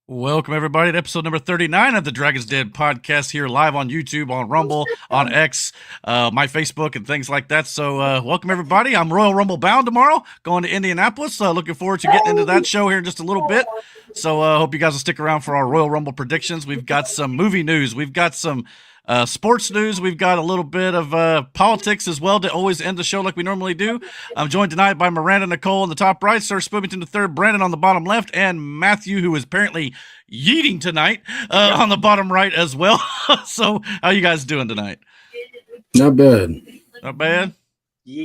Welcome, everybody, to episode number 39 of the Dragon's Den podcast here live on YouTube, on Rumble, on X, my Facebook, and things like that. So, welcome, everybody. I'm Royal Rumble bound tomorrow, going to Indianapolis. Looking forward to getting into that show here in just a little bit. So, hope you guys will stick around for our Royal Rumble predictions. We've got some movie news. We've got some sports news. We've got a little bit of politics as well to always end the show like we normally do. I'm joined tonight by Miranda Nicole on the top right, Sir Spoomington the third, Brandon on the bottom left, and Matthew, who is apparently yeeting tonight on the bottom right as well. So, how you guys doing tonight? Not bad. Not bad.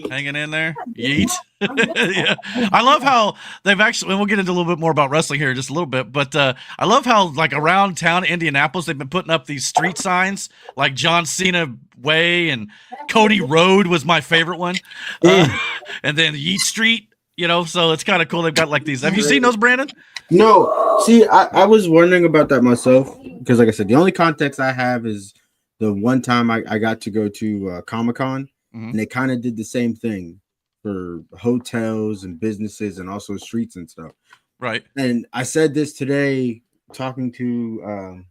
Hanging in there. Yeet. Yeah. I love how they've actually, and we'll get into a little bit more about wrestling here in just a little bit, but I love how, like, around town, Indianapolis, they've been putting up these street signs, like John Cena Way and Cody Road was my favorite one. And then Yeet Street, so it's kind of cool. They've got like these. Have you seen those, Brandon? No. See, I was wondering about that myself because, like I said, the only context I have is the one time I got to go to Comic-Con. And they kind of did the same thing for hotels and businesses and also streets and stuff. Right. And I said this today talking to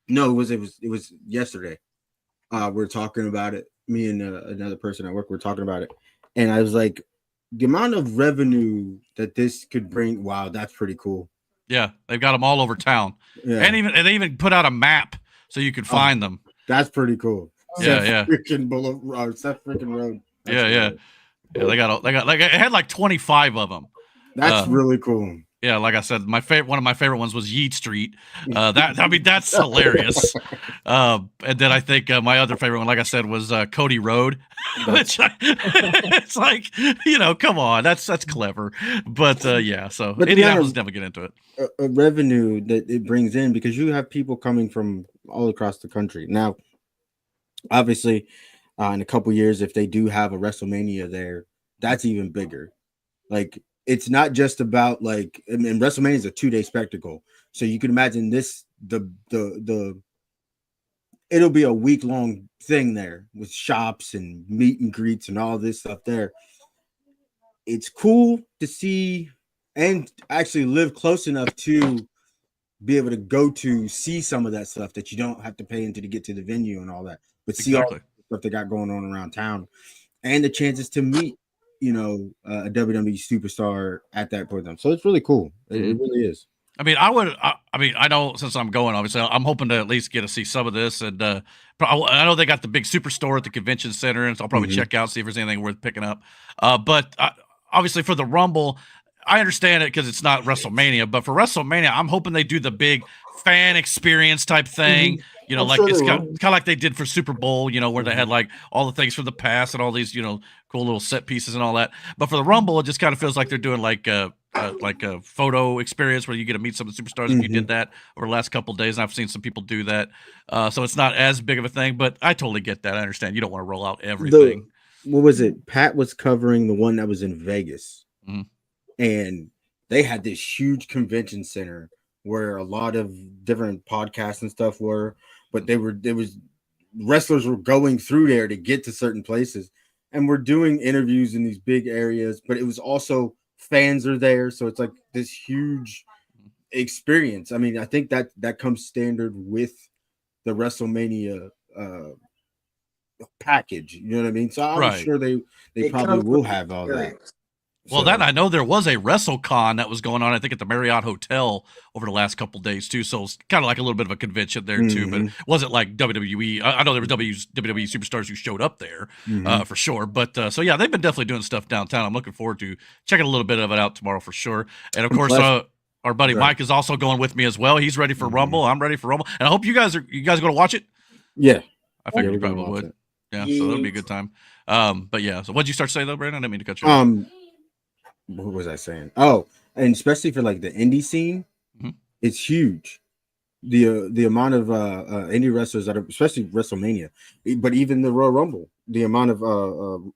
it was yesterday. We're talking about it. Me and another person at work were talking about it. And I was like, the amount of revenue that this could bring, wow, that's pretty cool. Yeah, they've got them all over town. Yeah. And they even put out a map so you could find them. That's pretty cool. Yeah. Freaking Boulevard, Seth freaking Road. Yeah. They got like it had like 25 of them. That's really cool. Yeah, like I said, one of my favorite ones was Yeet Street. That's hilarious. And then I think my other favorite one, like I said, was Cody Road. It's like, come on, that's clever. But yeah, so Indianapolis never get into it. A revenue that it brings in because you have people coming from all across the country now. Obviously, in a couple years, if they do have a WrestleMania there, that's even bigger. Like, it's not just about like, I mean, WrestleMania is a 2-day spectacle, so you can imagine this. It'll be a week-long thing there with shops and meet and greets and all this stuff there. It's cool to see and actually live close enough to be able to go to see some of that stuff that you don't have to pay into to get to the venue and all that. But see all the stuff they got going on around town and the chances to meet, a WWE superstar at that point. So it's really cool. It really is. I mean, I know since I'm going, obviously, I'm hoping to at least get to see some of this. And I know they got the big superstore at the convention center, and so I'll probably check out, see if there's anything worth picking up. But obviously for the Rumble, I understand it because it's not WrestleMania, but for WrestleMania, I'm hoping they do the big fan experience type thing. It's kind of like they did for Super Bowl, where they had like all the things from the past and all these, cool little set pieces and all that. But for the Rumble, it just kind of feels like they're doing like a photo experience where you get to meet some of the superstars. If you did that over the last couple of days, and I've seen some people do that. So it's not as big of a thing, but I totally get that. I understand you don't want to roll out everything. What was it? Pat was covering the one that was in Vegas. And they had this huge convention center where a lot of different podcasts and stuff were, but wrestlers were going through there to get to certain places, and we're doing interviews in these big areas, but it was also fans are there. So it's like this huge experience. I mean, I think that comes standard with the WrestleMania package. You know what I mean? So I'm sure they probably will have all that. Well, I know there was a WrestleCon that was going on, I think, at the Marriott Hotel over the last couple of days, too. So it's kind of like a little bit of a convention there, too. But it wasn't like WWE. I know there was WWE superstars who showed up there for sure. But so, yeah, they've been definitely doing stuff downtown. I'm looking forward to checking a little bit of it out tomorrow for sure. And, of course, our buddy Mike is also going with me as well. He's ready for Rumble. I'm ready for Rumble. And I hope you guys going to watch it? Yeah. I figured you probably would. Yeah, so that'll be a good time. But, yeah. So what did you start to say, though, Brandon? I didn't mean to cut you off. What was I saying? Oh, and especially for like the indie scene, it's huge. The amount of indie wrestlers that are, especially WrestleMania, but even the Royal Rumble, the amount of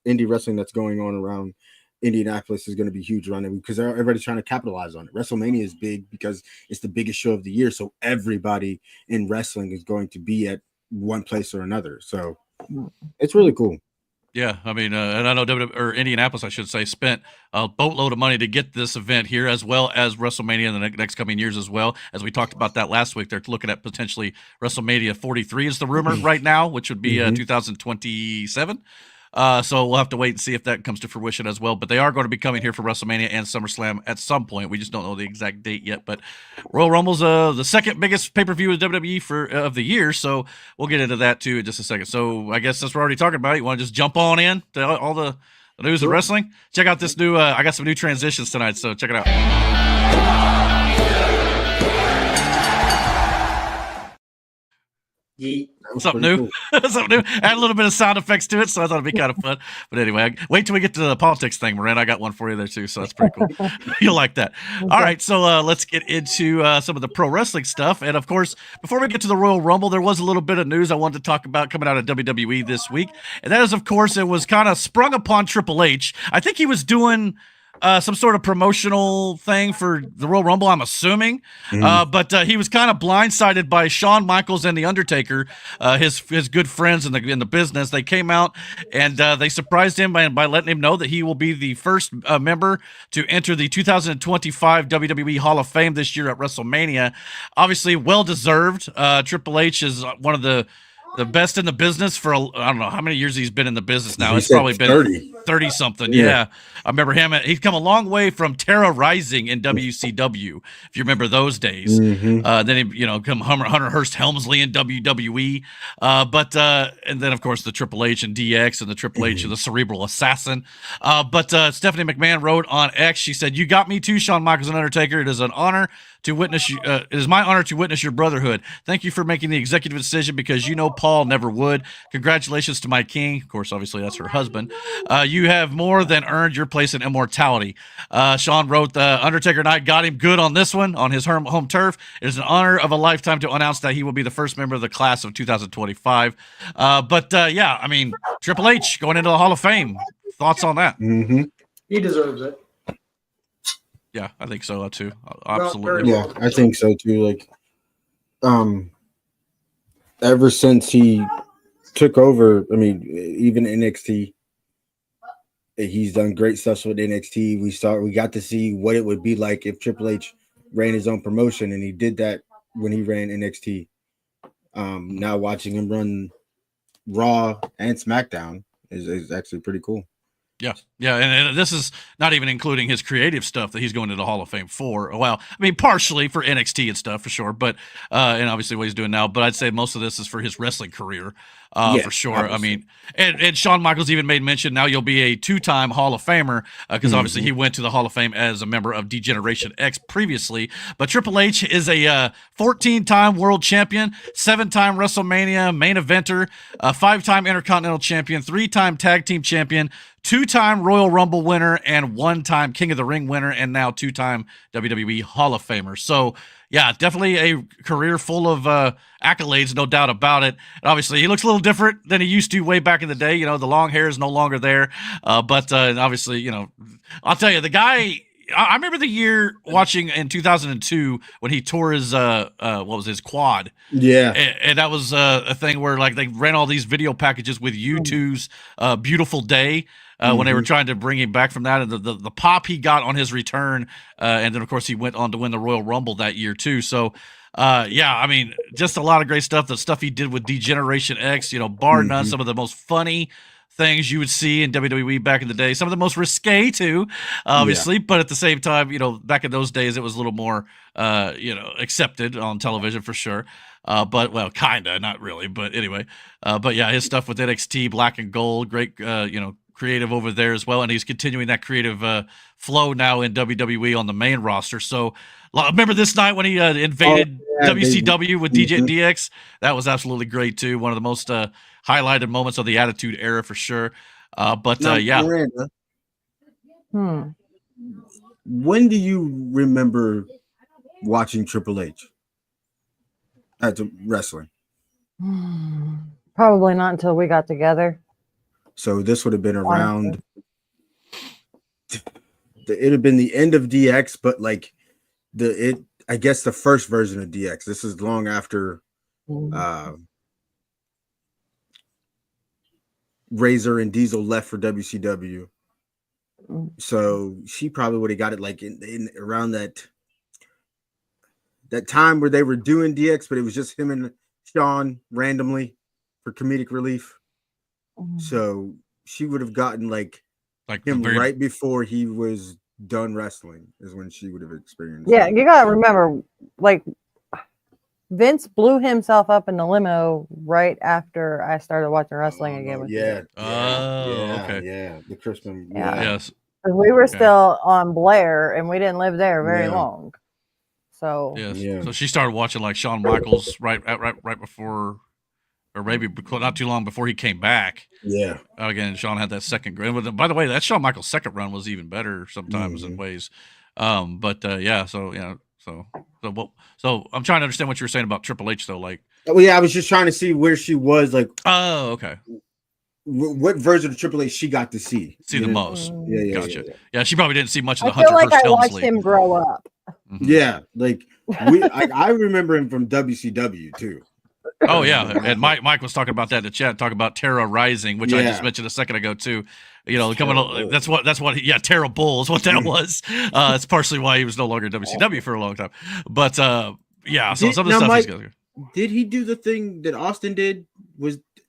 indie wrestling that's going on around Indianapolis is going to be huge around it because everybody's trying to capitalize on it. WrestleMania is big because it's the biggest show of the year, so everybody in wrestling is going to be at one place or another. So it's really cool. Yeah, I mean, and I know or Indianapolis, I should say, spent a boatload of money to get this event here, as well as WrestleMania in the next coming years as well. As we talked about that last week, they're looking at potentially WrestleMania 43 is the rumor right now, which would be 2027. So we'll have to wait and see if that comes to fruition as well. But they are going to be coming here for WrestleMania and SummerSlam at some point. We just don't know the exact date yet. But Royal Rumble's the second biggest pay-per-view of WWE of the year, so we'll get into that too in just a second. So I guess since we're already talking about it, you want to just jump on in to all the news of wrestling? Check out this new. I got some new transitions tonight, so check it out. Something new. Cool. Something new. Add a little bit of sound effects to it, so I thought it'd be kind of fun. But anyway, wait till we get to the politics thing, Miranda. I got one for you there too, so that's pretty cool. You'll like that. Okay. All right, so let's get into some of the pro wrestling stuff. And of course, before we get to the Royal Rumble, there was a little bit of news I wanted to talk about coming out of WWE this week, and that is, of course, it was kind of sprung upon Triple H. I think he was doing some sort of promotional thing for the Royal Rumble, I'm assuming. But he was kind of blindsided by Shawn Michaels and The Undertaker, his good friends in the business. They came out and they surprised him by letting him know that he will be the first member to enter the 2025 WWE Hall of Fame this year at WrestleMania. Obviously, well-deserved. Triple H is one of the best in the business for, I don't know how many years he's been in the business now. It's probably been 30 something. Yeah. I remember him. He's come a long way from Terra Rising in WCW, if you remember those days. Then he, come Hunter Hearst Helmsley in WWE. And then of course the Triple H and DX and the Triple H and the Cerebral Assassin. But Stephanie McMahon wrote on X, she said, "You got me too, Shawn Michaels and Undertaker. It is an honor to witness you. It is my honor to witness your brotherhood. Thank you for making the executive decision because Paul never would. Congratulations to my king." Of course, obviously that's her husband. "You have more than earned your place in immortality." Shawn wrote, "Undertaker and I got him good on this one, on his home turf. It is an honor of a lifetime to announce that he will be the first member of the class of 2025. Yeah, I mean, Triple H going into the Hall of Fame. Thoughts on that? He deserves it. Yeah, I think so too. Absolutely. Yeah, I think so too. Like, ever since he took over, I mean, even NXT, he's done great stuff with NXT. We got to see what it would be like if Triple H ran his own promotion, and he did that when he ran NXT. Now watching him run Raw and SmackDown is actually pretty cool. Yeah, and this is not even including his creative stuff that he's going to the Hall of Fame for. Well, I mean, partially for NXT and stuff, for sure, but and obviously what he's doing now, but I'd say most of this is for his wrestling career, for sure. Obviously. I mean, and Shawn Michaels even made mention, now you'll be a 2-time Hall of Famer, because obviously he went to the Hall of Fame as a member of D-Generation X previously, but Triple H is a 14-time world champion, 7-time WrestleMania main eventer, 5-time Intercontinental champion, 3-time tag team champion, 2-time Royal Rumble winner, and 1-time King of the Ring winner, and now 2-time WWE Hall of Famer. So, yeah, definitely a career full of accolades, no doubt about it. And obviously, he looks a little different than he used to way back in the day. The long hair is no longer there. But obviously, I'll tell you, the guy... I remember the year watching in 2002 when he tore his his quad. Yeah, and that was a thing where like they ran all these video packages with U2's "Beautiful Day" when they were trying to bring him back from that, and the pop he got on his return, and then of course he went on to win the Royal Rumble that year too. So. Yeah, I mean, just a lot of great stuff. The stuff he did with D-Generation X, bar none, some of the most funny things you would see in WWE back in the day. Some of the most risque too, obviously, but at the same time, back in those days, it was a little more, accepted on television for sure. But well, kinda, not really, but anyway. But yeah, his stuff with NXT, Black and Gold, great, creative over there as well, and he's continuing that creative flow now in WWE on the main roster. So remember this night when he invaded WCW with DJ DX? That was absolutely great too. One of the most highlighted moments of the Attitude Era for sure. Yeah. Miranda, when do you remember watching Triple H at the wrestling? Probably not until we got together. So this would have been around. It'd have been the end of DX, but like I guess the first version of DX. This is long after Razor and Diesel left for WCW. Mm. So she probably would have got it like in around that time where they were doing DX, but it was just him and Sean randomly for comedic relief. So she would have gotten like him right before he was done wrestling is when she would have experienced. Yeah, you gotta remember, like Vince blew himself up in the limo right after I started watching wrestling again with okay. Yeah, the Crispin. Yeah. Yes. We were still on Blair, and we didn't live there very long. So yes. So she started watching like Shawn Michaels right before, or maybe not too long before he came back. Yeah. Again, Shawn had that second run. By the way, that Shawn Michaels second run was even better sometimes in ways. So I'm trying to understand what you were saying about Triple H though. Like, oh yeah, I was just trying to see where she was. Like, oh, okay. What version of Triple H she got to see the most? Yeah, gotcha. Yeah, she probably didn't see much of the I feel Hunter like Hearst I watched Helmsley. him grow up. Yeah, like I remember him from WCW too. Oh yeah, and Mike was talking about that in the chat, talking about Terra Rising, which I just mentioned a second ago too. You know, that's what Terra Bull is what that was. It's partially why he was no longer in WCW for a long time. But so some of the stuff he's going. Did he do the thing that Austin did?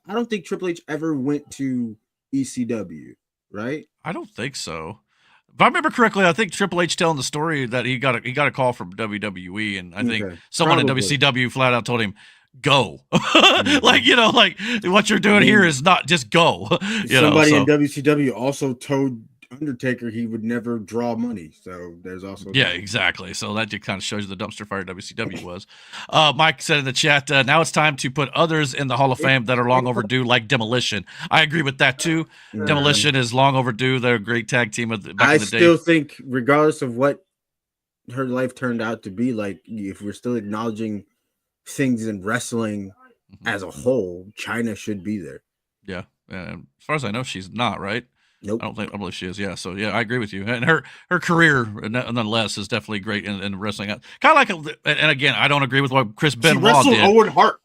I don't think Triple H ever went to ECW, right? I don't think so. If I remember correctly, I think Triple H telling the story that he got a call from WWE, and I think someone in WCW flat out told him, go. Like what you're doing here is not just go. Somebody in WCW also told Undertaker he would never draw money, so there's also exactly. So that just kind of shows you the dumpster fire WCW was. Mike said in the chat, now it's time to put others in the Hall of Fame that are long overdue, like Demolition. I agree with that too. Demolition is long overdue. They're a great tag team back in the day. I still think, regardless of what her life turned out to be, like if we're still acknowledging things in wrestling as a whole, China should be there. Yeah. As far as I know, she's not, right? Nope. I don't believe she is. Yeah. So I agree with you. And her career, nonetheless, is definitely great in wrestling. Kind of like, and again, I don't agree with what Chris Benoit did. Owen Hart.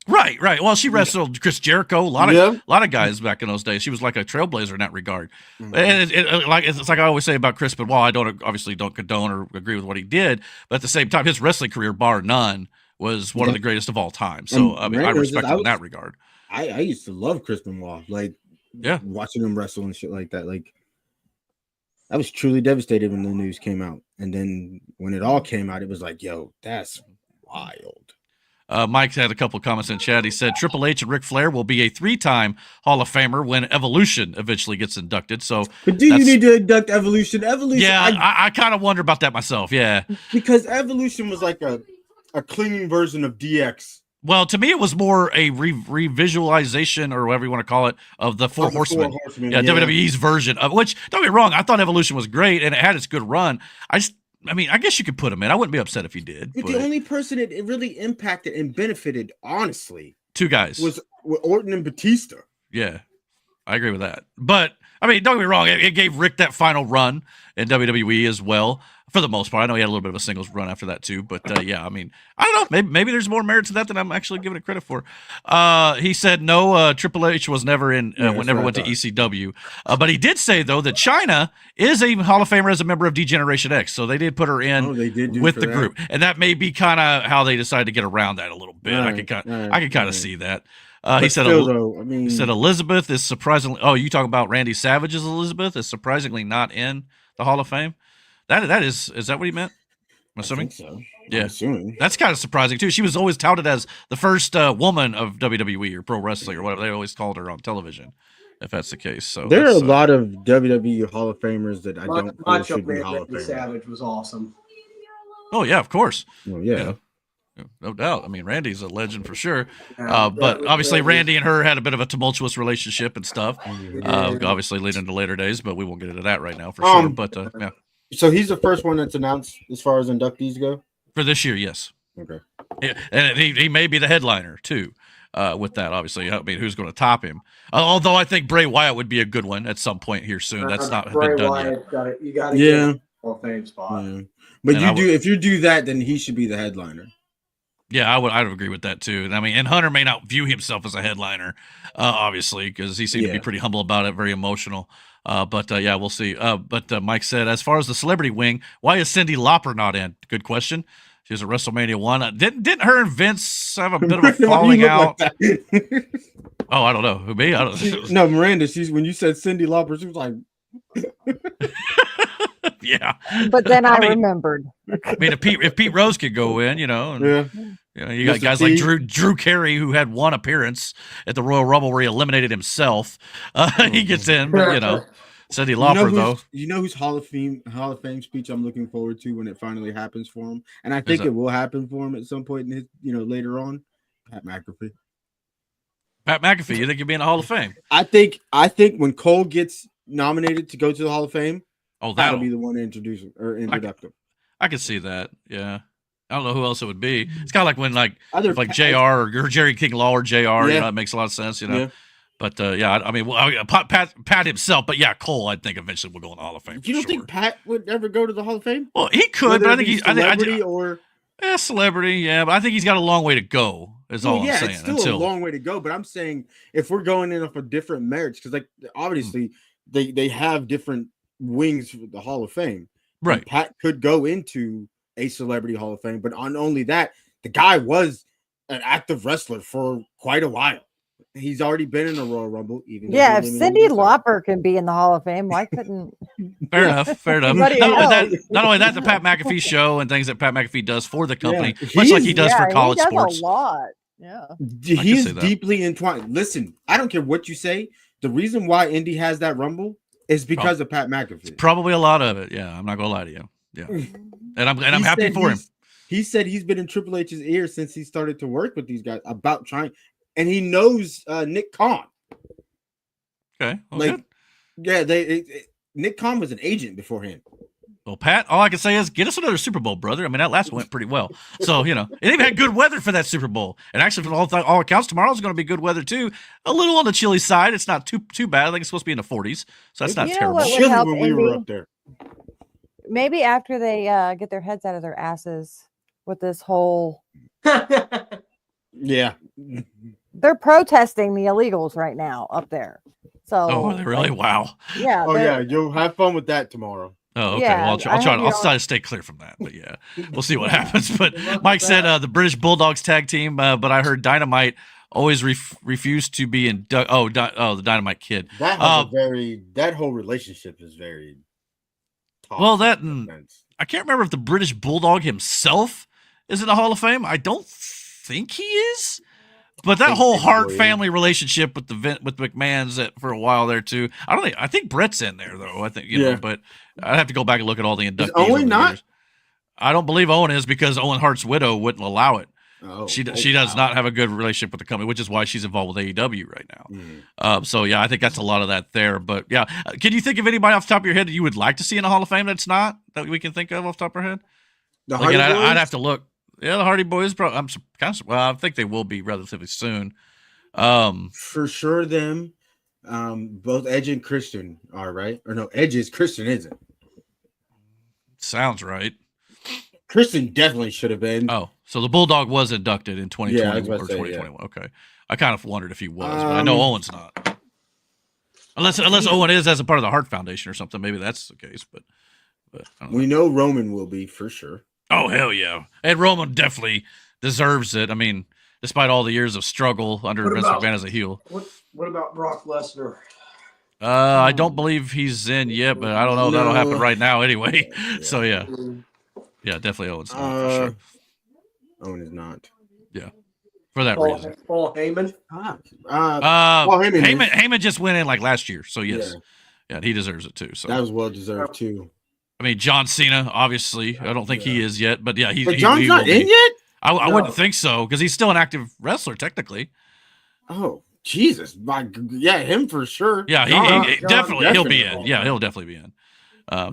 Right. Well, she wrestled Chris Jericho, a lot of guys back in those days. She was like a trailblazer in that regard. And it's like I always say about Chris Benoit. I obviously don't condone or agree with what he did, but at the same time, his wrestling career, bar none, was one of the greatest of all time. So I respect him in that regard. I used to love Chris Benoit, watching him wrestle and shit like that. Like, I was truly devastated when the news came out, and then when it all came out, it was like, yo, that's wild. Mike had a couple of comments in chat. He said Triple H and Ric Flair will be a 3-time Hall of Famer when Evolution eventually gets inducted. So, but do you need to induct Evolution? Yeah, I kind of wonder about that myself. Yeah, because Evolution was like a clean version of DX. Well, to me, it was more a revisualization, or whatever you want to call it, of the Four Horsemen. WWE's version of which. Don't get me wrong, I thought Evolution was great and it had its good run. I guess you could put him in. I wouldn't be upset if you did. But the only person it really impacted and benefited, honestly, 2 guys was Orton and Batista. Yeah, I agree with that. But don't get me wrong, it gave Rick that final run in WWE as well. For the most part, I know he had a little bit of a singles run after that too, but I don't know. Maybe there's more merit to that than I'm actually giving it credit for. He said no. Triple H was never never went to ECW, but he did say though that Chyna is a Hall of Famer as a member of D-Generation X, so they did put her in with the group, and that may be kind of how they decided to get around that a little bit. I can kind of see that. He said Elizabeth is surprisingly. Oh, you talk about Randy Savage's Elizabeth is surprisingly not in the Hall of Fame. That is that what he meant? I'm assuming. I think so. Yeah, I'm assuming. That's kind of surprising too. She was always touted as the first woman of WWE or pro wrestling or whatever they always called her on television. If that's the case, so there are a lot of WWE Hall of Famers that I don't feel should be Hall of Famers. Savage was awesome. Oh yeah, of course. Well, yeah. No doubt. I mean, Randy's a legend for sure. But obviously, Randy and her had a bit of a tumultuous relationship and stuff. Obviously, leading into later days, but we won't get into that right now for sure. But yeah. So he's the first one that's announced as far as inductees go? For this year, yes. Okay. And he may be the headliner, too, with that, obviously. I mean, who's going to top him? Although I think Bray Wyatt would be a good one at some point here soon. That's not been done yet. You got to get a Hall of Fame spot. Yeah. But if you do that, then he should be the headliner. Yeah, I'd agree with that too. I mean, and Hunter may not view himself as a headliner, obviously, because he seemed to be pretty humble about it, very emotional. But yeah, we'll see. But Mike said, as far as the celebrity wing, why is Cyndi Lauper not in? Good question. She was at WrestleMania 1. Didn't her and Vince have a bit of a falling out? Like Oh, I don't know. Who, me? I don't No, Miranda, when you said Cyndi Lauper, she was like, yeah. But then I remembered. I mean, if Pete Rose could go in, you know, and, you got guys like Drew Carey, who had one appearance at the Royal Rumble where he eliminated himself. He gets in, but Cyndi Lauper though. You know whose Hall of Fame speech I'm looking forward to when it finally happens for him, and I think it will happen for him at some point in his, later on. Pat McAfee. Pat McAfee, you think he'll be in the Hall of Fame? I think when Cole gets nominated to go to the Hall of Fame, that'll be the one to introduce him or introduce him. I could see that. Yeah. I don't know who else it would be. It's kind of like when like JR or Jerry King Lawler, JR, it makes a lot of sense, Yeah. But I mean, Pat himself, but Cole, I think eventually will go in the Hall of Fame. You don't think Pat would ever go to the Hall of Fame? Well, he could, but I think celebrity but I think he's got a long way to go. Is all I'm saying. It's still a long way to go. But I'm saying if we're going in off of different merits, because obviously they have different wings for the Hall of Fame. Right. And Pat could go into a celebrity Hall of Fame, but on only that, the guy was an active wrestler for quite a while. He's already been in the Royal Rumble. If Cyndi Lauper can be in the Hall of Fame, why couldn't? Fair enough. Not only that, the Pat McAfee show and things that Pat McAfee does for the company, much like he does for college sports. A lot. Yeah, he's deeply entwined. Listen, I don't care what you say. The reason why Indy has that Rumble is because of Pat McAfee. It's probably a lot of it. Yeah, I'm not gonna lie to you. Yeah, and I'm happy for him. He said he's been in Triple H's ear since he started to work with these guys about trying. And he knows Nick Khan. Okay. Well, Nick Khan was an agent beforehand. Well, Pat, all I can say is get us another Super Bowl, brother. I mean, that last one went pretty well. So, it even had good weather for that Super Bowl. And actually, for all accounts, tomorrow's going to be good weather, too. A little on the chilly side. It's not too bad. I think it's supposed to be in the 40s. So that's not terrible. Chilly when we were up there. Maybe after they get their heads out of their asses with this whole... Yeah. They're protesting the illegals right now up there. So are they really? Wow. Yeah. Oh yeah, you'll have fun with that tomorrow. Oh, okay. Yeah, well, I'll try to stay clear from that. But yeah, we'll see what happens. But Mike said the British Bulldogs tag team, but I heard Dynamite always refused to be in. The Dynamite Kid. That whole relationship is very. Well, I can't remember if the British Bulldog himself is in the Hall of Fame. I don't think he is. But that whole Hart family relationship with McMahon's for a while there too. I think Brett's in there though. I think know, but I'd have to go back and look at all the inductees. Is Owen not? I don't believe Owen is because Owen Hart's widow wouldn't allow it. She does not have a good relationship with the company, which is why she's involved with AEW right now. So yeah, I think that's a lot of that there. But yeah, can you think of anybody off the top of your head that you would like to see in the Hall of Fame that we can think of off the top of our head? I'd have to look. Yeah, the Hardy Boys. I think they will be relatively soon. For sure, them. Both Edge and Christian are right, or no? Edge is Christian, isn't? Sounds right. Christian definitely should have been. Oh, so the Bulldog was inducted in 2020 or 2021. Yeah. Okay, I kind of wondered if he was, but I know Owen's not. Unless Owen is as a part of the Hart Foundation or something, maybe that's the case. But we know Roman will be for sure. Oh, hell yeah. And Roman definitely deserves it. I mean, despite all the years of struggle under Vince McMahon as a heel. What about Brock Lesnar? I don't believe he's in yet, but I don't know. That'll happen right now anyway. Yeah. So, yeah. Yeah, definitely Owen's not for sure. Owen is not. Yeah. For that reason. Paul Heyman? Paul Heyman just went in like last year. So, yes. Yeah, he deserves it too. So that was well deserved too. I mean, John Cena, obviously. I don't think he is yet, but yeah, But John's not in yet? I wouldn't think so, because he's still an active wrestler, technically. Oh, Jesus. Yeah, him for sure. Yeah, he definitely he'll be in. Yeah, he'll definitely be in.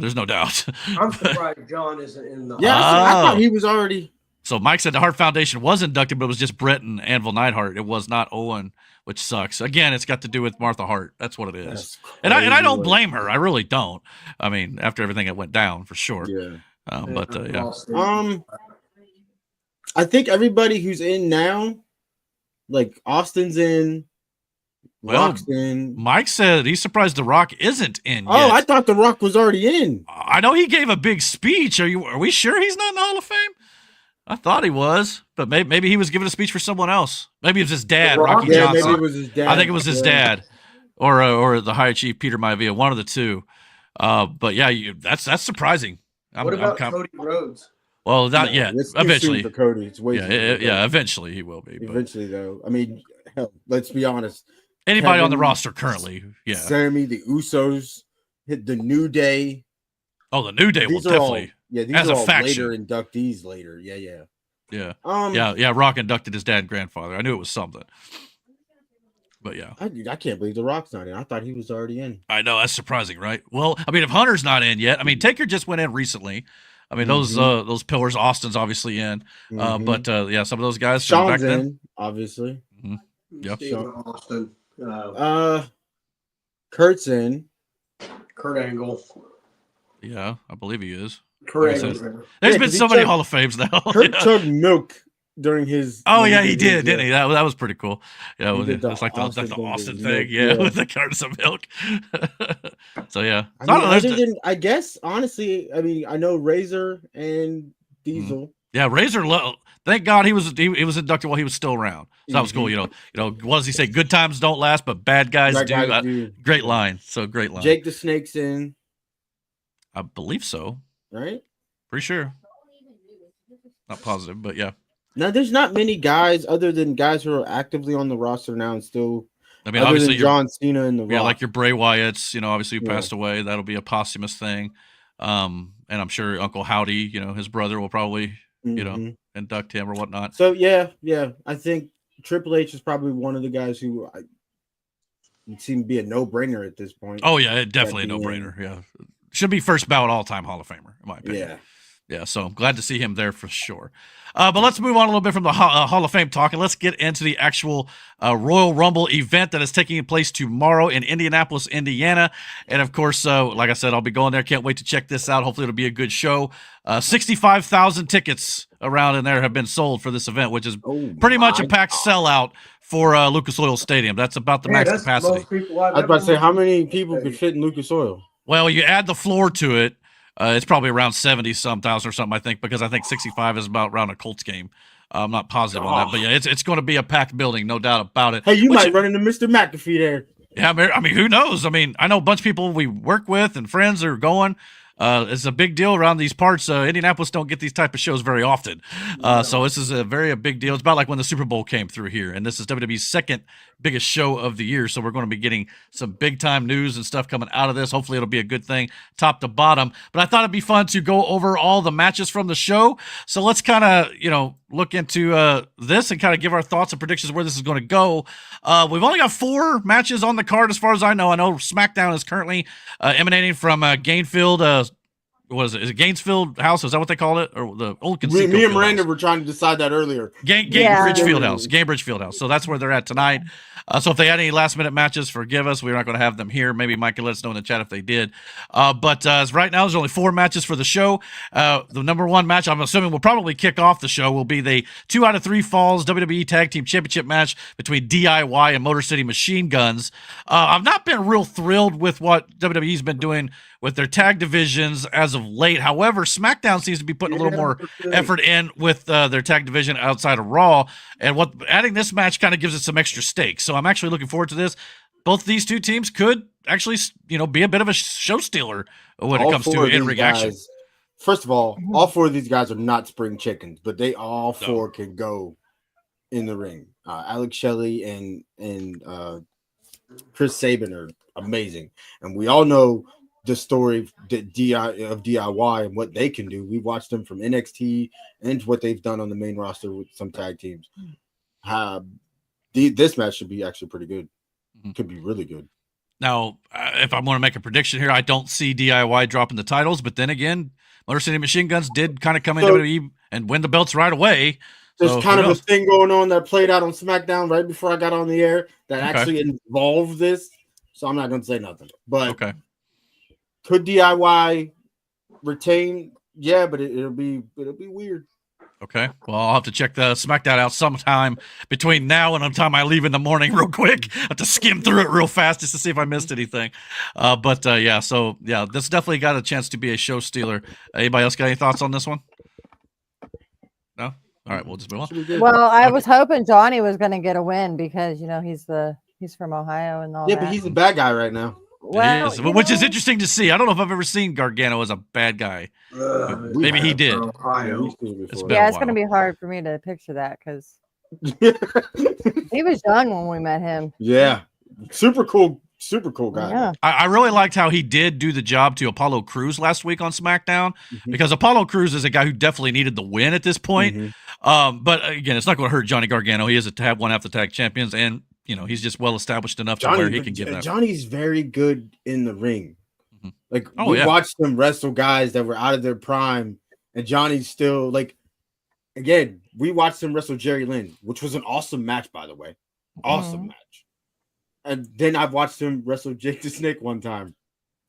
There's no doubt. I'm surprised John isn't in the I thought he was already. So Mike said the Hart Foundation was inducted, but it was just Brett and Anvil Neidhart. It was not Owen, which sucks. Again, it's got to do with Martha Hart. That's what it is. And I don't blame her. I really don't. I mean, after everything that went down, for sure. Yeah. Yeah. I think everybody who's in now, like Austin's in, Well, Rock's in. Mike said he's surprised The Rock isn't in Oh, yet. I thought The Rock was already in. I know he gave a big speech. Are we sure he's not in the Hall of Fame? I thought he was, but maybe he was giving a speech for someone else. Maybe it was his dad, The Rock? Rocky Yeah, Johnson. maybe it was his dad. I think it was his dad, or the High Chief Peter Maivia, one of the two. But yeah, that's surprising. What about Cody Rhodes? Well, not yet. It's too Eventually, soon for Cody. It's way too soon for Cody. Eventually he will be. But Eventually, though. I mean, hell, let's be honest. anybody on the Kevin, roster currently, yeah. Sammy, the Usos, hit the New Day. Oh, the New Day will These are all, definitely. yeah, these as are a all faction. later inductees later. Yeah. Yeah. Rock inducted his dad and grandfather. I knew it was something. But yeah, I can't believe The Rock's not in. I thought he was already in. I know, that's surprising, right? Well, I mean, if Hunter's not in yet, I mean, Taker just went in recently. I mean, those pillars, Austin's obviously in. But yeah, some of those guys Sean's back then, in, obviously. Yep. Stephen Austin. Kurt's in. Kurt Angle. Yeah, I believe he is. Kurt Like I Angle's said, in. There's Yeah, been 'cause he so many chugged- Hall of Fames now. Kurt Yeah. chugged milk during his. Oh when yeah, he his, did, didn't he? That was pretty cool. Yeah, He did the it's like the Austin thing. milk, Yeah, yeah. with the cartons of milk. So yeah, I So mean, don't know, other there's- than, I guess, honestly, I mean, I know Razor and Diesel. yeah, Razor. Thank God he was inducted while he was still around. So that was cool. You know, what does he say? Good times don't last, but bad guys That do. guy do. Great line. So great line. Jake the Snake's in, I believe so. right? Pretty sure. Not positive, but yeah. Now, there's not many guys other than guys who are actively on the roster now and still. I mean, other obviously, than John Cena and the yeah, Rock. like your Bray Wyatts. You know, obviously who Yeah. passed away. That'll be a posthumous thing. And I'm sure Uncle Howdy, you know, his brother will probably, you know, Mhm. induct him or whatnot. So yeah, I think Triple H is probably one of the guys who would seem to be a no-brainer at this point. Oh yeah, definitely a At the no-brainer. Yeah, should be first ballot all-time Hall of Famer, in my opinion. Yeah. Yeah, so I'm glad to see him there for sure. But let's move on a little bit from the Hall of Fame talk, and let's get into the actual Royal Rumble event that is taking place tomorrow in Indianapolis, Indiana. And of course, like I said, I'll be going there. Can't wait to check this out. Hopefully it'll be a good show. 65,000 tickets around in there have been sold for this event, which is pretty much a packed sellout for Lucas Oil Stadium. That's about the max that's capacity. most people I was about to say, how many people could fit in Lucas Oil? Well, you add the floor to it. It's probably around 70-some thousand or something, I think, because I think 65 is about around a Colts game. I'm not positive on that, but yeah, it's going to be a packed building, no doubt about it. Hey, you might run into Mr. McAfee there. Yeah, I mean, who knows? I mean, I know a bunch of people we work with and friends are going. It's a big deal around these parts. Indianapolis don't get these type of shows very often. So this is a big deal. It's about like when the Super Bowl came through here, and this is WWE's second biggest show of the year. So we're going to be getting some big time news and stuff coming out of this. Hopefully it'll be a good thing top to bottom. But I thought it'd be fun to go over all the matches from the show. So let's kind of, look into this and kind of give our thoughts and predictions where this is going to go. We've only got 4 matches on the card as far as I know. I know SmackDown is currently emanating from Gainfield. What is it? Is it Gainesfield House? Is that what they call it? Or the old Conseco Me and Field Miranda House? were trying to decide that earlier. Gainbridge Field House. Gainbridge Field House. So that's where they're at tonight. So if they had any last minute matches, forgive us. We're not going to have them here. Maybe Mike can let us know in the chat if they did. But as right now, there's only 4 matches for the show. The number 1 match, I'm assuming will probably kick off the show, will be the 2 out of 3 Falls WWE Tag Team Championship match between DIY and Motor City Machine Guns. I've not been real thrilled with what WWE's been doing with their tag divisions as of late. However, SmackDown seems to be putting a little more effort in with their tag division outside of Raw. And adding this match kind of gives it some extra stakes. So I'm actually looking forward to this. Both these two teams could actually, be a bit of a show stealer when it comes to in-ring action. First of all 4 of these guys are not spring chickens, but they all 4 can go in the ring. Alex Shelley and Chris Sabin are amazing. And we all know the story of DIY and what they can do. We watched them from NXT and what they've done on the main roster with some tag teams. This match should be actually pretty good. Could be really good. Now, if I want to make a prediction here, I don't see DIY dropping the titles, but then again, Motor City Machine Guns did kind of come into WWE and win the belts right away. There's kind of a thing going on that played out on SmackDown right before I got on the air that actually involved this. So I'm not going to say nothing. But could DIY retain? Yeah, but it'll be weird. Okay. Well, I'll have to check the SmackDown out sometime between now and the time I leave in the morning real quick. I have to skim through it real fast just to see if I missed anything. So this definitely got a chance to be a show stealer. Anybody else got any thoughts on this one? No? All right, we'll just move on. Well, I was hoping Johnny was going to get a win because, he's from Ohio and all that. Yeah, but he's the bad guy right now. Well, which is interesting to see. I don't know if I've ever seen Gargano as a bad guy. Maybe he did. It's going to be hard for me to picture that because he was young when we met him. Yeah, super cool guy. Yeah. I really liked how he did do the job to Apollo Crews last week on SmackDown because Apollo Crews is a guy who definitely needed the win at this point. But again, it's not going to hurt Johnny Gargano. He is one half the tag champions, and he's just well established enough to where he can give that. Johnny's very good in the ring. Like we watched them wrestle guys that were out of their prime, and Johnny's still like. Again, we watched him wrestle Jerry Lynn, which was an awesome match, by the way. Awesome match. And then I've watched him wrestle Jake the Snake one time.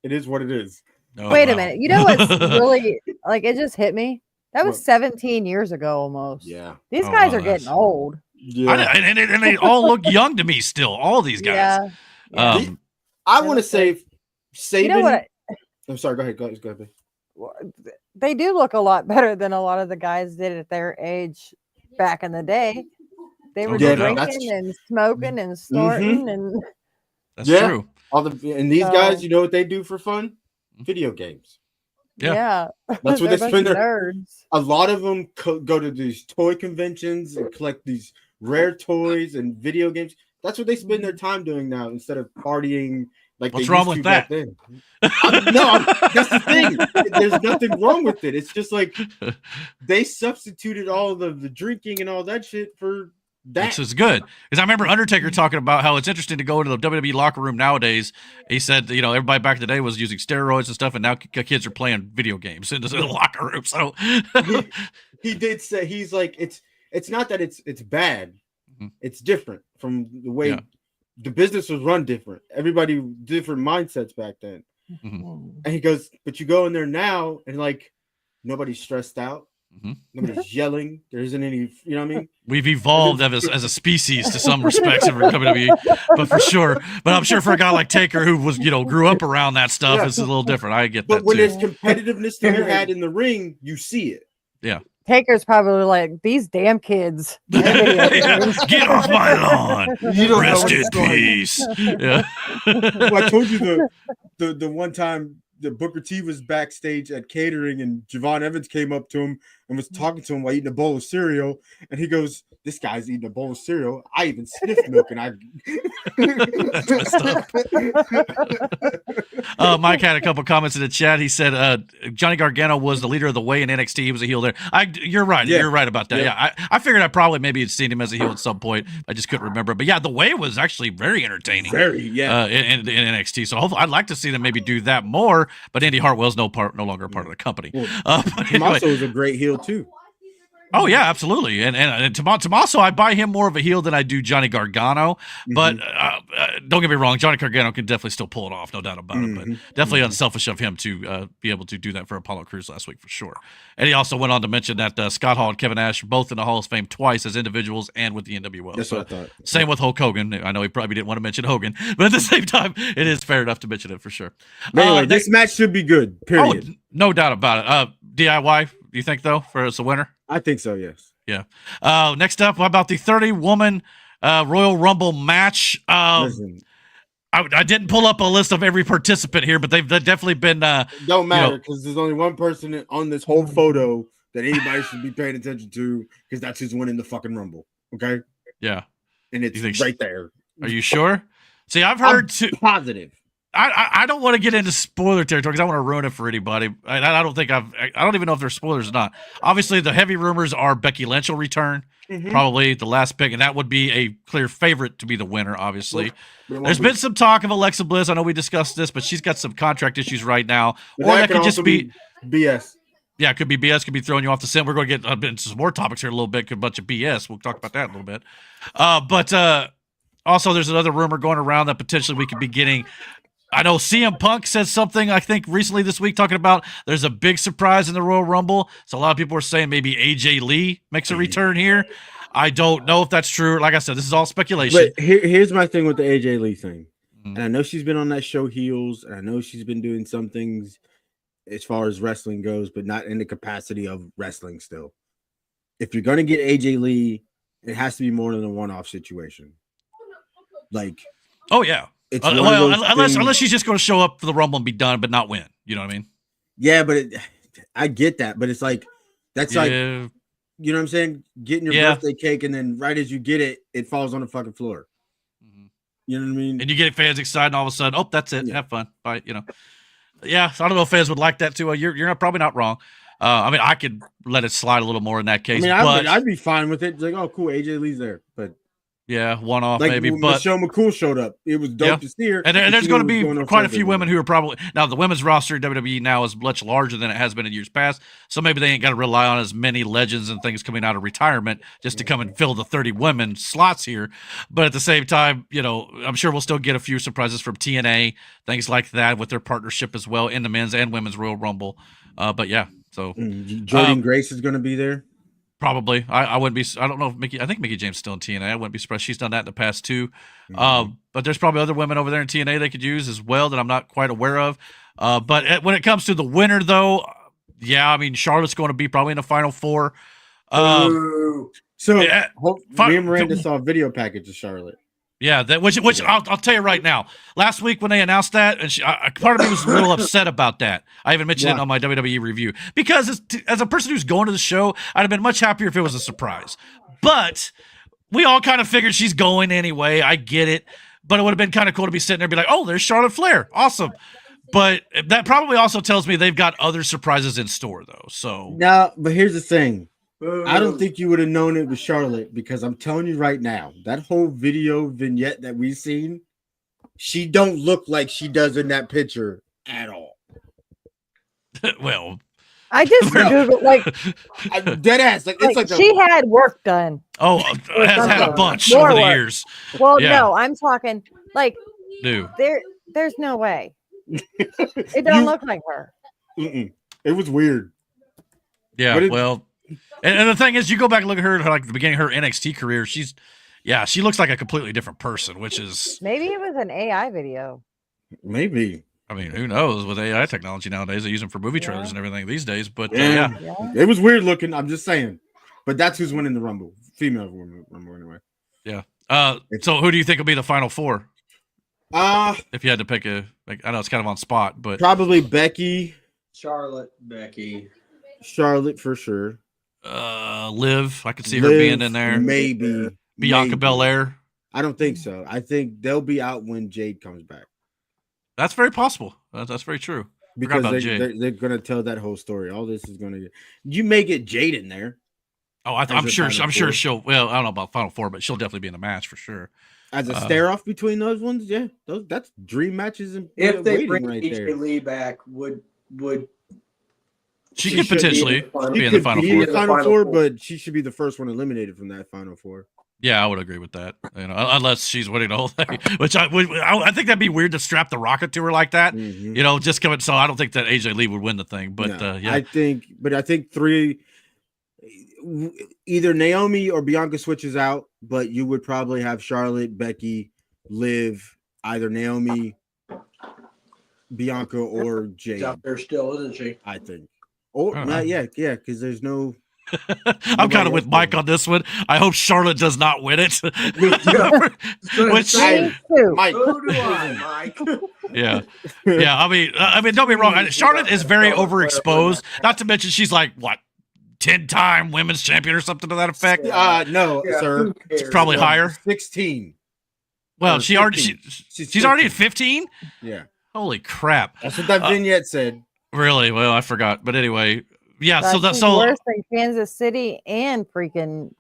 It is what it is. Wait a minute. You know what's really like? It just hit me. That was 17 years ago almost. Yeah. These guys are getting old. Yeah. And they all look young to me still. All these guys. Yeah. I want to say Saban. You know what? I'm sorry. Go ahead. They do look a lot better than a lot of the guys did at their age back in the day. They were drinking and smoking and snorting and. That's true. And these guys, you know what they do for fun? Video games. Yeah. That's what they spend their nerds. A lot of them go to these toy conventions and collect these rare toys and video games. That's what they spend their time doing now instead of partying. Like what's wrong with that? That's the thing. There's nothing wrong with it. It's just like they substituted all the drinking and all that shit for that. Which is good. Because I remember Undertaker talking about how it's interesting to go into the WWE locker room nowadays. He said, everybody back in the day was using steroids and stuff, and now kids are playing video games in the locker room. So he did say, he's like, it's not that it's bad. It's different from the way the business was run different. Everybody different mindsets back then. And he goes, but you go in there now and like nobody's stressed out. Nobody's yelling. There isn't any, you know what I mean? We've evolved as a species to some respects in WWE, but for sure. But I'm sure for a guy like Taker who was, grew up around that stuff, it's a little different. I get that. But when there's competitiveness to be had in the ring, you see it. Yeah. Taker's probably like, these damn kids. Get off my lawn. Rest in peace. Yeah. Well, I told you the one time the Booker T was backstage at catering and Javon Evans came up to him and was talking to him while eating a bowl of cereal. And he goes, this guy's eating a bowl of cereal. I even sniffed milk and I. That's messed up. Mike had a couple comments in the chat. He said Johnny Gargano was the leader of the way in NXT. He was a heel there. You're right. Yeah. You're right about that. Yeah. I figured I probably maybe had seen him as a heel at some point. I just couldn't remember. But yeah, the way was actually very entertaining. In NXT. So hopefully I'd like to see them maybe do that more. But Andy Hartwell's no longer a part of the company. Well, Tommaso is a great heel too. Oh yeah, absolutely. And Tommaso, I buy him more of a heel than I do Johnny Gargano. But don't get me wrong, Johnny Gargano can definitely still pull it off, no doubt about it. But definitely unselfish of him to be able to do that for Apollo Crews last week for sure. And he also went on to mention that Scott Hall and Kevin Nash both in the Hall of Fame twice as individuals and with the NWO. That's what I thought. Same with Hulk Hogan. I know he probably didn't want to mention Hogan, but at the same time, it is fair enough to mention it for sure. Anyway, this match should be good. Period. Oh, no doubt about it. DIY, do you think though, for as a winner? I think so, yes. Yeah. Next up, how about the 30-woman Royal Rumble match? Listen, I didn't pull up a list of every participant here, but they've definitely been. Don't matter because there's only one person on this whole photo that anybody should be paying attention to because that's who's winning the fucking Rumble. Okay. Yeah. And it's right there. Are you sure? See, I've heard positive. I don't want to get into spoiler territory because I want to ruin it for anybody. I don't even know if there's spoilers or not. Obviously, the heavy rumors are Becky Lynch will return, probably the last pick, and that would be a clear favorite to be the winner, obviously. There's been some talk of Alexa Bliss. I know we discussed this, but she's got some contract issues right now. But or that could just be BS. Yeah, it could be BS, could be throwing you off the scent. We're going to get into some more topics here in a little bit, a bunch of BS. We'll talk about that in a little bit. But also, there's another rumor going around that potentially we could be getting I know CM Punk said something, I think, recently this week talking about there's a big surprise in the Royal Rumble. So a lot of people are saying maybe AJ Lee makes a return here. I don't know if that's true. Like I said, this is all speculation. But here's my thing with the AJ Lee thing. And I know she's been on that show Heels, and I know she's been doing some things as far as wrestling goes, but not in the capacity of wrestling still. If you're going to get AJ Lee, it has to be more than a one-off situation. Like, oh, yeah. It's unless she's just going to show up for the Rumble and be done, but not win. You know what I mean? Yeah, but I get that. But it's like, that's like, you know what I'm saying? Getting your birthday cake, and then right as you get it, it falls on the fucking floor. You know what I mean? And you get fans excited, and all of a sudden, oh, that's it. Yeah. Have fun. Bye. You know? Yeah, so I don't know if fans would like that too. You're probably not wrong. I mean, I could let it slide a little more in that case. I mean, I'd be fine with it. It's like, oh, cool, AJ Lee's there. But yeah, one off like maybe. But Michelle McCool showed up. It was dope to see her. And there's going to be quite a few women who are probably now the women's roster WWE now is much larger than it has been in years past. So maybe they ain't got to rely on as many legends and things coming out of retirement just to come and fill the 30 women slots here. But at the same time, you know, I'm sure we'll still get a few surprises from TNA, things like that with their partnership as well in the men's and women's Royal Rumble. But yeah, so Jordan Grace is going to be there. Probably. I wouldn't be. I don't know if I think Mickie James is still in TNA. I wouldn't be surprised. She's done that in the past too. But there's probably other women over there in TNA they could use as well that I'm not quite aware of. But when it comes to the winner, though, yeah, I mean, Charlotte's going to be probably in the final four. Me and Miranda saw a video package of Charlotte. Yeah, which I'll tell you right now. Last week when they announced that, and part of me was a little upset about that. I even mentioned it on my WWE review because as a person who's going to the show, I'd have been much happier if it was a surprise. But we all kind of figured she's going anyway. I get it, but it would have been kind of cool to be sitting there and be like, "Oh, there's Charlotte Flair, awesome." But that probably also tells me they've got other surprises in store, though. So now, but here's the thing. I don't think you would have known it was Charlotte because I'm telling you right now, that whole video vignette that we've seen, she don't look like she does in that picture at all. Well, I just Googled dead ass. Like it's like she had work done. Oh, has had a bunch over the years. Well, no, I'm talking like no. There's no way. It don't look like her. It was weird. Yeah, well. And the thing is, you go back and look at her like the beginning of her NXT career. She looks like a completely different person, which is maybe it was an AI video. Maybe. I mean, who knows? With AI technology nowadays, they use them for movie trailers and everything these days. But it was weird looking. I'm just saying. But that's who's winning the Rumble, female Rumble anyway. Yeah. So who do you think will be the final four? If you had to pick I know it's kind of on spot, but probably Becky, Charlotte, Becky, Charlotte for sure. Liv, I could see her being in there. Maybe Bianca Belair. I don't think so. I think they'll be out when Jade comes back. That's very possible. That's very true. Because they're going to tell that whole story. All this is going to get. You may get Jade in there. Oh, I'm sure she'll. Well, I don't know about Final Four, but she'll definitely be in the match for sure. As a stare off between those ones, yeah, that's dream matches. And if they bring AJ Lee back, would she could potentially be in the Final Four? But she should be the first one eliminated from that Final Four. Yeah, I would agree with that. You know, unless she's winning the whole thing, which I think that'd be weird to strap the rocket to her like that. Mm-hmm. You know, just coming. So I don't think that AJ Lee would win the thing. But yeah, I think three. Either Naomi or Bianca switches out, but you would probably have Charlotte, Becky, Liv, either Naomi, Bianca, or Jade. She's out there still, isn't she? I think. Or not yet, yeah, because there's no. I'm kind of with Mike on this one. I hope Charlotte does not win it. Which Mike. So do I, Mike. Yeah. I mean, don't be wrong. Charlotte is very overexposed. Not to mention she's like what? 10-time women's champion or something to that effect? No, sir. It's probably higher. 16. Well, she's already at 15? Yeah. Holy crap. That's what that vignette said. Really? Well, I forgot. But anyway, yeah, that's worse than Kansas City and freaking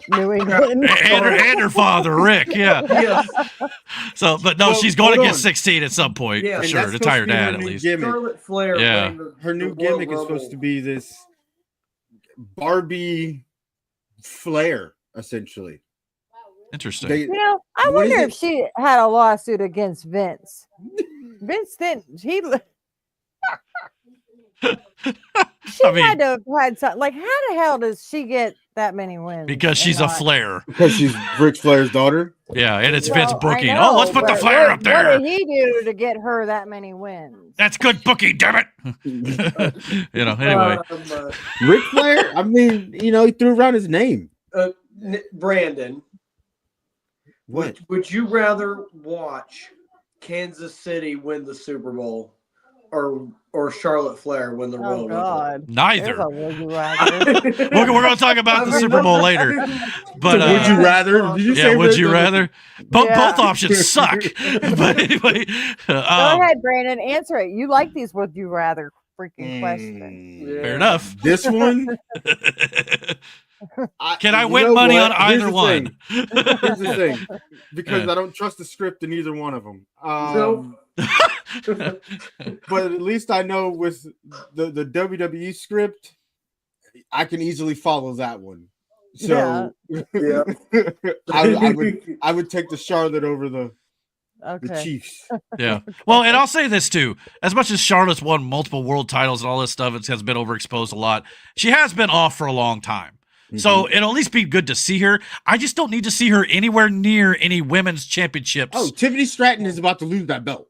New England. and her father, Rick, yeah. So, but no, she's going to get 16 at some point, for sure, to tie her dad at least. Charlotte Flair. Yeah. Her new gimmick is supposed to be this Barbie Flair, essentially. Interesting. I wonder if she had a lawsuit against Vince. Vince didn't. She I mean, had to have had something. Like, how the hell does she get that many wins? because she's a Flair. Because she's Ric Flair's daughter. Yeah, and it's Vince booking. Know, let's put the Flair up there. What did he do to get her that many wins? That's good booking, damn it. Anyway. Ric Flair, I mean, he threw around his name. Brandon. What? Would you rather watch Kansas City win the Super Bowl or Charlotte Flair win the Royal Rumble? Neither. Would you rather? We're going to talk about the Super Bowl later. But would you rather? Did you say would you rather? Both options suck. But anyway, go ahead, Brandon. Answer it. You like these would you rather freaking questions? Fair enough. This one. Can I win money on either one? Here's the thing, because I don't trust the script in either one of them. But at least I know with the WWE script, I can easily follow that one. So yeah. I would take the Charlotte over the Chiefs. Yeah. Well, and I'll say this too. As much as Charlotte's won multiple world titles and all this stuff, it has been overexposed a lot. She has been off for a long time. So it'll at least be good to see her. I just don't need to see her anywhere near any women's championships. Oh, Tiffany Stratton is about to lose that belt.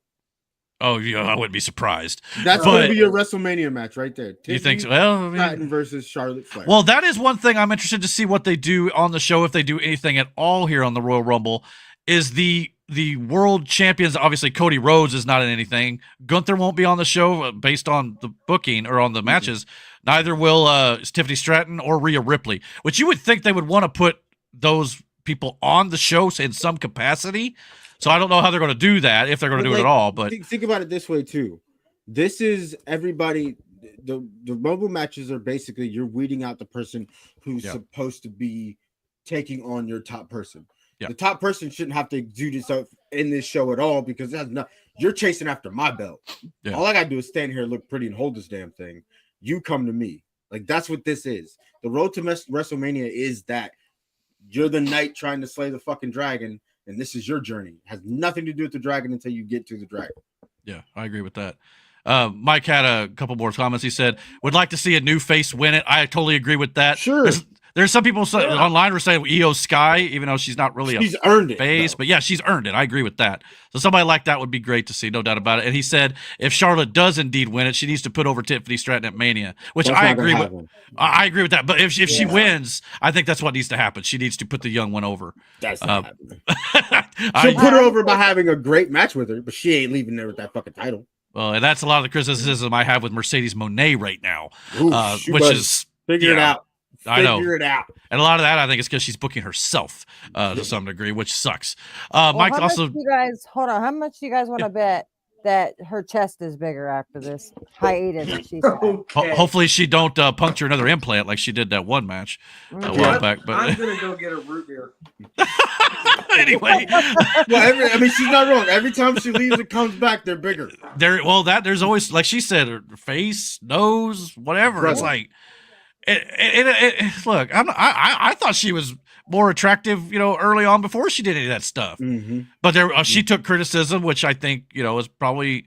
Oh, yeah, I wouldn't be surprised. That's going to be your WrestleMania match right there. Tiffany, you think so? Well, Stratton versus Charlotte Flair. Well, that is one thing I'm interested to see what they do on the show, if they do anything at all here on the Royal Rumble, is the world champions. Obviously, Cody Rhodes is not in anything. Gunther won't be on the show based on the booking or on the matches. Neither will Tiffany Stratton or Rhea Ripley, which you would think they would want to put those people on the show in some capacity. So I don't know how they're going to do that, if they're going to do it at all. But think about it this way too. This is everybody. The Rumble matches are basically you're weeding out the person who's supposed to be taking on your top person. Yeah. The top person shouldn't have to do this in this show at all, because you're chasing after my belt. Yeah. All I gotta do is stand here, look pretty, and hold this damn thing. You come to me. Like, that's what this is. The road to WrestleMania is that you're the knight trying to slay the fucking dragon, and this is your journey. It has nothing to do with the dragon until you get to the dragon. Yeah, I agree with that. Mike had a couple more comments. He said, would like to see a new face win it. I totally agree with that. Sure. There's some people online were saying Io Sky, even though she's not really she's earned it, face, but yeah, she's earned it. I agree with that. So somebody like that would be great to see, no doubt about it. And he said if Charlotte does indeed win it, she needs to put over Tiffany Stratton at Mania, which I agree with. I agree with that. But if she wins, I think that's what needs to happen. She needs to put the young one over. That's not happening. She'll put her over by having a great match with her, but she ain't leaving there with that fucking title. Well, and that's a lot of the criticism I have with Mercedes Moné right now, which is figure it out. I know. Figure it out. And a lot of that, I think, is because she's booking herself to some degree, which sucks. Mike also. Hold on. How much do you guys want to bet that her chest is bigger after this hiatus? She's hopefully she don't puncture another implant like she did that one match a while back. But I'm gonna go get a root beer. Anyway, well, she's not wrong. Every time she leaves and comes back, they're bigger. There's always, like she said, her face, nose, whatever. Right. It's like. Look, I thought she was more attractive, early on before she did any of that stuff. Mm-hmm. But she took criticism, which I think, is probably,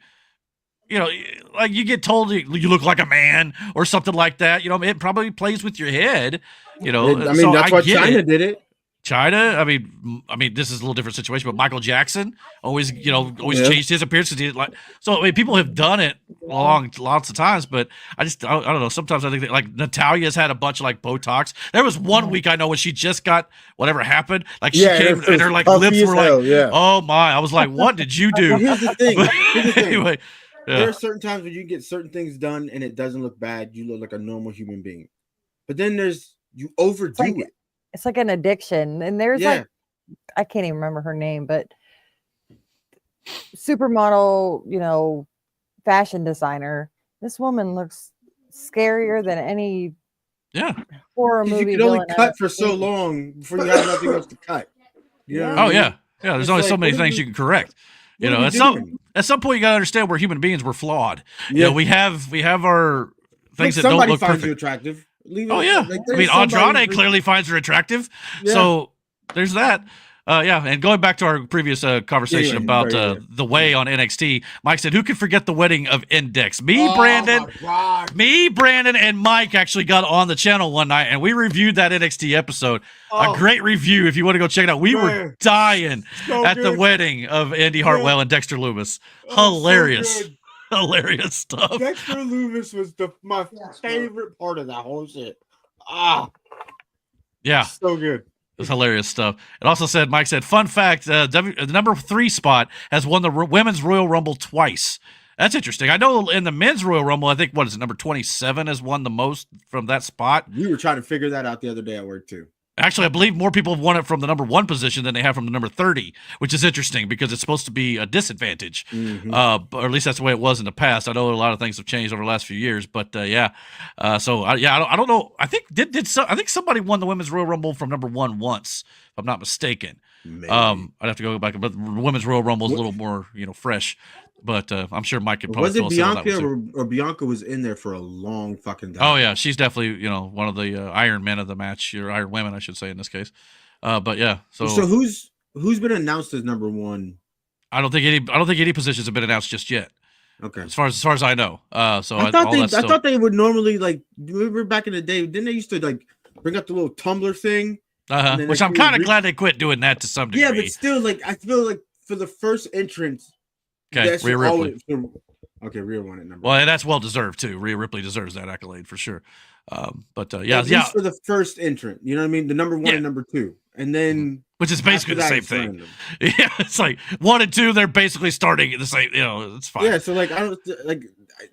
like you get told you look like a man or something like that. It probably plays with your head. That's why China did it. China, I mean, this is a little different situation, but Michael Jackson always changed his appearance because he didn't like. So people have done it lots of times, but I don't know. Sometimes I think that, like, Natalia's had a bunch of like Botox. There was one week I know when she just got whatever happened, like she came and her like lips were like, oh my! I was like, what did you do? Here's the thing. Anyway, there are certain times when you get certain things done and it doesn't look bad. You look like a normal human being, but then you overdo it. It's like an addiction. And there's like, I can't even remember her name, but supermodel, fashion designer. This woman looks scarier than any horror movie. You can only cut for so long before you have nothing else to cut. Yeah. There's only so many things you can correct. At some point you got to understand we're human beings. We're flawed. Yeah. We have our things that don't look perfect. Somebody finds you attractive. Andrade clearly finds her attractive. So there's that. Yeah, and going back to our previous conversation about the way on NXT, Mike said, "Who could forget the wedding of Index?" Me, Brandon, and Mike actually got on the channel one night, and we reviewed that NXT episode. A great review. If you want to go check it out, we were dying at the wedding of Indy Hartwell and Dexter Lumis. Hilarious. So hilarious stuff. Dexter Lumis was my favorite part of that whole shit. Yeah, so good. It's hilarious stuff. It also said, Mike said, fun fact, the number 3 spot has won the Women's Royal Rumble twice. That's interesting. I know in the Men's Royal Rumble, I think, what is it, number 27 has won the most from that spot. We were trying to figure that out the other day at work, too. Actually, I believe more people have won it from the number 1 position than they have from the number 30, which is interesting because it's supposed to be a disadvantage. Or at least that's the way it was in the past. I know a lot of things have changed over the last few years, but I don't know. I think I think somebody won the Women's Royal Rumble from number 1 once, if I'm not mistaken. Maybe. I'd have to go back, but the Women's Royal Rumble is a little more, fresh. But I'm sure Mike could probably. Was it Bianca or Bianca was in there for a long fucking time? Oh yeah, she's definitely one of the Iron Men of the match, or Iron Women, I should say in this case. But yeah, so who's been announced as number 1? I don't think any positions have been announced just yet. Okay, as far as I know. So I thought they would normally, like, remember back in the day, didn't they used to like bring up the little Tumblr thing? Which I'm kind of glad they quit doing that to some degree. Yeah, but still, like, I feel like for the first entrance. Okay, Rhea Ripley. Rhea won it. Well, and that's well deserved too. Rhea Ripley deserves that accolade for sure. At least for the first entrant, you know what I mean? The number 1 and number 2, and then which is basically the same thing. Yeah, it's like 1 and 2. They're basically starting at the same. It's fine. Yeah, so like I don't like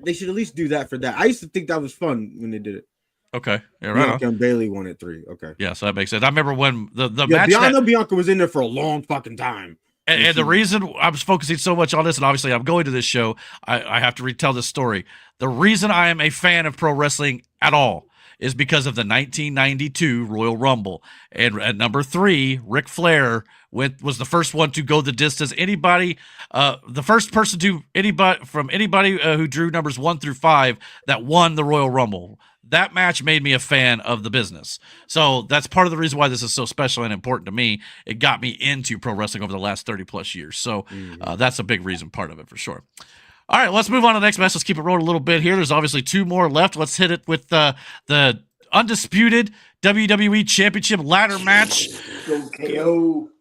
they should at least do that for that. I used to think that was fun when they did it. Okay, yeah, right. Bianca and Bailey won at 3. Okay, yeah, so that makes sense. I remember when the match. Bianca was in there for a long fucking time. And the reason I was focusing so much on this, and obviously I'm going to this show, I have to retell this story. The reason I am a fan of pro wrestling at all is because of the 1992 Royal Rumble. And at number 3, Ric Flair was the first one to go the distance. The first person who drew numbers 1 through 5 that won the Royal Rumble. That match made me a fan of the business. So that's part of the reason why this is so special and important to me. It got me into pro wrestling over the last 30 plus years. So that's a big reason, part of it for sure. All right, let's move on to the next match. Let's keep it rolling a little bit here. There's obviously 2 more left. Let's hit it with the undisputed WWE Championship ladder match.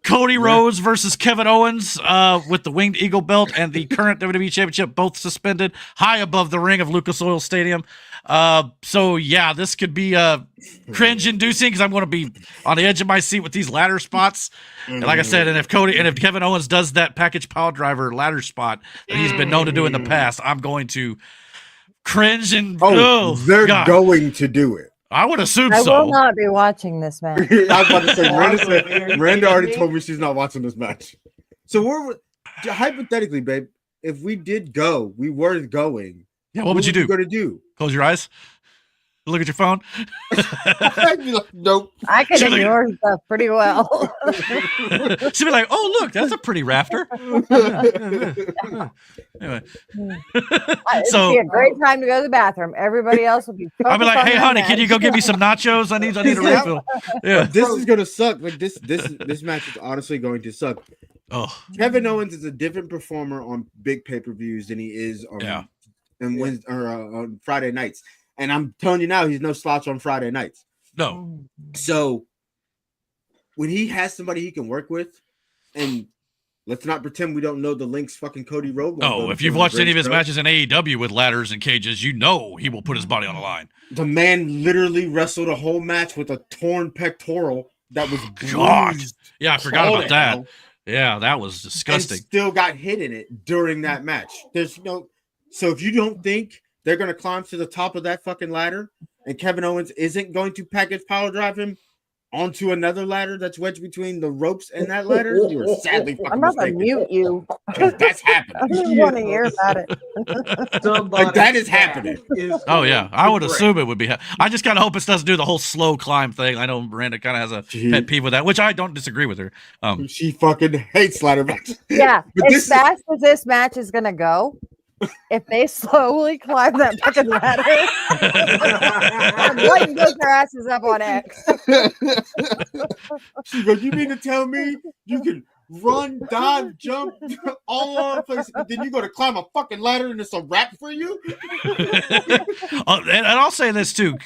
Cody Rhodes versus Kevin Owens with the Winged Eagle belt and the current WWE Championship both suspended high above the ring of Lucas Oil Stadium. So yeah, this could be cringe-inducing because I'm going to be on the edge of my seat with these ladder spots. And like I said, and if Kevin Owens does that package pile driver ladder spot that he's been known to do in the past, I'm going to cringe and they're going to do it. I would assume I so. will not be watching this match. I was about to say, Miranda already told me she's not watching this match. So hypothetically, babe, if we were going. Yeah, what would you do? Going to do? Close your eyes. Look at your phone. I'd be like, nope. I can ignore stuff pretty well. She'd be like, "Oh, look, that's a pretty rafter." Anyway, it'd be a great time to go to the bathroom. Everybody else will be. I'd be like, "Hey, honey, can you go get me some nachos? I need a refill." Yeah, this is gonna suck. Like this match is honestly going to suck. Oh, Kevin Owens is a different performer on big pay-per-views than he is on on Friday nights. And I'm telling you now, he's no slouch on Friday nights. No. So when he has somebody he can work with, and let's not pretend we don't know the links fucking Cody Rhodes. Oh, if you've watched any of his matches in AEW with ladders and cages, you know he will put his body on the line. The man literally wrestled a whole match with a torn pectoral that was bruised. Yeah, I forgot about that. Yeah, that was disgusting. And still got hit in it during that match. So if you don't think they're going to climb to the top of that fucking ladder, and Kevin Owens isn't going to package power drive him onto another ladder that's wedged between the ropes and that ladder, you are sadly fucking I'm not going to mute you. That's happening. I don't want to hear about it. Like, that is happening. Oh, yeah. I would assume it would be. I just kind of hope it doesn't do the whole slow climb thing. I know Miranda kind of has a pet peeve with that, which I don't disagree with her. She fucking hates ladder matches. Yeah. As fast as this match is going to go, if they slowly climb that fucking ladder, I'm lighting both their asses up on X. She goes, you mean to tell me you can run, dive, jump all over the place, but then you go to climb a fucking ladder and it's a wrap for you? And I'll say this too.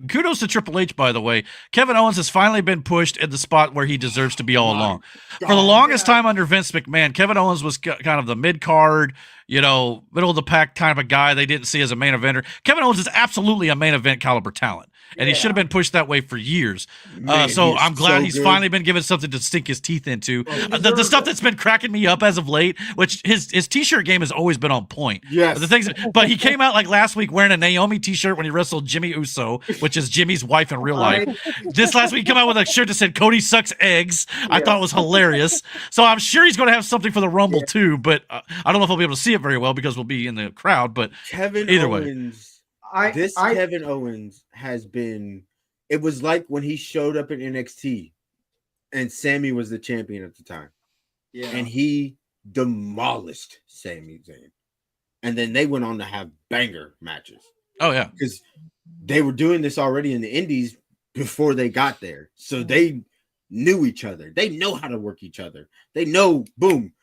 Kudos to Triple H, by the way. Kevin Owens has finally been pushed in the spot where he deserves to be all along. For the longest time under Vince McMahon, Kevin Owens was kind of the mid-card, middle of the pack kind of a guy they didn't see as a main eventer. Kevin Owens is absolutely a main event caliber talent. And he should have been pushed that way for years. Man, so I'm glad he's good. finally been given something to sink his teeth into. The stuff that's been cracking me up as of late, which his t-shirt game has always been on point. Yes. But he came out like last week wearing a Naomi t-shirt when he wrestled Jimmy Uso, which is Jimmy's wife in real life. This last week he came out with a shirt that said Cody sucks eggs. I thought it was hilarious. So I'm sure he's going to have something for the Rumble too, but I don't know if I'll be able to see it very well because we'll be in the crowd. But either way. Kevin Owens has been. It was like when he showed up in NXT, and Sammy was the champion at the time. Yeah, and he demolished Sami Zayn, and then they went on to have banger matches. Oh yeah, because they were doing this already in the Indies before they got there, so they knew each other. They know how to work each other. They know. Boom.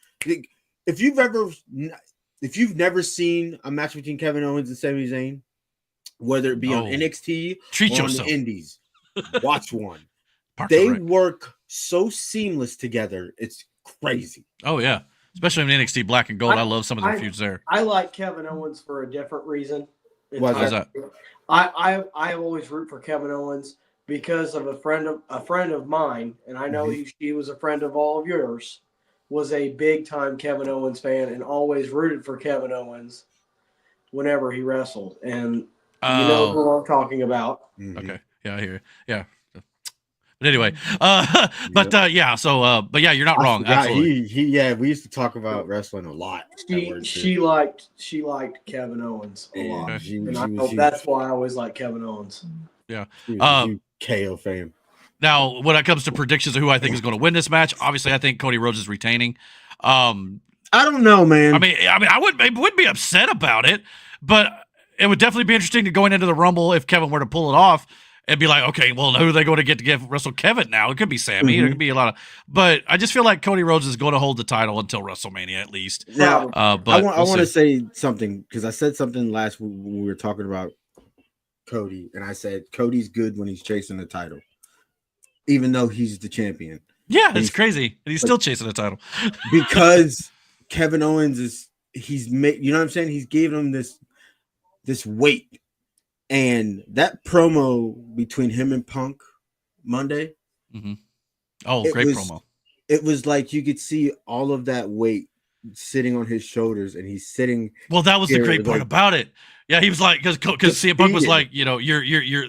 If you've never seen a match between Kevin Owens and Sami Zayn, whether it be on NXT or on the Indies, watch one. They work so seamless together. It's crazy. Oh, yeah. Especially in NXT Black and Gold. I love some of the feuds there. I like Kevin Owens for a different reason. Why is that? I always root for Kevin Owens because of a friend of mine, and I know she was a friend of all of yours, was a big-time Kevin Owens fan and always rooted for Kevin Owens whenever he wrestled. And you know who I'm talking about. Okay. Yeah, I hear you. Yeah. But anyway, but you're not wrong. Absolutely. We used to talk about wrestling a lot. She liked Kevin Owens a lot. Okay. And that's why I always like Kevin Owens. Yeah. KO fame. Now, when it comes to predictions of who I think is going to win this match, obviously I think Cody Rhodes is retaining. I don't know, man. I mean, I wouldn't be upset about it, but it would definitely be interesting to going into the Rumble if Kevin were to pull it off and be like, okay, well, who are they going to get wrestle Kevin now? It could be Sammy. It could be a lot of, but I just feel like Cody Rhodes is going to hold the title until WrestleMania at least. Yeah. But I want to say something because I said something last week when we were talking about Cody, and I said Cody's good when he's chasing the title, even though he's the champion. Yeah, it's crazy, and he's still chasing the title because Kevin Owens he's made. You know what I'm saying? He's giving him this weight. And that promo between him and Punk Monday. Mm-hmm. Oh, great promo. It was like you could see all of that weight sitting on his shoulders, and he's sitting. Well, that was the great part about it. Yeah, he was like, because CM Punk was like, you're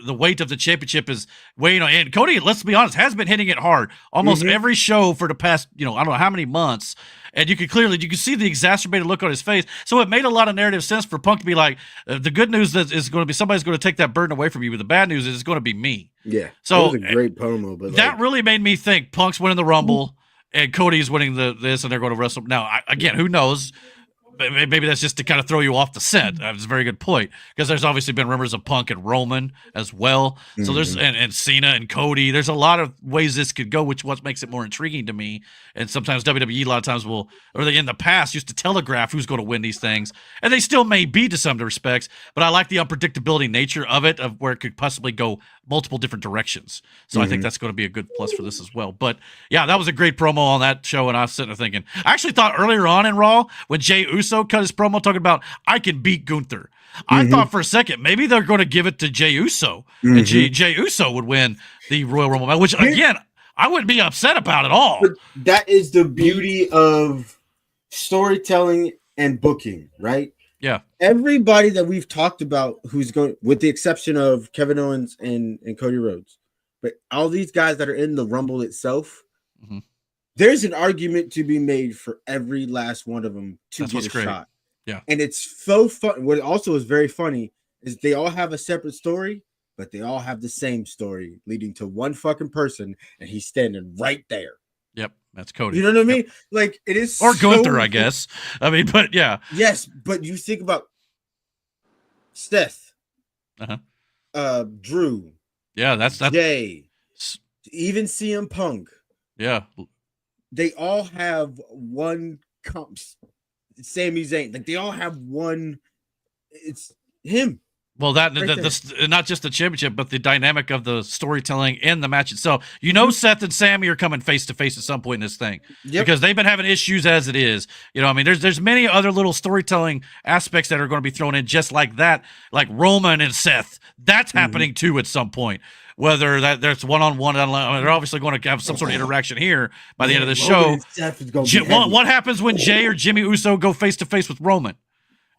the weight of the championship is weighing on. And Cody, let's be honest, has been hitting it hard almost every show for the past, I don't know how many months. And you could see the exacerbated look on his face. So it made a lot of narrative sense for Punk to be like, the good news is going to be somebody's going to take that burden away from you. But the bad news is it's going to be me. Yeah. So it was a great promo, but that really made me think Punk's winning the Rumble and Cody's winning this, and they're going to wrestle. Now, again, who knows? Maybe that's just to kind of throw you off the scent. That's a very good point because there's obviously been rumors of Punk and Roman as well. So there's and Cena and Cody. There's a lot of ways this could go, which what makes it more intriguing to me. And sometimes WWE a lot of times they in the past used to telegraph who's going to win these things, and they still may be to some respects. But I like the unpredictability nature of it, of where it could possibly go multiple different directions. So I think that's going to be a good plus for this as well. But yeah, that was a great promo on that show, and I was sitting there thinking, I actually thought earlier on in Raw when Jey Uso cut his promo talking about I can beat Gunther. I thought for a second maybe they're going to give it to Jey Uso, and Jey Uso would win the Royal Rumble match, which again I wouldn't be upset about at all. But that is the beauty of storytelling and booking, right? Yeah. Everybody that we've talked about who's going, with the exception of Kevin Owens and Cody Rhodes, but all these guys that are in the Rumble itself, there's an argument to be made for every last one of them to get a shot. Yeah. And it's so fun. What also is very funny is they all have a separate story, but they all have the same story leading to one fucking person, and he's standing right there. Yep. That's Cody. You know what I mean? Like it is, or Gunther, I guess. I mean, but yeah. Yes, but you think about Seth, Drew. Yeah, that's Jay, even CM Punk. Yeah, they all have one Sami Zayn. Like they all have one. It's him. Well, that right not just the championship, but the dynamic of the storytelling in the match itself. You know, Seth and Sammy are coming face to face at some point in this thing because they've been having issues as it is. You know, I mean, there's many other little storytelling aspects that are going to be thrown in just like that, like Roman and Seth. That's happening too at some point. Whether there's one-on-one, they're obviously going to have some sort of interaction here by the end of the show. What happens when Jay or Jimmy Uso go face to face with Roman?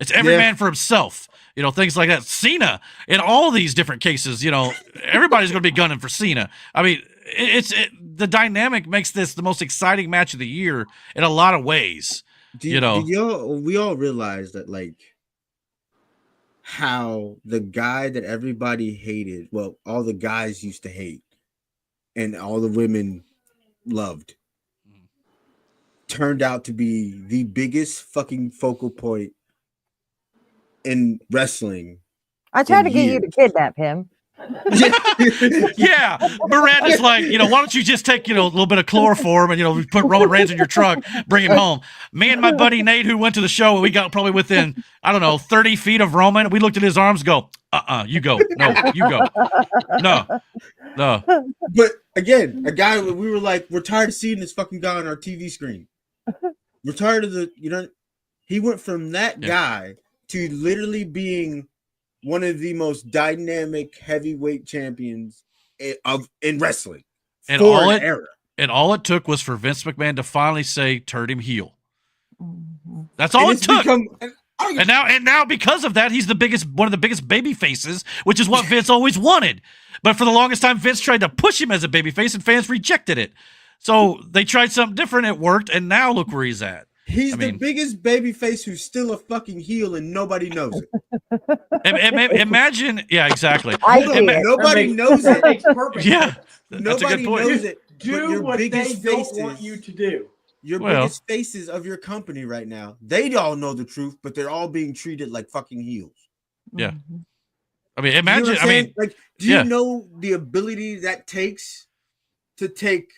It's every man for himself. You know, things like that. Cena, in all these different cases, you know, everybody's going to be gunning for Cena. I mean, the dynamic makes this the most exciting match of the year in a lot of ways. We all realize that, like, how the guy that everybody hated, well, all the guys used to hate and all the women loved, turned out to be the biggest fucking focal point in wrestling. I tried to get you to kidnap him. Yeah, Miranda's like, you know, why don't you just take, you know, a little bit of chloroform and, you know, put Roman Reigns in your truck, bring him home. Me and my buddy Nate, who went to the show, we got probably within, I don't know, 30 feet of Roman. We looked at his arms, go, you go. No, you go. No. But again, a guy, we were like, we're tired of seeing this fucking guy on our TV screen. We're tired of he went from that guy to literally being one of the most dynamic heavyweight champions in wrestling. And all it took was for Vince McMahon to finally say, turn him heel. That's all it took. And now because of that, he's one of the biggest baby faces, which is what Vince always wanted. But for the longest time, Vince tried to push him as a baby face and fans rejected it. So they tried something different, it worked, and now look where he's at. He's the biggest babyface who's still a fucking heel and nobody knows it. Imagine, yeah, exactly. Nobody knows it. Makes perfect. Yeah, that's a good point. Knows it. Do what they don't want you to do. Your biggest faces of your company right now, they all know the truth, but they're all being treated like fucking heels. Yeah. I mean, imagine, you know like, do you know the ability that takes to take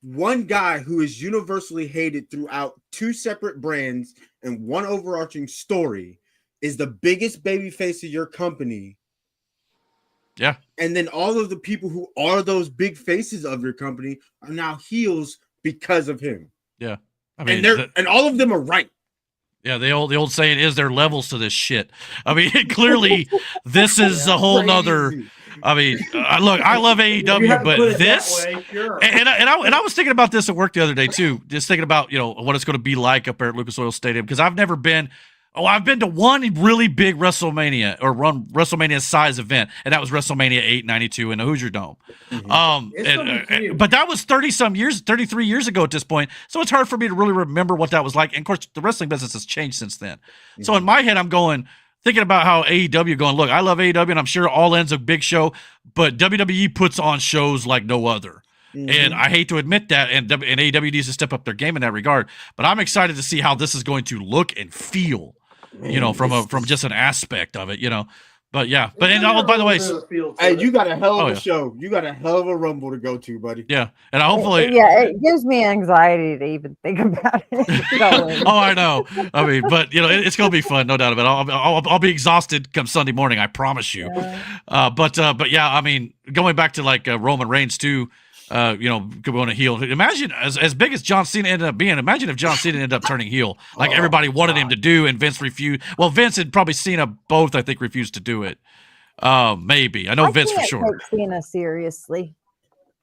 one guy who is universally hated throughout two separate brands and one overarching story is the biggest baby face of your company. Yeah. And then all of the people who are those big faces of your company are now heels because of him. Yeah. I mean, and all of them are right. Yeah, the old saying is there levels to this shit. I mean, clearly this is a whole nother. I mean, look, I love AEW, but this, and I was thinking about this at work the other day too. Just thinking about, you know, what it's going to be like up there at Lucas Oil Stadium, because I've never been. Oh, I've been to one really big WrestleMania or one WrestleMania size event, and that was WrestleMania 8 92 in the Hoosier Dome. But that was 33 years ago at this point. So it's hard for me to really remember what that was like. And of course, the wrestling business has changed since then. So in my head, I'm thinking about how AEW going, look, I love AEW, and I'm sure All In's a big show, but WWE puts on shows like no other. And I hate to admit that, and AEW needs to step up their game in that regard. But I'm excited to see how this is going to look and feel. You know, from just an aspect of it, you know. But yeah, by the way, hey, you got a hell of a show. You got a hell of a Rumble to go to, buddy. Yeah, and hopefully, it gives me anxiety to even think about it. Oh, I know. I mean, but you know, it's gonna be fun, no doubt about it. I'll be exhausted come Sunday morning, I promise you. But yeah, I mean, going back to like Roman Reigns too. You know, going to heel. Imagine as big as John Cena ended up being. Imagine if John Cena ended up turning heel, like everybody wanted him to do, and Vince refused. Well, Vince and probably Cena both, I think, refused to do it. Maybe I know Vince for sure. Take Cena seriously.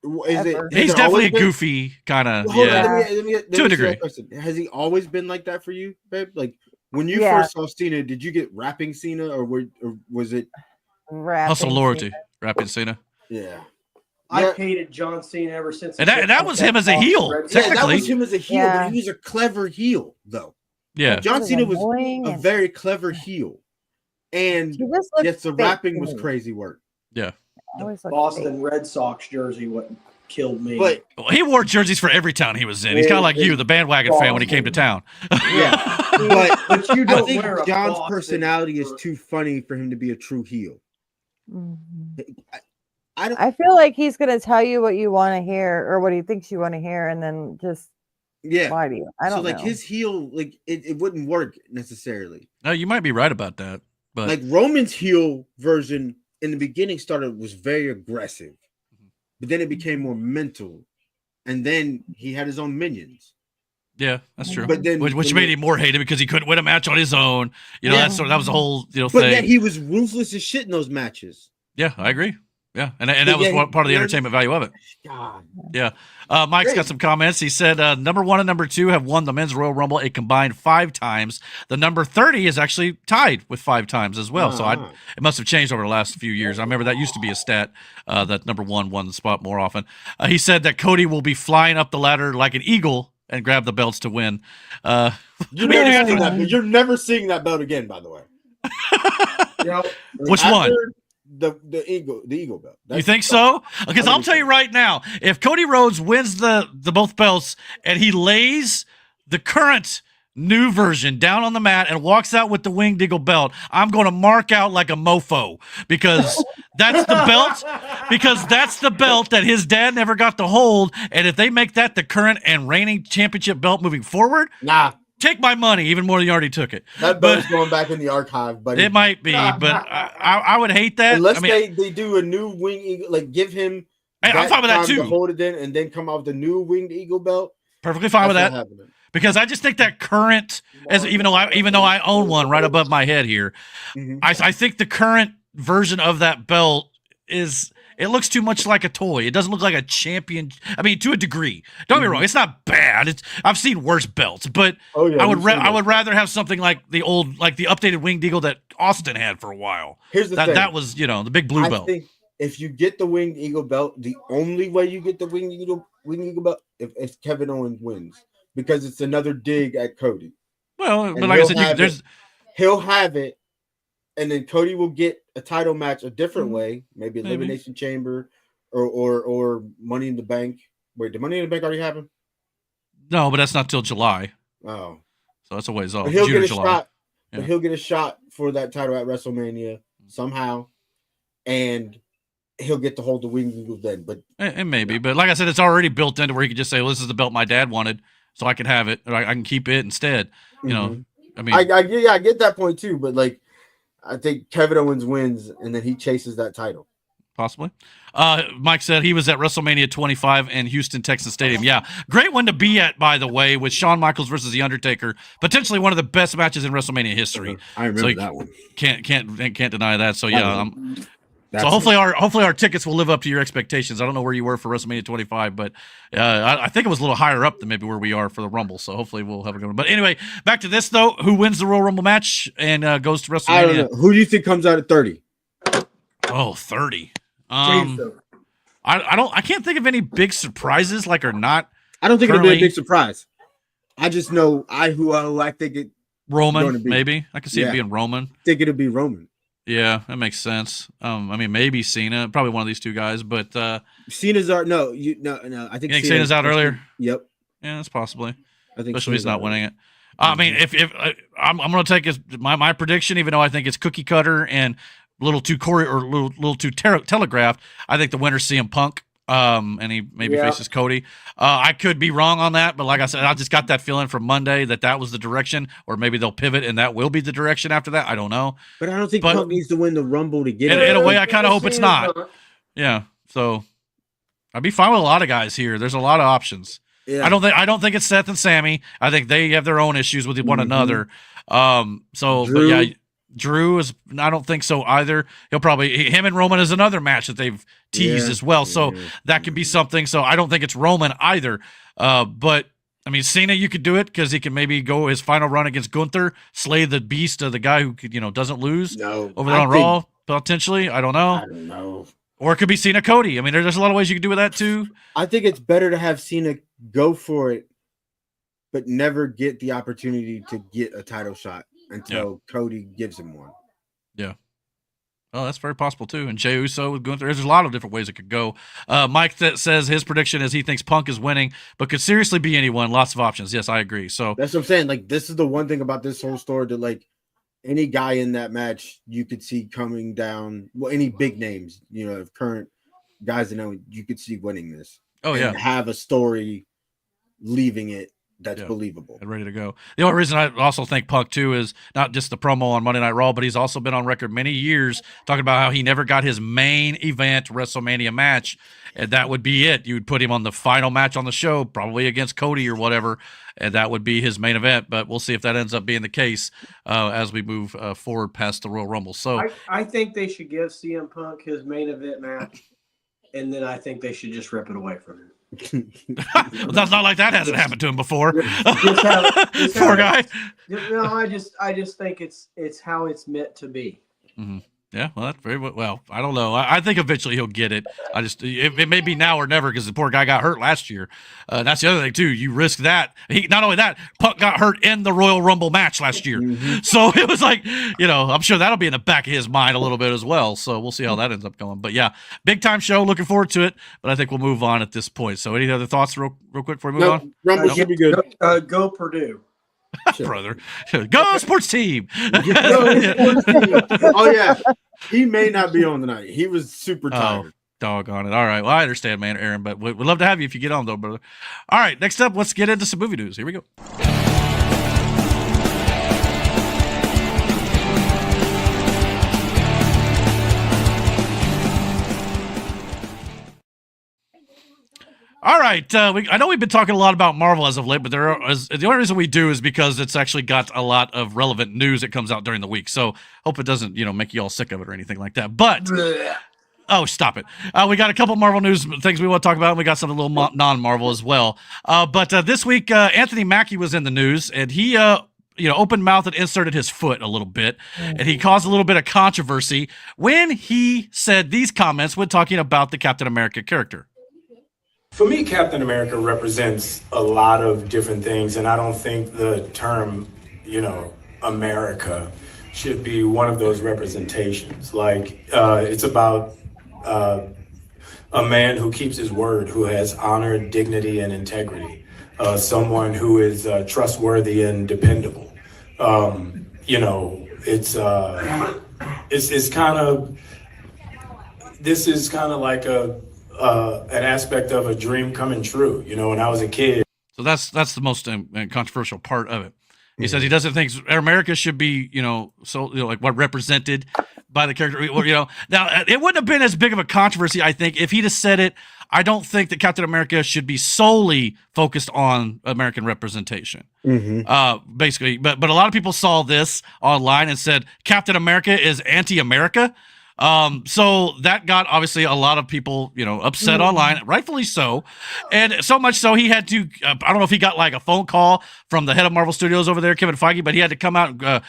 He's definitely a goofy kind of to a degree. Has he always been like that for you, babe? Like when you first saw Cena, did you get rapping Cena, or was it Hustle Loyalty rapping Cena? Yeah. I've hated John Cena ever since. And that was him as a heel. Technically, that was him as a heel, but he was a clever heel, though. Yeah, John Cena was a very clever heel, and yes, the rapping was crazy work. Yeah, Boston Red Sox jersey killed me. But he wore jerseys for every town he was in. He's kind of like you, the bandwagon fan when he came to town. yeah, but you I don't think wear a John's Boston personality is shirt. too funny for him to be a true heel. I feel like he's going to tell you what you want to hear or what he thinks you want to hear, and then just lie to you. I don't know. His heel, like it wouldn't work necessarily. No, you might be right about that. But like Roman's heel version in the beginning was very aggressive, but then it became more mental, and then he had his own minions. Yeah, that's true. But then, which made him more hated because he couldn't win a match on his own. You know, that was the whole thing. But yet he was ruthless as shit in those matches. Yeah, I agree. Yeah, and that was part of the entertainment value of it. God. Yeah. Mike's got some comments. He said number 1 and number 2 have won the Men's Royal Rumble a combined 5 times. The number 30 is actually tied with 5 times as well. So it must have changed over the last few years. I remember that used to be a stat that number 1 won the spot more often. He said that Cody will be flying up the ladder like an eagle and grab the belts to win. You're never seeing that belt again, by the way. Which one? The eagle belt. You think so? Because I'll tell you right now, if Cody Rhodes wins the both belts and he lays the current new version down on the mat and walks out with the Winged Eagle belt, I'm going to mark out like a mofo because that's the belt. Because that's the belt that his dad never got to hold. And if they make that the current and reigning championship belt moving forward, take my money even more than you already took it. That belt's going back in the archive, buddy. It might be, but I would hate that. Unless they do a new Winged Eagle, like give him I'm fine with that too. To hold it in and then come out with the new Winged Eagle belt. Perfectly fine with that. Because I just think that current, even though I own one right above my head here, I think the current version of that belt it looks too much like a toy. It doesn't look like a champion. I mean, to a degree. Don't get me wrong. It's not bad. I've seen worse belts, but I would rather have something like the updated Winged Eagle that Austin had for a while. Here's the thing. That was, the big blue belt. I think if you get the Winged Eagle belt, the only way you get the Winged Eagle belt if Kevin Owens wins, because it's another dig at Cody. Well, but like I said, he'll have it. And then Cody will get a title match a different way, maybe Elimination Chamber or Money in the Bank. Wait, did Money in the Bank already happen? No, but that's not till July. Oh. So that's a ways off. But he'll get a July. shot. Yeah. But he'll get a shot for that title at WrestleMania somehow. And he'll get to hold the Winged Eagle then. But maybe. But like I said, it's already built into where he could just say, well, this is the belt my dad wanted, so I can have it, or I can keep it instead. You know, I mean, I get that point too, but like, I think Kevin Owens wins, and then he chases that title. Possibly. Mike said he was at WrestleMania 25 in Houston, Texas Stadium. Yeah, great one to be at, by the way, with Shawn Michaels versus The Undertaker. Potentially one of the best matches in WrestleMania history. I remember that one. Can't deny that. So yeah, so hopefully our tickets will live up to your expectations. I don't know where you were for WrestleMania 25, but I think it was a little higher up than maybe where we are for the Rumble. So hopefully we'll have a good one. But anyway, back to this though. Who wins the Royal Rumble match and goes to WrestleMania? I don't know. Who do you think comes out at 30? Oh, 30. I can't think of any big surprises or not. I don't think it'll be a big surprise. I just know who I think it Roman, maybe. I can see it being Roman. I think it'll be Roman. Yeah, that makes sense. I mean, maybe Cena, probably one of these two guys, but Cena's out. No. I think Cena's out earlier. Yep. Yeah, that's possibly. I think, especially if he's not winning it. I mean, if I'm going to take my prediction, even though I think it's cookie cutter and a little too little too telegraphed. I think the winner's CM Punk. And he maybe faces Cody. I could be wrong on that, but like I said, I just got that feeling from Monday that was the direction, or maybe they'll pivot and that will be the direction after that. I don't know. But I don't think Punk needs to win the Rumble to get it. In a way, I kind of hope it's not. Yeah. So I'd be fine with a lot of guys here. There's a lot of options. Yeah. I don't think it's Seth and Sammy. I think they have their own issues with one another. So Drew. But yeah. Drew is. I don't think so either. He'll probably him and Roman is another match that they've teased as well. So that could be something. So I don't think it's Roman either. But I mean, Cena, you could do it because he can maybe go his final run against Gunther, slay the beast of the guy who could, doesn't lose over there on Raw potentially. I don't know. Or it could be Cena Cody. I mean, there's a lot of ways you could do with that too. I think it's better to have Cena go for it, but never get the opportunity to get a title shot until Cody gives him one. Yeah. Oh, that's very possible too. And Jey Uso going through. There's a lot of different ways it could go. Mike says his prediction is he thinks Punk is winning, but could seriously be anyone. Lots of options. Yes, I agree. So that's what I'm saying. Like, this is the one thing about this whole story that, like, any guy in that match you could see coming down. Well, any big names, of current guys that know, you could see winning this. Oh, and yeah. have a story leaving it that's believable and ready to go. The only reason I also think Punk too is not just the promo on Monday Night Raw, but he's also been on record many years talking about how he never got his main event WrestleMania match, and that would be it. You would put him on the final match on the show, probably against Cody or whatever, and that would be his main event. But we'll see if that ends up being the case as we move forward past the Royal Rumble. So I think they should give CM Punk his main event match, and then I think they should just rip it away from him. That's not like that hasn't happened to him before. Just Poor guy. No, I just think it's how it's meant to be. Mm-hmm. Yeah, well, that's very well. I don't know. I think eventually he'll get it. It may be now or never because the poor guy got hurt last year. That's the other thing too. You risk that. Not only that, Punk got hurt in the Royal Rumble match last year, so it was like, I'm sure that'll be in the back of his mind a little bit as well. So we'll see how that ends up going. But yeah, big time show. Looking forward to it. But I think we'll move on at this point. So any other thoughts, real quick before we move on? Rumble should be good. Go Purdue. Brother, go sports team. Oh yeah, he may not be on tonight. He was super tired. Oh, doggone it. All right, well, I understand, man, Aaron, but we'd love to have you if you get on though, brother. All right, next up, let's get into some movie news. Here we go. All right, I know we've been talking a lot about Marvel as of late, but the only reason we do is because it's actually got a lot of relevant news that comes out during the week. So hope it doesn't, make you all sick of it or anything like that. But oh, stop it! We got a couple Marvel news things we want to talk about, and we got some a little non-Marvel as well. But this week, Anthony Mackie was in the news, and he open mouthed and inserted his foot a little bit, and he caused a little bit of controversy when he said these comments when talking about the Captain America character. For me, Captain America represents a lot of different things, and I don't think the term, America should be one of those representations. Like, it's about a man who keeps his word, who has honor, dignity, and integrity. Someone who is trustworthy and dependable. It's kind of, this is kind of like an aspect of a dream coming true. When I was a kid. So that's the most controversial part of it. He says he doesn't think America should be, like what represented by the character. Now it wouldn't have been as big of a controversy, I think, if he'd have said it. I don't think that Captain America should be solely focused on American representation. Basically, but a lot of people saw this online and said Captain America is anti-America. So that got obviously a lot of people, upset online, rightfully so. And so much so he had to, I don't know if he got like a phone call from the head of Marvel Studios over there, Kevin Feige, but he had to come out and,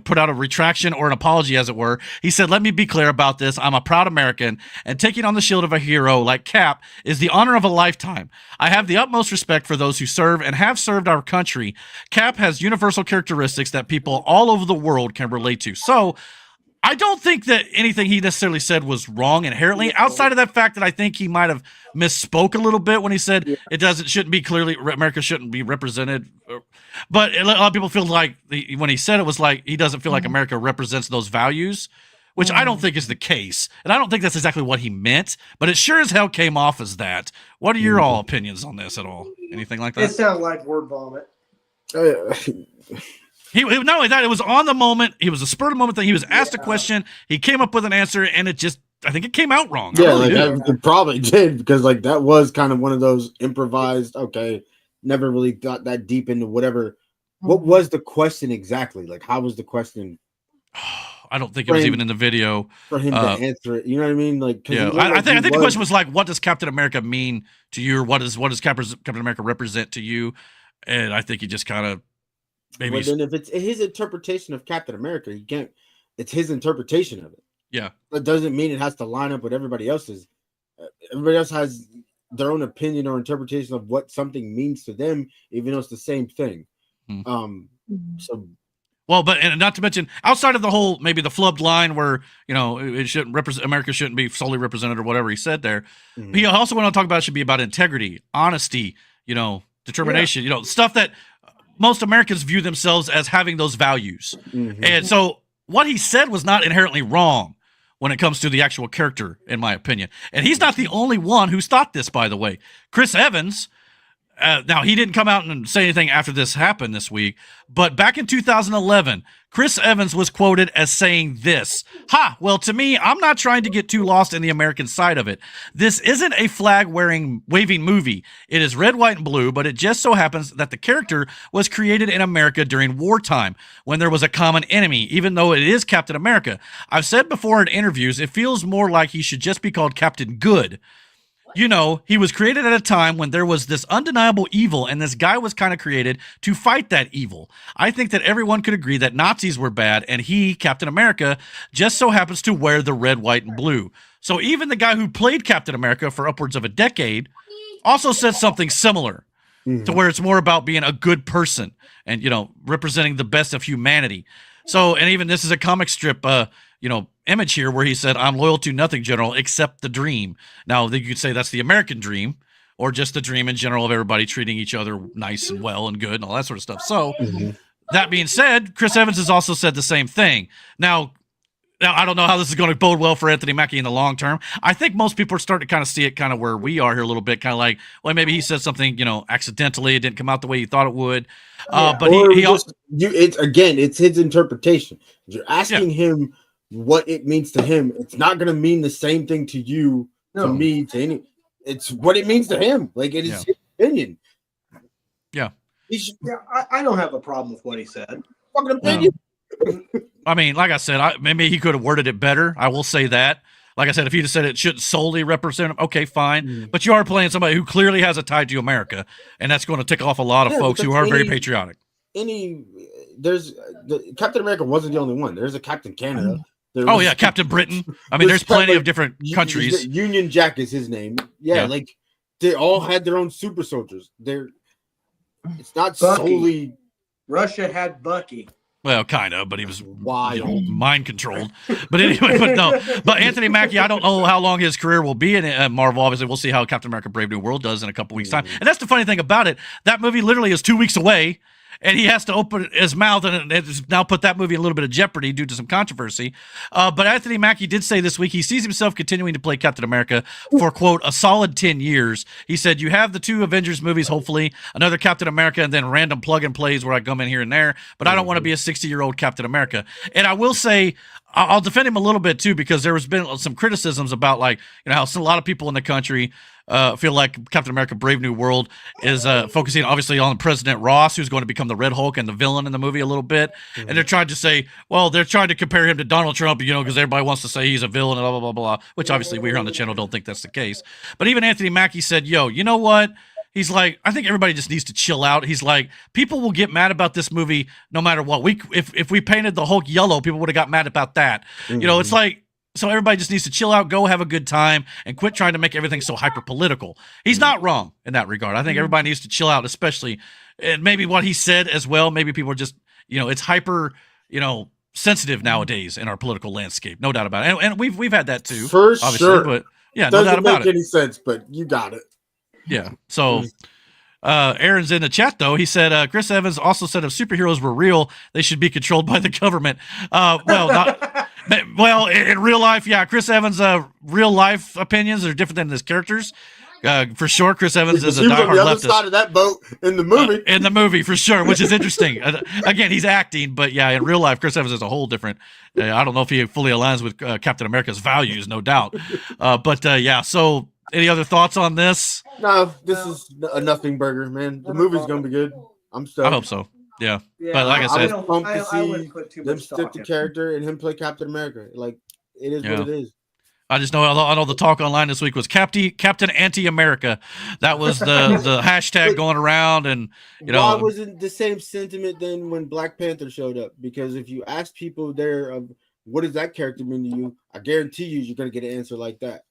put out a retraction or an apology, as it were. He said, "Let me be clear about this. I'm a proud American, and taking on the shield of a hero like Cap is the honor of a lifetime. I have the utmost respect for those who serve and have served our country. Cap has universal characteristics that people all over the world can relate to." So I don't think that anything he necessarily said was wrong inherently, outside of that fact that I think he might have misspoke a little bit when he said America shouldn't be represented. But a lot of people feel like when he said it was like he doesn't feel like America represents those values, which I don't think is the case. And I don't think that's exactly what he meant, but it sure as hell came off as that. What are your all opinions on this at all? Anything like that? It sounded like word vomit. Not only that, it was on the moment. It was a spur of the moment thing. He was asked a question. He came up with an answer, and I think it came out wrong. Yeah, it probably did, because that was kind of one of those improvised. Okay, never really got that deep into whatever. What was the question exactly? Like, how was the question? I don't think it was even in the video for him to answer it. You know what I mean? Like, yeah, I think the question was like, "What does Captain America mean to you, or what does Captain America represent to you?" And I think he just kind of. Maybe well, then if it's his interpretation of Captain America, he can't. It's his interpretation of it. Yeah, that doesn't mean it has to line up with everybody else's. Everybody else has their own opinion or interpretation of what something means to them, even though it's the same thing. So, Well, but and not to mention outside of the whole maybe the flubbed line where it shouldn't represent America shouldn't be solely represented or whatever he said there. Mm-hmm. He also went on to talk about it should be about integrity, honesty, determination, stuff that most Americans view themselves as having those values. Mm-hmm. And so what he said was not inherently wrong when it comes to the actual character, in my opinion. And he's not the only one who's thought this, by the way. Chris Evans. Now, he didn't come out and say anything after this happened this week, but back in 2011, Chris Evans was quoted as saying this, well, to me, I'm not trying to get too lost in the American side of it. This isn't a flag-waving movie. It is red, white, and blue, but it just so happens that the character was created in America during wartime when there was a common enemy, even though it is Captain America. I've said before in interviews, it feels more like he should just be called Captain Good. He was created at a time when there was this undeniable evil, and this guy was kind of created to fight that evil. I think that everyone could agree that Nazis were bad, and he, Captain America, just so happens to wear the red, white, and blue. So even the guy who played Captain America for upwards of a decade also said something similar to where it's more about being a good person and, representing the best of humanity. So, and even this is a comic strip, image here where he said, I'm loyal to nothing, General, except the dream. Now, you could say that's the American dream or just the dream in general of everybody treating each other nice and well and good and all that sort of stuff. So that being said, Chris Evans has also said the same thing. Now, I don't know how this is going to bode well for Anthony Mackie in the long term. I think most people are starting to kind of see it kind of where we are here a little bit, kind of like, well, maybe he said something, accidentally. It didn't come out the way he thought it would. But he also, it's his interpretation. You're asking him what it means to him. It's not going to mean the same thing to you, to me, to any. It's what it means to him. Like, it is his opinion. Yeah. I don't have a problem with what he said. Fucking opinion. I mean, like I said, maybe he could have worded it better. I will say that. Like I said, if he just said it shouldn't solely represent him, okay, fine. But you are playing somebody who clearly has a tie to America, and that's going to tick off a lot of folks who are very patriotic. Captain America wasn't the only one. There's a Captain Canada. Captain Britain. I mean, there's plenty of different countries. Union Jack is his name. Yeah, like they all had their own super soldiers. It's not Bucky. Solely. Russia had Bucky. Well, kind of, but he was mind controlled. But anyway, but Anthony Mackie, I don't know how long his career will be in Marvel. Obviously, we'll see how Captain America: Brave New World does in a couple weeks' time. And that's the funny thing about it. That movie literally is 2 weeks away. And he has to open his mouth and it's now put that movie in a little bit of jeopardy due to some controversy. But Anthony Mackie did say this week he sees himself continuing to play Captain America for, quote, a solid 10 years. He said, you have the 2 Avengers movies, hopefully, another Captain America, and then random plug-and-plays where I come in here and there. But I don't want to be a 60-year-old Captain America. And I will say, I'll defend him a little bit, too, because there has been some criticisms about, how a lot of people in the country feel like Captain America: Brave New World is focusing obviously on President Ross, who's going to become the Red Hulk and the villain in the movie a little bit. And they're trying to say, well, they're trying to compare him to Donald Trump, because everybody wants to say he's a villain and blah, blah, blah, blah, which obviously we here on the channel don't think that's the case. But even Anthony Mackie said, you know what? He's like, I think everybody just needs to chill out. He's like, people will get mad about this movie no matter what. If we painted the Hulk yellow, people would have got mad about that. It's like, so everybody just needs to chill out, go have a good time, and quit trying to make everything so hyper-political. He's not wrong in that regard. I think everybody needs to chill out, especially, and maybe what he said as well, maybe people are just, it's hyper, sensitive nowadays in our political landscape. No doubt about it. And we've had that too. For sure. But yeah, no doubt about it. Doesn't make any sense, but you got it. Yeah. So Aaron's in the chat, though. He said, Chris Evans also said if superheroes were real, they should be controlled by the government. Well, in real life, yeah, Chris Evans' real life opinions are different than his characters. For sure, Chris Evans is a diehard leftist. On the other side of that boat in the movie. In the movie, for sure, which is interesting. Again, he's acting, but yeah, in real life, Chris Evans is a whole different. I don't know if he fully aligns with Captain America's values, no doubt. Yeah, so any other thoughts on this? No, this is a nothing burger, man. The movie's going to be good. I'm stoked. I hope so. Yeah. But like I said, I'm pumped to see them stick the character and him play Captain America. Like, it is what it is. I just know I know the talk online this week was Captain Anti-America. That was the hashtag going around, and why wasn't the same sentiment then when Black Panther showed up? Because if you ask people there of what does that character mean to you, I guarantee you're going to get an answer like that.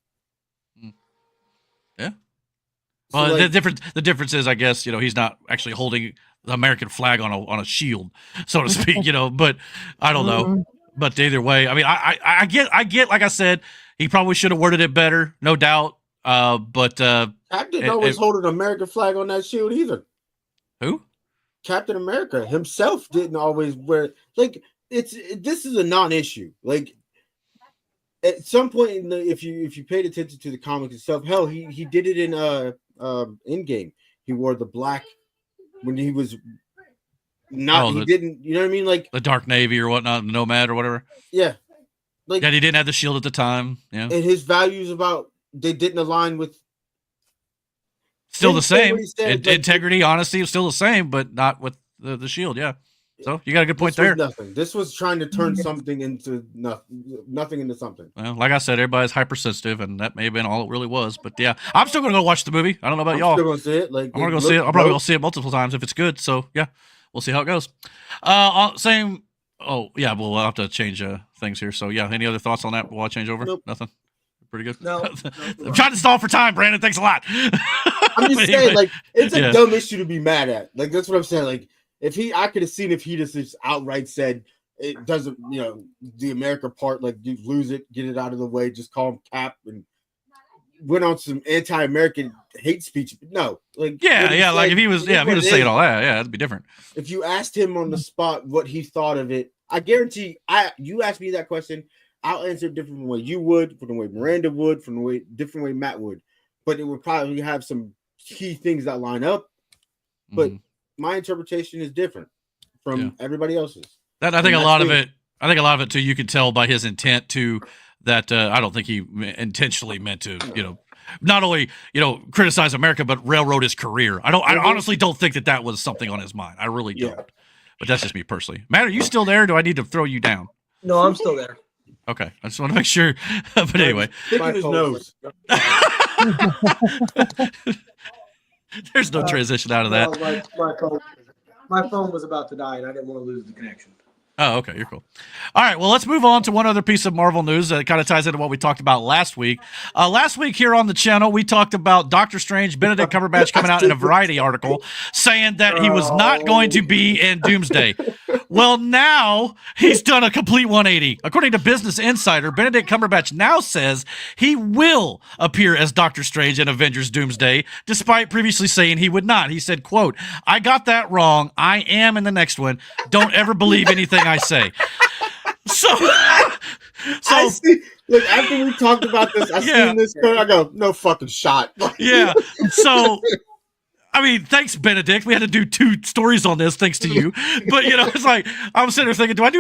Yeah. Well, so the difference is, I guess, he's not actually holding the American flag on a shield, so to speak, but I don't know. But either way, I mean, I get, like I said, he probably should have worded it better, no doubt. But Cap didn't always hold an American flag on that shield either. Who? Captain America himself didn't always wear, like, this is a non-issue. Like, at some point if you paid attention to the comic itself, hell, he did it in Endgame. He wore the black when he was not. He didn't. You know what I mean? Like the Dark Navy or whatnot, the Nomad or whatever. Yeah, like he didn't have the shield at the time. Yeah, and his values they didn't align with. Still the same. Integrity, honesty was still the same, but not with the shield. Yeah. So you got a good point there. Nothing. This was trying to turn something into nothing into something. Well, like I said, everybody's hypersensitive, and that may have been all it really was. But yeah, I'm still gonna go watch the movie. I don't know about y'all. Still gonna see it. I'm gonna go see it. I'll probably go see it multiple times if it's good. So yeah, we'll see how it goes. Same. Oh yeah, we'll have to change things here. So yeah, any other thoughts on that? Will I change over? Nope. Nothing. Pretty good. No. I'm trying to stall for time, Brandon. Thanks a lot. I'm just saying, like, it's a dumb issue to be mad at. Like, that's what I'm saying. Like, I could have seen if he just outright said it doesn't, the America part, like, you lose it, get it out of the way, just call him Cap, and went on some anti-American hate speech. No, like, like if he was saying all that, that'd be different. If you asked him on the spot what he thought of it, I guarantee, you asked me that question, I'll answer it different from the way you would, from the way Miranda would, from the different way Matt would. But it would probably have some key things that line up. But my interpretation is different from everybody else's. I think a lot of it too, you could tell by his intent too, that I don't think he intentionally meant to, not only, criticize America, but railroad his career. I honestly don't think that was something on his mind. I really don't. But that's just me personally. Matt, are you still there? Or do I need to throw you down? No, I'm still there. Okay, I just want to make sure. But anyway, his nose. There's no transition out of that. My phone was about to die, and I didn't want to lose the connection. Oh, okay, you're cool. All right, well, let's move on to one other piece of Marvel news that kind of ties into what we talked about last week. Last week here on the channel, we talked about Doctor Strange, Benedict Cumberbatch coming out in a Variety article saying that he was not going to be in Doomsday. Well, now he's done a complete 180. According to Business Insider, Benedict Cumberbatch now says he will appear as Doctor Strange in Avengers Doomsday, despite previously saying he would not. He said, quote, "I got that wrong. I am in the next one. Don't ever believe anything I say." So I see, look, after we talked about this, I seen this code, I go, no fucking shot. Yeah. So I mean, thanks, Benedict. We had to do 2 stories on this, thanks to you. But it's like I was sitting there thinking, do I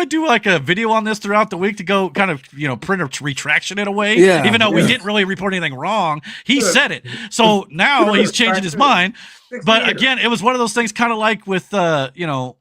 do like a video on this throughout the week to go kind of print a retraction in a way? Yeah. Even though we didn't really report anything wrong, he said it. So now he's changing his mind. But again, it was one of those things, kind of like with Anthony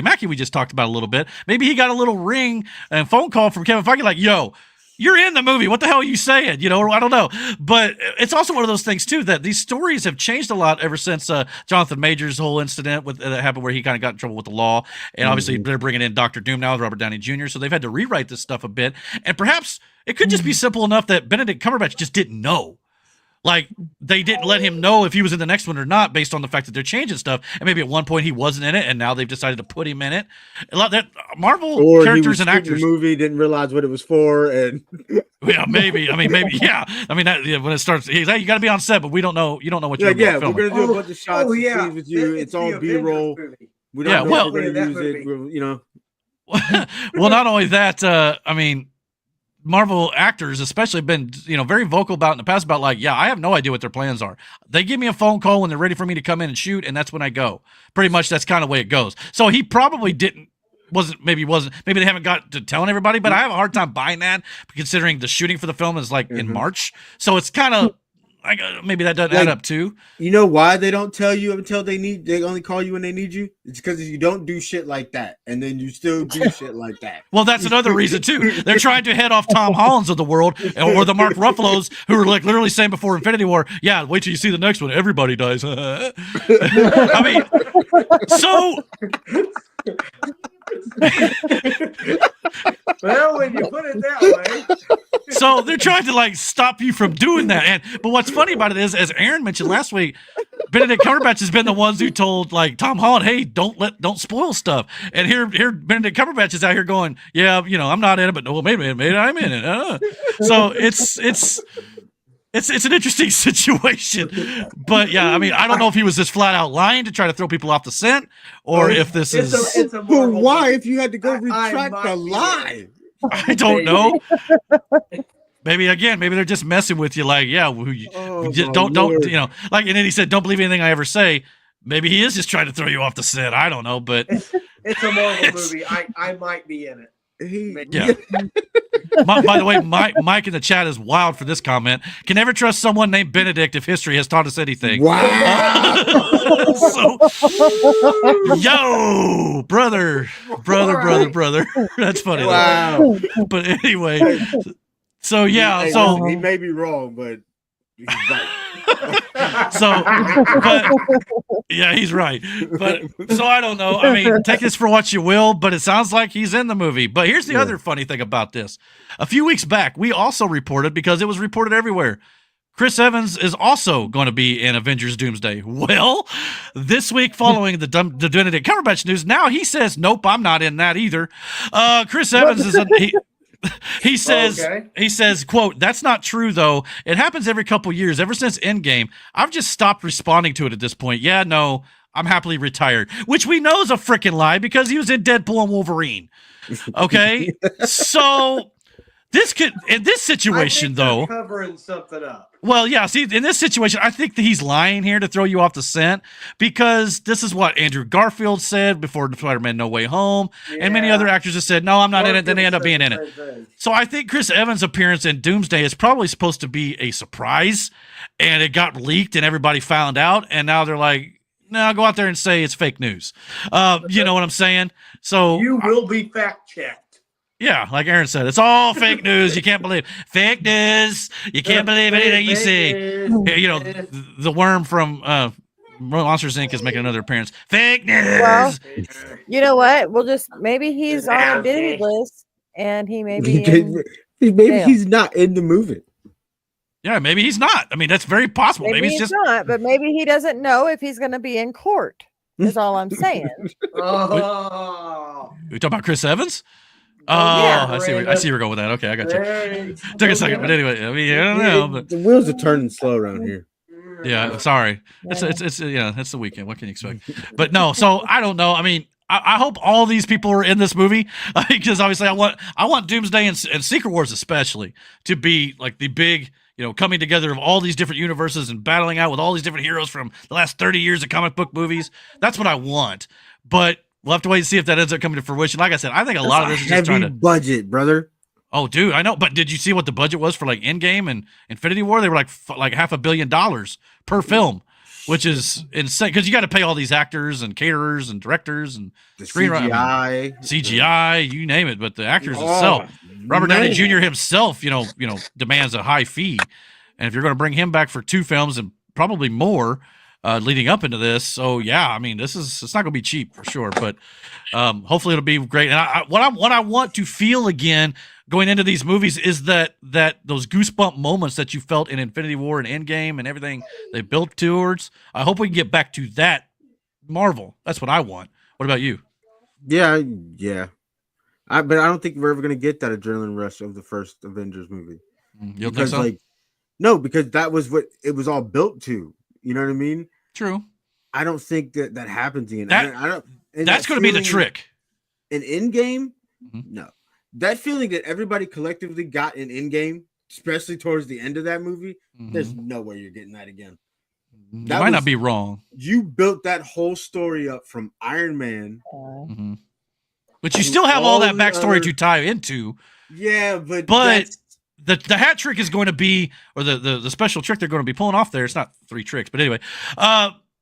Mackie we just talked about a little bit. Maybe he got a little ring and phone call from Kevin Feige like, "Yo, you're in the movie. What the hell are you saying?" Or I don't know. But it's also one of those things too that these stories have changed a lot ever since Jonathan Majors' whole incident that happened where he kind of got in trouble with the law. And obviously they're bringing in Dr. Doom now with Robert Downey Jr. So they've had to rewrite this stuff a bit. And perhaps it could just be simple enough that Benedict Cumberbatch just didn't know. Like, they didn't let him know if he was in the next one or not based on the fact that they're changing stuff. And maybe at one point he wasn't in it, and now they've decided to put him in it. A lot that Marvel or characters and actors. The movie didn't realize what it was for, and yeah, maybe. I mean, yeah. I mean, when it starts, he's like, "You got to be on set, but we don't know. You don't know what you're filming." We're gonna do a bunch of shots and scenes with you. It's all B-roll. We don't know if we're gonna use it. Well, not only that. I mean, Marvel actors especially have been, very vocal about in the past about like, I have no idea what their plans are. They give me a phone call when they're ready for me to come in and shoot, and that's when I go. Pretty much that's kind of the way it goes. So he probably maybe they haven't got to telling everybody, but I have a hard time buying that considering the shooting for the film is like in March. So it's kind of maybe that doesn't add up too. You know why they don't tell you until they only call you when they need you? It's because you don't do shit like that, and then you still do shit like that. Well, that's another reason too. They're trying to head off Tom Hollands of the world, or the Mark Ruffalo's, who are like literally saying before Infinity War, "Yeah, wait till you see the next one. Everybody dies." I mean, so. Well, when you put it that way. So they're trying to like stop you from doing that. But what's funny about it is, as Aaron mentioned last week, Benedict Cumberbatch has been the ones who told like Tom Holland, "Hey, don't spoil stuff." And here Benedict Cumberbatch is out here going, "Yeah, I'm not in it, but no, maybe I'm in it." So it's an interesting situation. But yeah, I mean, I don't know if he was just flat out lying to try to throw people off the scent, or if this is. It's a But why? movie. If you had to go retract the lie, I don't know. Maybe they're just messing with you. Like, yeah, don't like. And then he said, "Don't believe anything I ever say." Maybe he is just trying to throw you off the scent. I don't know, but it's a Marvel movie. I might be in it. Yeah. By the way, Mike in the chat is wild for this comment. Can never trust someone named Benedict if history has taught us anything. wow. Yo, brother. That's funny. Wow. But anyway, so yeah, Hey, so listen, he may be wrong, but he's right. but yeah, he's right. But so I don't know. I mean, take this for what you will, but it sounds like he's in the movie. But here's the other funny thing about this. A few weeks back, we also reported, because it was reported everywhere, Chris Evans is also going to be in Avengers Doomsday. Well, this week, following the Benedict Cumberbatch news, now he says, nope, I'm not in that either. Chris Evans is he says, quote, "That's not true, though. It happens every couple years. Ever since Endgame, I've just stopped responding to it at this point. Yeah, no, I'm happily retired," which we know is a freaking lie because he was in Deadpool and Wolverine. Okay, so in this situation, though, covering something up. Well, yeah, see, in this situation, I think that he's lying here to throw you off the scent, because this is what Andrew Garfield said before Spider-Man No Way Home, and many other actors have said, no, I'm not in it, then they end up being in it. So I think Chris Evans' appearance in Doomsday is probably supposed to be a surprise, and it got leaked and everybody found out, and now they're like, no, go out there and say it's fake news. You know what I'm saying? So you will be fact-checked. Yeah, like Aaron said, it's all fake news. You can't believe fake news. You can't believe anything you see. The worm from Monsters Inc. is making another appearance. Fake news. Well, you know what? Maybe he's on a Disney list, and he may be. Maybe he's not in the movie. Yeah, maybe he's not. I mean, that's very possible. Maybe he's just not, but maybe he doesn't know if he's going to be in court. Is all I'm saying. Oh, we talking about Chris Evans? Oh, yeah. I see where you're going with that. Okay, I got you. Took a second, but anyway, I mean, I don't know. But the wheels are turning slow around here. Yeah, sorry. It's the weekend. What can you expect? But no, so I don't know. I mean, I hope all these people are in this movie, because obviously I want Doomsday and Secret Wars especially to be like the big, coming together of all these different universes and battling out with all these different heroes from the last 30 years of comic book movies. That's what I want. But we'll have to wait and see if that ends up coming to fruition. Like I said, I think a lot of this is just trying to budget, brother. Oh, dude, I know. But did you see what the budget was for like Endgame and Infinity War? They were like $500 million per film, which is insane, because you got to pay all these actors and caterers and directors and the CGI, CGI, you name it. But the actors itself, Robert Downey Jr. himself, demands a high fee, and if you're going to bring him back for 2 films and probably more leading up into this, so yeah, I mean, it's not going to be cheap for sure, but hopefully it'll be great. And what I want to feel again going into these movies is that those goosebump moments that you felt in Infinity War and Endgame and everything they built towards. I hope we can get back to that Marvel. That's what I want. What about you? Yeah. But I don't think we're ever going to get that adrenaline rush of the first Avengers movie. You don't think so? No, because that was what it was all built to. You know what I mean? True. I don't think that happens again. I don't. That's going to be the trick. In Endgame, no. That feeling that everybody collectively got in Endgame, especially towards the end of that movie, there's no way you're getting that again. You might not be wrong. You built that whole story up from Iron Man. But you still have all that backstory to tie into. Yeah, but the hat trick is going to be, or the special trick they're going to be pulling off there, it's not 3 tricks, but anyway,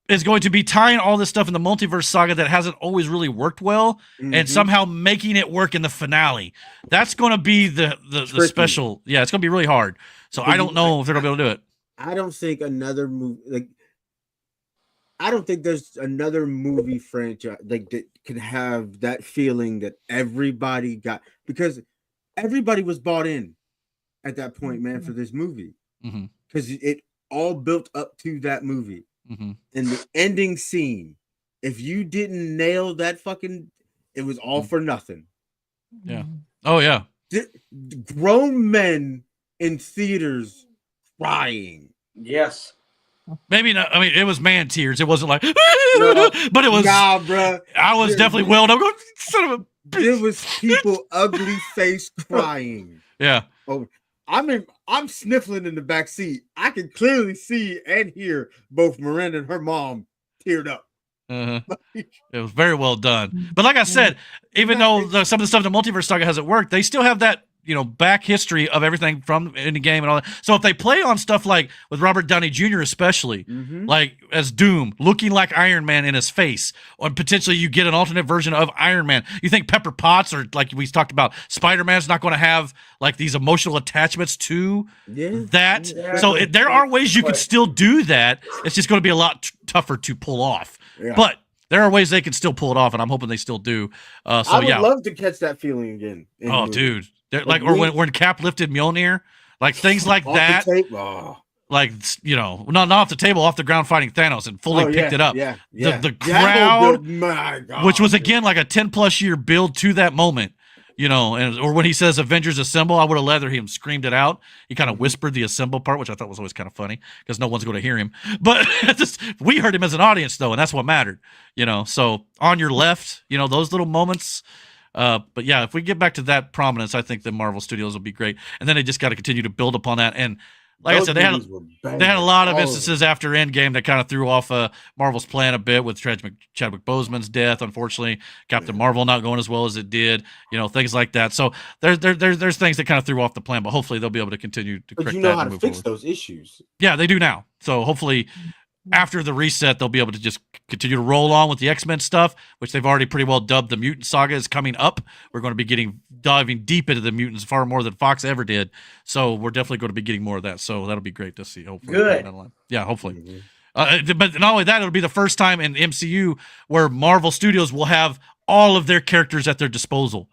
is going to be tying all this stuff in the multiverse saga that hasn't always really worked well, and somehow making it work in the finale. That's going to be the special. Yeah, it's going to be really hard. So I don't know if they're going to be able to do it. I don't think another movie, I don't think there's another movie franchise that can have that feeling that everybody got, because everybody was bought in at that point, man, for this movie, because it all built up to that movie. in the ending scene, if you didn't nail that fucking, it was all for nothing. Yeah. Oh yeah. Grown men in theaters crying. Yes. Maybe not. I mean, it was man tears. It wasn't like, No, but it was. Nah, bro. I was definitely welled up. Son of a bitch. There was people ugly face crying. Yeah. Oh, I'm sniffling in the back seat. I can clearly see and hear both Miranda and her mom teared up. It was very well done. But like I said, even though some of the stuff in the Multiverse Saga hasn't worked, they still have that, back history of everything from in the game and all that. So if they play on stuff like with Robert Downey Jr. especially, like as Doom, looking like Iron Man in his face, or potentially you get an alternate version of Iron Man. You think Pepper Potts, or like we talked about, Spider-Man's not going to have like these emotional attachments to that. Yeah. So there are ways you can still do that. It's just going to be a lot tougher to pull off. Yeah. But there are ways they can still pull it off, and I'm hoping they still do. I would love to catch that feeling again. Oh, dude. Like, or when Cap lifted Mjolnir, like things like that. Like, not off the table, off the ground fighting Thanos and fully picked it up. Yeah. The crowd, my God, which was, again, like a 10-plus year build to that moment. Or when he says Avengers Assemble, I would have rather him screamed it out. He kind of whispered the assemble part, which I thought was always kind of funny because no one's going to hear him. But we heard him as an audience, though, and that's what mattered. So on your left, those little moments. But yeah, if we get back to that prominence, I think the Marvel Studios will be great. And then they just got to continue to build upon that. And like I said, they had a lot of instances after Endgame that kind of threw off Marvel's plan a bit with Chadwick Boseman's death, unfortunately, Captain Marvel not going as well as it did, things like that. So there's things that kind of threw off the plan, but hopefully they'll be able to continue to correct that. But how to fix those issues. Yeah, they do now. So hopefully after the reset, they'll be able to just continue to roll on with the X-Men stuff, which they've already pretty well dubbed the Mutant Saga is coming up. We're going to be diving deep into the mutants far more than Fox ever did. So we're definitely going to be getting more of that. So that'll be great to see. Hopefully. Good. Yeah, hopefully. But not only that, it'll be the first time in MCU where Marvel Studios will have all of their characters at their disposal.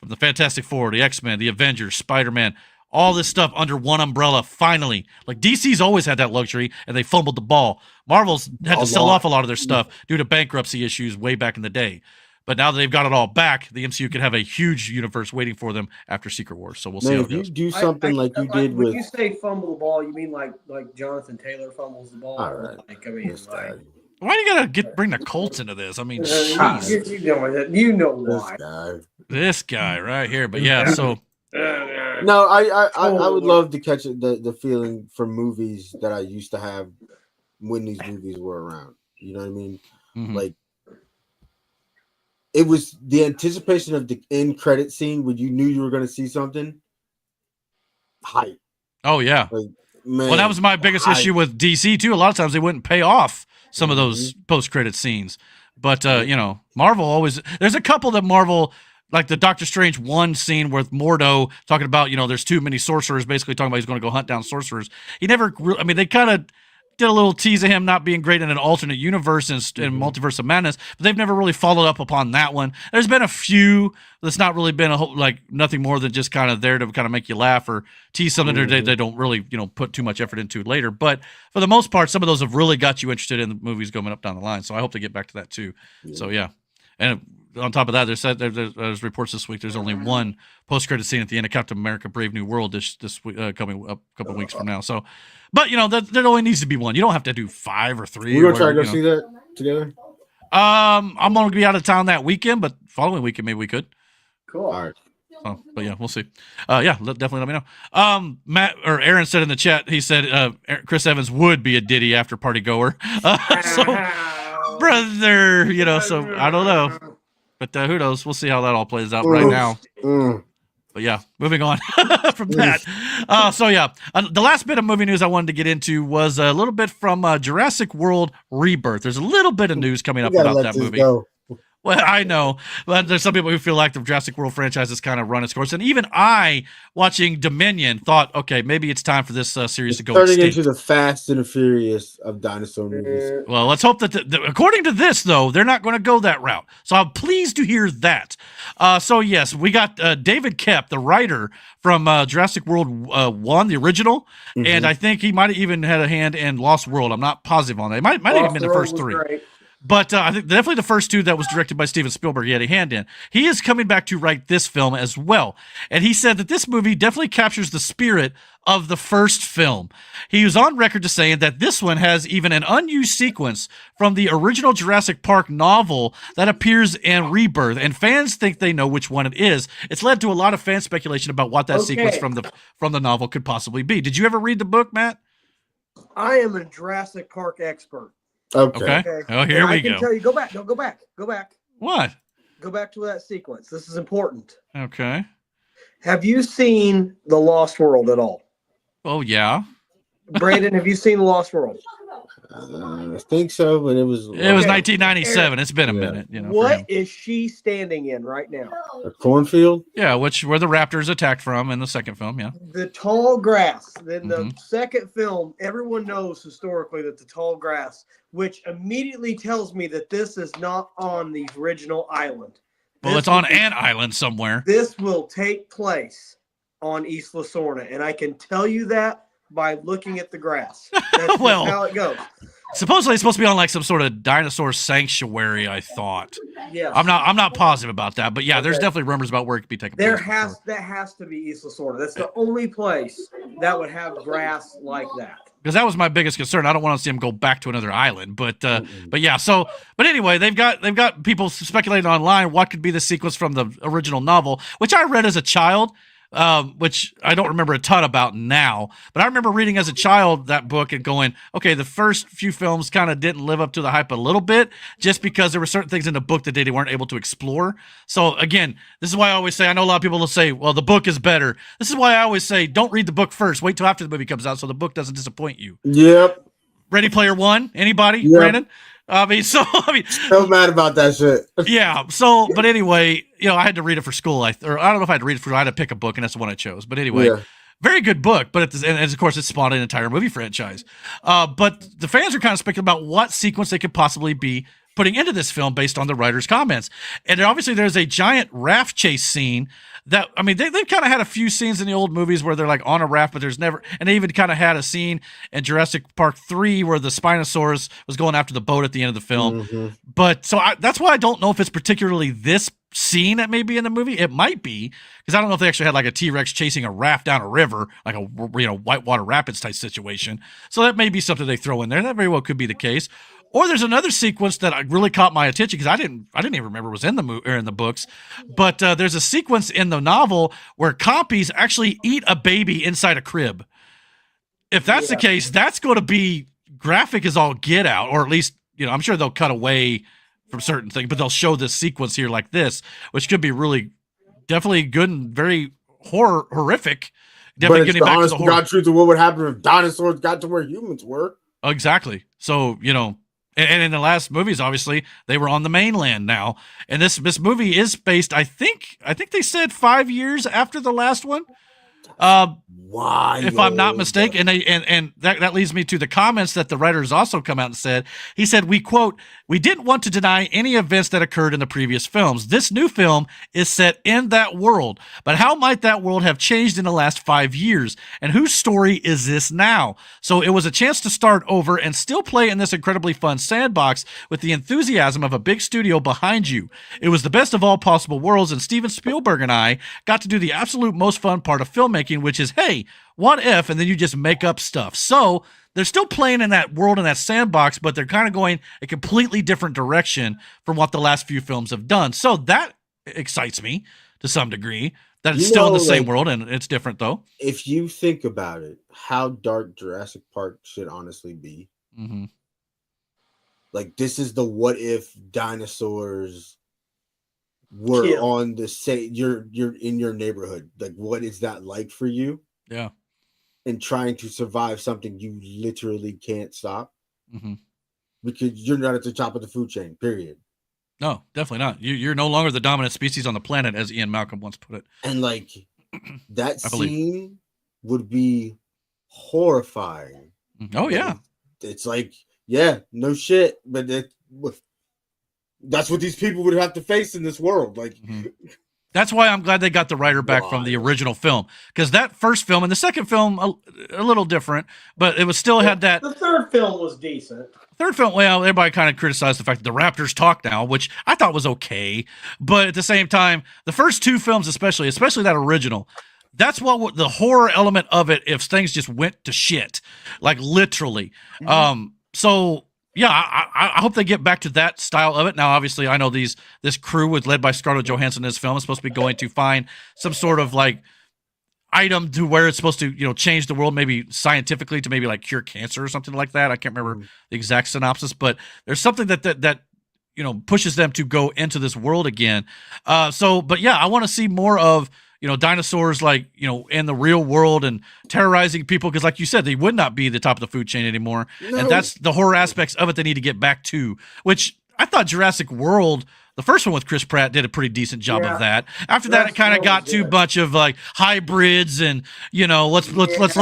From the Fantastic Four, the X-Men, the Avengers, Spider-Man, all this stuff under one umbrella, finally. Like, DC's always had that luxury, and they fumbled the ball. Marvel's had to sell off a lot of their stuff due to bankruptcy issues way back in the day. But now that they've got it all back, the MCU could have a huge universe waiting for them after Secret Wars. So we'll see how it goes. You do something like you did with... When you say fumble the ball, you mean like Jonathan Taylor fumbles the ball? All right. Why do you gotta bring the Colts into this? I mean, you know why. This guy right here. But yeah, so... No, I would love to catch the feeling from movies that I used to have when these movies were around. You know what I mean? Like, it was the anticipation of the end credit scene when you knew you were going to see something. Hype. Oh yeah. Like, man, well, that was my biggest issue with DC too. A lot of times they wouldn't pay off some of those post-credit scenes, but Marvel always. There's a couple that Marvel. Like the Doctor Strange 1 scene with Mordo talking about, there's too many sorcerers, basically talking about he's going to go hunt down sorcerers. He never, they kind of did a little tease of him not being great in an alternate universe and Multiverse of Madness, but they've never really followed up upon that one. There's been a few that's not really been nothing more than just kind of there to kind of make you laugh or tease something that they don't really, put too much effort into later. But for the most part, some of those have really got you interested in the movies going up down the line. So I hope to get back to that too. So yeah. And on top of that, there's reports this week. There's only one post-credit scene at the end of Captain America: Brave New World this week, coming up a couple of weeks from now. So, but there only needs to be one. You don't have to do 5 or 3. We're gonna try to go see that together. I'm gonna be out of town that weekend, but following weekend maybe we could. Cool. All right. But yeah, we'll see. Definitely let me know. Matt or Aaron said in the chat, he said Chris Evans would be a Diddy after party goer. So, brother, so I don't know. But who knows? We'll see how that all plays out right now. But yeah, moving on from that. The last bit of movie news I wanted to get into was a little bit from Jurassic World Rebirth. There's a little bit of news coming up about that movie. Well, Well, I know, but there's some people who feel like the Jurassic World franchise has kind of run its course, and even I, watching Dominion, thought, okay, maybe it's time for this series to go turning extinct. into the Fast and the Furious of dinosaur movies. Well, let's hope that, according to this, though, they're not going to go that route. So I'm pleased to hear that. So yes, we got David Koepp, the writer from Jurassic World 1, the original, and I think he might have even had a hand in Lost World. I'm not positive on that. It might have even been the first three. Great. But I think definitely the first two that was directed by Steven Spielberg, he had a hand in. He is coming back to write this film as well. And he said that this movie definitely captures the spirit of the first film. He was on record to saying that this one has even an unused sequence from the original Jurassic Park novel that appears in Rebirth, and fans think they know which one it is. It's led to a lot of fan speculation about what that sequence from the novel could possibly be. Did you ever read the book, Matt? I am a Jurassic Park expert. Okay. Oh, here we go. I can tell you, go back. No, go back. Go back. What? Go back to that sequence. This is important. Okay. Have you seen The Lost World at all? Oh, yeah. Brandon, have you seen The Lost World? I think so, but it was 1997. It's been a minute. You know. What is she standing in right now? a cornfield. Yeah, where the raptors attacked from in the second film. Yeah. The tall grass. In the second film, everyone knows historically that the tall grass, which immediately tells me that this is not on the original island. Well, it's on an island somewhere. This will take place on Isla Sorna, and I can tell you that by looking at the grass. That's Well, how it goes. Supposedly it's supposed to be on like some sort of dinosaur sanctuary, I thought. Yeah. I'm not positive about that, but yeah, there's definitely rumors about where it could be taking place. That has to be Isla Sorna. That's the only place that would have grass like that. Because that was my biggest concern. I don't want to see them go back to another island, but yeah. So, but anyway, they've got people speculating online what could be the sequence from the original novel, which I read as a child. Which I don't remember a ton about now, but I remember reading as a child that book and going, okay, the first few films kind of didn't live up to the hype a little bit just because there were certain things in the book that they weren't able to explore. So again, this is why I always say, I know a lot of people will say, well, the book is better. This is why I always say, don't read the book first. Wait till after the movie comes out so the book doesn't disappoint you. Yep. Ready Player One? Anybody? Yep. Brandon? So mad about that shit. Yeah. So, but anyway, I had to read it for school. I don't know if I had to read it for. I had to pick a book, and that's the one I chose. But anyway, very good book. But and of course, it spawned an entire movie franchise. But the fans are kind of speculating about what sequence they could possibly be putting into this film based on the writer's comments. And obviously, there's a giant raft chase scene. They've kind of had a few scenes in the old movies where they're like on a raft, but there's never, and they even kind of had a scene in Jurassic Park 3 where the Spinosaurus was going after the boat at the end of the film. But so that's why I don't know if it's particularly this scene that may be in the movie. It might be, because I don't know if they actually had like a T-Rex chasing a raft down a river, like a whitewater rapids type situation. So that may be something they throw in there. That very well could be the case. Or there's another sequence that really caught my attention because I didn't even remember it was in the books. But there's a sequence in the novel where compies actually eat a baby inside a crib. If that's the case, that's going to be graphic as all get out, or at least I'm sure they'll cut away from certain things, but they'll show this sequence here like this, which could be really definitely good and very horrific. Definitely getting back to the horror. Truth of what would happen if dinosaurs got to where humans were. Exactly. So And in the last movies, obviously, they were on the mainland now. And this movie is based, I think they said 5 years after the last one. Why? If I'm not mistaken, and that leads me to the comments that the writers also come out and said. He said, we quote, "We didn't want to deny any events that occurred in the previous films. This new film is set in that world, but how might that world have changed in the last 5 years? And whose story is this now?" So it was a chance to start over and still play in this incredibly fun sandbox with the enthusiasm of a big studio behind you. It was the best of all possible worlds, and Steven Spielberg and I got to do the absolute most fun part of filmmaking, which is, hey, what if, and then you just make up stuff. So they're still playing in that world, in that sandbox, but they're kind of going a completely different direction from what the last few films have done. So that excites me to some degree, that it's still in the same world, and it's different though. If you think about it, how dark Jurassic Park should honestly be. Mm-hmm. Like, this is the what if dinosaurs were on the same, you're in your neighborhood. Like, what is that like for you? Yeah. And trying to survive something you literally can't stop. Mm-hmm. Because you're not at the top of the food chain, period. No, definitely not. You're no longer the dominant species on the planet, as Ian Malcolm once put it. And like that I believe. scene would be horrifying. Oh yeah. It's like, yeah, no shit, but that's what these people would have to face in this world. Like, that's why I'm glad they got the writer back from the original film, because that first film and the second film a little different, but it was still had that. The third film was decent. Third film, well, everybody kind of criticized the fact that the Raptors talk now, which I thought was okay, but at the same time, the first two films, especially that original, that's what the horror element of it. If things just went to shit, like literally. So yeah, I hope they get back to that style of it. Now, obviously, I know this crew was led by Scarlett Johansson in this film is supposed to be going to find some sort of like item to where it's supposed to, change the world, maybe scientifically to maybe like cure cancer or something like that. I can't remember the exact synopsis, but there's something that pushes them to go into this world again. But yeah, I want to see more of dinosaurs in the real world and terrorizing people, because like you said, they would not be the top of the food chain anymore. No. And that's the horror aspects of it they need to get back to, which I thought Jurassic World, the first one with Chris Pratt, did a pretty decent job of that. After that, it kind of got to a bunch of like hybrids and let's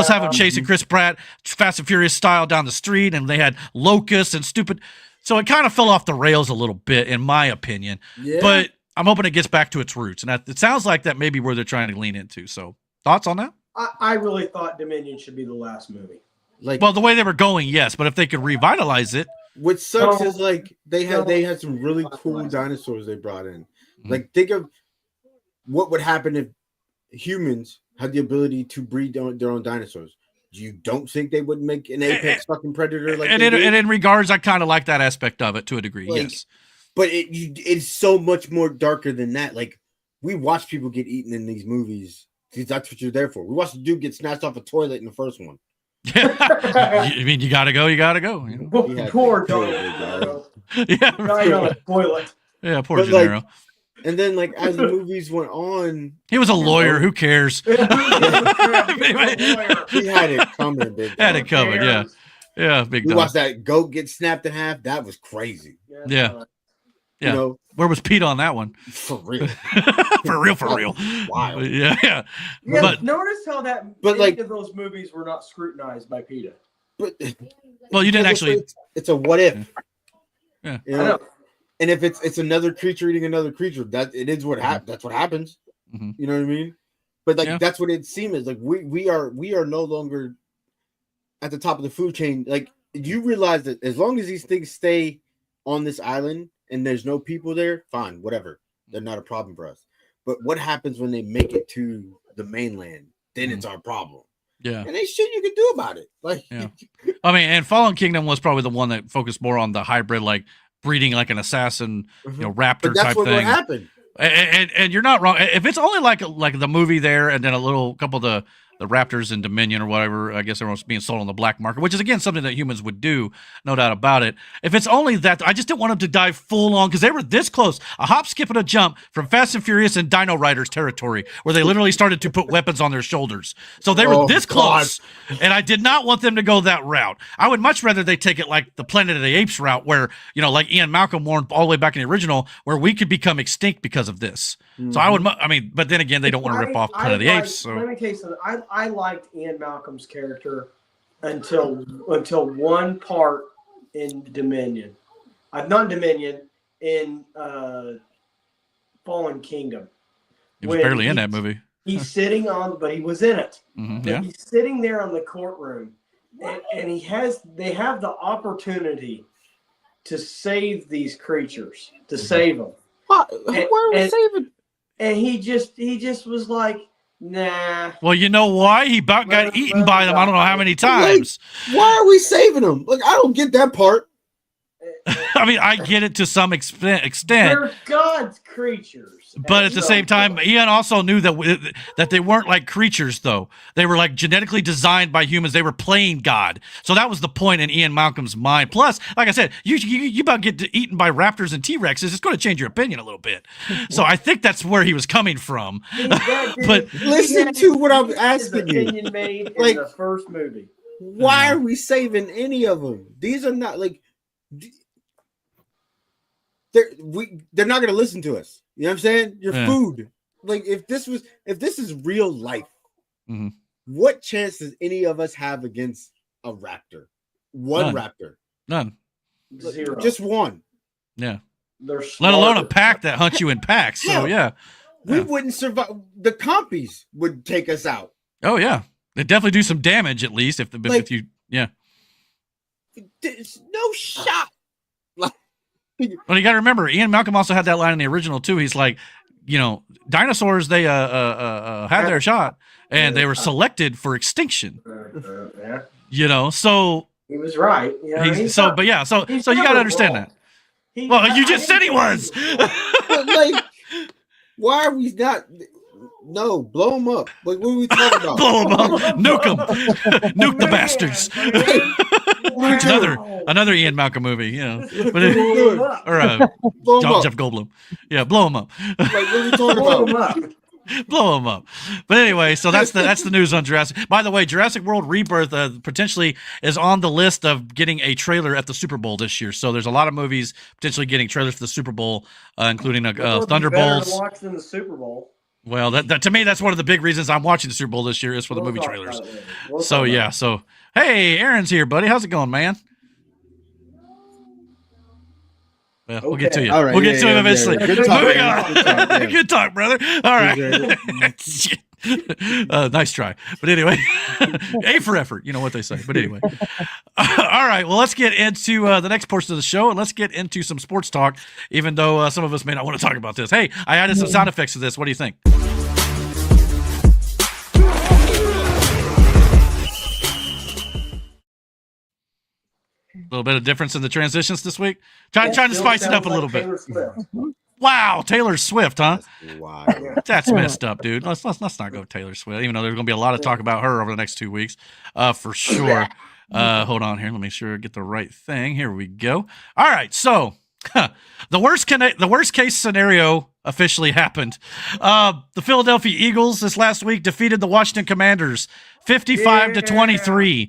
have them chasing Chris Pratt Fast and Furious style down the street, and they had locusts and stupid. So it kind of fell off the rails a little bit, in my opinion. Yeah. But I'm hoping it gets back to its roots, and it sounds like that may be where they're trying to lean into. So, thoughts on that? I really thought Dominion should be the last movie. Well, the way they were going, yes, but if they could revitalize it, what sucks is like they had some really cool dinosaurs they brought in. Like, think of what would happen if humans had the ability to breed their own dinosaurs. You don't think they would make an apex fucking predator like? And in regards, I kind of like that aspect of it to a degree. Yes. But it's so much more darker than that. Like, we watch people get eaten in these movies because that's what you're there for. We watched a dude get snatched off a toilet in the first one. I mean, you gotta go. Poor Gennaro. Died on a toilet. Yeah, poor Gennaro. And then, like, as the movies went on, he was a lawyer. Who cares? He had it coming. Yeah, big. We watched that goat get snapped in half. That was crazy. Yeah. Yeah. Where was Pete on that one? For real. for real. Wow. Yeah. But notice how any of those movies were not scrutinized by PETA. But you didn't actually. It's a what if. Yeah. I know. And if it's another creature eating another creature, that's what happens. Mm-hmm. You know what I mean? But that's what it seems like. We are no longer at the top of the food chain. Like, you realize that as long as these things stay on this island and there's no people there, fine, whatever. They're not a problem for us. But what happens when they make it to the mainland? Then it's our problem. Yeah. And there's shit you can do about it. Like, I mean, and Fallen Kingdom was probably the one that focused more on the hybrid, like breeding like an assassin, raptor type thing. What happened. And you're not wrong. If it's only like the movie there, and then a couple of the raptors in Dominion or whatever, I guess everyone's being sold on the black market, which is again something that humans would do, no doubt about it. If it's only that, I just didn't want them to dive full on, because they were this close, a hop, skip, and a jump from Fast and Furious and Dino Riders territory, where they literally started to put weapons on their shoulders. So they were this close, and I did not want them to go that route. I would much rather they take it like the Planet of the Apes route, where like Ian Malcolm warned all the way back in the original, where we could become extinct because of this. Mm-hmm. So but then again, they don't want to rip off Planet of the Apes. So let me tell you something. I liked Ian Malcolm's character until one part in Dominion. Not Dominion, in Fallen Kingdom. He was barely in that movie. He's sitting but he was in it. Mm-hmm, yeah. He's sitting there on the courtroom, and they have the opportunity to save these creatures, to save them. Why are we saving? And he just was like, nah. Well, you know why? He about got eaten by them. I don't know how many times. Like, why are we saving them? Like, I don't get that part. I mean, I get it to some extent. They're God's creatures. But at the same time, Ian also knew that they weren't like creatures, though. They were like genetically designed by humans. They were playing God. So that was the point in Ian Malcolm's mind. Plus, like I said, you about get eaten by raptors and T-Rexes, it's going to change your opinion a little bit. So I think that's where he was coming from. But listen to what I'm asking you. Made in the first movie. Why are we saving any of them? These are not like... they're not gonna listen to us. You know what I'm saying? Your Yeah. food. Like if this is real life, what chance does any of us have against a raptor? One raptor. None. Zero. Just one. Yeah. They're Let alone a smarter. pack that hunts you in packs. So yeah. We wouldn't survive. The compies would take us out. Oh yeah. They definitely do some damage at least if you There's no shot. Well, you got to remember, Ian Malcolm also had that line in the original too. He's like, dinosaurs they had their shot and they were selected for extinction. So he was right. So you got to understand that. Well, you just said he was. Like, why are we not? No, blow him up. Like, what are we talking about? Blow him up. Nuke them. Nuke the bastards. Another Ian Malcolm movie, or Jeff Goldblum. Yeah, blow him up. Like, what are we talking about? Blow him up. But anyway, so that's the news on Jurassic. By the way, Jurassic World Rebirth potentially is on the list of getting a trailer at the Super Bowl this year. So there's a lot of movies potentially getting trailers for the Super Bowl, including Thunderbolts. Watching the Super Bowl. Well, that to me, that's one of the big reasons I'm watching the Super Bowl this year is for the movie trailers. So yeah, hey, Aaron's here, buddy. How's it going, man? Well, we'll get to you. All right, we'll get to him eventually. Good talk, Moving man. on. Good talk, brother. All right. Nice try. But anyway, A for effort. You know what they say. But anyway. All right. Well, let's get into the next portion of the show, and let's get into some sports talk, even though some of us may not want to talk about this. Hey, I added some sound effects to this. What do you think? A little bit of difference in the transitions this week. Trying to spice it up a little bit. Wow, Taylor Swift, huh? Wow, that's messed up, dude. Let's not go Taylor Swift, even though there's going to be a lot of talk about her over the next 2 weeks, for sure. Hold on here. Let me get the right thing. Here we go. All right, so the worst case scenario officially happened. The Philadelphia Eagles this last week defeated the Washington Commanders 55-23.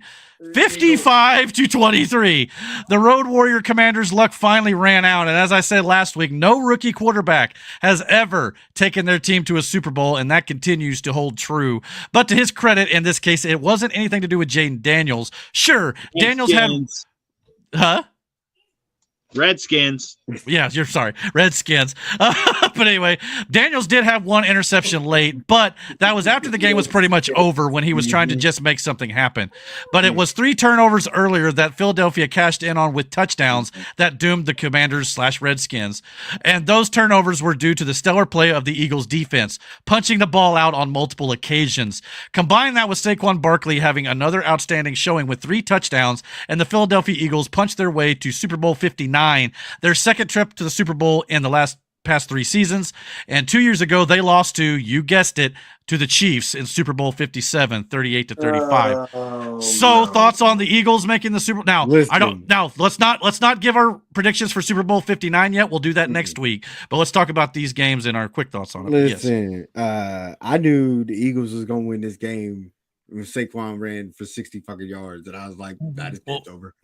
55-23. The Road Warrior Commanders' luck finally ran out, and as I said last week, no rookie quarterback has ever taken their team to a Super Bowl, and that continues to hold true. But to his credit, in this case, it wasn't anything to do with Jaden Daniels. Sure, Daniels had... Huh? Redskins. Yeah, you're sorry. Redskins. But anyway, Daniels did have one interception late, but that was after the game was pretty much over when he was trying to just make something happen. But it was 3 turnovers earlier that Philadelphia cashed in on with touchdowns that doomed the Commanders/Redskins. And those turnovers were due to the stellar play of the Eagles defense, punching the ball out on multiple occasions. Combine that with Saquon Barkley having another outstanding showing with 3 touchdowns, and the Philadelphia Eagles punched their way to Super Bowl 59. Their second trip to the Super Bowl in the past 3 seasons, and 2 years ago they lost to, you guessed it, to the Chiefs in Super Bowl 57, 38-35. Thoughts on the Eagles making the Super Bowl? Now, let's not give our predictions for Super Bowl 59 yet. We'll do that next week. But let's talk about these games and our quick thoughts on it. Listen, I knew the Eagles was going to win this game when Saquon ran for 60 fucking yards, and I was like, that is over.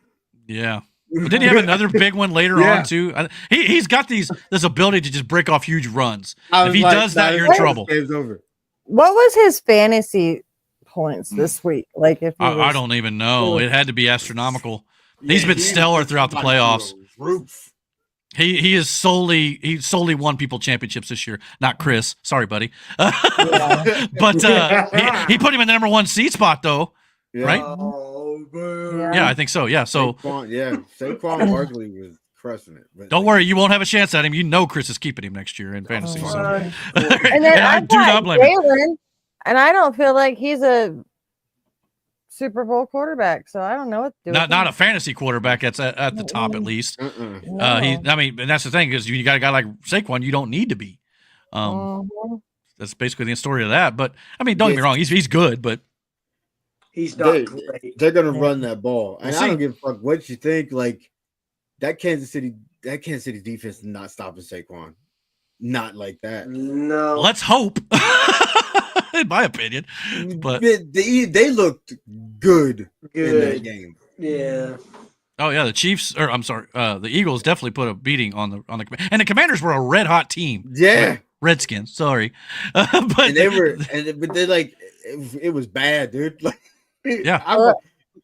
Yeah. But didn't he have another big one later on too? He's got this ability to just break off huge runs. If he does that, you're in trouble. Game's over. What was his fantasy points this week? Like, if I don't even know. It had to be astronomical. He's been stellar throughout the playoffs. He solely won people championships this year. Not Chris. Sorry, buddy. But he put him in the number 1 seed spot though, right? Yeah, I think so. Yeah, so Saquon Barkley was crushing it. But don't worry, you won't have a chance at him. You know Chris is keeping him next year in fantasy. And then I do not blame him. And I don't feel like he's a Super Bowl quarterback, so I don't know what to do. Not a fantasy quarterback that's at the top at least. And that's the thing, because you got a guy like Saquon, you don't need to be. That's basically the story of that. But I mean, don't get me wrong, he's good, but he's not great. They're gonna run that ball, and I don't give a fuck what you think. Like that Kansas City defense is not stopping Saquon, not like that. No, let's hope. In my opinion, but they looked good in that game. Yeah. Oh yeah, the Chiefs, or I'm sorry, the Eagles definitely put a beating on the and the Commanders were a red hot team. Yeah, Redskins. Sorry, but and they were, but they like it was bad, dude. Like, yeah, I was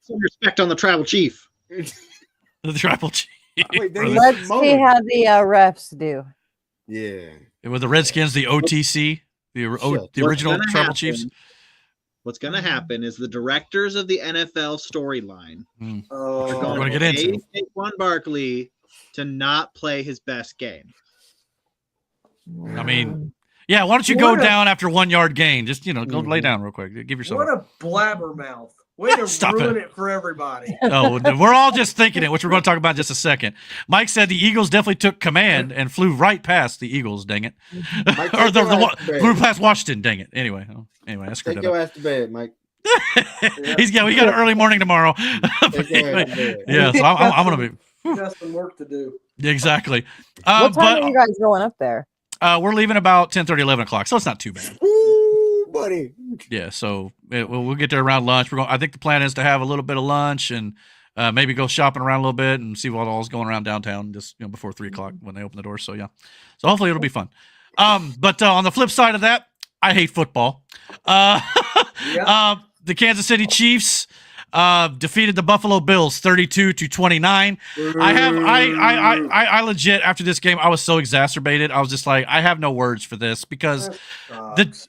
some respect on the tribal chief. the tribal chief. Wait, let's see how the refs do. Yeah, with the Redskins, the OTC, the original tribal chiefs. What's going to happen is the directors of the NFL storyline are going to get into Saquon Barkley to not play his best game. I mean, yeah. Why don't you go down after 1 yard gain? Just go lay down real quick. Give yourself. What a blabbermouth! Way to ruin it for everybody. Oh, we're all just thinking it, which we're going to talk about in just a second. Mike said the Eagles definitely took command and flew right past the Eagles. Dang it, or flew past Washington. Dang it. Anyway, I screwed Take that your up. ass to bed, Mike. We got an early morning tomorrow. Yeah, so I'm gonna be. Got some work to do. Exactly. What time are you guys going up there? We're leaving about 10:30, 11 o'clock, so it's not too bad. Ooh, buddy. Yeah, so we'll get there around lunch. I think the plan is to have a little bit of lunch and maybe go shopping around a little bit and see what all's going around downtown just before 3 o'clock when they open the doors. So yeah, so hopefully it'll be fun. But on the flip side of that, I hate football. The Kansas City Chiefs defeated the Buffalo Bills 32-29. I legit, after this game, I was so exacerbated. I was just like, I have no words for this because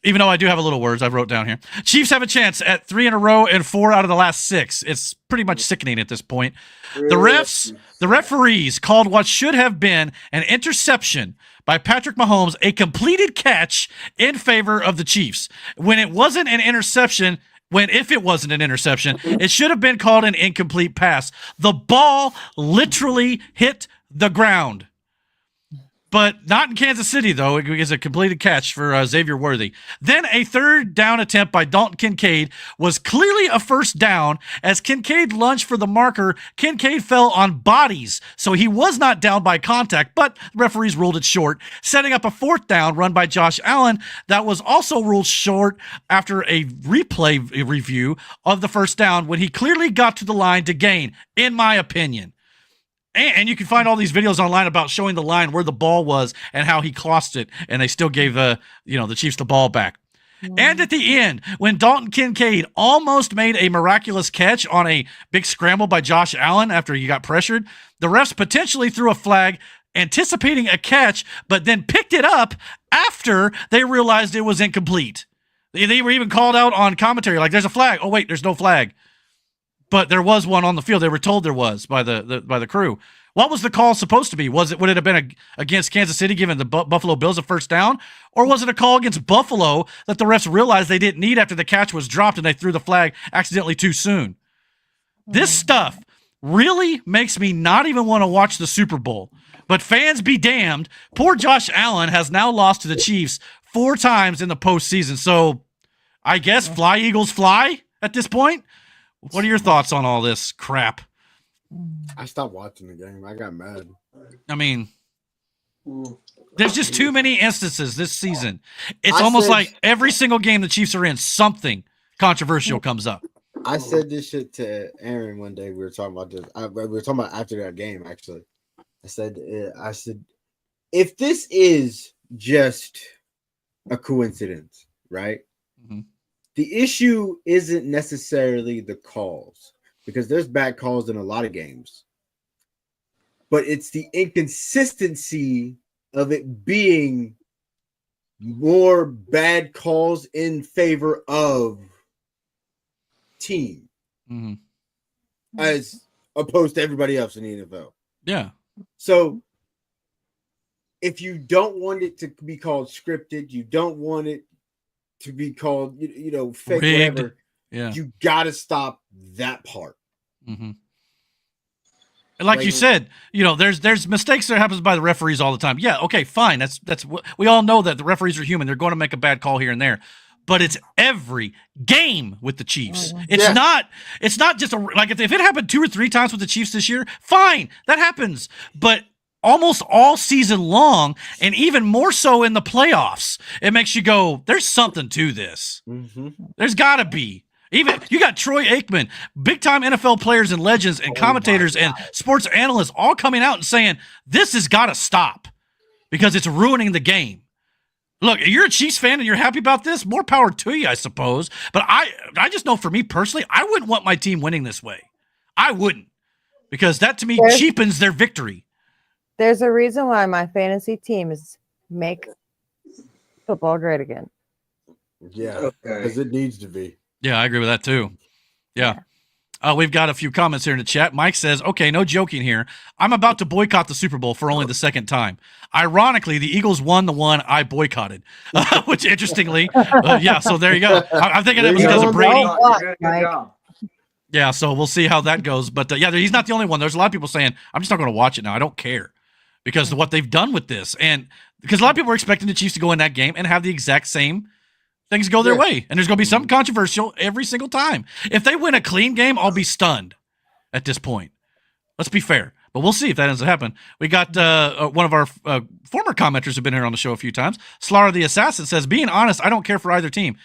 even though I do have a little words I wrote down here. Chiefs have a chance at 3 in a row and 4 out of the last 6. It's pretty much sickening at this point. The referees called what should have been an interception by Patrick Mahomes a completed catch in favor of the Chiefs. When it wasn't an interception, if it wasn't an interception, it should have been called an incomplete pass. The ball literally hit the ground. But not in Kansas City, though. It was a completed catch for Xavier Worthy. Then a third down attempt by Dalton Kincaid was clearly a first down. As Kincaid lunged for the marker, Kincaid fell on bodies, so he was not down by contact, but referees ruled it short, setting up a fourth down run by Josh Allen that was also ruled short after a replay review of the first down when he clearly got to the line to gain, in my opinion. And you can find all these videos online about showing the line where the ball was and how he crossed it, and they still gave the Chiefs the ball back. And at the end, when Dalton Kincaid almost made a miraculous catch on a big scramble by Josh Allen after he got pressured, the refs potentially threw a flag anticipating a catch, but then picked it up after they realized it was incomplete. They were even called out on commentary like, there's a flag. Oh, wait, there's no flag. But there was one on the field. They were told there was by the crew. What was the call supposed to be? Would it have been against Kansas City giving the Buffalo Bills a first down? Or was it a call against Buffalo that the refs realized they didn't need after the catch was dropped and they threw the flag accidentally too soon? This stuff really makes me not even want to watch the Super Bowl. But fans be damned. Poor Josh Allen has now lost to the Chiefs 4 times in the postseason. So I guess fly, Eagles, fly at this point. What are your thoughts on all this crap? I stopped watching the game. I got mad. I mean, there's just too many instances this season. It's almost like every single game the Chiefs are in, something controversial comes up. I said this shit to Aaron one day. We were talking about this. We were talking about after that game, actually. I said, if this is just a coincidence, right? Mm-hmm. The issue isn't necessarily the calls, because there's bad calls in a lot of games, but it's the inconsistency of it being more bad calls in favor of team as opposed to everybody else in the NFL. Yeah. So if you don't want it to be called scripted, you don't want it to be called, fake, rigged, whatever. Yeah, you got to stop that part. Mm-hmm. And like you said, there's mistakes that happens by the referees all the time. Yeah, okay, fine. That's we all know that the referees are human. They're going to make a bad call here and there. But it's every game with the Chiefs. It's not just if it happened 2 or 3 times with the Chiefs this year, fine, that happens. But almost all season long, and even more so in the playoffs, it makes you go, there's something to this. Mm-hmm. There's got to be. Even you got Troy Aikman, big time NFL players and legends and commentators and sports analysts all coming out and saying this has got to stop because it's ruining the game. Look, you're a Chiefs fan and you're happy about this. More power to you, I suppose. But I just know for me personally, I wouldn't want my team winning this way. I wouldn't, because that to me cheapens their victory. There's a reason why my fantasy team is make football great again. Yeah, because it needs to be. Yeah, I agree with that too. Yeah. We've got a few comments here in the chat. Mike says, okay, no joking here. I'm about to boycott the Super Bowl for only the second time. Ironically, the Eagles won the one I boycotted, which interestingly, yeah, so there you go. I'm thinking it was because of Brady. Yeah, so we'll see how that goes. But yeah, he's not the only one. There's a lot of people saying, I'm just not going to watch it now. I don't care because of what they've done with this. And because a lot of people were expecting the Chiefs to go in that game and have the exact same things go their way, and there's going to be something controversial every single time. If they win a clean game, I'll be stunned at this point. Let's be fair. But we'll see if that ends up happening. We got one of our former commenters who've been here on the show a few times. Slara the Assassin says, being honest, I don't care for either team.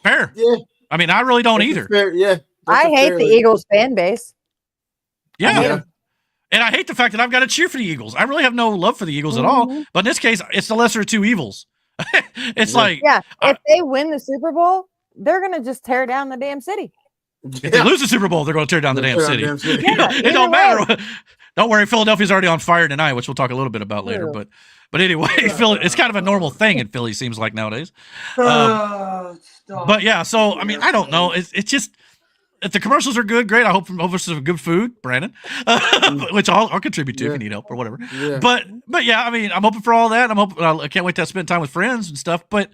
Fair. Yeah. I mean, I really don't either. Fair. Yeah. I hate the Eagles fan base. Yeah. And I hate the fact that I've got to cheer for the Eagles. I really have no love for the Eagles at all. But in this case, it's the lesser of two evils. It's like, if they win the Super Bowl, they're gonna just tear down the damn city. If they lose the Super Bowl, they're going to tear down the damn city. It don't matter. Don't worry, Philadelphia's already on fire tonight, which we'll talk a little bit about later. But anyway, it's kind of a normal thing in Philly, seems like nowadays. But yeah, so I mean, I don't know. It's just, if the commercials are good, great. I hope for some good food, Brandon, which I'll contribute to if you need help or whatever. Yeah. But yeah, I mean, I'm hoping for all that. I can't wait to spend time with friends and stuff. But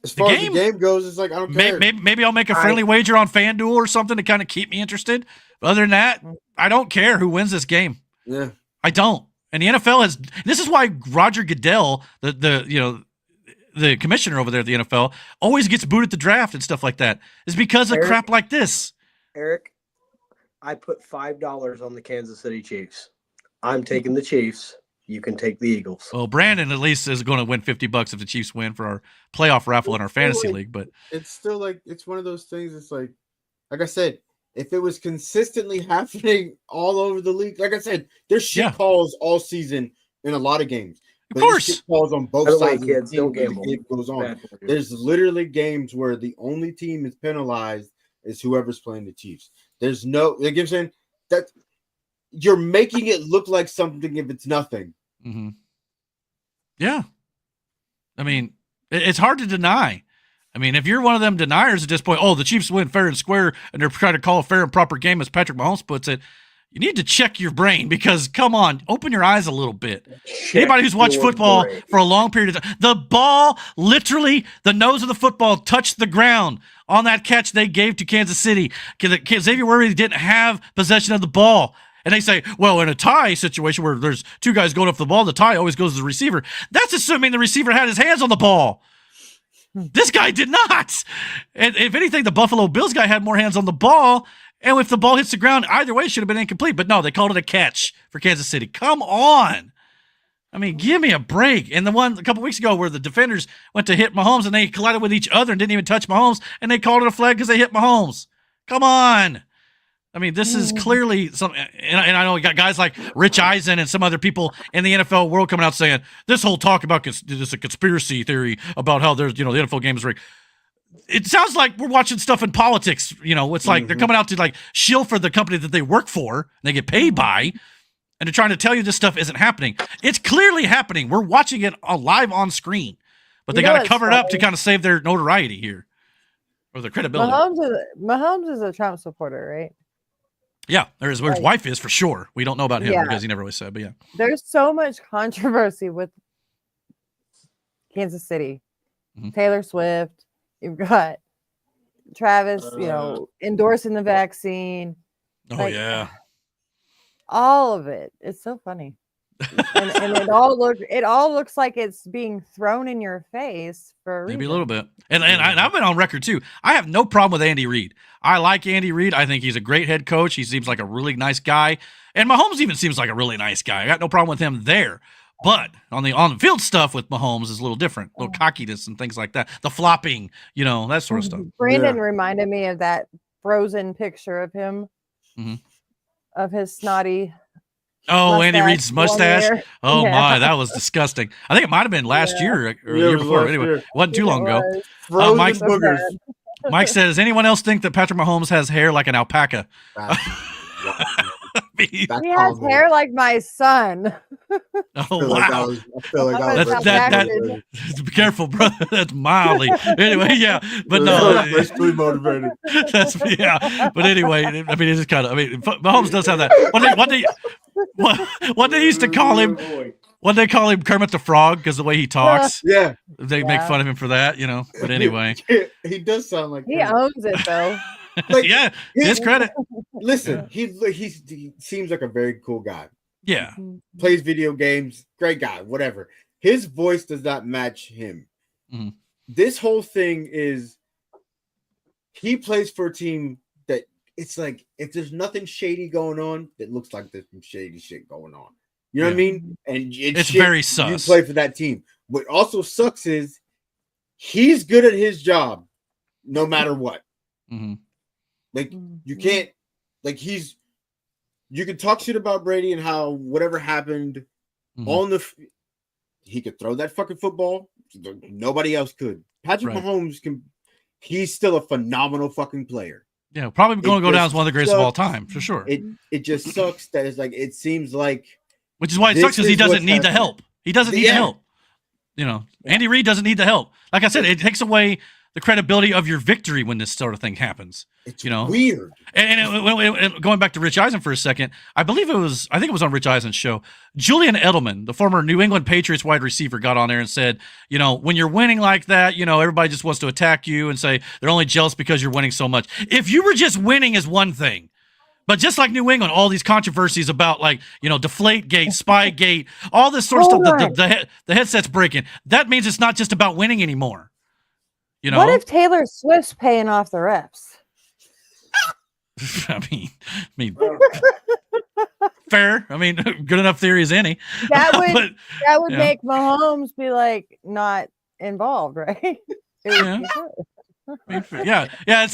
as far as the game goes, it's like I don't care. Maybe I'll make a friendly wager on FanDuel or something to kind of keep me interested. But other than that, I don't care who wins this game. Yeah, I don't. And the NFL has. This is why Roger Goodell, the commissioner over there at the NFL, always gets booed at the draft and stuff like that. Is because of crap like this. Eric, I put $5 on the Kansas City Chiefs. I'm taking the Chiefs. You can take the Eagles. Well, Brandon at least is going to win $50 if the Chiefs win for our playoff raffle in our fantasy league. But it's still like, it's one of those things. It's like I said, if it was consistently happening all over the league, like I said, there's shit calls all season in a lot of games. Of course, shit calls on both sides. Kids, don't gamble. It goes on. There's literally games where the only team is penalized is whoever's playing the Chiefs. There's no, like you're saying, that you're making it look like something if it's nothing. Mm-hmm. Yeah. I mean, it's hard to deny. I mean, if you're one of them deniers at this point, the Chiefs win fair and square, and they're trying to call a fair and proper game, as Patrick Mahomes puts it, you need to check your brain because, come on, open your eyes a little bit. Anybody who's watched football for a long period of time, the ball, literally, the nose of the football touched the ground on that catch they gave to Kansas City. Xavier Worthy didn't have possession of the ball. And they say, well, in a tie situation where there's two guys going off the ball, the tie always goes to the receiver. That's assuming the receiver had his hands on the ball. This guy did not. And if anything, the Buffalo Bills guy had more hands on the ball. And if the ball hits the ground, either way, it should have been incomplete. But no, they called it a catch for Kansas City. Come on. I mean, give me a break. And the one a couple weeks ago where the defenders went to hit Mahomes and they collided with each other and didn't even touch Mahomes, and they called it a flag because they hit Mahomes. Come on. I mean, this is clearly something. And I know you got guys like Rich Eisen and some other people in the NFL world coming out saying this whole talk about this is a conspiracy theory about how there's, the NFL game is rigged. It sounds like we're watching stuff in politics. It's like they're coming out to like shield for the company that they work for and they get paid by, and they're trying to tell you this stuff isn't happening. It's clearly happening. We're watching it live on screen, but they got to cover it up to kind of save their notoriety here or their credibility. Mahomes is a Trump supporter, right? Yeah, where his wife is for sure. We don't know about him because he never really said, but yeah. There's so much controversy with Kansas City. Taylor Swift. You've got Travis, endorsing the vaccine. Oh, yeah. All of it. It's so funny. and it all looks like it's being thrown in your face for maybe a little bit. And I've been on record too. I have no problem with Andy Reid. I like Andy Reid. I think he's a great head coach. He seems like a really nice guy. And Mahomes even seems like a really nice guy. I got no problem with him there. But on the field stuff with Mahomes is a little different, a little cockiness and things like that. The flopping, that sort of stuff. Brandon reminded me of that Frozen picture of him, of his snotty. Oh, Andy Reid's mustache. Oh my, that was disgusting. I think it might have been last year or the year before. Anyway, it wasn't too long ago. Mike said, does anyone else think that Patrick Mahomes has hair like an alpaca? He has hair like my son. Oh wow! I feel like that be careful, brother. That's mildly. Anyway, yeah, but no, that's too motivated. That's But anyway, I mean, it's just kind of. I mean, Mahomes does have that. What they used to call him? What they call him, Kermit the Frog, because the way he talks. Yeah, they make fun of him for that, But anyway, he does sound like he owns it though. Yeah, his credit. Listen, he seems like a very cool guy. Yeah, plays video games, great guy, whatever. His voice does not match him. This whole thing is he plays for a team that it's like if there's nothing shady going on, it looks like there's some shady shit going on. You know what I mean? And it's very sus. You play for that team. What also sucks is he's good at his job, no matter what. Like you can't, like you can talk shit about Brady and how whatever happened he could throw that fucking football. Nobody else could. Patrick Mahomes can. He's still a phenomenal fucking player. Yeah, probably going to go down as one of the greatest of all time for sure. It just sucks that it's like it seems like. Which is why it sucks because he doesn't need the help. He doesn't need the help. Andy Reid doesn't need the help. Like I said, it takes away the credibility of your victory when this sort of thing happens. It's weird. And going back to Rich Eisen for a second, I think it was on Rich Eisen's show. Julian Edelman, the former New England Patriots wide receiver, got on there and said, when you're winning like that, everybody just wants to attack you and say they're only jealous because you're winning so much. If you were just winning is one thing. But just like New England, all these controversies about Deflategate, Spygate, all this sort of stuff, the headset's breaking. That means it's not just about winning anymore. What if Taylor Swift's paying off the reps? I mean, fair. I mean, good enough theory as any. That would make Mahomes be not involved, right? It's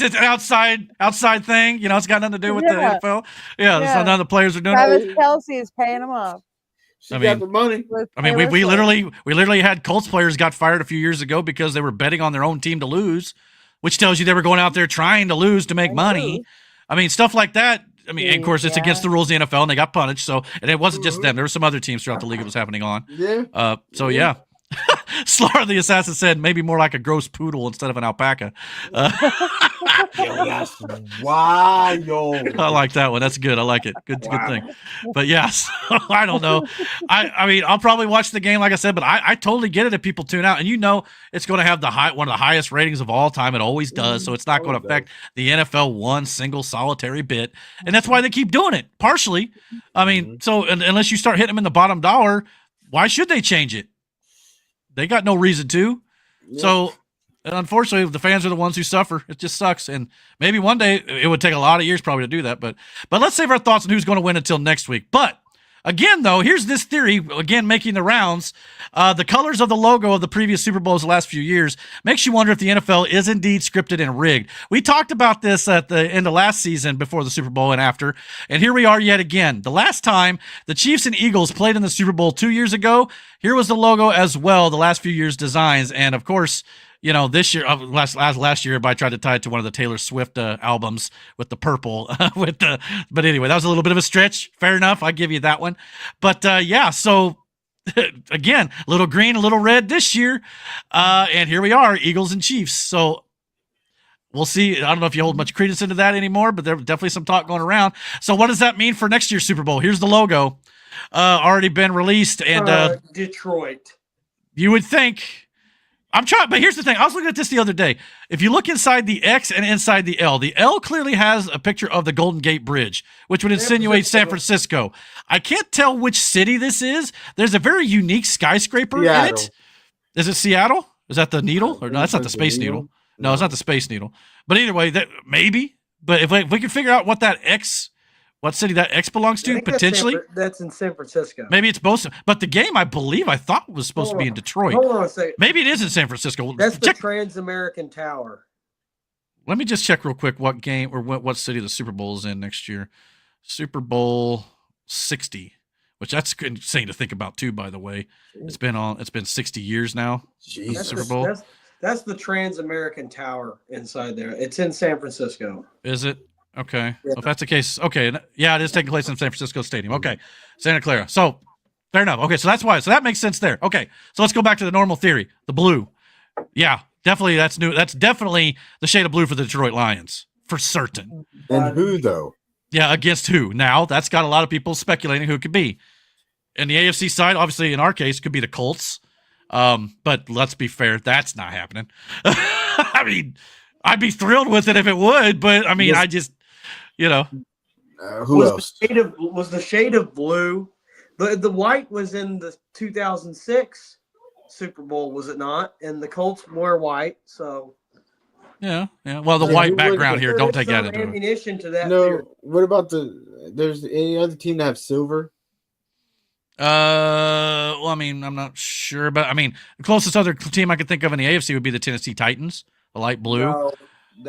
an outside thing. It's got nothing to do with the NFL. None of the players are doing Travis Kelce is paying them off. She got the money. I mean, we literally had Colts players got fired a few years ago because they were betting on their own team to lose, which tells you they were going out there trying to lose to make money. I mean, stuff like that. I mean, and of course, it's against the rules of the NFL, and they got punished. So, and it wasn't just them. There were some other teams throughout the league it was happening on. Yeah. Slar the Assassin said maybe more like a gross poodle instead of an alpaca. That's wild. I like that one. That's good. I like it. Good thing. But yes, I don't know. I mean, I'll probably watch the game, like I said, but I totally get it if people tune out. And it's going to have one of the highest ratings of all time. It always does. So it's not going to affect the NFL one single solitary bit. And that's why they keep doing it, partially. I mean, so unless you start hitting them in the bottom dollar, why should they change it? They got no reason to. Yeah. So, unfortunately, the fans are the ones who suffer. It just sucks. And maybe one day, it would take a lot of years probably to do that. But let's save our thoughts on who's going to win until next week. But again, though, here's this theory, again, making the rounds. The colors of the logo of the previous Super Bowls the last few years makes you wonder if the NFL is indeed scripted and rigged. We talked about this at the end of last season before the Super Bowl and after. And here we are yet again. The last time the Chiefs and Eagles played in the Super Bowl 2 years ago, here was the logo as well, the last few years' designs. And, of course, this year, last year, everybody tried to tie it to one of the Taylor Swift albums with the purple. But anyway, that was a little bit of a stretch. Fair enough. I give you that one. But so again, a little green, a little red this year. And here we are, Eagles and Chiefs. So we'll see. I don't know if you hold much credence into that anymore, but there's definitely some talk going around. So what does that mean for next year's Super Bowl? Here's the logo. Already been released. And Detroit. You would think. I'm trying, but here's the thing. I was looking at this the other day. If you look inside the X and inside the L clearly has a picture of the Golden Gate Bridge, which would insinuate San Francisco. I can't tell which city this is. There's a very unique skyscraper in it. Is it Seattle? Is that the Needle? Or no, that's not the Space Needle. No, it's not the Space Needle. But either way, that maybe. But if we can figure out what that X what city that X belongs to, potentially. That's in San Francisco. Maybe it's both. But the game, I believe, I thought was supposed to be in Detroit. Hold on a second. Maybe it is in San Francisco. That's the Trans-American Tower. Let me just check real quick what game or what city the Super Bowl is in next year. Super Bowl 60, which that's insane to think about too, by the way. It's been 60 years now. Jesus. Super Bowl. That's the Trans-American Tower inside there. It's in San Francisco. Is it? Okay. Yeah. So if that's the case, okay. Yeah, it is taking place in San Francisco Stadium. Okay. Santa Clara. So fair enough. Okay, so that's why. So that makes sense there. Okay. So let's go back to the normal theory. The blue. Yeah, definitely that's new. That's definitely the shade of blue for the Detroit Lions. For certain. And who though? Yeah, against who? Now, that's got a lot of people speculating who it could be. In the AFC side, obviously, in our case, could be the Colts. But let's be fair, that's not happening. I mean, I'd be thrilled with it if it would, but I mean, yes. I just, who else? Was the shade of blue? The white was in the 2006 Super Bowl, was it not? And the Colts were white, so. Yeah. Well, the white background here, don't take that into ammunition to that. No, theory. What about there's any other team that have silver? Well, I mean, I'm not sure, but I mean, the closest other team I could think of in the AFC would be the Tennessee Titans, the light blue. No,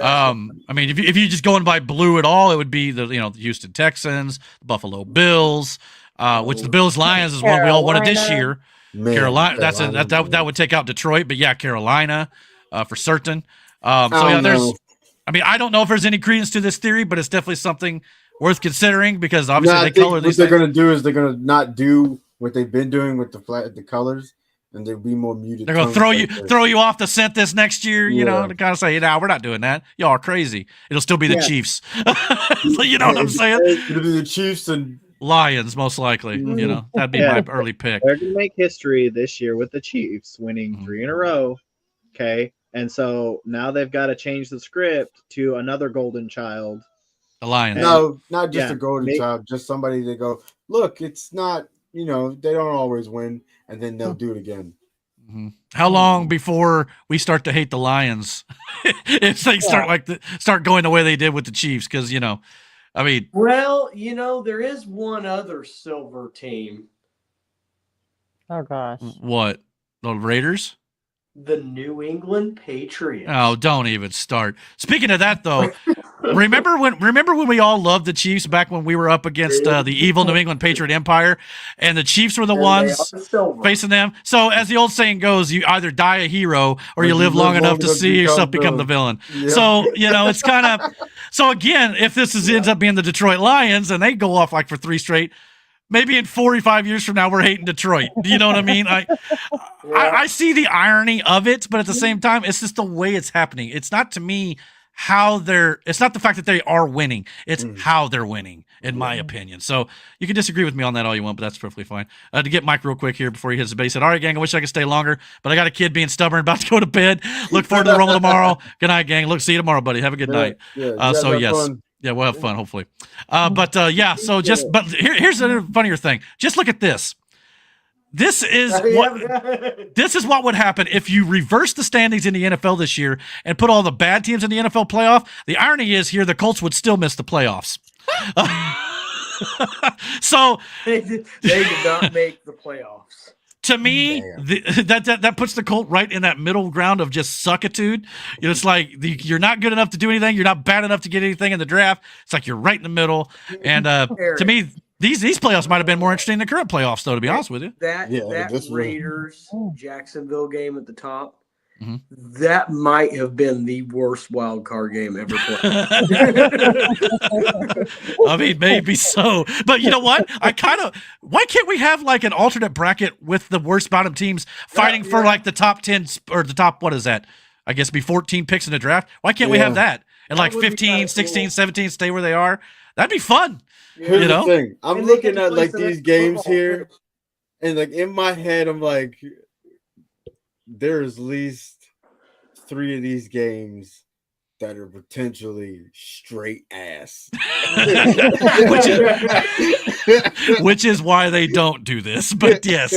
I mean, if you just going by blue at all, it would be the Houston Texans, the Buffalo Bills, which the Bills Lions is one we all wanted this year. Man, Carolina, that would take out Detroit, but yeah, Carolina, for certain. I mean, I don't know if there's any credence to this theory, but it's definitely something worth considering because obviously they color these. What they're going to do is they're going to not do what they've been doing with the colors, and they'll be more muted. They're going to throw you off the scent this next year, to kind of say, we're not doing that. Y'all are crazy. It'll still be the Chiefs. So, you know what I'm saying? It'll be the Chiefs and Lions, most likely. That'd be my early pick. They're going to make history this year with the Chiefs winning 3 in a row. Okay. And so now they've got to change the script to another golden child. The Lions. No, not just a golden child, just somebody they go, look, it's not, they don't always win, and then they'll do it again. Mm-hmm. How long before we start to hate the Lions if they start going the way they did with the Chiefs? Because, I mean. Well, there is one other silver team. Oh, gosh. What? The Raiders? The New England Patriots. Oh, don't even start. Speaking of that, though, remember when we all loved the Chiefs back when we were up against the evil New England Patriot Empire, and the Chiefs were the ones facing them? So, as the old saying goes, you either die a hero or you live long enough to see yourself become the villain. Yeah. So, it's kind of. So again, if this ends up being the Detroit Lions and they go off like for 3 straight. Maybe in 45 years from now, we're hating Detroit. Do you know what I mean? I see the irony of it, but at the same time, it's just the way it's happening. It's not to me it's not the fact that they are winning. It's how they're winning, in my opinion. So you can disagree with me on that all you want, but that's perfectly fine. To get Mike real quick here before he hits the base, he said, all right, gang, I wish I could stay longer, but I got a kid being stubborn, about to go to bed. Look forward to the rumble tomorrow. Good night, gang. See you tomorrow, buddy. Have a good night. So yes. Fun. Yeah, we'll have fun, hopefully. But here's a funnier thing. Just look at this. This is what would happen if you reverse the standings in the NFL this year and put all the bad teams in the NFL playoff. The irony is here, the Colts would still miss the playoffs. So they did not make the playoffs. To me, that puts the Colt right in that middle ground of just suckitude. It's like you're not good enough to do anything. You're not bad enough to get anything in the draft. It's like you're right in the middle. And to me, these playoffs might have been more interesting than the current playoffs, though, to be honest with you. That Raiders Jacksonville game at the top, that might have been the worst wild card game ever played. I mean, maybe so. But you know what? Why can't we have like an alternate bracket with the worst bottom teams fighting for like the top 10 or the top, what is that? I guess be 14 picks in the draft. Why can't we have that? And like 15, 16, 17 stay where they are? That'd be fun. Here's the thing. I'm looking at like these games here, and like in my head, I'm like, there's at least 3 of these games that are potentially straight ass. which is why they don't do this. But yes,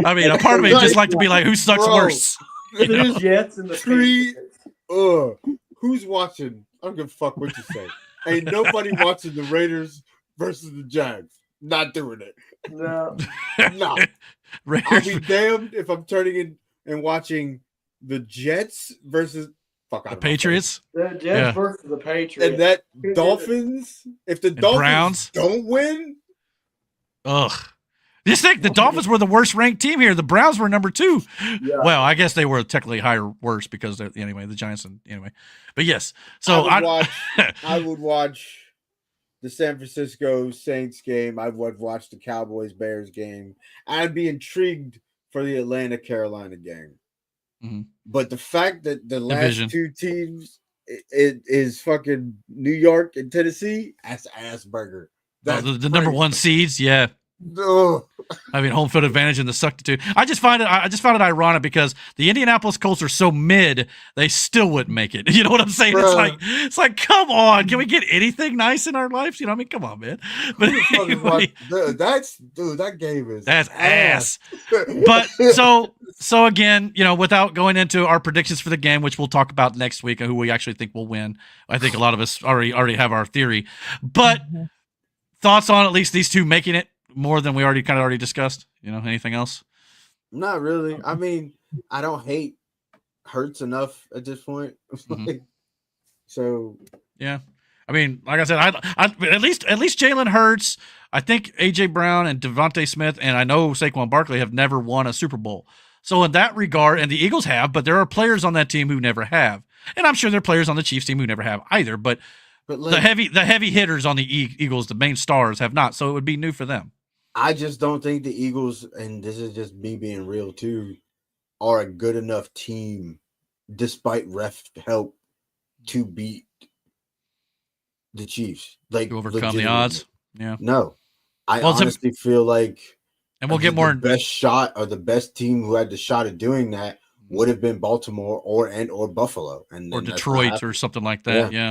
I mean, a part of me just like to be like, who sucks worse? The Jets and the 3. Who's watching? I don't give a fuck what you say. Ain't nobody watching the Raiders versus the Giants. Not doing it. No. No. I'll be damned if I'm turning in and watching the Jets versus the Patriots. The Jets versus the Patriots. And that Dolphins, if the Dolphins Browns don't win. Ugh. Just think the Dolphins were the worst ranked team here. The Browns were number 2. Yeah. Well, I guess they were technically higher worse because anyway, the Giants anyway. But yes. So I would watch the San Francisco Saints game. I would watch the Cowboys Bears game. I'd be intrigued for the Atlanta Carolina game. Mm-hmm. But the fact that the Division. last 2 teams it is fucking New York and Tennessee, that's Asperger. That's the number 1 seeds, yeah. Ugh. I mean, home field advantage and the suckitude. I just found it ironic because the Indianapolis Colts are so mid, they still wouldn't make it. You know what I'm saying? Bruh. It's like, come on, can we get anything nice in our lives? You know what I mean? Come on, man. But anyway, that game is that's ass. But so again, without going into our predictions for the game, which we'll talk about next week and who we actually think will win. I think a lot of us already have our theory. But thoughts on at least these two making it more than we already discussed? Anything else? Not really. I mean, I don't hate Hurts enough at this point. So yeah. I mean, like I said, I at least Jalen Hurts, I think AJ Brown and Devontae Smith, and I know Saquon Barkley have never won a Super Bowl. So in that regard, and the Eagles have, but there are players on that team who never have. And I'm sure there are players on the Chiefs team who never have either, but the heavy hitters on the Eagles, the main stars, have not. So it would be new for them. I just don't think the Eagles, and this is just me being real too, are a good enough team, despite ref help, to beat the Chiefs. Like to overcome the odds. Yeah. No, I honestly feel like, and we'll get more. The best shot or the best team who had the shot of doing that would have been Baltimore or Buffalo or Detroit or something like that. Yeah.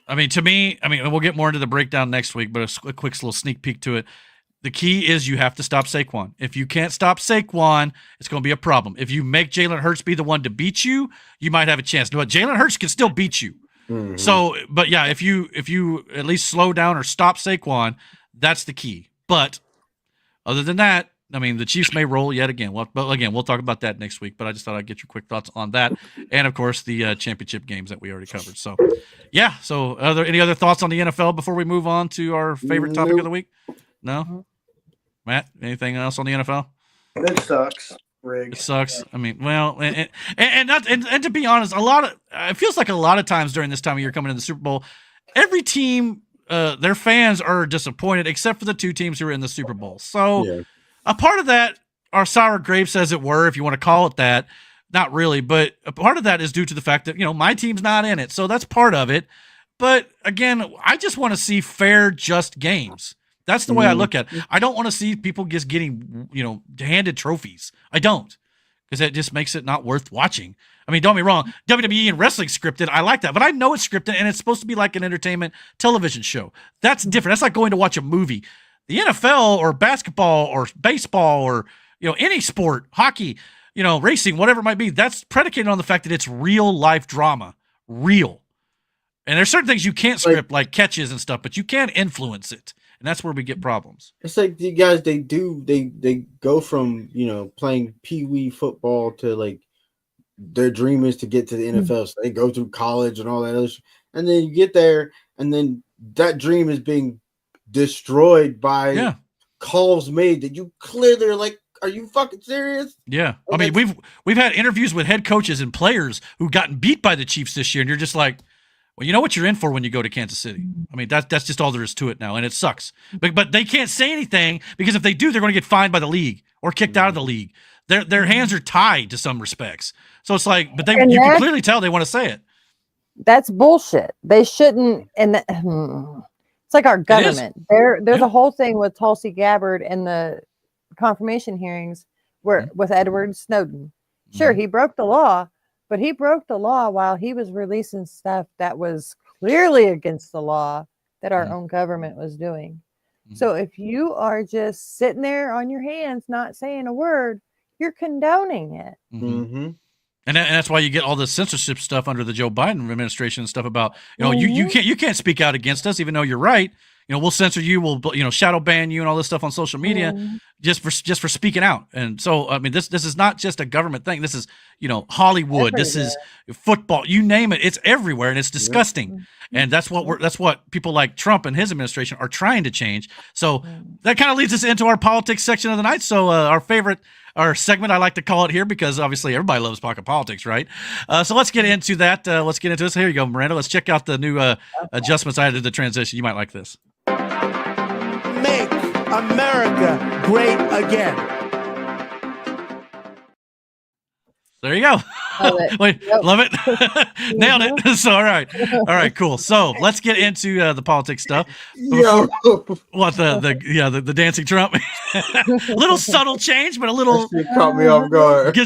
I mean, to me, we'll get more into the breakdown next week, but a quick little sneak peek to it. The key is you have to stop Saquon. If you can't stop Saquon, it's going to be a problem. If you make Jalen Hurts be the one to beat you, you might have a chance. But Jalen Hurts can still beat you. Mm-hmm. So, but yeah, if you at least slow down or stop Saquon, that's the key. But other than that, the Chiefs may roll yet again. But again, we'll talk about that next week. But I just thought I'd get your quick thoughts on that, and of course the championship games that we already covered. So, yeah. So, any other thoughts on the NFL before we move on to our favorite topic of the week? No. Matt, anything else on the NFL? It sucks. Rigged. It sucks. I mean, well, and to be honest, it feels like a lot of times during this time of year coming in the Super Bowl, every team, their fans are disappointed except for the 2 teams who are in the Super Bowl. So a part of that are sour grapes, as it were, if you want to call it that. Not really, but a part of that is due to the fact that, my team's not in it. So that's part of it. But again, I just want to see fair, just games. That's the way I look at it. I don't want to see people just getting, handed trophies. I don't, because that just makes it not worth watching. I mean, don't get me wrong. WWE and wrestling scripted. I like that, but I know it's scripted and it's supposed to be like an entertainment television show. That's different. That's like going to watch a movie. The NFL or basketball or baseball or, any sport, hockey, racing, whatever it might be, that's predicated on the fact that it's real life drama, real. And there's certain things you can't script, like catches and stuff, but you can influence it. And that's where we get problems. It's like the guys, they go from, playing pee-wee football to like their dream is to get to the NFL. So they go through college and all that other shit. And then you get there and then that dream is being destroyed by calls made that you clearly are like, are you fucking serious? Yeah. I mean, we've had interviews with head coaches and players who've gotten beat by the Chiefs this year. And you're just like, well, you know what you're in for when you go to Kansas City. I mean, that's just all there is to it now, and it sucks. But they can't say anything because if they do, they're going to get fined by the league or kicked out of the league. Their hands are tied to some respects. So it's like, but you can clearly tell they want to say it. That's bullshit. They shouldn't. And it's like our government. There's a whole thing with Tulsi Gabbard and the confirmation hearings where with Edward Snowden. Sure, he broke the law. But he broke the law while he was releasing stuff that was clearly against the law that our own government was doing. So if you are just sitting there on your hands, not saying a word, you're condoning it. And that's why you get all the censorship stuff under the Joe Biden administration and stuff about, you can't speak out against us, even though you're right. we'll censor you, we'll shadow ban you and all this stuff on social media just for speaking out. And so I mean, this is not just a government thing. This is Hollywood. This is football. You name it, it's everywhere, and it's disgusting. And that's what people like Trump and his administration are trying to change. So that kind of leads us into our politics section of the night. So our segment, I like to call it here, because obviously everybody loves talking politics, right? So let's get into that. Let's get into this. Here you go, Miranda. Let's check out the new adjustments I did to the transition. You might like this. Make America great again. There you go. Love it. Wait, Yep. love it. Nailed it. So, all right, cool. So let's get into the politics stuff. Yo. What the dancing Trump? Little subtle change, but a little That shit caught me off guard.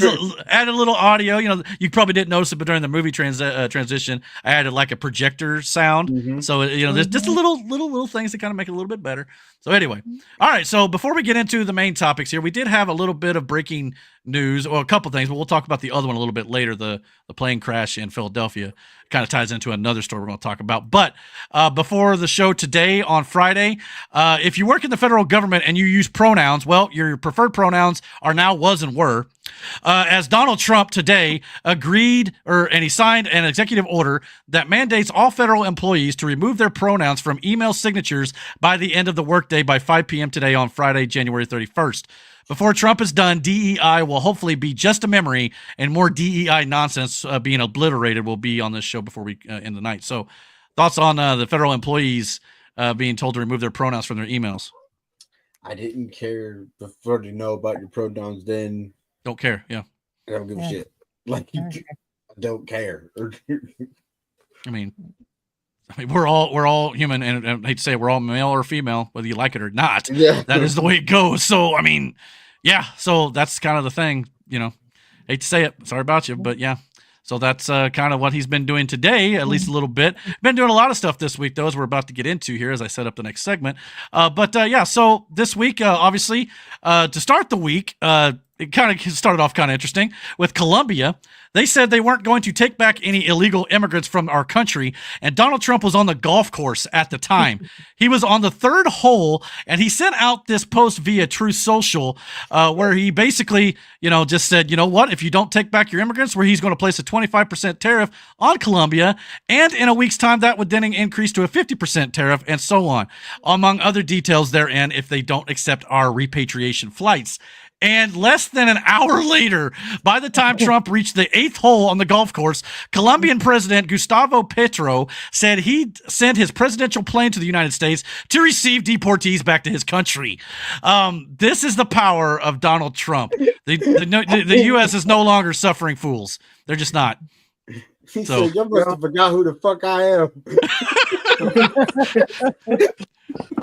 added a little audio. You probably didn't notice it, but during the movie transition, I added like a projector sound. So there's just a little things that kind of make it a little bit better. So anyway, all right. So before we get into the main topics here, we did have a little bit of breaking news, or a couple things, but we'll talk about the other one a little bit later. The plane crash in Philadelphia kind of ties into another story we're going to talk about. But before the show today on Friday, if you work in the federal government and you use pronouns, well, your preferred pronouns are now was and were. As Donald Trump today agreed, and he signed an executive order that mandates all federal employees to remove their pronouns from email signatures by the end of the workday by 5 p.m. today on Friday, January 31st. Before Trump is done, DEI will hopefully be just a memory, and more DEI nonsense being obliterated will be on this show before we end the night. So, thoughts on the federal employees being told to remove their pronouns from their emails? I didn't care before to know about your pronouns then. Don't care, yeah. I don't give a shit. Like, I don't care. I mean, we're all human, and I hate to say it, we're all male or female, whether you like it or not. Yeah. That is the way it goes. So, I mean, yeah. So that's kind of the thing, Hate to say it. Sorry about you, but yeah. So that's kind of what he's been doing today, at least a little bit. Been doing a lot of stuff this week, though, as we're about to get into here as I set up the next segment. But so this week, obviously, to start the week, it kind of started off kind of interesting with Colombia. They said they weren't going to take back any illegal immigrants from our country, and Donald Trump was on the golf course at the time. He was on the third hole, and he sent out this post via Truth Social where he basically, just said, you know what, if you don't take back your immigrants, where he's going to place a 25% tariff on Colombia, and in a week's time, that would then increase to a 50% tariff, and so on, among other details therein, if they don't accept our repatriation flights. And less than an hour later, by the time Trump reached the 8th hole on the golf course, Colombian President Gustavo Petro said he'd send his presidential plane to the United States to receive deportees back to his country. This is the power of Donald Trump. The U.S. is no longer suffering fools. They're just not. He said, you must have forgot who the fuck I am.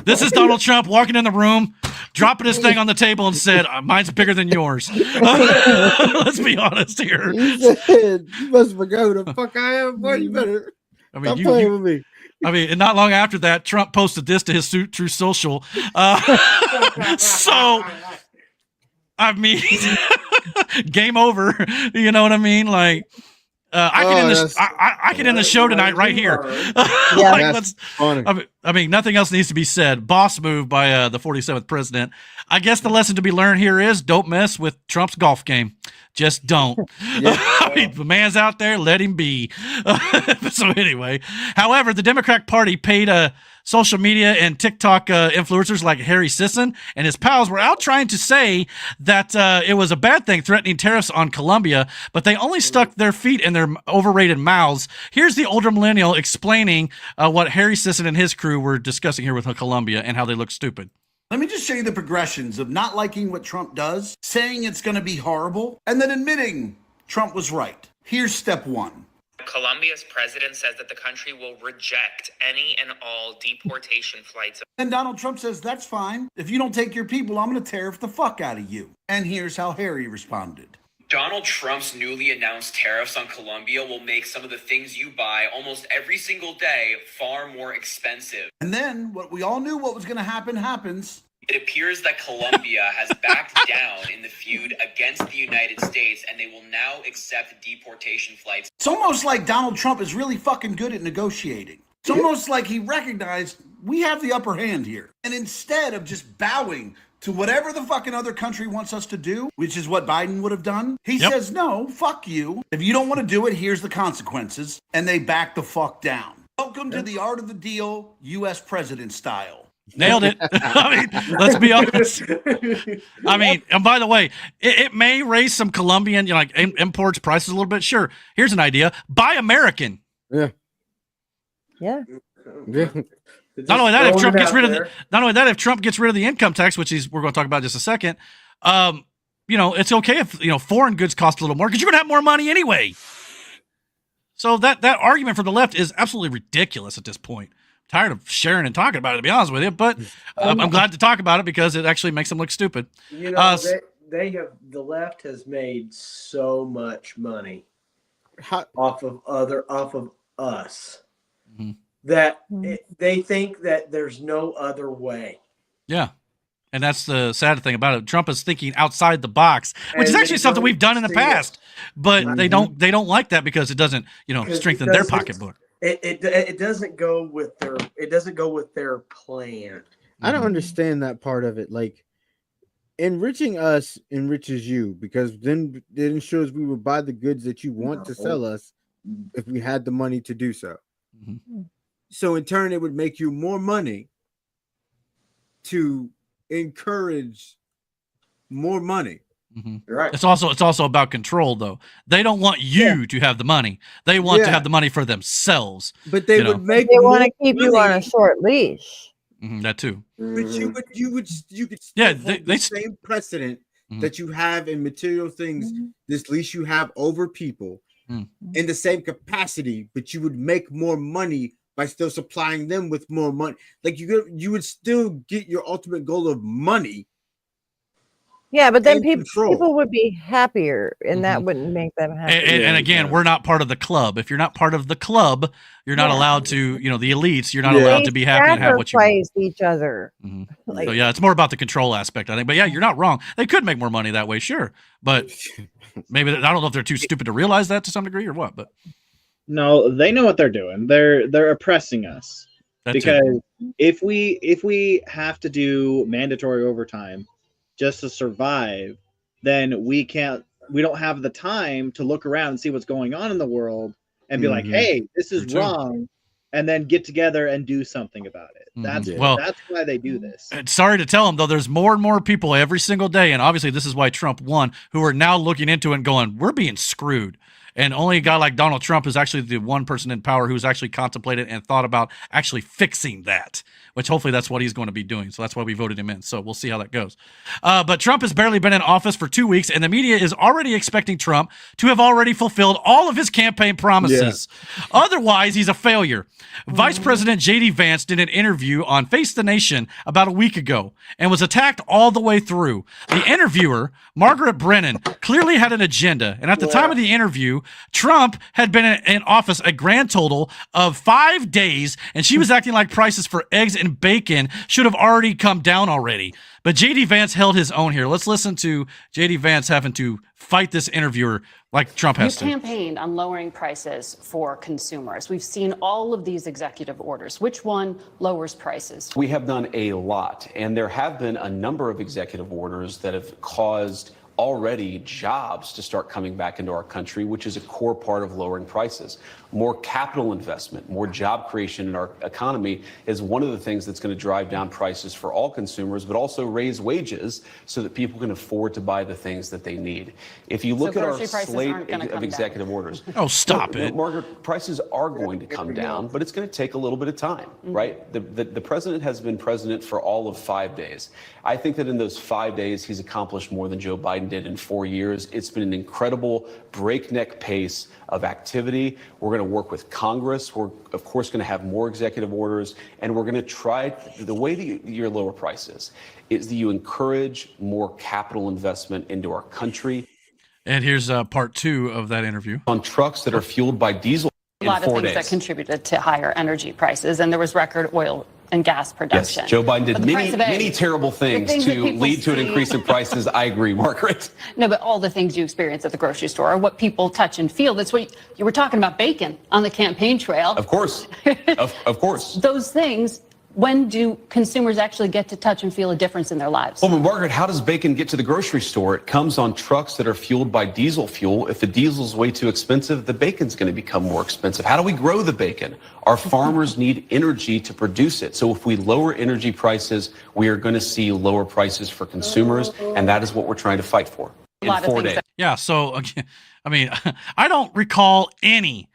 This is Donald Trump walking in the room, dropping his thing on the table, and said, "Mine's bigger than yours." Let's be honest here. He said, you must have forgot who the fuck I am. Boy, you better stop playing with me. I mean, and not long after that, Trump posted this to his True Social. So, I mean, game over. You know what I mean? Like, I can end the show tonight right here. That's funny. I mean, nothing else needs to be said. Boss move by the 47th president. I guess the lesson to be learned here is don't mess with Trump's golf game. Just don't. I mean, the man's out there, let him be. So anyway, however, the Democratic Party paid social media and TikTok influencers like Harry Sisson and his pals were out trying to say that it was a bad thing threatening tariffs on Colombia, but they only stuck their feet in their overrated mouths. Here's the older millennial explaining what Harry Sisson and his crew were discussing here with Colombia and how they look stupid. Let me just show you the progressions of not liking what Trump does, saying it's going to be horrible, and then admitting Trump was right. Here's step one. Colombia's president says that the country will reject any and all deportation flights. And Donald Trump says, that's fine. If you don't take your people, I'm going to tariff the fuck out of you. And here's how Harry responded. Donald Trump's newly announced tariffs on Colombia will make some of the things you buy almost every single day far more expensive. And then what we all knew what was going to happen happens. It appears that Colombia has backed down in the feud against the United States, and they will now accept deportation flights. It's almost like Donald Trump is really fucking good at negotiating. It's almost like he recognized we have the upper hand here. And instead of just bowing to whatever the fucking other country wants us to do, which is what Biden would have done, he says, no, fuck you. If you don't want to do it, here's the consequences. And they back the fuck down. Welcome to the art of the deal, U.S. president style. Nailed it. I mean, let's be honest. I mean, and by the way, it may raise some Colombian, imports prices a little bit. Sure. Here's an idea. Buy American. Yeah. Yeah. Not only that, if Trump gets rid of the income tax, which we're going to talk about in just a second, it's okay if foreign goods cost a little more because you're going to have more money anyway. So that argument for the left is absolutely ridiculous at this point. I'm tired of sharing and talking about it, to be honest with you, but I'm glad to talk about it because it actually makes them look stupid. The left has made so much money off of us. Mm-hmm. That they think that there's no other way. Yeah. And that's the sad thing about it. Trump is thinking outside the box, which is actually something we've done in the past, but they don't like that because it doesn't, strengthen their pocketbook. It doesn't go with their plan. I don't understand that part of it. Like, enriching us enriches you because then it ensures we will buy the goods that you want to sell us if we had the money to do so. Mm-hmm. So in turn, it would make you more money to encourage more money. Mm-hmm. Right. It's also about control, though. They don't want you to have the money. They want to have the money for themselves. But they would make. They want to keep you on a short leash. Mm-hmm, that too. But you could still the same precedent that you have in material things. This leash you have over people in the same capacity, but you would make more money by still supplying them with more money. Like you would still get your ultimate goal of money. Yeah, but then people would be happier, and that wouldn't make them happy. And again, we're not part of the club. If you're not part of the club, you're not allowed to, the elites, you're not allowed to be happy and have what you want. Each other. Mm-hmm. So it's more about the control aspect, I think. But yeah, you're not wrong. They could make more money that way, sure. But maybe, I don't know if they're too stupid to realize that to some degree or what, but. No, they know what they're doing. They're oppressing us. Because if we have to do mandatory overtime just to survive, then we don't have the time to look around and see what's going on in the world and be like, hey, this is wrong, and then get together and do something about it. That's why they do this. Sorry to tell them, though, there's more and more people every single day, and obviously this is why Trump won, who are now looking into it and going, we're being screwed. And only a guy like Donald Trump is actually the one person in power who's actually contemplated and thought about actually fixing that, which hopefully that's what he's going to be doing. So that's why we voted him in. So we'll see how that goes. But Trump has barely been in office for 2 weeks, and the media is already expecting Trump to have already fulfilled all of his campaign promises. Yeah. Otherwise, he's a failure. Vice President J.D. Vance did an interview on Face the Nation about a week ago and was attacked all the way through. The interviewer, Margaret Brennan, clearly had an agenda. And at the time of the interview, Trump had been in office a grand total of 5 days, and she was acting like prices for eggs and bacon should have already come down already. But J.D. Vance held his own here. Let's listen to J.D. Vance having to fight this interviewer like Trump has to. You campaigned on lowering prices for consumers. We've seen all of these executive orders. Which one lowers prices? We have done a lot, and there have been a number of executive orders that have caused already jobs to start coming back into our country, which is a core part of lowering prices. More capital investment, more job creation in our economy is one of the things that's going to drive down prices for all consumers, but also raise wages so that people can afford to buy the things that they need. If you look at our slate of executive orders. Oh, stop it. Margaret, prices are going to come down, but it's going to take a little bit of time, right? The president has been president for all of 5 days. I think that in those 5 days, he's accomplished more than Joe Biden did in 4 years. It's been an incredible breakneck pace of activity. We're going to work with Congress. We're, of course, going to have more executive orders, and we're going to try the way that you lower prices is that you encourage more capital investment into our country. And here's part 2 of that interview. On trucks that are fueled by diesel. A lot of things that contributed to higher energy prices, and there was record oil and gas production. Yes, Joe Biden did many terrible things to lead to an increase in prices. I agree, Margaret. No, but all the things you experience at the grocery store are what people touch and feel. That's what you were talking about, bacon on the campaign trail. Of course, of course. Those things When do consumers actually get to touch and feel a difference in their lives? Well, Margaret, how does bacon get to the grocery store? It comes on trucks that are fueled by diesel fuel. If the diesel's way too expensive, the bacon's going to become more expensive. How do we grow the bacon? Our farmers need energy to produce it. So if we lower energy prices, we are going to see lower prices for consumers, and that is what we're trying to fight for in 4 days. Yeah, so, I mean, I don't recall any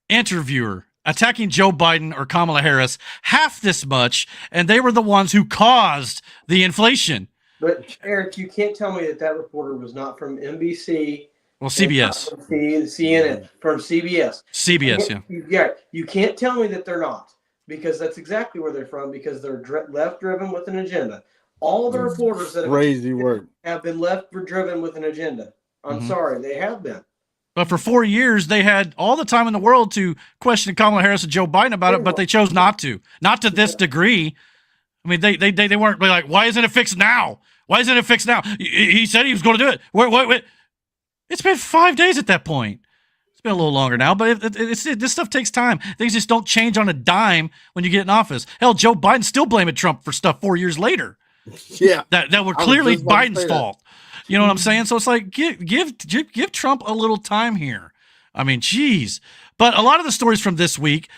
interviewer attacking Joe Biden or Kamala Harris half this much, and they were the ones who caused the inflation. But Eric, you can't tell me that reporter was not from NBC. Well, CBS. From CNN, from CBS. CBS, Yeah, you can't tell me that they're not, because that's exactly where they're from, because they're left-driven with an agenda. All the reporters that have been left-driven with an agenda. I'm sorry, they have been. But for 4 years, they had all the time in the world to question Kamala Harris and Joe Biden about it, but they chose not to. Not to this degree. I mean, they weren't like, why isn't it fixed now? Why isn't it fixed now? He said he was going to do it. Wait. It's been 5 days at that point. It's been a little longer now, but this stuff takes time. Things just don't change on a dime when you get in office. Hell, Joe Biden's still blaming Trump for stuff 4 years later. Yeah, that were clearly Biden's fault. You know what I'm saying? So it's like, give Trump a little time here. I mean, geez. But a lot of the stories from this week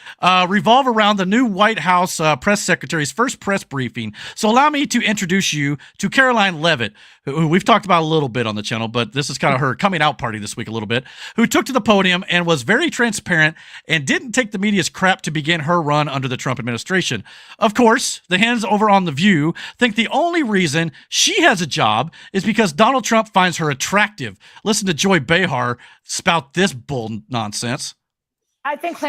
revolve around the new White House press secretary's first press briefing. So allow me to introduce you to Caroline Leavitt, who we've talked about a little bit on the channel, but this is kind of her coming out party this week a little bit, who took to the podium and was very transparent and didn't take the media's crap to begin her run under the Trump administration. Of course, the hens over on The View think the only reason she has a job is because Donald Trump finds her attractive. Listen to Joy Behar spout this bull nonsense. I think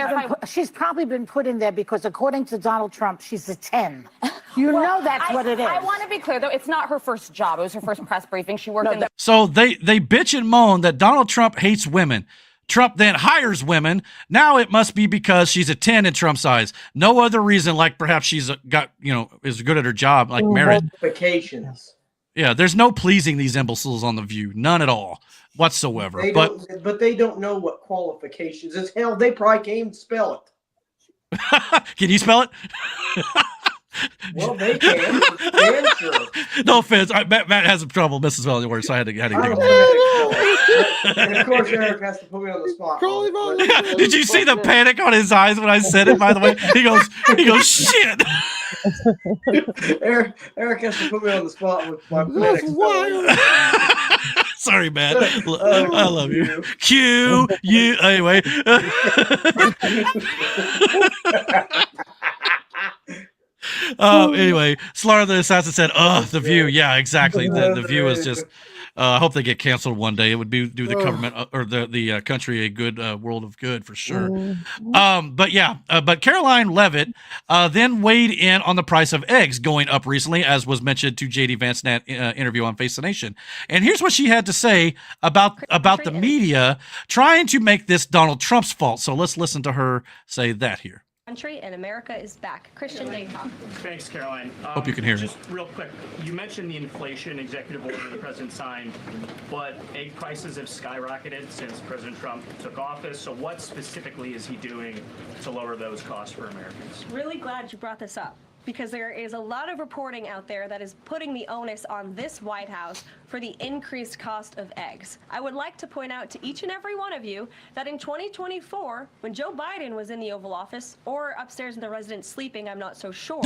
she's probably been put in there because, according to Donald Trump, she's a 10. You know that's what it is. I want to be clear, though. It's not her first job. It was her first press briefing. She worked in the... So they bitch and moan that Donald Trump hates women. Trump then hires women. Now it must be because she's a 10 in Trump's eyes. No other reason, like perhaps she's is good at her job, like merit. Vacations. Yeah, there's no pleasing these imbeciles on The View. None at all. Whatsoever. But they don't know what qualifications is. Hell, they probably can't even spell it. Can you spell it? Well, they can. Sure. No offense. Matt has some trouble missing spelling words, so I had to dig him. And of course, Eric has to put me on the spot. Did you see the panic on his eyes when I said it, by the way? He goes, shit. Eric has to put me on the spot with my panic. Sorry, Matt. I love you. Q, you. Anyway. Anyway, Slaughter the Assassin said, The View. Yeah, exactly. The View is just... I hope they get canceled one day. It would do the government or the country a good world of good for sure. But Caroline Leavitt then weighed in on the price of eggs going up recently, as was mentioned to JD Vance in that interview on Face the Nation. And here's what she had to say about the media trying to make this Donald Trump's fault. So let's listen to her say that here. Country and America is back. Christian, Thanks, Caroline. Hope you can hear me. Just real quick, you mentioned the inflation executive order the president signed, but egg prices have skyrocketed since President Trump took office. So what specifically is he doing to lower those costs for Americans? Really glad you brought this up, because there is a lot of reporting out there that is putting the onus on this White House for the increased cost of eggs. I would like to point out to each and every one of you that in 2024, when Joe Biden was in the Oval Office, or upstairs in the residence sleeping, I'm not so sure,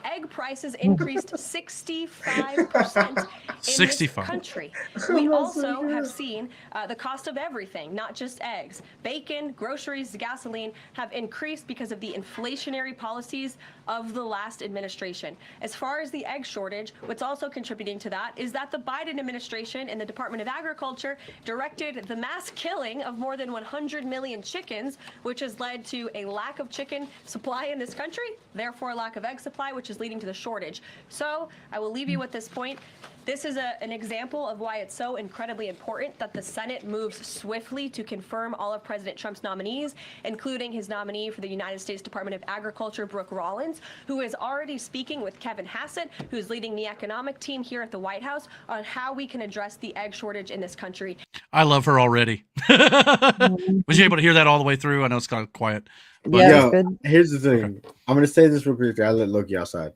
egg prices increased 65% in this country. We also have seen the cost of everything, not just eggs. Bacon, groceries, gasoline have increased because of the inflationary policies of the last administration. As far as the egg shortage, what's also contributing to that is that the Biden administration and the Department of Agriculture directed the mass killing of more than 100 million chickens, which has led to a lack of chicken supply in this country, therefore a lack of egg supply, which is leading to the shortage. So I will leave you with this point. This is an example of why it's so incredibly important that the Senate moves swiftly to confirm all of President Trump's nominees, including his nominee for the United States Department of Agriculture, Brooke Rollins, who has already speaking with Kevin Hassett, who's leading the economic team here at the White House, on how we can address the egg shortage in this country. I love her already. Was you able to hear that all the way through? I know it's kind of quiet. But Yeah, here's the thing. I'm gonna say this real quick. I let Loki outside.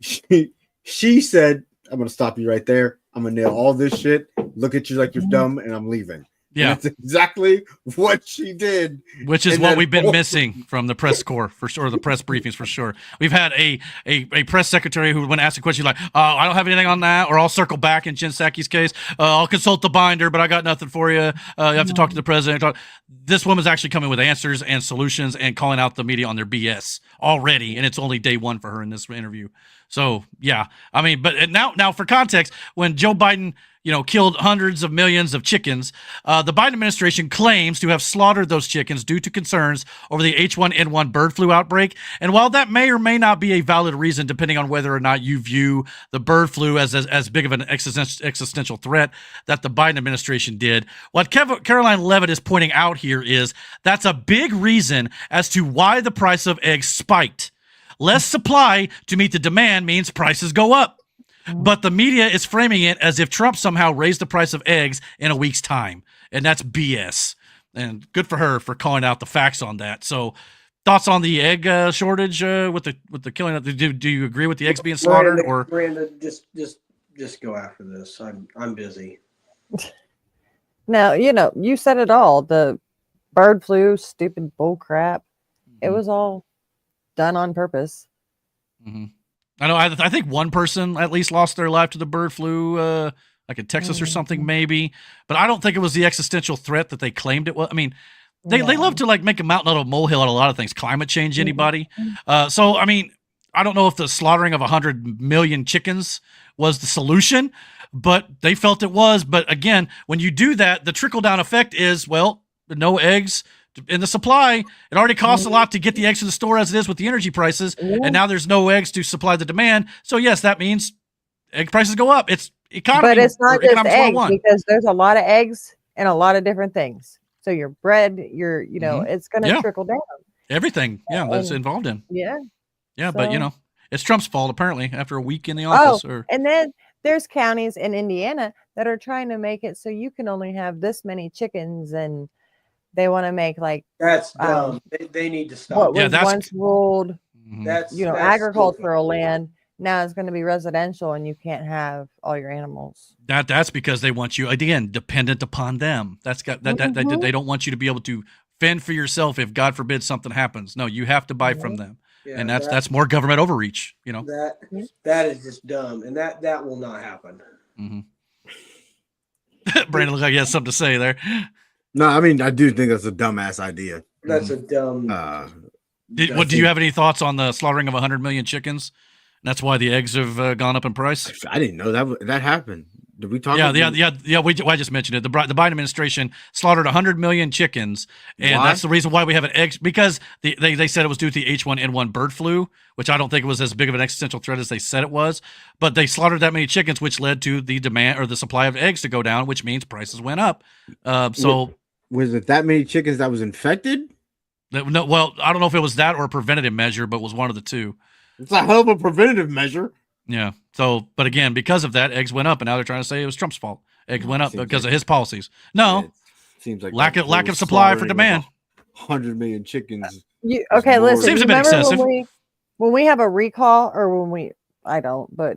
She said, "I'm gonna stop you right there. I'm gonna nail all this shit. Look at you like you're dumb, and I'm leaving." Yeah, and that's exactly what she did. Which is what we've been missing from the press corps for sure, the press briefings for sure. We've had a press secretary who, when asked a question, like, I don't have anything on that, or I'll circle back in Jen Psaki's case. I'll consult the binder, but I got nothing for you. You have to talk to the president. This woman's actually coming with answers and solutions and calling out the media on their BS already, and it's only day one for her in this interview. So yeah, I mean, but now for context, when Joe Biden, killed hundreds of millions of chickens, the Biden administration claims to have slaughtered those chickens due to concerns over the H1N1 bird flu outbreak. And while that may or may not be a valid reason, depending on whether or not you view the bird flu as big of an existential threat that the Biden administration did, what Caroline Levitt is pointing out here is that's a big reason as to why the price of eggs spiked. Less supply to meet the demand means prices go up. But the media is framing it as if Trump somehow raised the price of eggs in a week's time. And that's BS. And good for her for calling out the facts on that. So thoughts on the egg shortage with the killing of do you agree with the eggs being slaughtered? Miranda, just go after this. I'm busy. Now, you said it all. The bird flu, stupid bull crap. It was all done on purpose. Mm-hmm. I know. I think one person at least lost their life to the bird flu, like in Texas or something, maybe. But I don't think it was the existential threat that they claimed it was. I mean, they love to make a mountain out of a molehill on a lot of things. Climate change, anybody? So I mean, I don't know if the slaughtering of 100 million chickens was the solution, but they felt it was. But again, when you do that, the trickle down effect is no eggs in the supply. It already costs a lot to get the eggs to the store as it is with the energy prices, and now there's no eggs to supply the demand. So yes, that means egg prices go up. It's economy, but it's not just eggs 101. because there's a lot of eggs and a lot of different things. So your bread, it's going to trickle down. Everything, that's involved in. Yeah. So. But it's Trump's fault apparently after a week in the office. And then there's counties in Indiana that are trying to make it so you can only have this many chickens, and they want to make that's dumb. They need to stop. What was once ruled, that's agricultural land, now it's going to be residential, and you can't have all your animals. That's because they want you again dependent upon them. They don't want you to be able to fend for yourself if God forbid something happens. No, you have to buy from them, and that's more government overreach. That is just dumb, and that will not happen. Brandon looks like he has something to say there. No, I mean, I do think that's a dumbass idea. That's a dumb. Do you have any thoughts on the slaughtering of 100 million chickens? That's why the eggs have gone up in price. I didn't know that happened. Did we talk? Yeah. I just mentioned it. The Biden administration slaughtered 100 million chickens, and that's the reason why we have an egg, because they said it was due to the H1N1 bird flu, which I don't think it was as big of an existential threat as they said it was. But they slaughtered that many chickens, which led to the demand or the supply of eggs to go down, which means prices went up. Was it that many chickens that was infected? No, well, I don't know if it was that or a preventative measure, but it was one of the two. It's a hell of a preventative measure. Yeah. So, but again, because of that, eggs went up, and now they're trying to say it was Trump's fault. Eggs went up because of his policies. No, seems like lack of supply for demand. 100 million chickens. Listen. Seems a bit excessive. When we have a recall, or I don't, but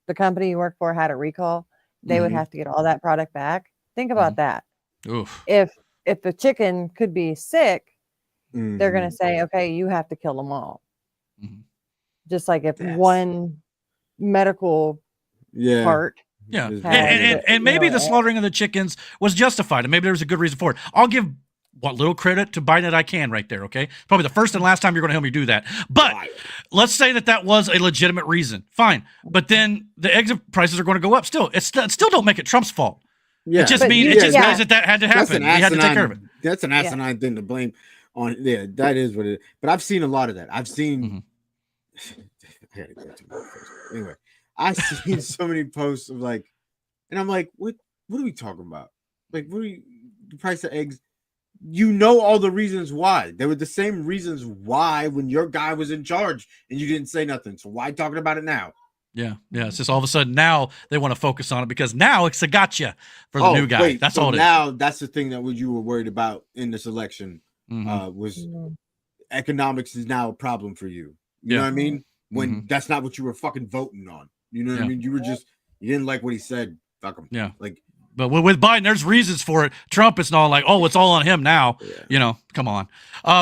the company you work for had a recall, they would have to get all that product back. Think about that. Oof. If the chicken could be sick, they're going to say, okay, you have to kill them all. Just like if one medical part. Yeah. And maybe the slaughtering of the chickens was justified, and maybe there was a good reason for it. I'll give what little credit to Biden that I can right there, okay? Probably the first and last time you're going to help me do that. But let's say that was a legitimate reason. Fine. But then the egg prices are going to go up still. It still don't make it Trump's fault. Yeah. It just means that had to happen. We had to take care of it. That's an asinine thing to blame on. Yeah, that is what it is. But I've seen a lot of that. I've seen anyway, I've seen so many posts of and I'm like, what are we talking about? Like, the price of eggs? you know all the reasons why. They were the same reasons why when your guy was in charge and you didn't say nothing. So why talking about it now? Yeah. It's just all of a sudden now they want to focus on it because now it's a gotcha for the new guy. Wait, that's so all it is. Now that's the thing that you were worried about in this election was economics is now a problem for you. You know what I mean? When that's not what you were fucking voting on. You know what I mean? You didn't like what he said. Fuck him. Yeah. Like, but with Biden, there's reasons for it. Trump, it's not like, oh, it's all on him now. Yeah. Come on.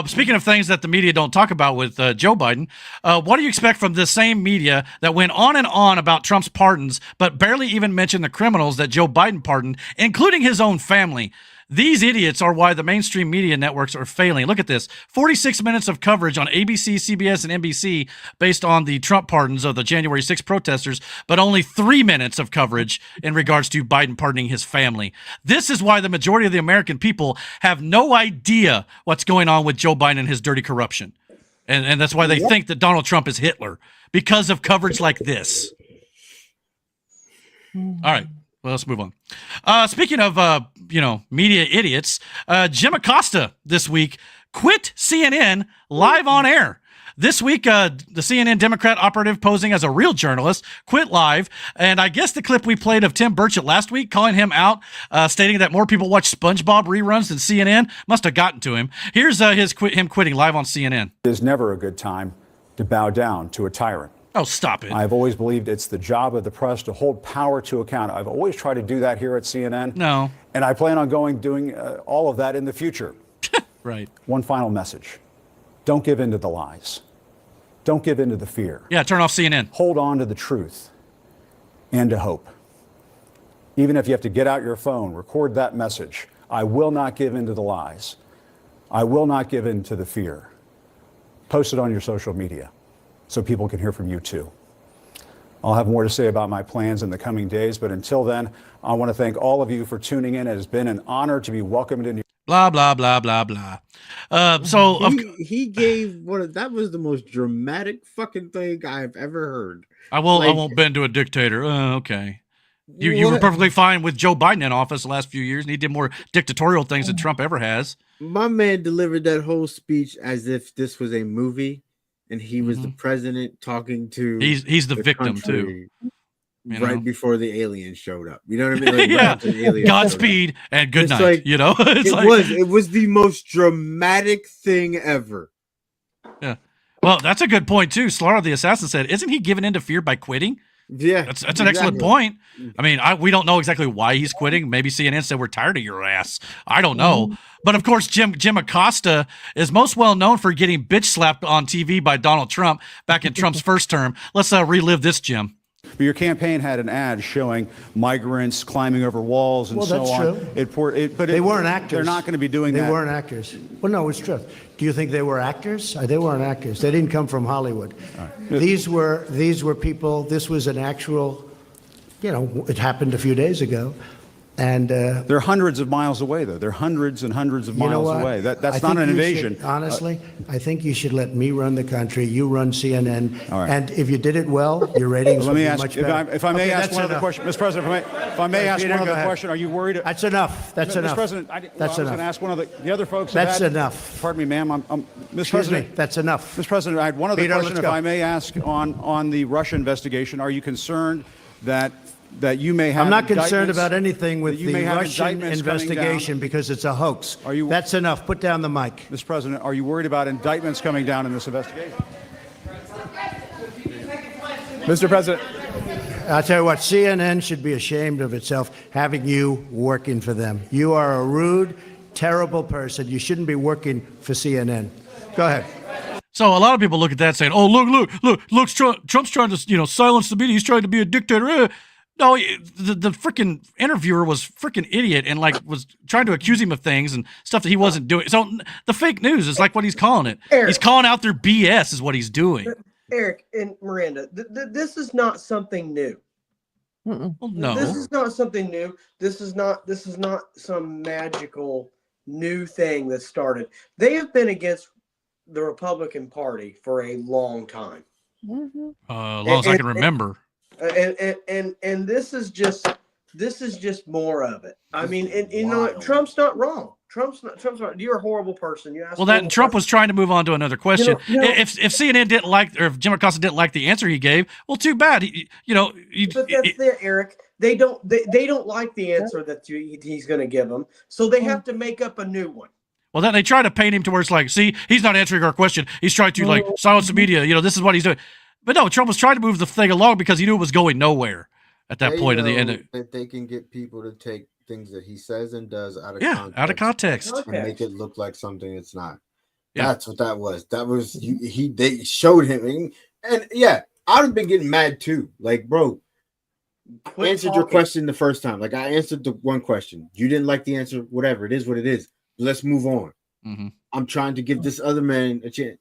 Speaking of things that the media don't talk about with Joe Biden, what do you expect from the same media that went on and on about Trump's pardons, but barely even mentioned the criminals that Joe Biden pardoned, including his own family? These idiots are why the mainstream media networks are failing. Look at this. 46 minutes of coverage on ABC, CBS, and NBC based on the Trump pardons of the January 6th protesters, but only 3 minutes of coverage in regards to Biden pardoning his family. This is why the majority of the American people have no idea what's going on with Joe Biden and his dirty corruption. And that's why they think that Donald Trump is Hitler, because of coverage like this. All right. Well, let's move on. Speaking of, media idiots, Jim Acosta this week quit CNN live on air. This week, the CNN Democrat operative posing as a real journalist quit live. And I guess the clip we played of Tim Burchett last week calling him out, stating that more people watch SpongeBob reruns than CNN, must have gotten to him. Here's him quitting live on CNN. It is never a good time to bow down to a tyrant. Oh, stop it. I've always believed it's the job of the press to hold power to account. I've always tried to do that here at CNN. No. And I plan on doing all of that in the future. Right. One final message. Don't give in to the lies. Don't give in to the fear. Yeah, turn off CNN. Hold on to the truth and to hope. Even if you have to get out your phone, record that message. I will not give in to the lies. I will not give in to the fear. Post it on your social media so people can hear from you too. I'll have more to say about my plans in the coming days, but until then, I want to thank all of you for tuning in. It has been an honor to be welcomed into. Blah, blah, blah, blah, blah. He gave that was the most dramatic fucking thing I've ever heard. I won't bend to a dictator. Okay. You were perfectly fine with Joe Biden in office the last few years, and he did more dictatorial things than Trump ever has. My man delivered that whole speech as if this was a movie, and he was the president talking to. He's the victim too. Right before the aliens showed up, you know what I mean? Like, Godspeed and good night. Like, it was the most dramatic thing ever. Yeah. Well, that's a good point too. Slaughter the Assassin said, "Isn't he giving in to fear by quitting?" Yeah, that's an excellent point. I mean, we don't know exactly why he's quitting. Maybe CNN said we're tired of your ass. I don't know. But of course, Jim Acosta is most well known for getting bitch slapped on TV by Donald Trump back in Trump's first term. Let's relive this, Jim. But your campaign had an ad showing migrants climbing over walls and so on. That's true. But they weren't actors. They're not going to be doing that. They weren't actors. Well, no, it's true. Do you think they were actors? They weren't actors. They didn't come from Hollywood. Right. These were people. This was an actual. It happened a few days ago. And they're hundreds of miles away, though. They're hundreds and hundreds of miles away. That's not an invasion. Honestly, I think you should let me run the country. You run CNN. All right. And if you did it well, your ratings would be much better. If I may ask one other question, Mr. President, if I may ask one other question, are you worried? That's enough. That's enough. Mr. President, I was going to ask one of the other folks. That's enough. Pardon me, ma'am. Mr. President, that's enough. Mr. President, I had one other question, if I may ask, on the Russia investigation. Are you concerned that you may have? I'm not concerned about anything with the Russian investigation because it's a hoax. That's enough. Put down the mic. Mr. President, are you worried about indictments coming down in this investigation? Mr. President. I'll tell you what, CNN should be ashamed of itself having you working for them. You are a rude, terrible person. You shouldn't be working for CNN. Go ahead. So a lot of people look at that saying, "Oh, look, Trump's trying to, silence the media. He's trying to be a dictator." No, the freaking interviewer was freaking idiot and was trying to accuse him of things and stuff that he wasn't doing. So the fake news is like what he's calling it. Eric, he's calling out their BS is what he's doing. Eric and Miranda, this is not something new. Well, no, this is not something new. This is not some magical new thing that started. They have been against the Republican Party for a long time. As long as I can remember. And this is just more of it. I mean, and Trump's not wrong. Trump's not. You're a horrible person. You asked. Well, that Trump was trying to move on to another question. If CNN didn't like, or if Jim Acosta didn't like the answer he gave, well, too bad. But that's there, Eric. They don't like the answer that he's going to give them, so they have to make up a new one. Well, then they try to paint him to where it's like, see, he's not answering our question. He's trying to like silence the media. This is what he's doing. But no, Trump was trying to move the thing along because he knew it was going nowhere at that point. At the end, that they can get people to take things that he says and does out of context and make it look like something it's not. Yeah. That's what that was. That was they showed him, and yeah, I'd have been getting mad too. Like, bro, answered your question the first time. Like, I answered the one question. You didn't like the answer. Whatever, it is what it is. Let's move on. Mm-hmm. I'm trying to give this other man a chance.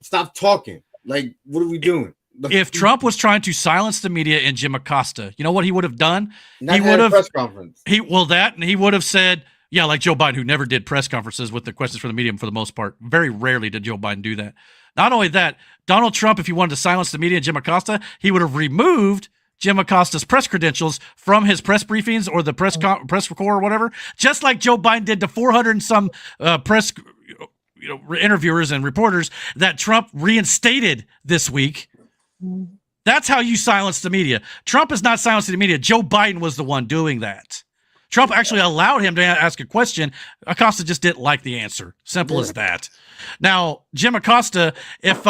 Stop talking. Like, what are we doing? If Trump was trying to silence the media in Jim Acosta, you know what he would have done? He would have press conference. He would have said, yeah, like Joe Biden, who never did press conferences with the questions for the media for the most part. Very rarely did Joe Biden do that. Not only that, Donald Trump, if he wanted to silence the media in Jim Acosta, he would have removed Jim Acosta's press credentials from his press briefings or the press corps or whatever, just like Joe Biden did to 400 and some press interviewers and reporters that Trump reinstated this week. That's how you silence the media. Trump is not silencing the media. Joe Biden was the one doing that. Trump actually allowed him to ask a question. Acosta just didn't like the answer. Simple as that. Now, Jim Acosta, if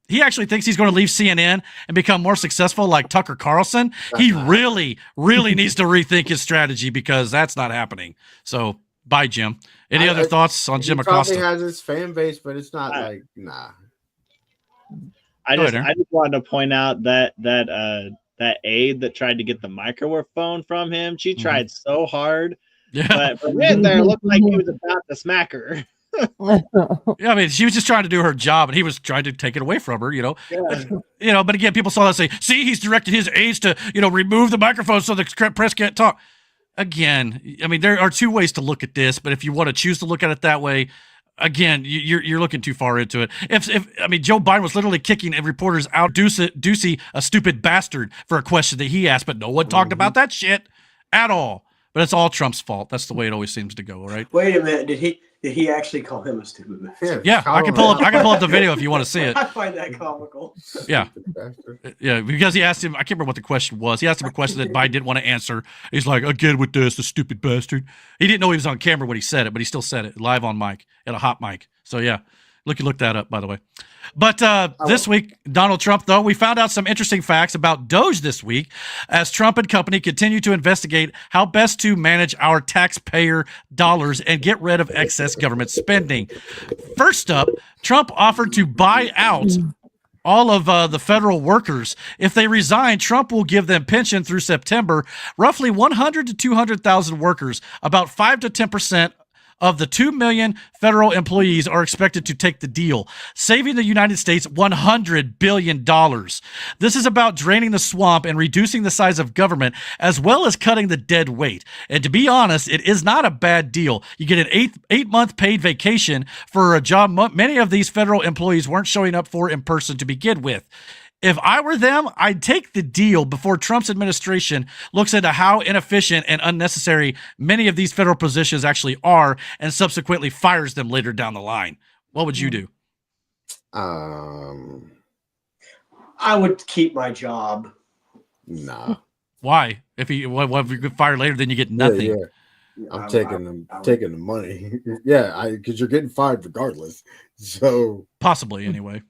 he actually thinks he's going to leave CNN and become more successful like Tucker Carlson, he really, really needs to rethink his strategy because that's not happening. So, bye, Jim. Any other thoughts on Jim Acosta? He probably has his fan base, but it's not nah. I just wanted to point out that aide that tried to get the microphone from him, she tried so hard. Yeah. But from in there, it looked like he was about to smack her. Yeah, I mean, she was just trying to do her job, and he was trying to take it away from her, Yeah. But again, people saw that say, see, he's directed his aides to, remove the microphone so the press can't talk. Again, I mean, there are two ways to look at this, but if you want to choose to look at it that way, again, you're looking too far into it. If Joe Biden was literally kicking reporters out, Ducey, a stupid bastard, for a question that he asked, but no one talked about that shit at all. But it's all Trump's fault. That's the way it always seems to go, right? Wait a minute, did he actually call him a stupid bastard? Yeah, I can pull up the video if you want to see it. I find that comical. Yeah, because he asked him. I can't remember what the question was. He asked him a question that Biden didn't want to answer. He's like, "Again with this, the stupid bastard." He didn't know he was on camera when he said it, but he still said it live on mic at a hot mic. So yeah, look that up, by the way. But this week, Donald Trump, though, we found out some interesting facts about Doge this week as Trump and company continue to investigate how best to manage our taxpayer dollars and get rid of excess government spending. First up, Trump offered to buy out all of the federal workers. If they resign, Trump will give them pension through September. Roughly 100 to 200,000 workers, about 5 to 10% of the 2 million federal employees are expected to take the deal, saving the United States $100 billion. This is about draining the swamp and reducing the size of government, as well as cutting the dead weight. And to be honest, it is not a bad deal. You get an eight-month paid vacation for a job many of these federal employees weren't showing up for in person to begin with. If I were them, I'd take the deal before Trump's administration looks into how inefficient and unnecessary many of these federal positions actually are and subsequently fires them later down the line. What would you do? I would keep my job. Nah. Why? If you get fired later, then you get nothing. Yeah. I'm taking the money. Yeah, because you're getting fired regardless. So possibly anyway.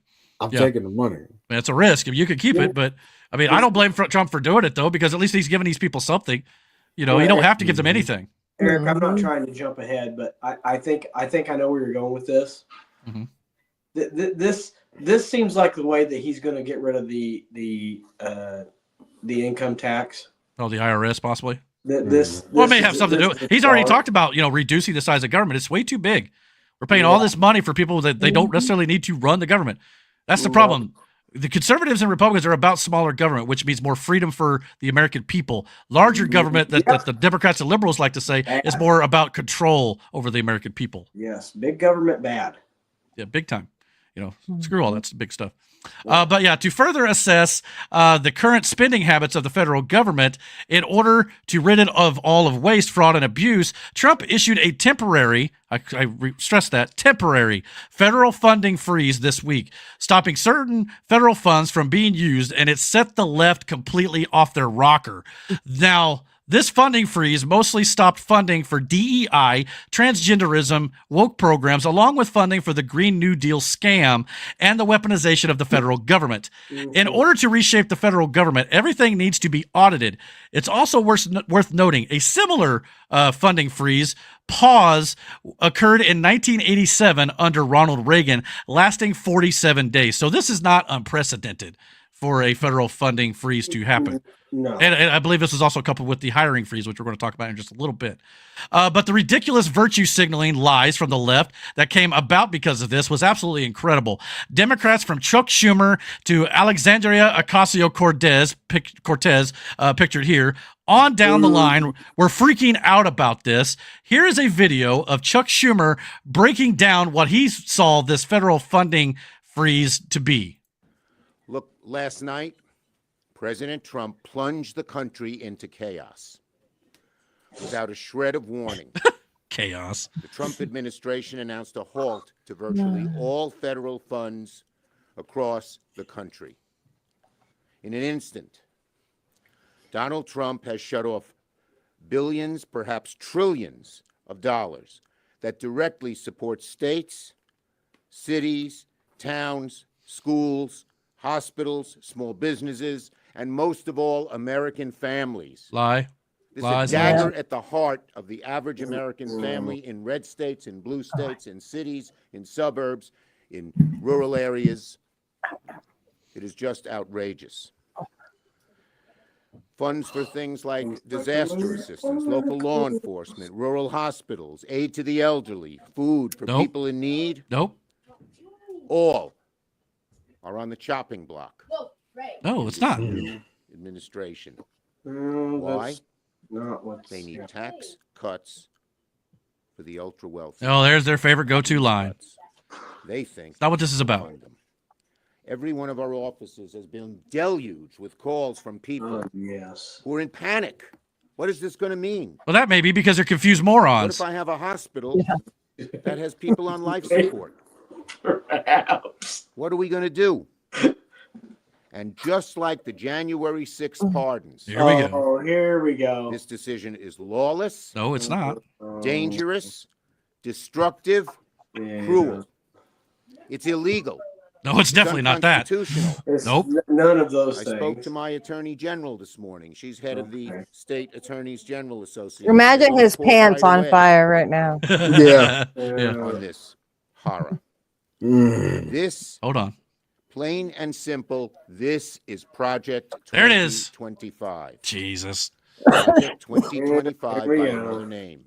I'm taking the money. It's a risk if you could keep it, but I mean, I don't blame Trump for doing it though, because at least he's giving these people something. You don't have to give them anything. Eric, I'm not trying to jump ahead, but I think I know where you're going with this. Mm-hmm. This seems like the way that he's going to get rid of the income tax. Oh, the IRS possibly. It may have something to do with it. He's already talked about reducing the size of government. It's way too big. We're paying all this money for people that they don't necessarily need to run the government. That's the problem. The conservatives and Republicans are about smaller government, which means more freedom for the American people. Larger government, that the Democrats and liberals like to say, is more about control over the American people. Yes, big government bad. Yeah, big time. Screw all that big stuff. But yeah, to further assess the current spending habits of the federal government in order to rid it of all of waste, fraud, and abuse, Trump issued a temporary, stress that, temporary federal funding freeze this week, stopping certain federal funds from being used, and it set the left completely off their rocker. Now, this funding freeze mostly stopped funding for DEI, transgenderism, woke programs, along with funding for the Green New Deal scam and the weaponization of the federal government. In order to reshape the federal government, everything needs to be audited. It's also worth noting a similar funding freeze pause occurred in 1987 under Ronald Reagan, lasting 47 days. So this is not unprecedented for a federal funding freeze to happen. No. And I believe this is also coupled with the hiring freeze, which we're going to talk about in just a little bit. But the ridiculous virtue signaling lies from the left that came about because of this was absolutely incredible. Democrats from Chuck Schumer to Alexandria Ocasio-Cortez, pictured here, on down the line, were freaking out about this. Here is a video of Chuck Schumer breaking down what he saw this federal funding freeze to be. Look, last night, President Trump plunged the country into chaos without a shred of warning. Chaos. The Trump administration announced a halt to virtually all federal funds across the country. In an instant, Donald Trump has shut off billions, perhaps trillions of dollars that directly support states, cities, towns, schools, hospitals, small businesses, and most of all, American families. Lie. This Lies. is a dagger at the heart of the average American family in red states, in blue states, in cities, in suburbs, in rural areas. It is just outrageous. Funds for things like disaster assistance, local law enforcement, rural hospitals, aid to the elderly, food for people in need. All are on the chopping block. No, it's not. New administration. Why? Not what they need tax cuts for the ultra wealthy. Oh, there's their favorite go-to line. They think It's not what this is about. every one of our offices has been deluged with calls from people who are in panic. What is this going to mean? Well, that may be because they're confused What morons. if I have a hospital that has people on life support? What are we going to do? And just like the January 6th pardons, Here we go. Oh, here we go. This decision is lawless. No, it's not. Dangerous, destructive, cruel. It's illegal. No, it's definitely not that. Unconstitutional. Nope. None of those I things. spoke to my attorney general this morning. She's head of the State Attorneys General Association. Imagine his Report pants right on away fire right now. Yeah. On this horror. This Hold on. plain and simple. This is Project There it is. 2025. Jesus. Project 2025 by another name.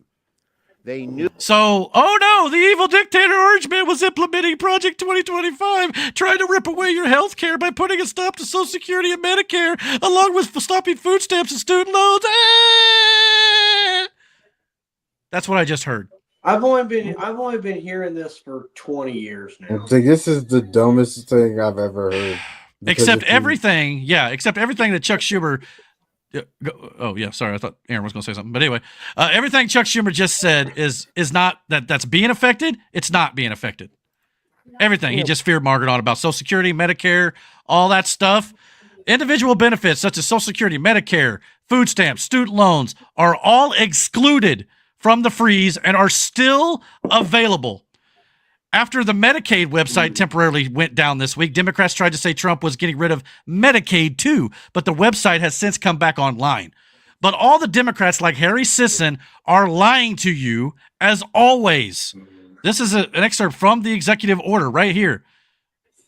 They knew. So, oh no, the evil dictator Orange Man was implementing Project 2025, trying to rip away your health care by putting a stop to Social Security and Medicare, along with stopping food stamps and student loans. Ah! That's what I just heard. I've only been hearing this for 20 years now. I think this is the dumbest thing I've ever heard. Because Except if you- everything, except everything that Chuck Schumer. Oh yeah, sorry, I thought Aaron was going to say something, but anyway, everything Chuck Schumer just said is not that's being affected. It's not being affected. Everything he just feared Margaret on about Social Security, Medicare, all that stuff. Individual benefits such as Social Security, Medicare, food stamps, student loans are all excluded from the freeze and are still available. After the Medicaid website temporarily went down this week, Democrats tried to say Trump was getting rid of Medicaid too, but the website has since come back online. But all the Democrats like Harry Sisson are lying to you as always. This is an excerpt from the executive order right here.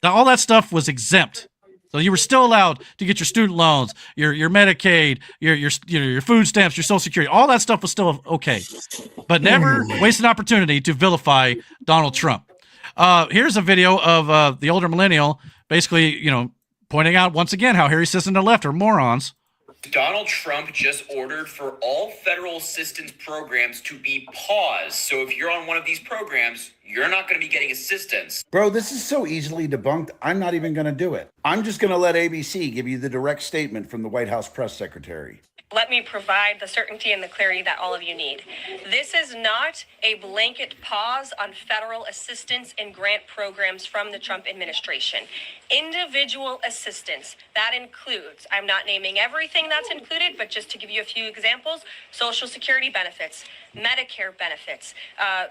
Now, all that stuff was exempt. So you were still allowed to get your student loans, your Medicaid, your food stamps, your Social Security. All that stuff was still okay. But never waste an opportunity to vilify Donald Trump. Here's a video of the older millennial basically, pointing out once again how Harry Sisson and the left are morons. Donald Trump just ordered for all federal assistance programs to be paused. So if you're on one of these programs, you're not going to be getting assistance. Bro, this is so easily debunked. I'm not even going to do it. I'm just going to let ABC give you the direct statement from the White House press secretary. Let me provide the certainty and the clarity that all of you need. This is not a blanket pause on federal assistance and grant programs from the Trump administration. Individual assistance, that includes, I'm not naming everything that's included, but just to give you a few examples, Social Security benefits, Medicare benefits,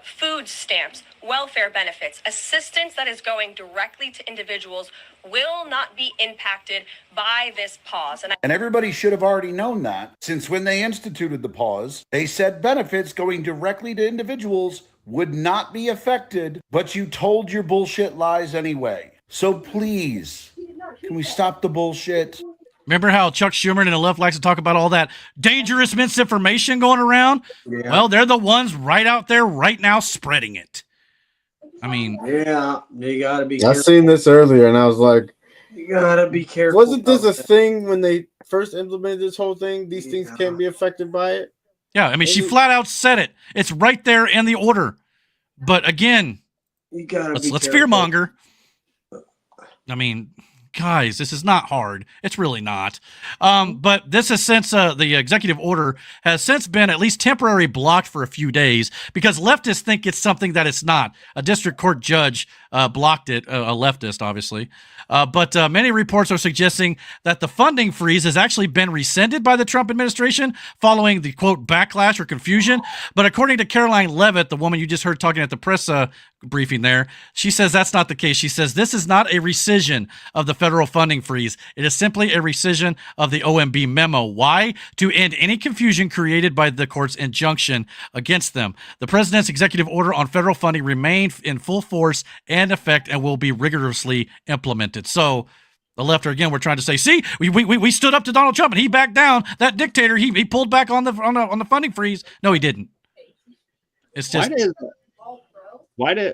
food stamps, welfare benefits, assistance that is going directly to individuals will not be impacted by this pause. And everybody should have already known that, since when they instituted the pause, they said benefits going directly to individuals would not be affected, but you told your bullshit lies anyway. So please, can we stop the bullshit? Remember how Chuck Schumer and the left likes to talk about all that dangerous misinformation going around? Yeah. Well, they're the ones right out there right now spreading it. I mean, yeah, you gotta be careful. I seen this earlier and I was like, you gotta be careful. Wasn't this a thing when they first implemented this whole thing? These things can't be affected by it. Yeah, I mean, she flat out said it. It's right there in the order. But again, you gotta let's fearmonger. I mean, guys, this is not hard. It's really not. But this has since the executive order has since been at least temporarily blocked for a few days because leftists think it's something that it's not. A district court judge blocked it, a leftist, obviously. But many reports are suggesting that the funding freeze has actually been rescinded by the Trump administration following the, quote, backlash or confusion. But according to Caroline Leavitt, the woman you just heard talking at the press briefing there, she says that's not the case. She says this is not a rescission of the federal funding freeze. It is simply a rescission of the OMB memo. Why? To end any confusion created by the court's injunction against them. The president's executive order on federal funding remained in full force and effect and will be rigorously implemented. So the left are, again, we're trying to say, see, we stood up to Donald Trump and he backed down. That dictator, he pulled back on the funding freeze. No, he didn't. It's just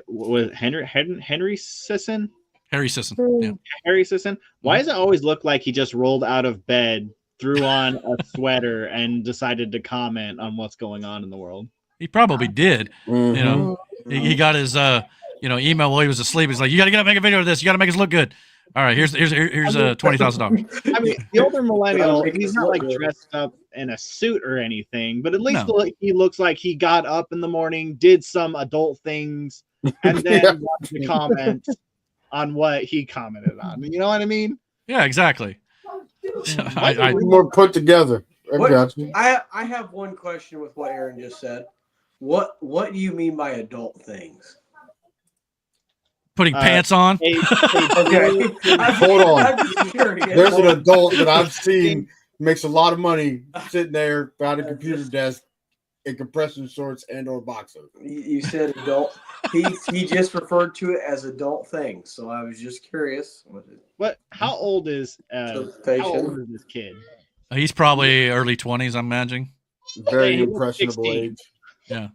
was Henry Sisson? Harry Sisson. Yeah. Harry Sisson. Why does it always look like he just rolled out of bed, threw on a sweater, and decided to comment on what's going on in the world? He probably did. Mm-hmm. You know, he got his email while he was asleep. He's like, you got to get up, make a video of this. You got to make us look good. All right, here's $20,000. I mean, the older millennial, he's not like dressed up in a suit or anything, but at least he looks like he got up in the morning, did some adult things, and then wanted to comment on what he commented on. You know what I mean? Yeah, exactly. More put together. I have one question with what Aaron just said. What do you mean by adult things? Putting pants on. Okay. Hold on. There's an adult that I've seen makes a lot of money sitting there behind a computer desk in compression shorts and or boxers. You said adult. He just referred to it as adult things. So I was just curious. What? How old is this kid? He's probably early 20s, I'm imagining. Very impressionable age. Yeah.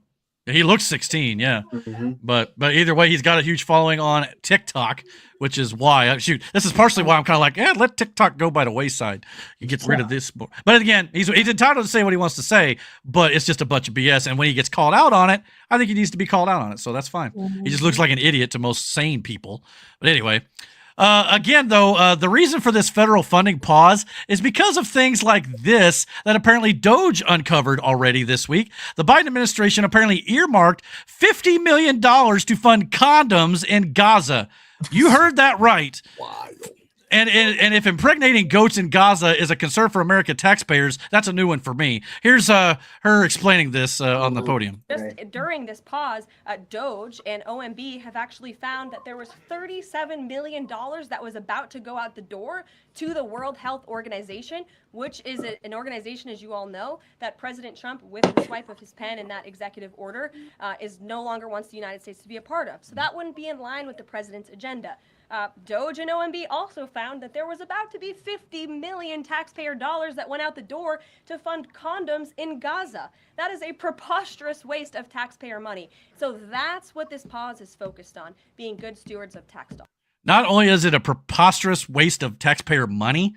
He looks 16, yeah. Mm-hmm. But either way, he's got a huge following on TikTok, which is why this is partially why I'm kind of like, let TikTok go by the wayside. You get rid of this. But again, he's entitled to say what he wants to say, but it's just a bunch of BS. And when he gets called out on it, I think he needs to be called out on it. So that's fine. Mm-hmm. He just looks like an idiot to most sane people. But anyway, again, though, the reason for this federal funding pause is because of things like this that apparently Doge uncovered already this week. The Biden administration apparently earmarked $50 million to fund condoms in Gaza. You heard that right. Wow. And if impregnating goats in Gaza is a concern for American taxpayers, that's a new one for me. Here's her explaining this on the podium. Just during this pause, Doge and OMB have actually found that there was $37 million that was about to go out the door to the World Health Organization, which is an organization, as you all know, that President Trump, with the swipe of his pen in that executive order, is no longer wants the United States to be a part of. So that wouldn't be in line with the president's agenda. Doge and OMB also found that there was about to be 50 million taxpayer dollars that went out the door to fund condoms in Gaza. That is a preposterous waste of taxpayer money. So that's what this pause is focused on, being good stewards of tax dollars. Not only is it a preposterous waste of taxpayer money,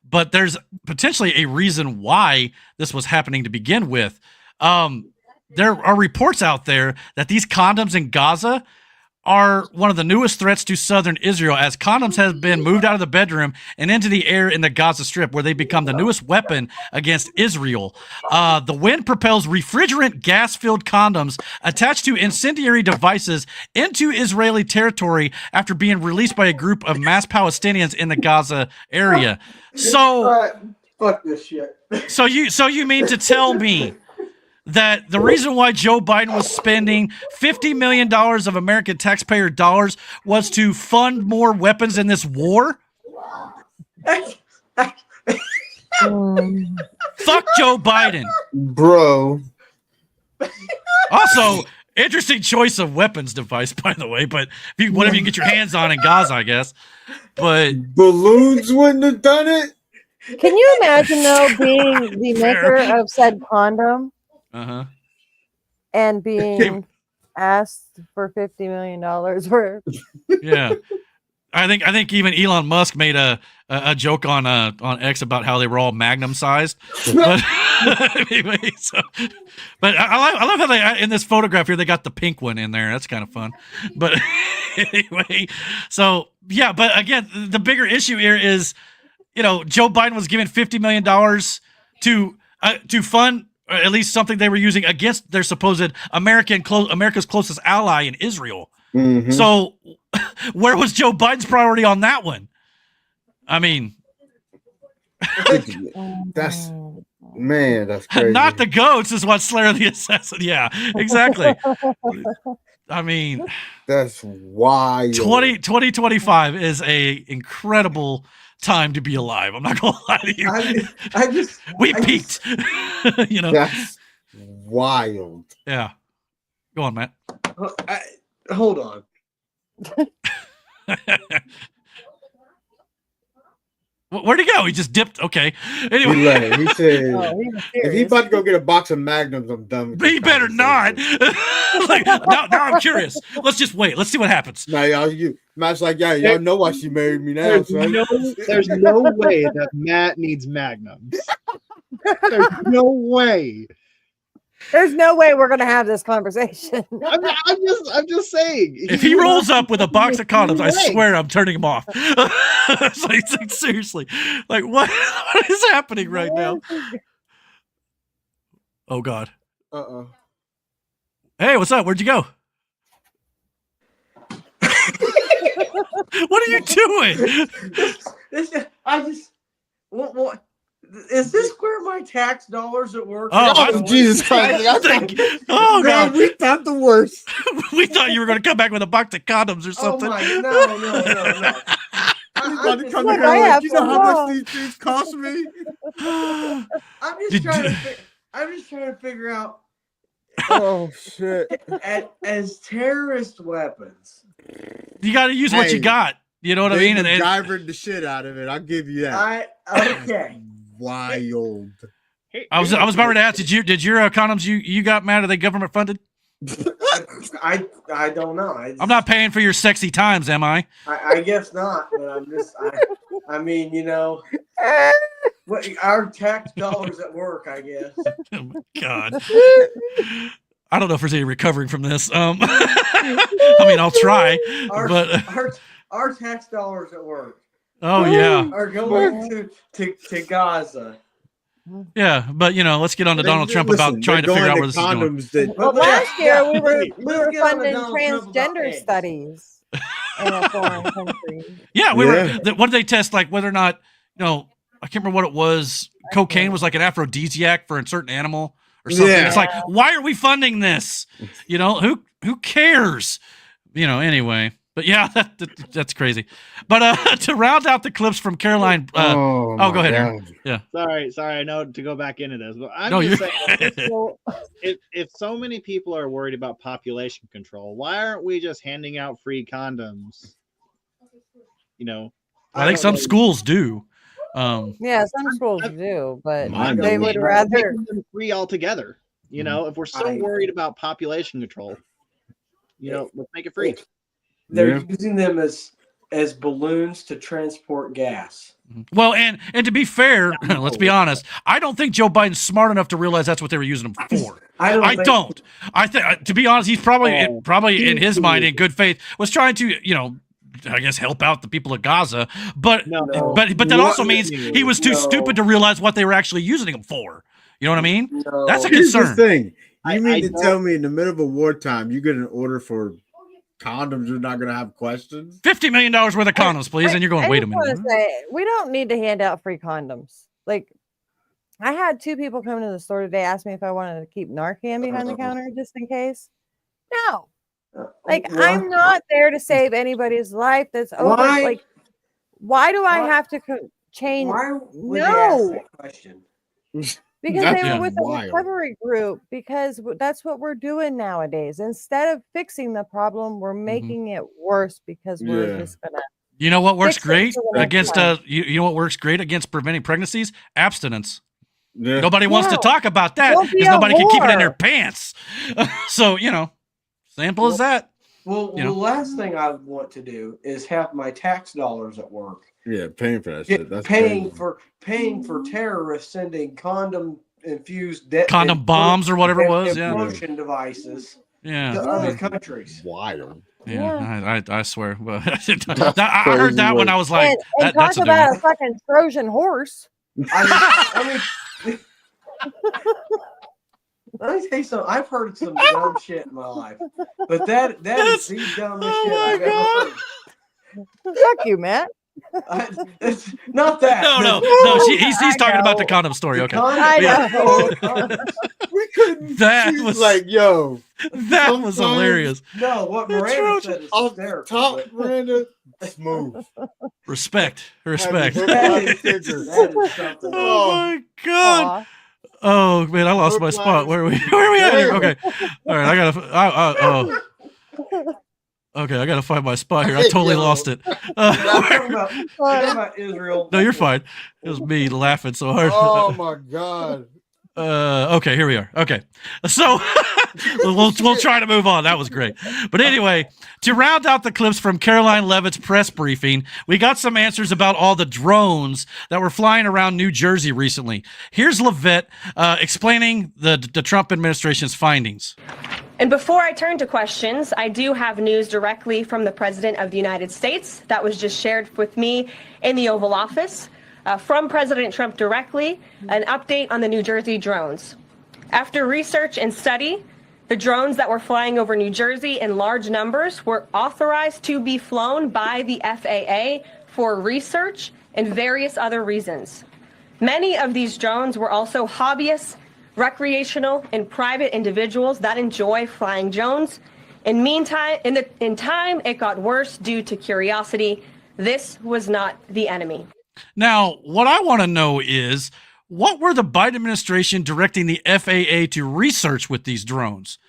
but there's potentially a reason why this was happening to begin with. There are reports out there that these condoms in Gaza are one of the newest threats to southern Israel, as condoms have been moved out of the bedroom and into the air in the Gaza Strip, where they become the newest weapon against Israel. The wind propels refrigerant gas-filled condoms attached to incendiary devices into Israeli territory after being released by a group of mass Palestinians in the Gaza area. So, fuck this shit. So you mean to tell me that the reason why Joe Biden was spending $50 million of American taxpayer dollars was to fund more weapons in this war? Fuck Joe Biden. Bro. Also, interesting choice of weapons device, by the way, but whatever you can get your hands on in Gaza, I guess. But balloons wouldn't have done it? Can you imagine, though, being the maker of said condom? And being asked for $50 million worth. Yeah, I think even Elon Musk made a joke on X about how they were all Magnum sized. But anyway, but I love how they in this photograph here they got the pink one in there. That's kind of fun. But anyway, so yeah, but again, the bigger issue here is, Joe Biden was given $50 million to fund at least something they were using against their supposed America's closest ally in Israel. Mm-hmm. So where was Joe Biden's priority on that one? I mean, that's crazy. Not the goats is what Slayer the Assassin. Yeah, exactly. I mean, that's wild. 2025 is a incredible time to be alive. I'm not gonna lie to you. We peaked. That's wild. Yeah. Go on, Matt. Hold on. Where'd he go? He just dipped. Okay. Anyway, he said, if he's about to go get a box of Magnums, I'm done with he better not. Now I'm curious. Let's just wait. Let's see what happens. Now, Matt's like, yeah, y'all know why she married me now. There's no way that Matt needs Magnums. There's no way. There's no way we're gonna have this conversation. I'm just saying. If he rolls up with a box of condoms, I swear I'm turning him off. Like, seriously, like what is happening right now? Oh God. Hey, what's up? Where'd you go? What are you doing? What? Is this where my tax dollars at work? Oh, Jesus Christ! Oh God, we thought the worst. We thought you were going to come back with a box of condoms or something. No. I'm about to come here like, you know how much these things cost me? I'm just trying to figure out. Oh shit! As terrorist weapons, you got to use what you got. You know what I mean? And MacGyvered the shit out of it. I'll give you that. Okay. Wild. I was about to ask. Did your condoms you got, Matt? Are they government funded? I don't know. I'm not paying for your sexy times, am I? I guess not. But I'm just. I mean, our tax dollars at work. I guess. Oh my God. I don't know if there's any recovering from this. I mean, I'll try. Our tax dollars at work. Oh yeah. Are going to Gaza. Yeah, but let's get on to Donald Trump about trying to figure out where this is going. Well, last year we were funding transgender studies in a foreign country. Yeah, we were. What did they test? Like whether or not I can't remember what it was. Cocaine was like an aphrodisiac for a certain animal or something. Yeah. It's like, why are we funding this? Who cares? Anyway. But yeah, that's crazy. But to round out the clips from Caroline, go ahead, Aaron. Yeah. Sorry. I know to go back into this, but I'm just saying, if so many people are worried about population control, why aren't we just handing out free condoms? I think some schools do. Yeah, some schools do, but they would rather free altogether. If we're so worried about population control, let's make it free. They're using them as balloons to transport gas. Well, and to be fair, let's be honest. I don't think Joe Biden's smart enough to realize that's what they were using him for. I don't. I think, to be honest, he's probably in his mind, in good faith, was trying to, I guess, help out the people of Gaza. But that also means he was too stupid to realize what they were actually using him for. You know what I mean? That's a Here's concern. the thing. You mean to tell me in the middle of a wartime you get an order for condoms, you're not going to have questions? $50 million worth of condoms, please. And you're going, wait a minute. I just want to say, we don't need to hand out free condoms. Like, I had 2 people come to the store today, ask me if I wanted to keep Narcan behind the counter just in case. No. Like, I'm not there to save anybody's life that's over. Why? Like, why do I have to change? Why would you ask that question? Because they were with a recovery group, because that's what we're doing nowadays. Instead of fixing the problem, we're making it worse because we're just gonna. You know what works great against you know what works great against preventing pregnancies? Abstinence. Yeah. Nobody wants to talk about that because nobody can keep it in their pants. So, simple as that. Well, the last thing I want to do is have my tax dollars at work. Yeah, paying for that shit. That's paying for terrorists sending condom bombs or whatever it was. Yeah, explosion devices. Yeah, to other countries. Wild. Yeah. I swear. I heard that when I was like, and talk about a fucking Trojan horse. I mean, let me tell you something. I've heard some dumb shit in my life, but that is the dumbest shit I've ever heard. Fuck you, Matt. It's not that. No. He's talking about the condom story. Okay. We couldn't. That was like, yo. That was hilarious. No, what Miranda said is hysterical. Top Miranda, smooth. Respect. That is something. Oh my god. Oh man, I lost my spot. Where are we at here? Okay. All right, I gotta. Okay, I gotta find my spot here. I totally lost it. Talking about Israel. No, you're fine. It was me laughing so hard. Oh my god. Okay, here we are. Okay, so we'll try to move on. That was great. But anyway, to round out the clips from Caroline Leavitt's press briefing, we got some answers about all the drones that were flying around New Jersey recently. Here's Leavitt explaining the Trump administration's findings. And before I turn to questions, I do have news directly from the President of the United States that was just shared with me in the Oval Office. From President Trump directly, an update on the New Jersey drones. After research and study, the drones that were flying over New Jersey in large numbers were authorized to be flown by the FAA for research and various other reasons. Many of these drones were also hobbyists, recreational, and private individuals that enjoy flying drones. In time, it got worse due to curiosity. This was not the enemy. Now, what I want to know is, what were the Biden administration directing the FAA to research with these drones?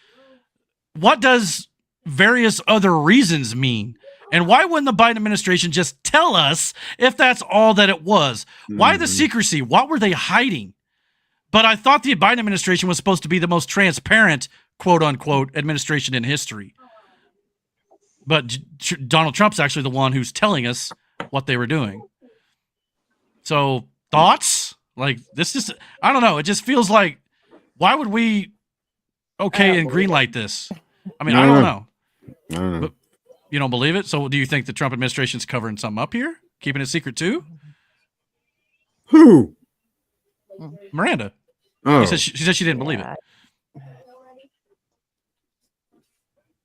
What does various other reasons mean? And why wouldn't the Biden administration just tell us if that's all that it was? Why the secrecy? What were they hiding? But I thought the Biden administration was supposed to be the most transparent, quote unquote, administration in history. But Donald Trump's actually the one who's telling us what they were doing. So, thoughts? Like, this is, I don't know. It just feels like, why would we and greenlight this? I mean, I don't know. But you don't believe it? So, do you think the Trump administration's covering something up here? Keeping it secret too? Who? Miranda. Oh. She said she didn't believe it.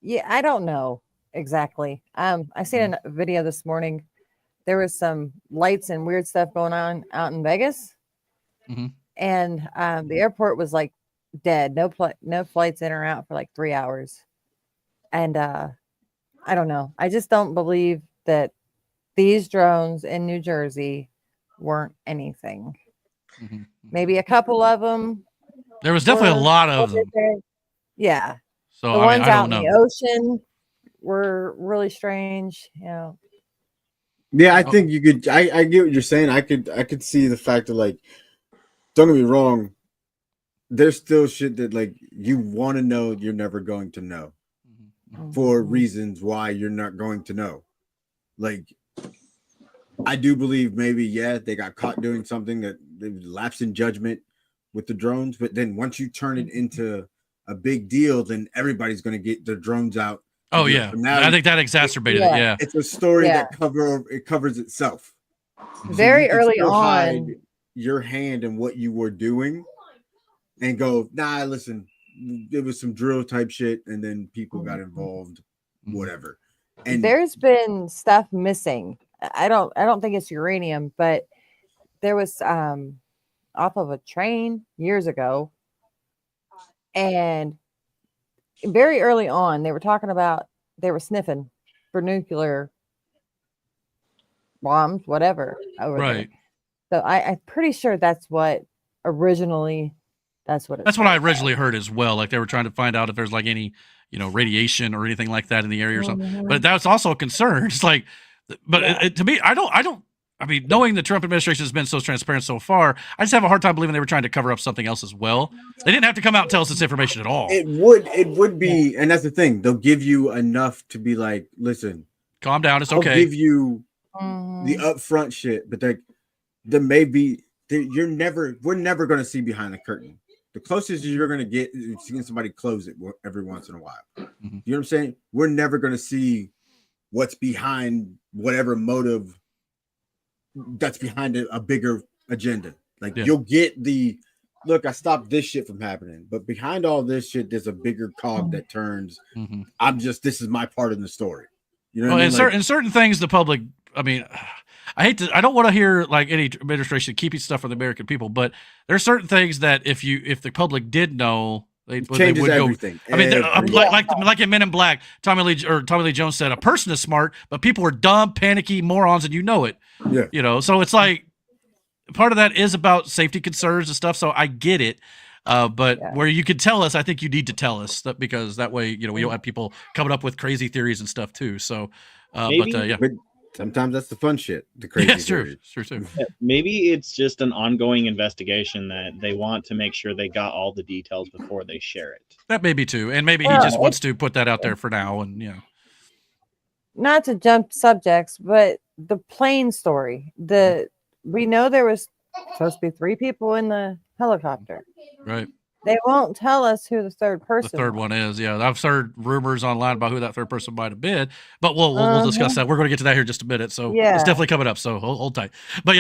Yeah, I don't know exactly. I seen a video this morning. There was some lights and weird stuff going on out in Vegas. Mm-hmm. And the airport was like dead. No flights in or out for like 3 hours. And I don't know. I just don't believe that these drones in New Jersey weren't anything. Mm-hmm. Maybe a couple of them. There was definitely a lot of them. Yeah. So the ones I out don't know. in the ocean were really strange. Yeah, I think you could. I get what you're saying. I could see the fact that, like, don't get me wrong, there's still shit that, like, you want to know you're never going to know for reasons why you're not going to know. Like, I do believe maybe, they got caught doing something that they lapsed in judgment with the drones. But then once you turn it into a big deal, then everybody's going to get their drones out. Oh yeah, I think that exacerbated it. Yeah, it's a story that covers itself. Very so early hide on, your hand in what you were doing, and go, nah, listen, it was some drill type shit, and then people got involved, whatever. And there's been stuff missing. I don't think it's uranium, but there was off of a train years ago, and very early on they were talking about they were sniffing for nuclear bombs, whatever, over there. So I'm pretty sure that's what originally. That's what I originally heard as well. Like they were trying to find out if there's like any, radiation or anything like that in the area or something. But that's also a concern. It's like, but to me, I mean, knowing the Trump administration has been so transparent so far, I just have a hard time believing they were trying to cover up something else as well. They didn't have to come out and tell us this information at all. It would be, and that's the thing. They'll give you enough to be like, listen, calm down. It's okay. They'll give you the upfront shit, but there may be, we're never going to see behind the curtain. The closest you're going to get is seeing somebody close it every once in a while. You know what I'm saying? We're never going to see what's behind whatever motive that's behind a bigger agenda. Like you'll get look, I stopped this shit from happening, but behind all this shit, there's a bigger cog that turns. This is my part in the story. You know what I mean? And certain things the public, I mean, I don't want to hear like any administration keeping stuff from the American people, but there are certain things that if the public did know, they would everything. Go. I mean, like in Men in Black, Tommy Lee Jones said, a person is smart, but people are dumb, panicky morons, and you know it. Yeah. So it's like part of that is about safety concerns and stuff. So I get it. But where you could tell us, I think you need to tell us that, because that way, we don't have people coming up with crazy theories and stuff too. So, but sometimes that's the fun shit. The crazy theories. True too. Yeah, maybe it's just an ongoing investigation that they want to make sure they got all the details before they share it. That may be too, and maybe he just wants to put that out there for now, and not to jump subjects, but the plane story. We know there was supposed to be 3 people in the helicopter. Right. They won't tell us who the third person. The third one is, I've heard rumors online about who that third person might have been, but we'll discuss that. We're going to get to that here in just a minute, so it's definitely coming up. So hold tight. But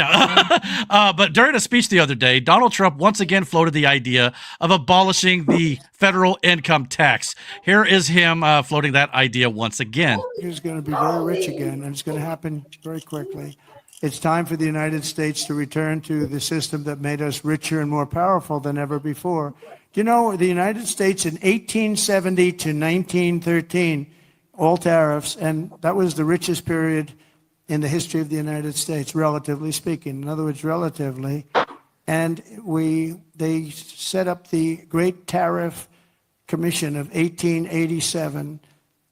but during a speech the other day, Donald Trump once again floated the idea of abolishing the federal income tax. Here is him floating that idea once again. He's going to be very rich again, and it's going to happen very quickly. It's time for the United States to return to the system that made us richer and more powerful than ever before. Do you know the United States in 1870 to 1913, all tariffs, and that was the richest period in the history of the United States, relatively speaking. In other words, relatively. And they set up the Great Tariff Commission of 1887,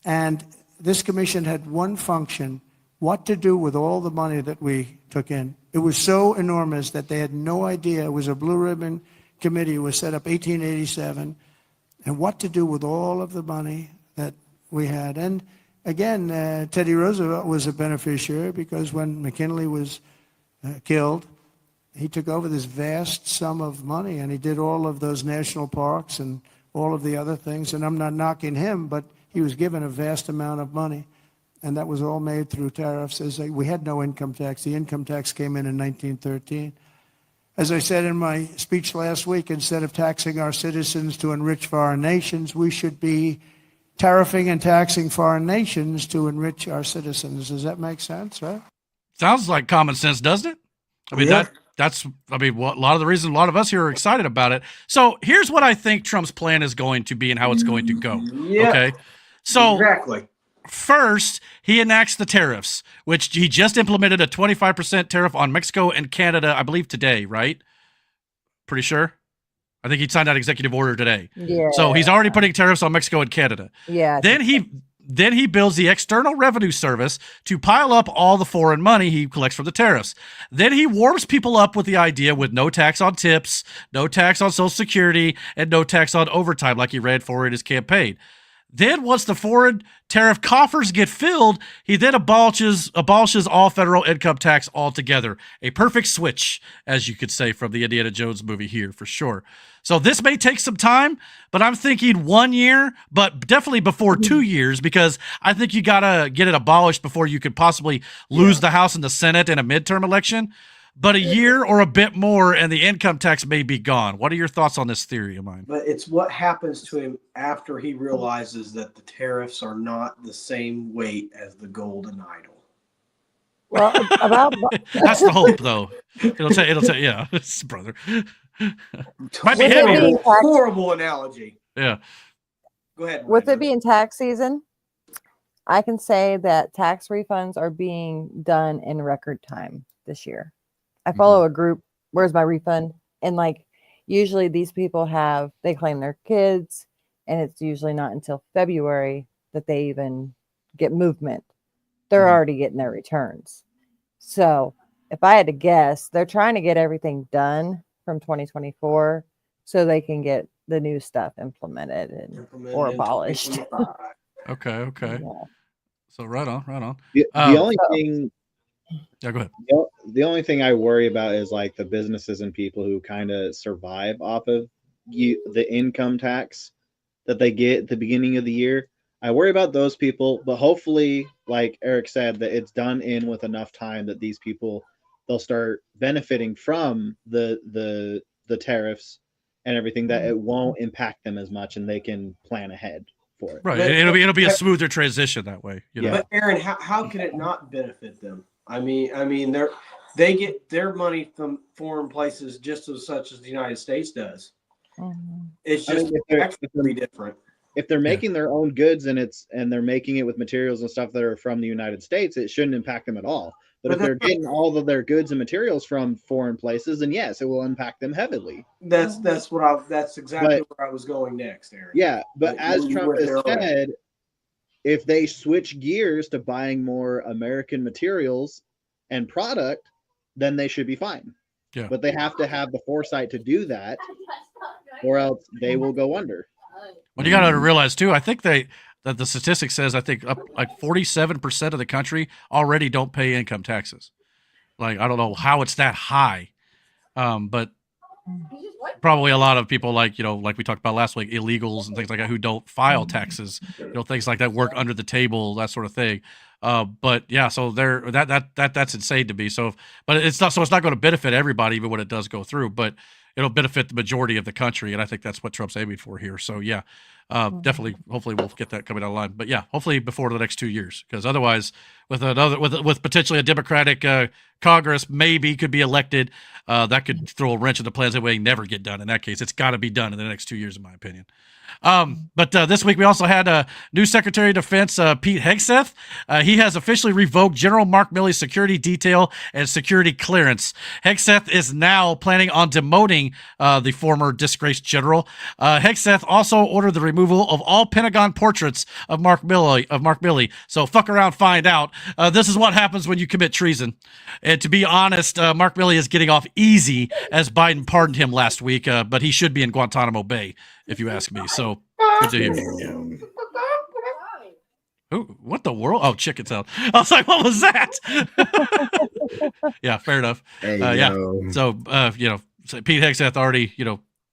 and this commission had one function: what to do with all the money that we took in. It was so enormous that they had no idea. It was a blue ribbon committee. It was set up 1887, and what to do with all of the money that we had. And again, Teddy Roosevelt was a beneficiary, because when McKinley was killed, he took over this vast sum of money, and he did all of those national parks and all of the other things. And I'm not knocking him, but he was given a vast amount of money. And that was all made through tariffs. We had no income tax. The income tax came in 1913. As I said in my speech last week, instead of taxing our citizens to enrich foreign nations, we should be tariffing and taxing foreign nations to enrich our citizens. Does that make sense, right? Sounds like common sense, doesn't it? I mean, that's a lot of the reason a lot of us here are excited about it. So here's what I think Trump's plan is going to be and how it's going to go. Yeah. Okay. So exactly. First, he enacts the tariffs, which he just implemented a 25% tariff on Mexico and Canada, I believe today, right? Pretty sure. I think he signed that executive order today. Yeah. So he's already putting tariffs on Mexico and Canada. Yeah. Then he builds the External Revenue Service to pile up all the foreign money he collects from the tariffs. Then he warms people up with the idea with no tax on tips, no tax on Social Security, and no tax on overtime like he ran for in his campaign. Then once the foreign tariff coffers get filled, he then abolishes all federal income tax altogether. A perfect switch, as you could say, from the Indiana Jones movie here, for sure. So this may take some time, but I'm thinking 1 year, but definitely before 2 years, because I think you got to get it abolished before you could possibly lose the House and the Senate in a midterm election. But a year or a bit more, and the income tax may be gone. What are your thoughts on this theory of mine? But it's what happens to him after he realizes that the tariffs are not the same weight as the golden idol. Well, about that's the hope, though. It'll say, yeah, brother. Might be heavy. Horrible analogy. Yeah. Go ahead. With it being tax season, I can say that tax refunds are being done in record time this year. I follow a group, where's my refund? And like, usually these people they claim their kids, and it's usually not until February that they even get movement. They're already getting their returns. So if I had to guess, they're trying to get everything done from 2024 so they can get the new stuff implemented or abolished. Okay. Yeah. So right on. The only thing. Yeah, go ahead. The only thing I worry about is like the businesses and people who kind of survive off of the income tax that they get at the beginning of the year. I worry about those people, but hopefully, like Eric said, that it's done in with enough time that these people, they'll start benefiting from the tariffs and everything, that it won't impact them as much, and they can plan ahead for it. Right. It'll be a smoother transition that way. You know? But Aaron, how can it not benefit them? I mean, they get their money from foreign places just as such as the United States does. It's just actually different. If they're making their own goods and they're making it with materials and stuff that are from the United States, it shouldn't impact them at all. But if they're getting all of their goods and materials from foreign places, then yes, it will impact them heavily. That's exactly where I was going next, Aaron. Yeah, but as Trump has said, if they switch gears to buying more American materials and product, then they should be fine. Yeah. But they have to have the foresight to do that, or else they will go under. Well, you got to realize too, I think that the statistic says, I think up like 47% of the country already don't pay income taxes. Like, I don't know how it's that high. But probably a lot of people like we talked about last week, illegals and things like that who don't file taxes, things like that, work under the table, that sort of thing. But yeah, so that's insane to me. But it's not going to benefit everybody, even when it does go through, but it'll benefit the majority of the country. And I think that's what Trump's aiming for here. So yeah, definitely, hopefully we'll get that coming down the line, but yeah, hopefully before the next 2 years, because otherwise with potentially a Democratic Congress maybe could be elected, that could throw a wrench in the plans that way never get done. In that case, it's got to be done in the next 2 years, in my opinion. But this week we also had a new Secretary of Defense, Pete Hegseth. He has officially revoked General Mark Milley's security detail and security clearance. Hegseth is now planning on demoting the former disgraced general. Hegseth also ordered the removal of all Pentagon portraits of Mark Milley. So fuck around, find out. This is what happens when you commit treason. And to be honest, Mark Milley is getting off easy as Biden pardoned him last week, but he should be in Guantanamo Bay, if you ask me. So good to hear. Ooh, what the world? Oh, chicken sound. I was like, what was that? Yeah, fair enough. Yeah. So, so Pete Hegseth already,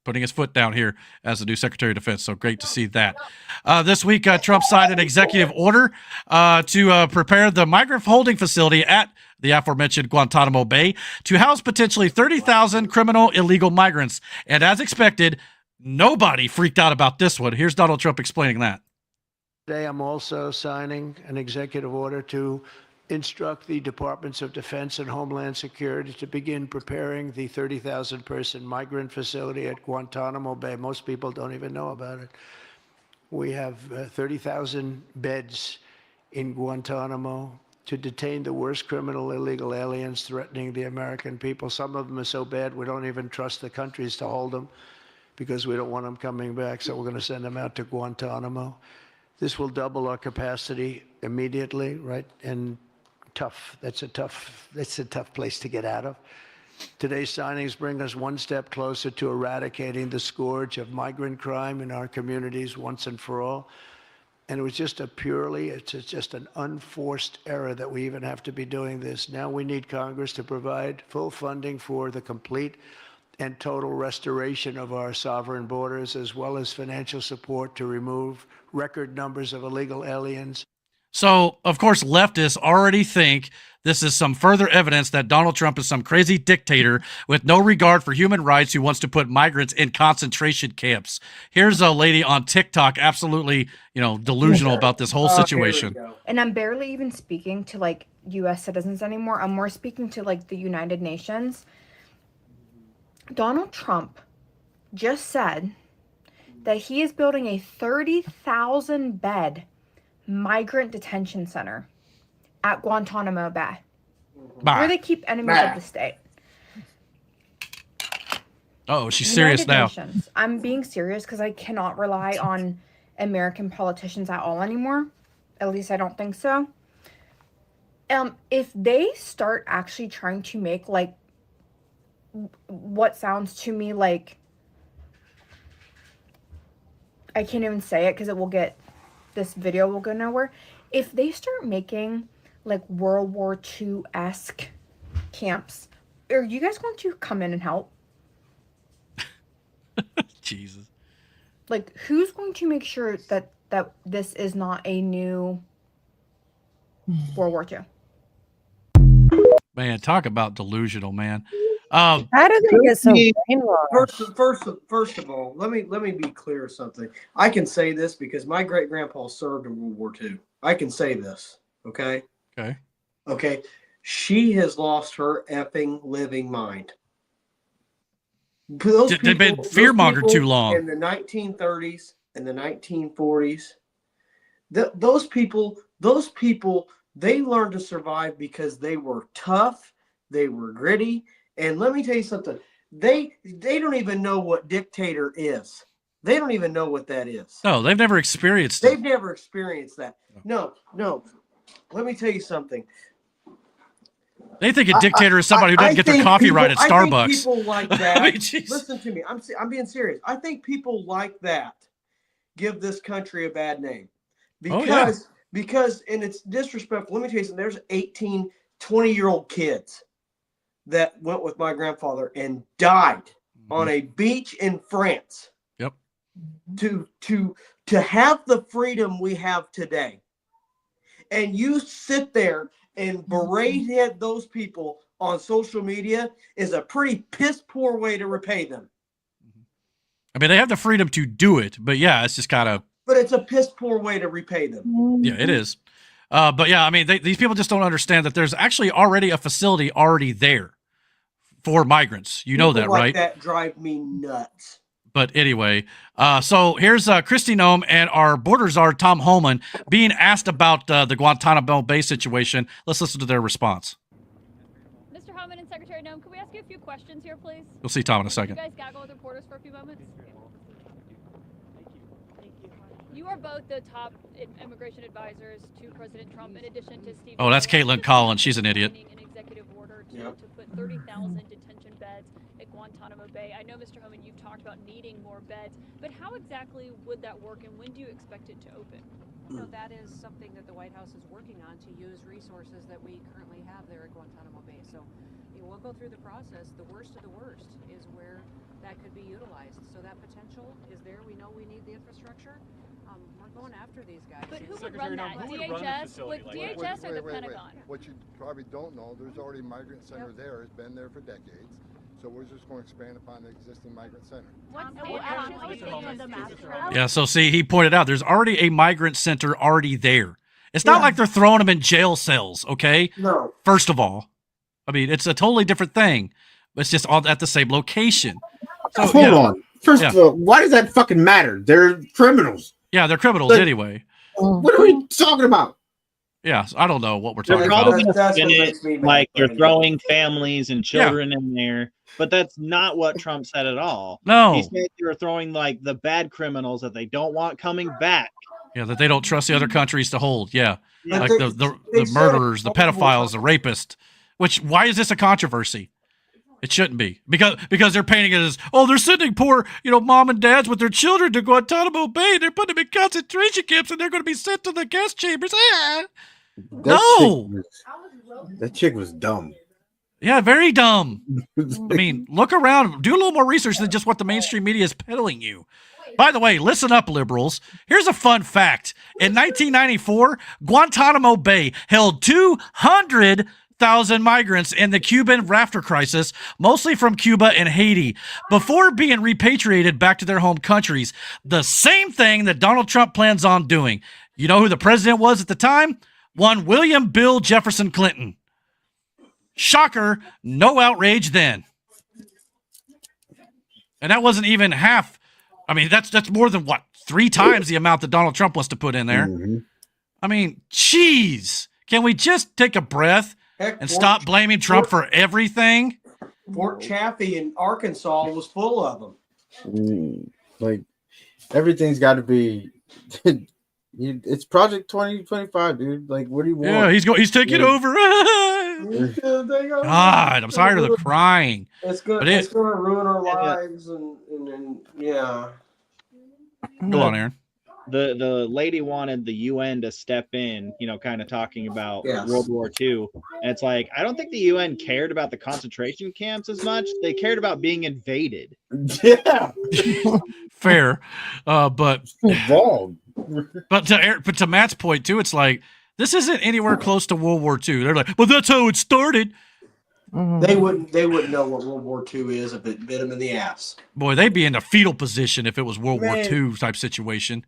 putting his foot down here as the new Secretary of Defense. So great to see that. This week, Trump signed an executive order to prepare the migrant holding facility at the aforementioned Guantanamo Bay to house potentially 30,000 criminal illegal migrants. And as expected, nobody freaked out about this one. Here's Donald Trump explaining that. Today, I'm also signing an executive order to instruct the Departments of Defense and Homeland Security to begin preparing the 30,000-person migrant facility at Guantanamo Bay. Most people don't even know about it. We have 30,000 beds in Guantanamo to detain the worst criminal illegal aliens threatening the American people. Some of them are so bad we don't even trust the countries to hold them because we don't want them coming back, so we're going to send them out to Guantanamo. This will double our capacity immediately, right? And that's a tough place to get out of. Today's signings bring us one step closer to eradicating the scourge of migrant crime in our communities once and for all. And it was just it's just an unforced error that we even have to be doing this. Now we need Congress to provide full funding for the complete and total restoration of our sovereign borders, as well as financial support to remove record numbers of illegal aliens. So, of course, leftists already think this is some further evidence that Donald Trump is some crazy dictator with no regard for human rights who wants to put migrants in concentration camps. Here's a lady on TikTok absolutely, delusional about this whole situation. And I'm barely even speaking to like US citizens anymore. I'm more speaking to like the United Nations. Donald Trump just said that he is building a 30,000 bed migrant detention center at Guantanamo Bay, where they keep enemies of the state. Oh, she's serious now. Nations. I'm being serious because I cannot rely on American politicians at all anymore. At least I don't think so. If they start actually trying to make like what sounds to me like, I can't even say it because this video will go nowhere. If they start making like World War II-esque camps, are you guys going to come in and help? Jesus. Like, who's going to make sure that this is not a new World War II? Man, talk about delusional, man. How do they get so brainwashed? First of all, let me be clear of something. I can say this because my great grandpa served in World War II. I can say this. Okay. Okay. She has lost her effing living mind. They've been fear-mongered too long. In the 1930s and the 1940s, those people, they learned to survive because they were tough, they were gritty, and let me tell you something. They don't even know what dictator is. They don't even know what that is. No, they've never experienced it. They've never experienced that. No. Let me tell you something. They think a dictator is somebody who doesn't get their coffee right at Starbucks. I think people like that. I mean, listen to me. I'm being serious. I think people like that give this country a bad name because and it's disrespectful. Let me tell you something. There's 18, 20-year-old kids that went with my grandfather and died on a beach in France. Yep. To have the freedom we have today, and you sit there and berate those people on social media is a pretty piss poor way to repay them. I mean, they have the freedom to do it, but yeah, it's just kind of. But it's a piss poor way to repay them. Yeah, it is. But yeah, I mean, these people just don't understand that there's actually already a facility already there for migrants. You know that, right? That drive me nuts. But anyway, so here's Kristi Noem and our border czar, Tom Homan, being asked about the Guantanamo Bay situation. Let's listen to their response. Mr. Homan and Secretary Noem, can we ask you a few questions here, please? You'll see Tom in a second. Can you guys gaggle with reporters for a few moments? You are both the top immigration advisors to President Trump, in addition to Steve. Oh, that's Caitlin Collins. She's an idiot. An executive order to put 30,000 detention beds at Guantanamo Bay. I know, Mr. Homan, you've talked about needing more beds, but how exactly would that work, and when do you expect it to open? So that is something that the White House is working on, to use resources that we currently have there at Guantanamo Bay. So we'll go through the process. The worst of the worst is where that could be utilized. So that potential is there. We know we need the infrastructure. We're going after these guys. But who would run that? DHS or the Pentagon? What you probably don't know, there's already a migrant center there. It's been there for decades. So we're just going to expand upon the existing migrant center. Yeah, so see, he pointed out there's already a migrant center already there. It's not like they're throwing them in jail cells, okay? No. First of all, I mean, it's a totally different thing. It's just all at the same location. So, hold on. First of all, why does that fucking matter? They're criminals. Yeah, they're criminals anyway. What are we talking about? Yeah, I don't know what we're talking They're about. probably going to spin it like they're throwing families and children in there, but that's not what Trump said at all. No. He said they were throwing like the bad criminals that they don't want coming back. Yeah, that they don't trust the other countries to hold. Yeah, like the murderers, the pedophiles, the rapists. Why is this a controversy? It shouldn't be because they're painting it as, oh, they're sending poor, mom and dads with their children to Guantanamo Bay. They're putting them in concentration camps and they're going to be sent to the gas chambers. That chick was dumb. Yeah, very dumb. I mean, look around, do a little more research than just what the mainstream media is peddling you. By the way, listen up, liberals. Here's a fun fact. In 1994, Guantanamo Bay held 200,000 migrants in the Cuban rafter crisis, mostly from Cuba and Haiti, before being repatriated back to their home countries. The same thing that Donald Trump plans on doing. You know who the president was at the time? One William Bill Jefferson Clinton. Shocker, no outrage then. And that wasn't even half. I mean, that's more than, 3 times the amount that Donald Trump wants to put in there. Mm-hmm. I mean, jeez. Can we just take a breath and stop blaming Trump for everything? Fort Chaffee in Arkansas was full of them. Like, everything's got to be... It's Project 2025, dude. Like, what do you want? Yeah, he's taking over. God, I'm tired of the crying. It's going to ruin our lives, and yeah. Go on, Aaron. The lady wanted the UN to step in, kind of talking about World War II. And it's like, I don't think the UN cared about the concentration camps as much. They cared about being invaded. Yeah. Fair. But wrong. But to Matt's point too, it's like, this isn't anywhere close to World War II. They're like, well, that's how it started. They wouldn't know what World War II is if it bit them in the ass. Boy, they'd be in a fetal position if it was World War II type situation.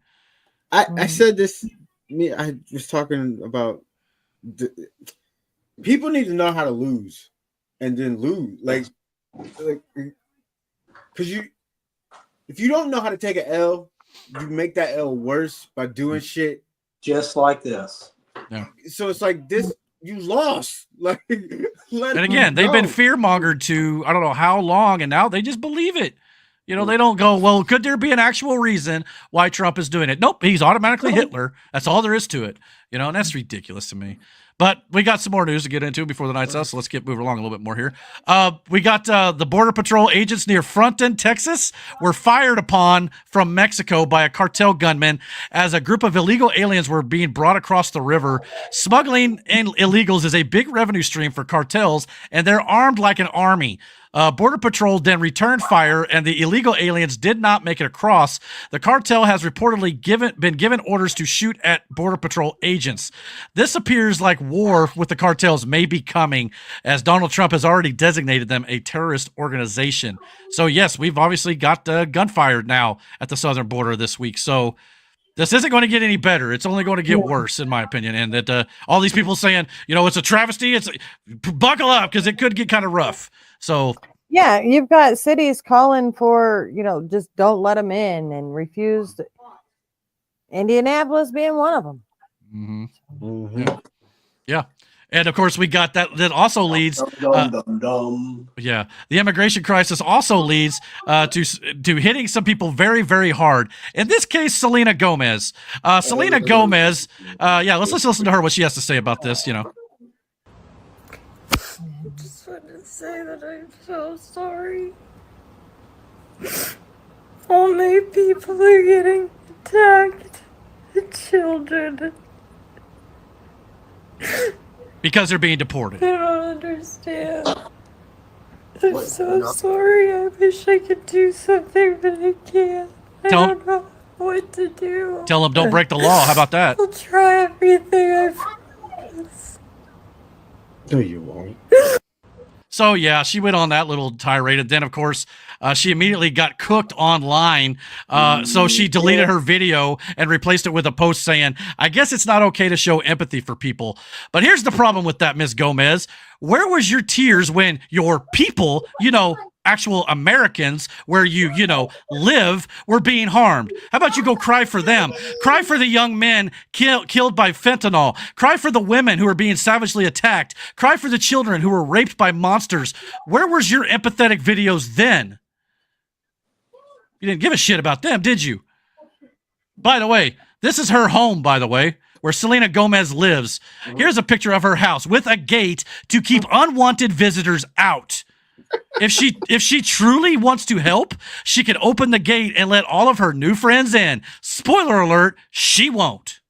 I said this. I was talking about people need to know how to lose, and then lose. Like, because if you don't know how to take an L, you make that L worse by doing shit just like this. Yeah. So it's like this. You lost. Like, and again, they've been fear-mongered to I don't know how long, and now they just believe it. They don't go, well, could there be an actual reason why Trump is doing it? Nope, he's automatically Hitler. That's all there is to it. And that's ridiculous to me. But we got some more news to get into before the night's out, so let's get moving along a little bit more here. We got the Border Patrol agents near Fronton, Texas, were fired upon from Mexico by a cartel gunman as a group of illegal aliens were being brought across the river. Smuggling in illegals is a big revenue stream for cartels, and they're armed like an army. Border Patrol then returned fire, and the illegal aliens did not make it across. The cartel has reportedly been given orders to shoot at Border Patrol agents. This appears like war with the cartels may be coming, as Donald Trump has already designated them a terrorist organization. So, yes, we've obviously got gunfire now at the southern border this week. So this isn't going to get any better. It's only going to get worse, in my opinion. And that all these people saying, it's a travesty. Buckle up because it could get kind of rough. So yeah, you've got cities calling for, just don't let them in and refused. Indianapolis being one of them. Mm-hmm. Mm-hmm. Yeah. And of course, we got that also leads. Yeah, the immigration crisis also leads to hitting some people very, very hard. In this case, Selena Gomez. Selena Gomez. Let's listen to her what she has to say about this. I just want to say that I'm so sorry. Only people are getting attacked. The children. Because they're being deported. I don't understand. I'm so sorry. I wish I could do something, but I can't. I don't know what to do. Tell them don't break the law. How about that? I'll try everything. I promise. No, you won't. So, yeah, she went on that little tirade. And then, of course, she immediately got cooked online. So she deleted her video and replaced it with a post saying, I guess it's not okay to show empathy for people. But here's the problem with that, Ms. Gomez. Where was your tears when your people, actual Americans where you live were being harmed? How about you go cry for them? Cry for the young men killed by fentanyl. Cry for the women who are being savagely attacked. Cry for the children who were raped by monsters. Where was your empathetic videos then? You didn't give a shit about them, did you? By the way, this is her home, by the way, where Selena Gomez lives. Here's a picture of her house with a gate to keep unwanted visitors out. If she truly wants to help, she can open the gate and let all of her new friends in. Spoiler alert, she won't.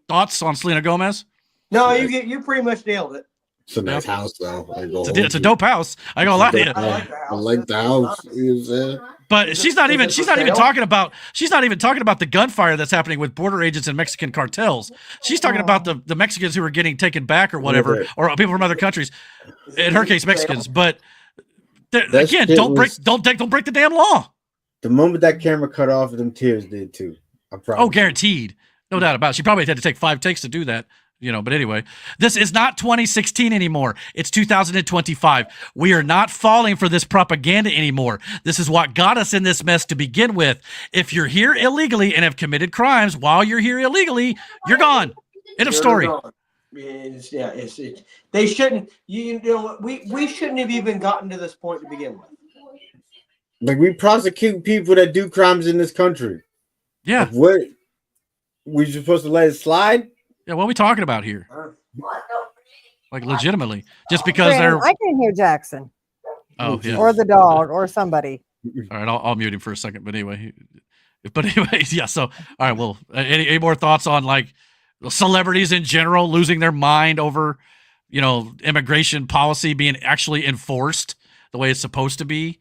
Thoughts on Selena Gomez? No, you pretty much nailed it. It's a nice house, though. It's a dope house. I ain't gonna lie to you. I like the house. You know what I'm saying? But she's not even talking about the gunfire that's happening with border agents and Mexican cartels. She's talking about the Mexicans who are getting taken back or whatever, or people from other countries. In her case, Mexicans. But again, don't break the damn law. The moment that camera cut off, them tears did too. Guaranteed, no doubt about it. She probably had to take 5 takes to do that. But anyway, this is not 2016 anymore. It's 2025. We are not falling for this propaganda anymore. This is what got us in this mess to begin with. If you're here illegally and have committed crimes while you're here illegally, you're gone. End of story. They shouldn't. We shouldn't have even gotten to this point to begin with. Like, we prosecute people that do crimes in this country. Yeah. Like, what? We supposed to let it slide? Yeah, what are we talking about here? Like, legitimately, just because they're. I can't hear Jackson. Oh yeah. Or the dog, or somebody. All right, I'll mute him for a second. But anyway, yeah. So, all right. Well, any more thoughts on like celebrities in general losing their mind over, immigration policy being actually enforced the way it's supposed to be?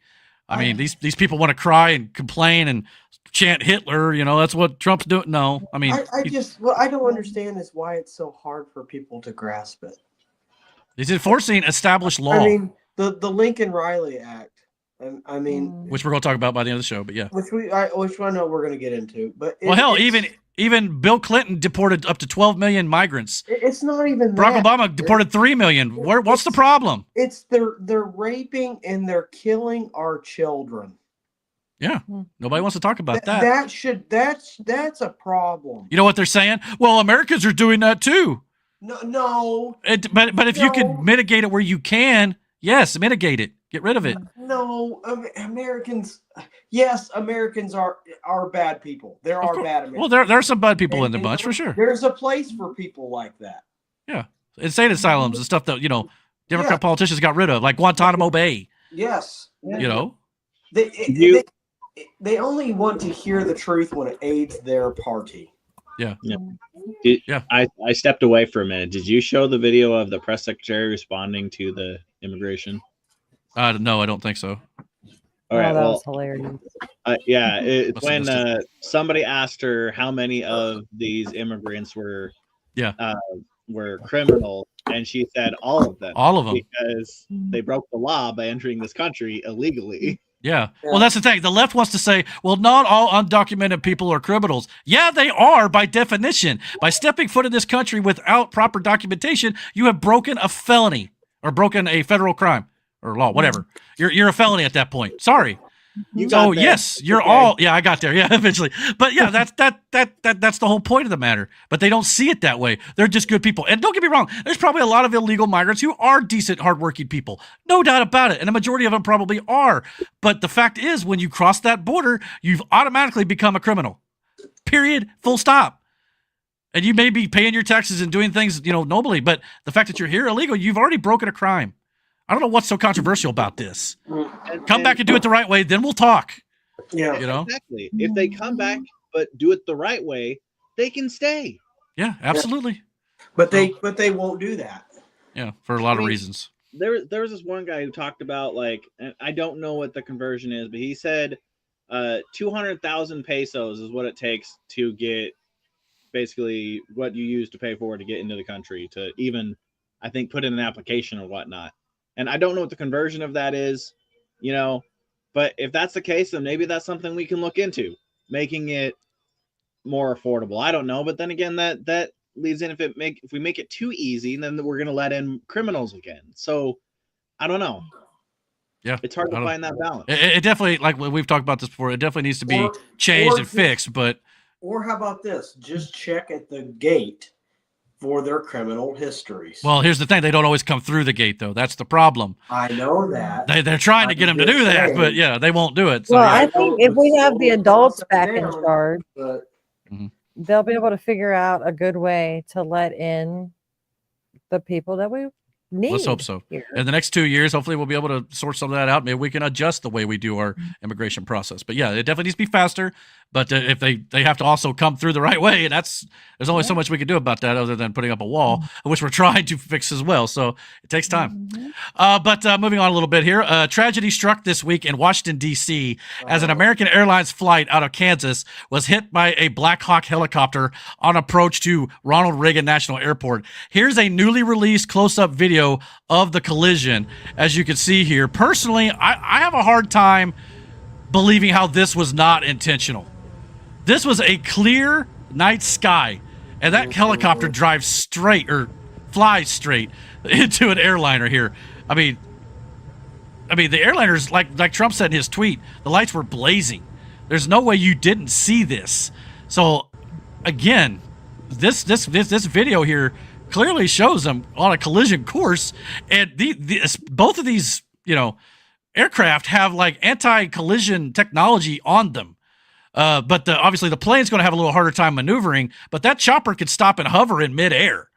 I mean, these people want to cry and complain and chant Hitler. That's what Trump's doing. No, I mean, what I don't understand is why it's so hard for people to grasp it. He's enforcing established law. I mean, the Lincoln Riley Act. I mean, which we're going to talk about by the end of the show. But yeah, which I know we're going to get into. But even Bill Clinton deported up to 12 million migrants. It's not even Barack that. Obama deported 3 million. What's the problem? It's they're raping and they're killing our children. Yeah, nobody wants to talk about that. That's a problem. You know what they're saying? Well, Americans are doing that too. No. But if you can mitigate it where you can, yes, mitigate it. Get rid of it. No, Americans. Yes, Americans are bad people. There are bad Americans. Well, there are some bad people in the bunch for sure. There's a place for people like that. Yeah, insane asylums and stuff that Democrat politicians got rid of, like Guantanamo Bay. Yes. They only want to hear the truth when it aids their party. Yeah. I stepped away for a minute. Did you show the video of the press secretary responding to the immigration? No, I don't think so. All right. That was hilarious. It's when somebody asked her how many of these immigrants were criminals, and she said all of them. All of them. Because they broke the law by entering this country illegally. Yeah. Well, that's the thing. The left wants to say, well, not all undocumented people are criminals. Yeah, they are by definition. By stepping foot in this country without proper documentation, you have broken a felony or broken a federal crime or law, whatever. You're a felony at that point. Sorry. Yes, you're all. Yeah, I got there. Yeah, eventually. But yeah, that's the whole point of the matter. But they don't see it that way. They're just good people. And don't get me wrong. There's probably a lot of illegal migrants who are decent, hardworking people. No doubt about it. And the majority of them probably are. But the fact is, when you cross that border, you've automatically become a criminal. Period. Full stop. And you may be paying your taxes and doing things, nobly. But the fact that you're here illegal, you've already broken a crime. I don't know what's so controversial about this. Come back and do it the right way, then we'll talk. Yeah, exactly. If they come back but do it the right way, they can stay. Yeah, absolutely. But they won't do that. Yeah, for a lot of reasons. There was this one guy who talked about and I don't know what the conversion is, but he said 200,000 pesos is what it takes to get basically what you use to pay for to get into the country to even, I think, put in an application or whatnot. And I don't know what the conversion of that is, but if that's the case, then maybe that's something we can look into, making it more affordable. I don't know. But then again, that leads in if we make it too easy, then we're going to let in criminals again. So I don't know. Yeah. It's hard to find that balance. It definitely, like we've talked about this before, it definitely needs to be changed and fixed. Or how about this? Just check at the gate for their criminal histories. Well, here's the thing. They don't always come through the gate, though. That's the problem. I know that. They're trying to get them to do that, but yeah, they won't do it. So, well, I think if we have the adults back in charge, they'll be able to figure out a good way to let in the people that we need. Let's hope so. Here. In the next 2 years, hopefully we'll be able to sort some of that out. Maybe we can adjust the way we do our immigration process. But yeah, it definitely needs to be faster. But if they have to also come through the right way, and there's only so much we can do about that other than putting up a wall, which we're trying to fix as well. So it takes time. But moving on a little bit here, tragedy struck this week in Washington, D.C. as an American Airlines flight out of Kansas was hit by a Black Hawk helicopter on approach to Ronald Reagan National Airport. Here's a newly released close-up video of the collision, as you can see here. Personally, I have a hard time believing how this was not intentional. This was a clear night sky, and that helicopter flies straight into an airliner here. I mean, the airliners, like Trump said in his tweet, the lights were blazing. There's no way you didn't see this. So, again, this video here clearly shows them on a collision course, and both of these, aircraft have like anti-collision technology on them. But obviously the plane's going to have a little harder time maneuvering, but that chopper could stop and hover in midair.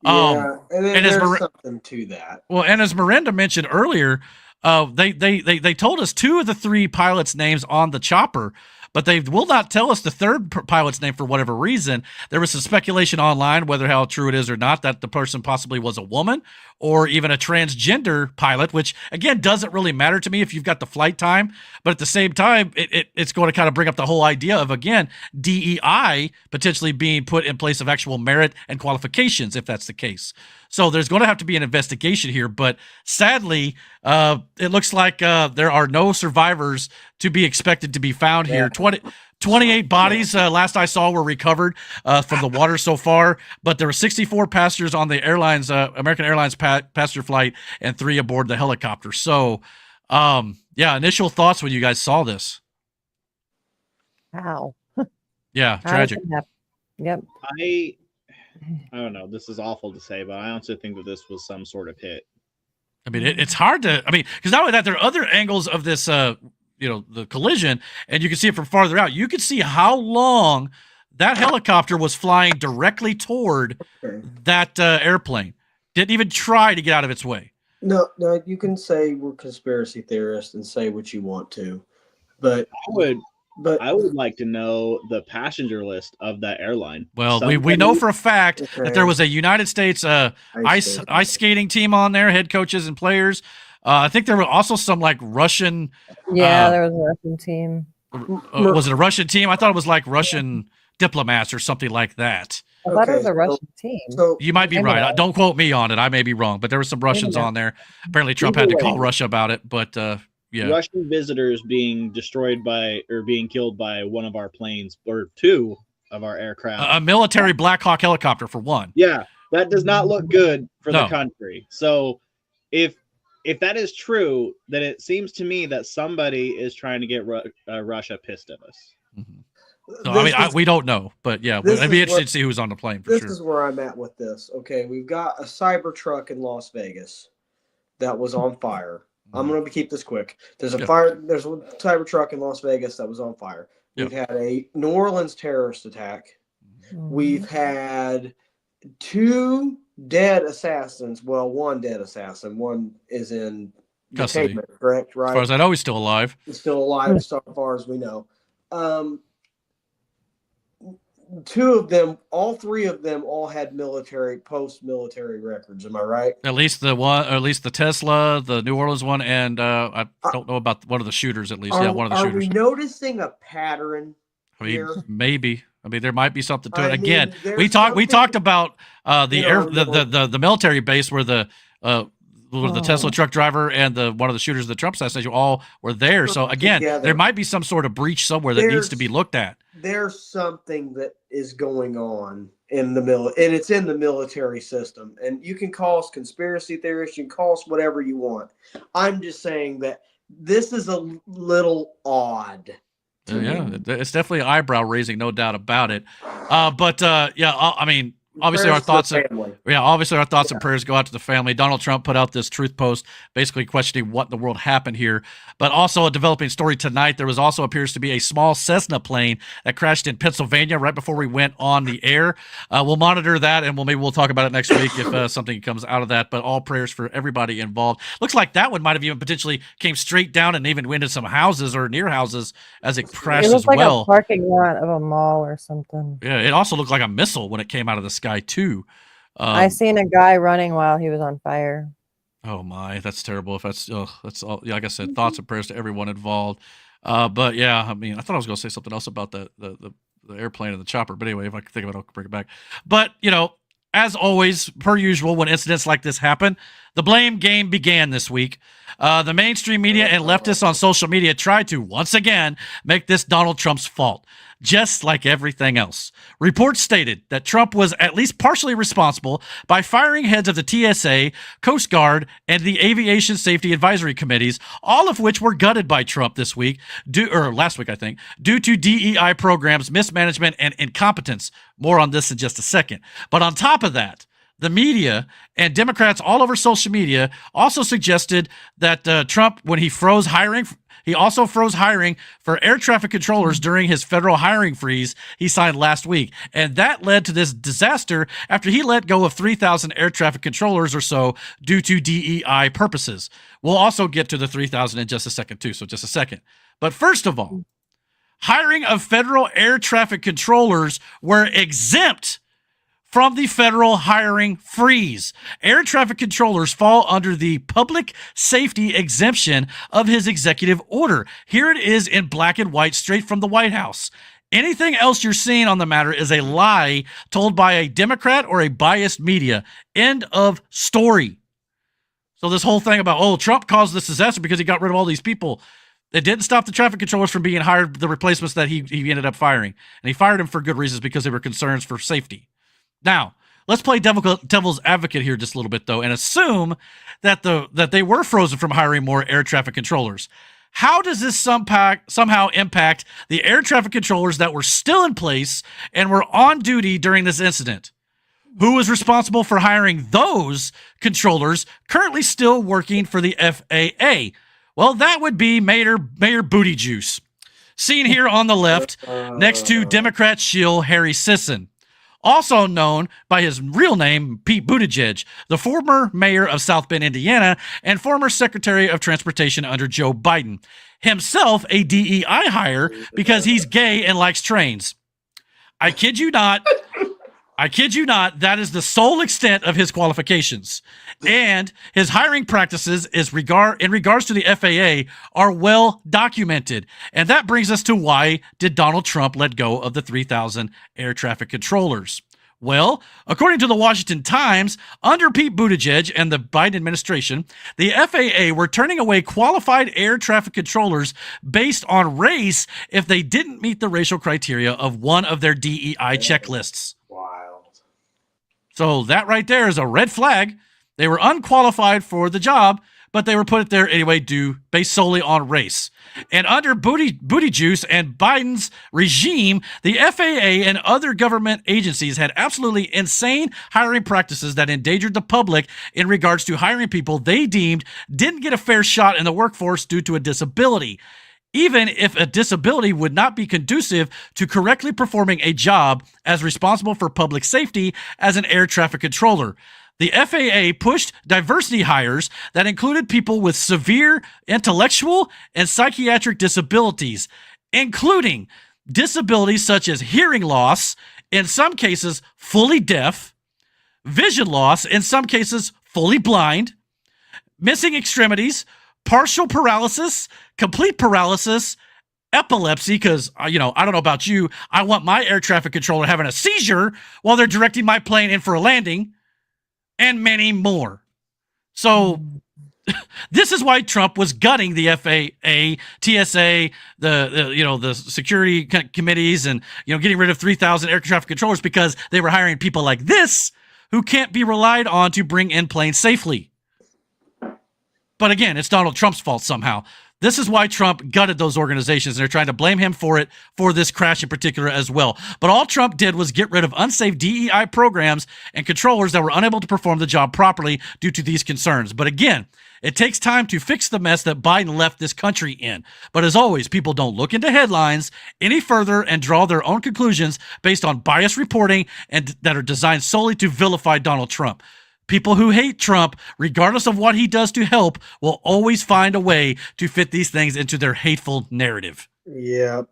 Yeah, and there's something to that. Well, and as Miranda mentioned earlier, they told us 2 of the 3 pilots' names on the chopper, but they will not tell us the third pilot's name for whatever reason. There was some speculation online, whether how true it is or not, that the person possibly was a woman or even a transgender pilot, which, again, doesn't really matter to me if you've got the flight time. But at the same time, it's going to kind of bring up the whole idea of, again, DEI potentially being put in place of actual merit and qualifications, if that's the case. So there's going to have to be an investigation here, but sadly, it looks like there are no survivors to be expected to be found here. 28 bodies, last I saw, were recovered from the water so far, but there were 64 passengers on the airlines, American Airlines passenger flight, and 3 aboard the helicopter. So, initial thoughts when you guys saw this? Wow. Yeah, tragic. Yep. I don't know. This is awful to say, but I honestly think that this was some sort of hit. I mean, it's hard to. I mean, because not only that, there are other angles of this, the collision, and you can see it from farther out. You can see how long that helicopter was flying directly toward that airplane. Didn't even try to get out of its way. No, you can say we're conspiracy theorists and say what you want to, but I would like to know the passenger list of that airline. Well, we know for a fact that there was a United States ice skating team on there, head coaches and players. I think there were also some like Russian. Yeah, there was a Russian team. Was it a Russian team? I thought it was like Russian diplomats or something like that. I thought it was a Russian team. So you might be right. Don't quote me on it. I may be wrong, but there were some Russians on there. Apparently, Trump had to call Russia about it, but. Yeah. Russian visitors being destroyed by or being killed by one of our planes or 2 of our aircraft. A military Black Hawk helicopter for one. Yeah, that does not look good for the country. So if that is true, then it seems to me that somebody is trying to get Russia pissed at us. Mm-hmm. So, we don't know, but yeah, it'd be interesting to see who's on the plane for sure. This is where I'm at with this. Okay, we've got a Cybertruck in Las Vegas that was on fire. I'm going to keep this quick. There's a fire. There's a Cybertruck in Las Vegas that was on fire. We've had a New Orleans terrorist attack. We've had 2 dead assassins. Well, 1 dead assassin. 1 is in custody. Correct, right? As far as I know, he's still alive. He's still alive as far as we know. 2 of them, all 3 of them, all had post-military records. Am I right? At least the Tesla, the New Orleans one, and I don't know about one of the shooters. At least, one of the shooters. Are we noticing a pattern here? Maybe. I mean, there might be something to it. Again, we talked about the military base where the Tesla truck driver and one of the shooters of the Trump assassination all were there. So again, there might be some sort of breach somewhere that needs to be looked at. There's something that is going on in the and it's in the military system. And you can call us conspiracy theorists, you can call us whatever you want. I'm just saying that this is a little odd. Yeah, it's definitely eyebrow raising, no doubt about it. I mean, obviously our thoughts and prayers go out to the family. Donald Trump put out this truth post basically questioning what in the world happened here. But also a developing story tonight, there was also appears to be a small Cessna plane that crashed in Pennsylvania right before we went on the air. We'll monitor that, and maybe we'll talk about it next week if something comes out of that. But all prayers for everybody involved. Looks like that one might have even potentially came straight down and even went into some houses or near houses as it crashed It looked as well. like a parking lot of a mall or something. Yeah, it also looked like a missile when it came out of the sky too. I seen a guy running while he was on fire. Oh my, that's terrible. If that's all. Yeah, like I said, thoughts and prayers to everyone involved. But yeah, I mean, I thought I was going to say something else about the airplane and the chopper. But anyway, if I can think of it, I'll bring it back. But as always, per usual, when incidents like this happen, the blame game began this week. The mainstream media and leftists on social media tried to, once again, make this Donald Trump's fault, just like everything else. Reports stated that Trump was at least partially responsible by firing heads of the TSA, Coast Guard, and the Aviation Safety Advisory Committees, all of which were gutted by Trump this week, last week, I think, due to DEI programs, mismanagement, and incompetence. More on this in just a second. But on top of that, the media and Democrats all over social media also suggested that Trump, when he froze hiring, he also froze hiring for air traffic controllers during his federal hiring freeze he signed last week. And that led to this disaster after he let go of 3,000 air traffic controllers or so due to DEI purposes. We'll also get to the 3,000 in just a second too, so just a second. But first of all, hiring of federal air traffic controllers were exempt from the federal hiring freeze. Air traffic controllers fall under the public safety exemption of his executive order. Here it is in black and white, straight from the White House. Anything else you're seeing on the matter is a lie told by a Democrat or a biased media. End of story. So this whole thing about, Trump caused this disaster because he got rid of all these people. It didn't stop the traffic controllers from being hired, the replacements that he ended up firing. And he fired them for good reasons because they were concerns for safety. Now, let's play devil's advocate here just a little bit, though, and assume that they were frozen from hiring more air traffic controllers. How does this somehow impact the air traffic controllers that were still in place and were on duty during this incident? Who was responsible for hiring those controllers currently still working for the FAA? Well, that would be Mayor Booty Juice, seen here on the left next to Democrat shill Harry Sisson. Also known by his real name, Pete Buttigieg, the former mayor of South Bend, Indiana, and former Secretary of Transportation under Joe Biden. Himself a DEI hire because he's gay and likes trains. I kid you not. That is the sole extent of his qualifications. And his hiring practices in regards to the FAA are well documented. And that brings us to why did Donald Trump let go of the 3,000 air traffic controllers? Well, according to the Washington Times, under Pete Buttigieg and the Biden administration, the FAA were turning away qualified air traffic controllers based on race if they didn't meet the racial criteria of one of their DEI checklists. So that right there is a red flag. They were unqualified for the job, but they were put there anyway based solely on race. And under Booty Juice and Biden's regime, the FAA and other government agencies had absolutely insane hiring practices that endangered the public in regards to hiring people they deemed didn't get a fair shot in the workforce due to a disability, even if a disability would not be conducive to correctly performing a job as responsible for public safety as an air traffic controller. The FAA pushed diversity hires that included people with severe intellectual and psychiatric disabilities, including disabilities such as hearing loss, in some cases fully deaf, vision loss, in some cases fully blind, missing extremities, partial paralysis, complete paralysis, epilepsy, because, I don't know about you, I want my air traffic controller having a seizure while they're directing my plane in for a landing, and many more. So this is why Trump was gutting the FAA, TSA, the security committees, and getting rid of 3,000 air traffic controllers, because they were hiring people like this who can't be relied on to bring in planes safely. But again, it's Donald Trump's fault somehow. This is why Trump gutted those organizations, and they're trying to blame him for it, for this crash in particular as well. But all Trump did was get rid of unsafe DEI programs and controllers that were unable to perform the job properly due to these concerns. But again, it takes time to fix the mess that Biden left this country in. But as always, people don't look into headlines any further and draw their own conclusions based on biased reporting and that are designed solely to vilify Donald Trump. People who hate Trump, regardless of what he does to help, will always find a way to fit these things into their hateful narrative. Yeah.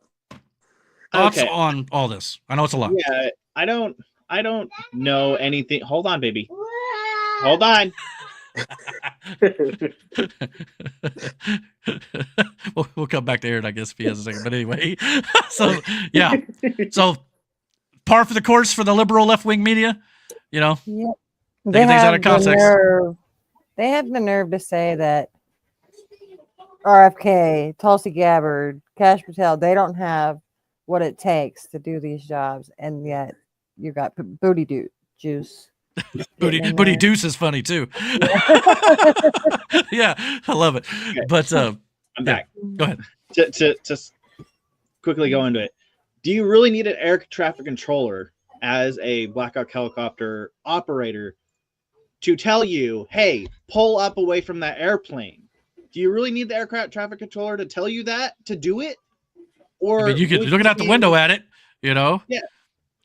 Thoughts on all this? I know it's a lot. Yeah, I don't know anything. Hold on, baby. Hold on. We'll come back to Aaron, I guess, if he has a second. But anyway, so yeah, so par for the course for the liberal left-wing media. You know, yeah. Taking things out of context. They have the nerve to say that RFK, Tulsi Gabbard, Kash Patel, they don't have what it takes to do these jobs, and yet you got booty juice. Booty deuce is funny too. Yeah, I love it. Okay. But I'm back. Go ahead. To quickly go into it. Do you really need an air traffic controller as a Black Hawk helicopter operator to tell you, hey, pull up away from that airplane? Do you really need the aircraft traffic controller to tell you that, to do it? Or I mean, you could looking out the window at it, you know? Yeah.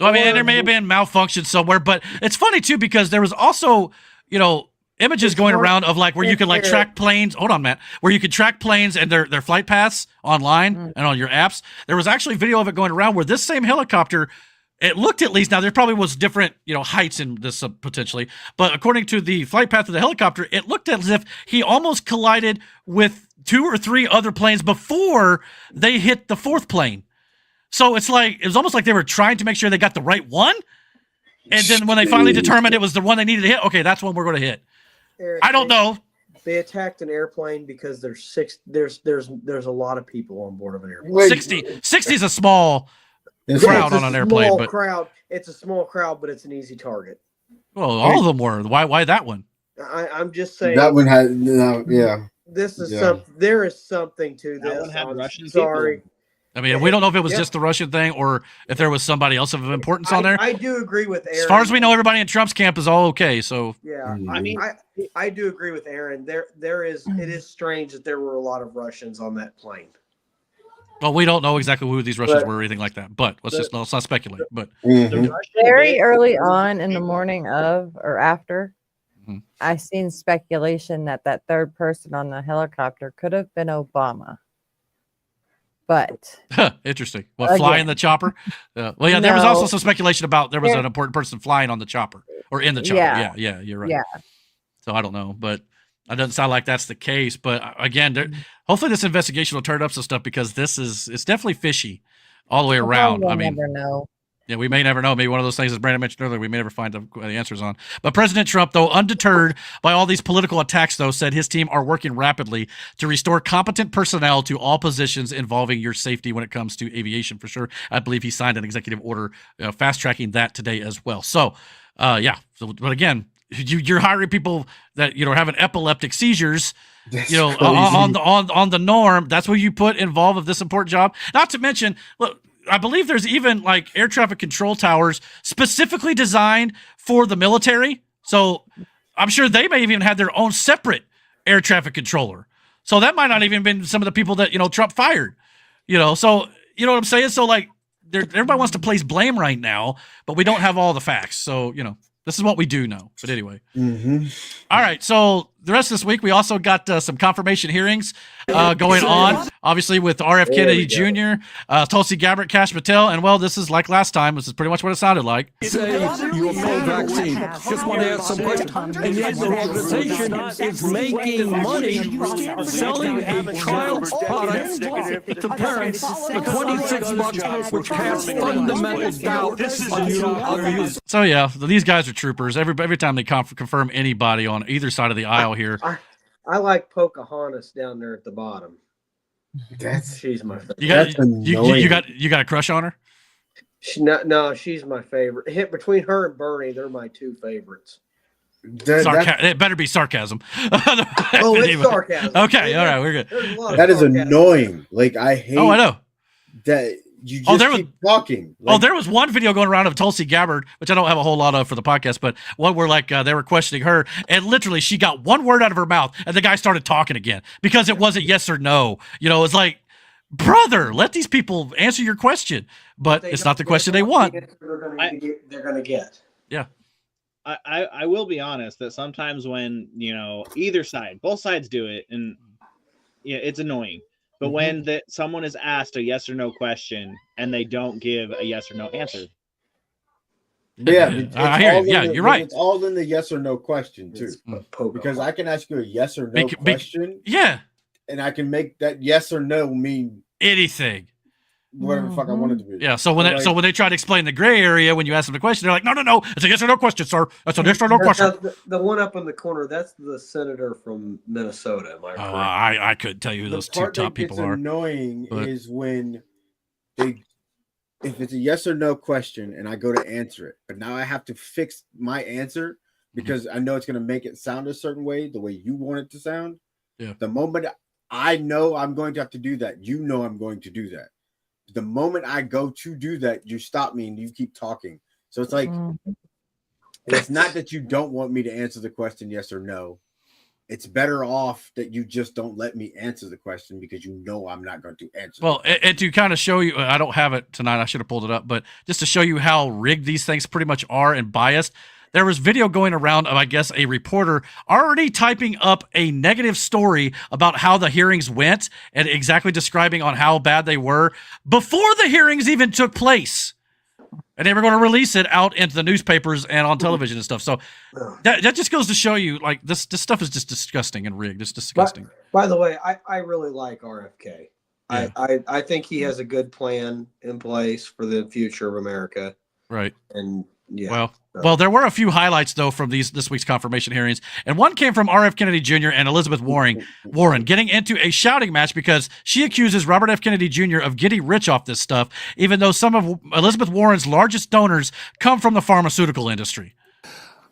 Well, I mean, and there may have been malfunction somewhere, but it's funny too because there was also, you know, images going around of like where you could like track planes. Hold on, Matt. Where you could track planes and their flight paths online and on your apps. There was actually video of it going around where this same helicopter, it looked at least, now there probably was different, you know, heights in this potentially, but according to the flight path of the helicopter, it looked as if he almost collided with 2 or 3 other planes before they hit the 4th plane. So it's like, it was almost like they were trying to make sure they got the right one. And then when they finally determined it was the one they needed to hit, okay, that's one we're going to hit. Eric, I don't know. They attacked an airplane because there's a lot of people on board of an airplane. 60 is a small crowd on an airplane, but it's a small crowd, but it's an easy target. Well, all of them were. Why that one? I'm just saying that one had yeah. This is there is something to this. That one had Russian sorry. people. I mean, we don't know if it was just the Russian thing or if there was somebody else of importance on there. I do agree with Aaron. As far as we know, everybody in Trump's camp is all okay. So yeah, I mean, I do agree with Aaron. It is strange that there were a lot of Russians on that plane. Well, we don't know exactly who these Russians were or anything like that, but let's not speculate. But very early on in the morning of or after, I seen speculation that third person on the helicopter could have been Obama. But interesting. Well, flying the chopper. Well, yeah, there was also some speculation about there was an important person flying on the chopper or in the chopper. Yeah, you're right. Yeah. So I don't know, but it doesn't sound like that's the case. But again, hopefully this investigation will turn up some stuff because it's definitely fishy all the way around. We'll I mean, never know. Yeah, we may never know. Maybe one of those things, as Brandon mentioned earlier, we may never find the answers on. But President Trump, though, undeterred by all these political attacks, though, said his team are working rapidly to restore competent personnel to all positions involving your safety when it comes to aviation, for sure. I believe he signed an executive order fast-tracking that today as well. So, yeah. So, but again, you're hiring people that, you know, are having epileptic seizures, you know, on the norm. That's what you put involved with this important job. Not to mention, look, I believe there's even like air traffic control towers specifically designed for the military. So I'm sure they may even have their own separate air traffic controller. So that might not even been some of the people that, you know, Trump fired, you know? So, you know what I'm saying? So like everybody wants to place blame right now, but we don't have all the facts. So, you know, this is what we do know. But anyway. All right. So the rest of this week, we also got some confirmation hearings going on, obviously with R.F. Kennedy Jr., Tulsi Gabbard, Kash Patel, and well, this is like last time. This is pretty much what it sounded like. Say you're pro-vaccine. Just want to ask some questions. And yet the organization is making money selling a child's product to parents for $26, which casts fundamental doubt on you. So yeah, these guys are troopers. Every time they confirm anybody on either side of the aisle here. I like Pocahontas down there at the bottom. She's my favorite. You got a crush on her? No, she's my favorite. Between her and Bernie, they're my two favorites. It better be sarcasm. Oh, it's sarcasm. Okay, all right, we're good. That is annoying. Like, I hate. Oh, I know that you just keep talking. Like, there was one video going around of Tulsi Gabbard, which I don't have a whole lot of for the podcast, but one where like they were questioning her, and literally she got one word out of her mouth, and the guy started talking again because it wasn't yes or no. You know, it's like, brother, let these people answer your question, but it's not the question they want. They're gonna get. Yeah. I will be honest that sometimes when, you know, either side, both sides do it, and yeah, it's annoying. But when someone is asked a yes or no question and they don't give a yes or no answer. Yeah, you're right. It's all in the yes or no question too, because I can ask you a yes or no question. Yeah, and I can make that yes or no mean anything. Whatever the fuck I want it to be. Yeah. So when they try to explain the gray area, when you ask them the question, they're like, no, it's a yes or no question, sir. That's a yes or no question. The one up in the corner, that's the senator from Minnesota. Am I correct? I couldn't tell you who those two top people are. Annoying is when if it's a yes or no question and I go to answer it, but now I have to fix my answer because I know it's going to make it sound a certain way, the way you want it to sound. Yeah. The moment I know I'm going to have to do that, you know I'm going to do that. The moment I go to do that, you stop me and you keep talking. So it's like, it's not that you don't want me to answer the question yes or no. It's better off that you just don't let me answer the question because you know I'm not going to answer. Well, and to kind of show you, I don't have it tonight. I should have pulled it up, but just to show you how rigged these things pretty much are and biased. There was video going around of, I guess, a reporter already typing up a negative story about how the hearings went and exactly describing on how bad they were before the hearings even took place. And they were going to release it out into the newspapers and on television and stuff. So that just goes to show you, like, this stuff is just disgusting and rigged. It's disgusting. By the way, I really like RFK. Yeah. I think he has a good plan in place for the future of America. Right. And yeah. Well, there were a few highlights though from this week's confirmation hearings, and one came from R.F. Kennedy Jr. and Elizabeth Warren getting into a shouting match because she accuses Robert F. Kennedy Jr. of getting rich off this stuff, even though some of Elizabeth Warren's largest donors come from the pharmaceutical industry.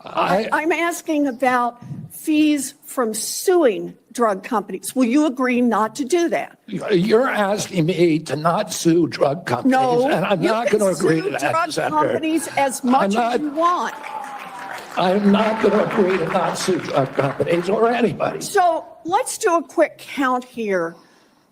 I'm asking about fees from suing drug companies. Will you agree not to do that? You're asking me to not sue drug companies, no, and I'm not going to agree to that, drug Senator. Companies as much as you want. I'm not going to agree to not sue drug companies or anybody. So let's do a quick count here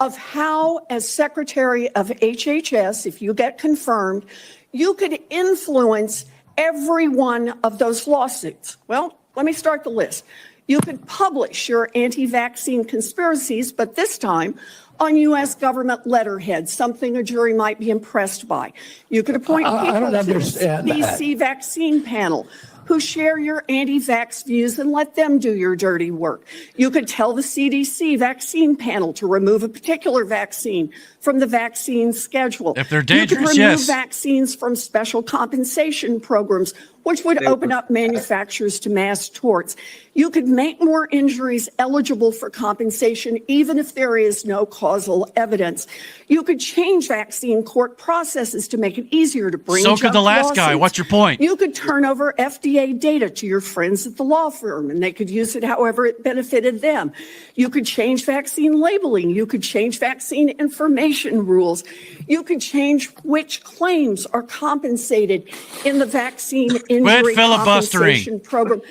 of how, as Secretary of HHS, if you get confirmed, you could influence every one of those lawsuits. Well, let me start the list. You could publish your anti-vaccine conspiracies, but this time on U.S. government letterhead, something a jury might be impressed by. You could appoint people to the CDC vaccine panel who share your anti-vax views and let them do your dirty work. You could tell the CDC vaccine panel to remove a particular vaccine from the vaccine schedule. If they're dangerous, you could remove vaccines from special compensation programs, which would open up manufacturers to mass torts. You could make more injuries eligible for compensation, even if there is no causal evidence. You could change vaccine court processes to make it easier to bring So could the last guy. What's your point? You could turn over FDA data to your friends at the law firm, and they could use it however it benefited them. You could change vaccine labeling. You could change vaccine information rules. You could change which claims are compensated in the vaccine injury compensation program.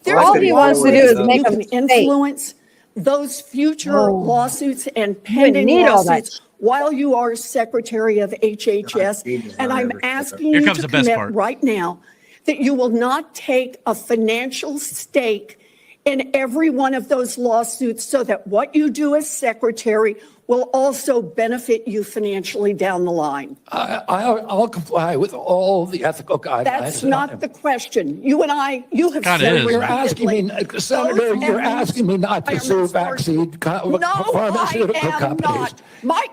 All he wants to do is make them influence those future lawsuits and pending lawsuits while you are Secretary of HHS. And I'm asking you to commit right now that you will not take a financial stake in every one of those lawsuits so that what you do as Secretary will also benefit you financially down the line. I'll comply with all the ethical guidelines. That's not the question. You and I, you have said you're asking me, Senator, you're asking me not to sue vaccine pharmaceutical companies.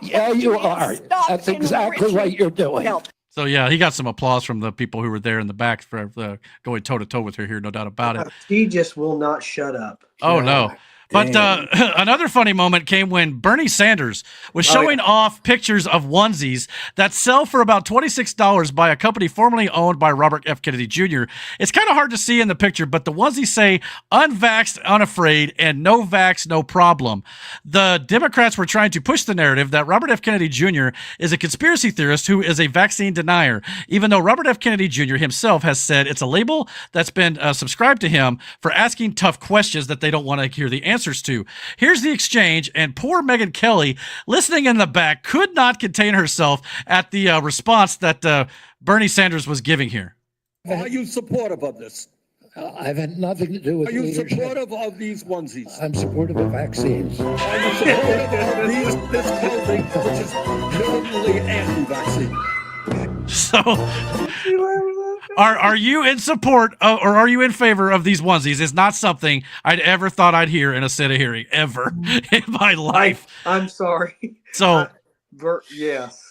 Yeah, you are. That's exactly what you're doing. So yeah, he got some applause from the people who were there in the back for going toe to toe with her here, no doubt about it. He just will not shut up. Oh no. But another funny moment came when Bernie Sanders was showing off pictures of onesies that sell for about $26 by a company formerly owned by Robert F. Kennedy Jr. It's kind of hard to see in the picture, but the onesies say unvaxxed, unafraid, and no vax, no problem. The Democrats were trying to push the narrative that Robert F. Kennedy Jr. is a conspiracy theorist who is a vaccine denier, even though Robert F. Kennedy Jr. himself has said it's a label that's been subscribed to him for asking tough questions that they don't want to hear the answers to. Here's the exchange, and poor Megyn Kelly, listening in the back, could not contain herself at the response that Bernie Sanders was giving here. Are you supportive of this? I've had nothing to do with Are you leadership. supportive of these onesies? I'm supportive of vaccines. Are you supportive of this clothing, which is minimally anti-vaccine? So, are you in support of, or are you in favor of these onesies? It's not something I'd ever thought I'd hear in a Senate hearing ever in my life. I'm sorry. So, yes.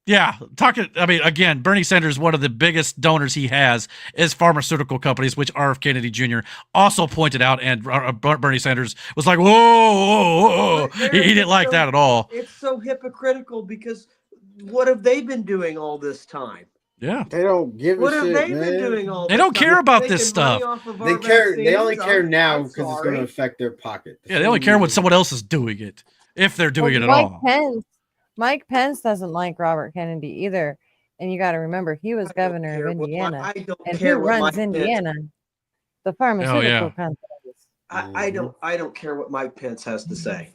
Yeah, again, Bernie Sanders, one of the biggest donors he has is pharmaceutical companies, which R.F. Kennedy Jr. also pointed out, and Bernie Sanders was like, whoa. He didn't like that at all. It's so hypocritical because what have they been doing all this time? Yeah. They don't give a What shit, have they man. been doing all They this don't time? care about Making this money stuff. off of They our care. They only vaccines? care now I'm because it's sorry. going to affect their pocket. Yeah, they only care when someone else is doing it, if they're doing it at all. Mike Pence doesn't like Robert Kennedy either. And you got to remember, he was governor of Indiana. And who runs Indiana? The pharmaceutical companies. I don't care what Mike Pence has to say.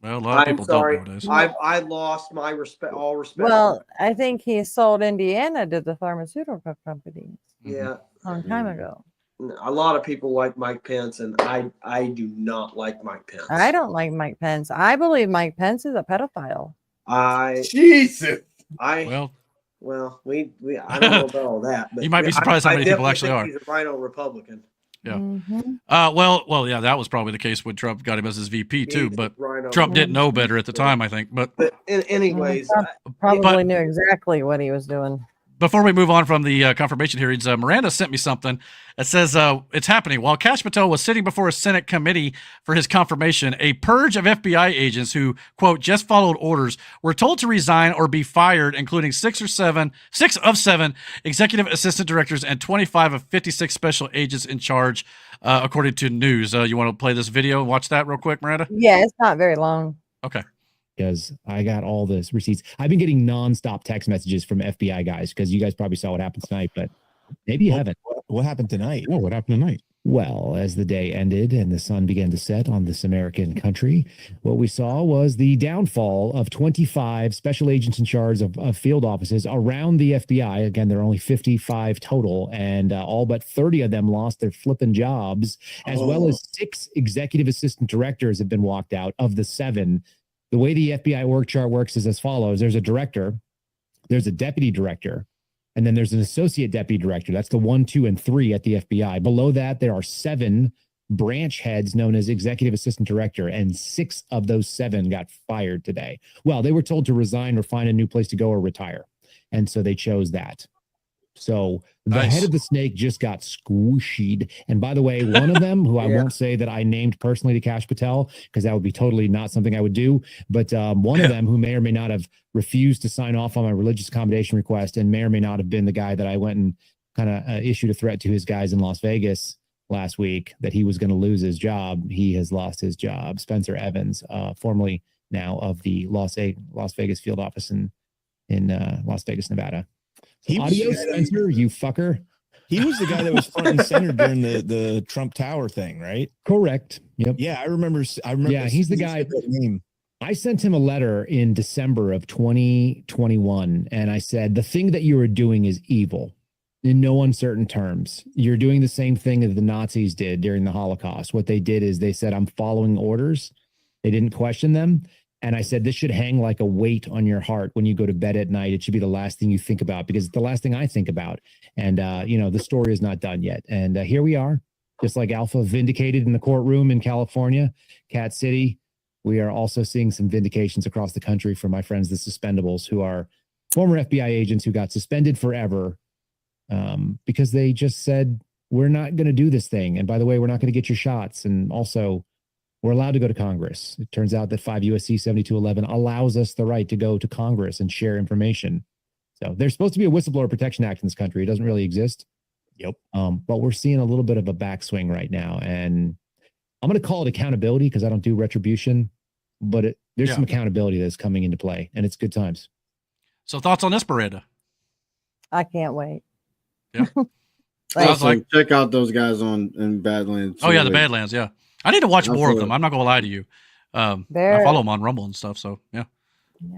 Well, a lot of people don't nowadays. I lost my all respect. Well, I think he sold Indiana to the pharmaceutical companies. Yeah, a long time ago. A lot of people like Mike Pence, and I do not like Mike Pence. I don't like Mike Pence. I believe Mike Pence is a pedophile. Jesus. Well, we I don't know about all that, but You might be surprised how many people actually are. He's a rhino Republican. Yeah. Well, yeah, that was probably the case when Trump got him as his VP too, but Trump didn't know better at the time, I think. But anyways, probably knew exactly what he was doing. Before we move on from the confirmation hearings, Miranda sent me something that says it's happening. While Kash Patel was sitting before a Senate committee for his confirmation, a purge of FBI agents who, quote, just followed orders were told to resign or be fired, including 6 of 7 executive assistant directors and 25 of 56 special agents in charge, according to news. You want to play this video and watch that real quick, Miranda? Yeah, it's not very long. Okay. Because I got all this receipts. I've been getting nonstop text messages from FBI guys because you guys probably saw what happened tonight, but maybe you haven't. What happened tonight? Oh, what happened tonight? Well, as the day ended and the sun began to set on this American country, what we saw was the downfall of 25 special agents in charge of field offices around the FBI. Again, there are only 55 total, and all but 30 of them lost their flipping jobs, as well as 6 executive assistant directors have been walked out of the 7. The way the FBI org chart works is as follows. There's a director, there's a deputy director, and then there's an associate deputy director. That's the 1, 2, and 3 at the FBI. Below that, there are 7 branch heads known as executive assistant director, and 6 of those 7 got fired today. Well, they were told to resign or find a new place to go or retire. And so they chose that. So the head of the snake just got squished. And by the way, one of them, who I won't say that I named personally to Kash Patel, because that would be totally not something I would do. But one of them who may or may not have refused to sign off on my religious accommodation request and may or may not have been the guy that I went and kind of issued a threat to his guys in Las Vegas last week that he was going to lose his job. He has lost his job. Spencer Evans, formerly now of the Las Vegas field office in Las Vegas, Nevada. Adios, Spencer, you fucker. He was the guy that was front and center during the Trump Tower thing, right? Correct. Yep. Yeah, I remember. Yeah, he's the guy. Name. I sent him a letter in December of 2021, and I said, the thing that you are doing is evil in no uncertain terms. You're doing the same thing that the Nazis did during the Holocaust. What they did is they said, I'm following orders. They didn't question them. And I said, this should hang like a weight on your heart when you go to bed at night. It should be the last thing you think about, because it's the last thing I think about. And, the story is not done yet. And here we are, just like Alpha vindicated in the courtroom in California, Cat City. We are also seeing some vindications across the country from my friends, the Suspendables, who are former FBI agents who got suspended forever because they just said we're not going to do this thing. And by the way, we're not going to get your shots. And also, we're allowed to go to Congress. It turns out that 5 USC 7211 allows us the right to go to Congress and share information. So there's supposed to be a Whistleblower Protection Act in this country. It doesn't really exist. Yep. But we're seeing a little bit of a backswing right now. And I'm going to call it accountability because I don't do retribution, but there's some accountability that's coming into play, and it's good times. So thoughts on this, Miranda? I can't wait. Yeah. Also, check out those guys in Badlands. Oh, yeah, the Badlands, yeah. I need to watch more of them. I'm not going to lie to you. I follow them on Rumble and stuff, so, yeah.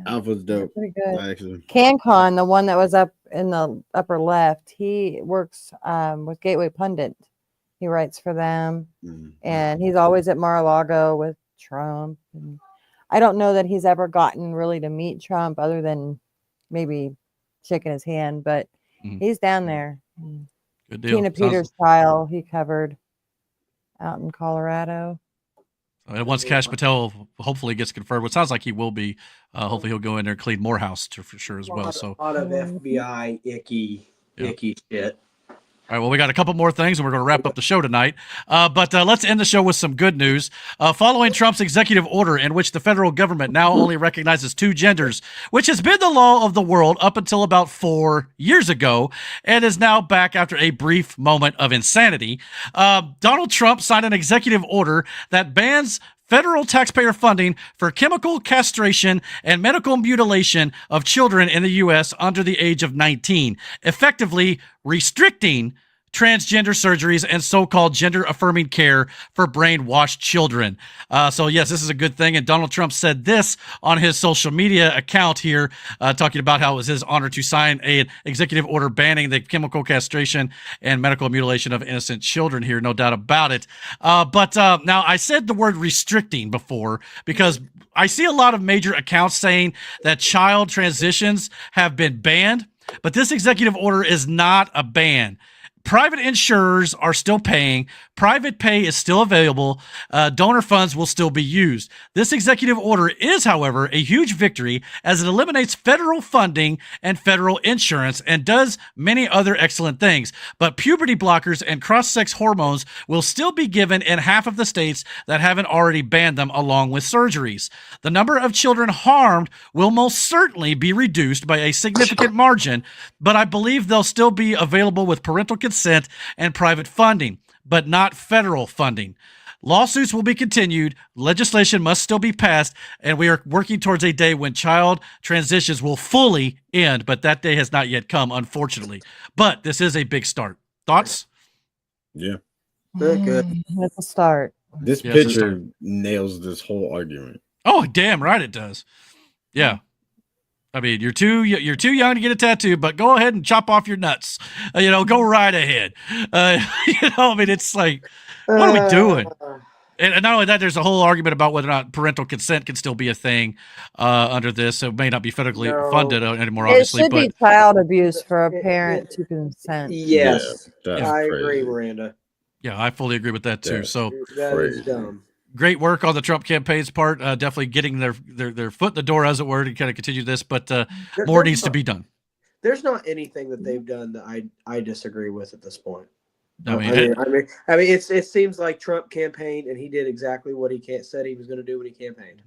Alpha's dope. Pretty good. Actually. CanCon, the one that was up in the upper left, he works with Gateway Pundit. He writes for them, and he's always at Mar-a-Lago with Trump. And I don't know that he's ever gotten really to meet Trump other than maybe shaking his hand, but he's down there. Good deal. Tina Peters' trial he covered out in Colorado. And once Kash Patel hopefully gets confirmed, it sounds like he will be. Hopefully he'll go in there and clean Morehouse for sure as well. So a lot of FBI icky shit. All right, well, we got a couple more things, and we're going to wrap up the show tonight. But let's end the show with some good news. Following Trump's executive order in which the federal government now only recognizes 2 genders, which has been the law of the world up until about 4 years ago, and is now back after a brief moment of insanity, Donald Trump signed an executive order that bans federal taxpayer funding for chemical castration and medical mutilation of children in the U.S. under the age of 19, effectively restricting transgender surgeries and so-called gender-affirming care for brainwashed children. So yes, this is a good thing. And Donald Trump said this on his social media account here, talking about how it was his honor to sign an executive order banning the chemical castration and medical mutilation of innocent children here, no doubt about it. But now I said the word restricting before because I see a lot of major accounts saying that child transitions have been banned, but this executive order is not a ban. Private insurers are still paying. Private pay is still available. Donor funds will still be used. This executive order is, however, a huge victory as it eliminates federal funding and federal insurance and does many other excellent things. But puberty blockers and cross-sex hormones will still be given in half of the states that haven't already banned them, along with surgeries. The number of children harmed will most certainly be reduced by a significant margin, but I believe they'll still be available with parental consent and private funding, but not federal funding. Lawsuits will be continued, legislation must still be passed, and we are working towards a day when child transitions will fully end, but that day has not yet come, unfortunately. But this is a big start. Thoughts? Yeah. Very good. That's a start. This picture nails this whole argument. Oh, damn right it does. Yeah. I mean, you're too young to get a tattoo, but go ahead and chop off your nuts. Go right ahead. I mean, it's like, what are we doing? And not only that, there's a whole argument about whether or not parental consent can still be a thing under this. It may not be federally funded anymore, obviously. It should be child abuse for a parent to consent. Yes, Yeah, I agree, Miranda. Yeah, I fully agree with that too. So that is dumb. Great work on the Trump campaign's part. Definitely getting their foot in the door, as it were, to kind of continue this. But more needs to be done. There's not anything that they've done that I disagree with at this point. I mean, it seems like Trump campaigned and he did exactly what he said he was going to do when he campaigned.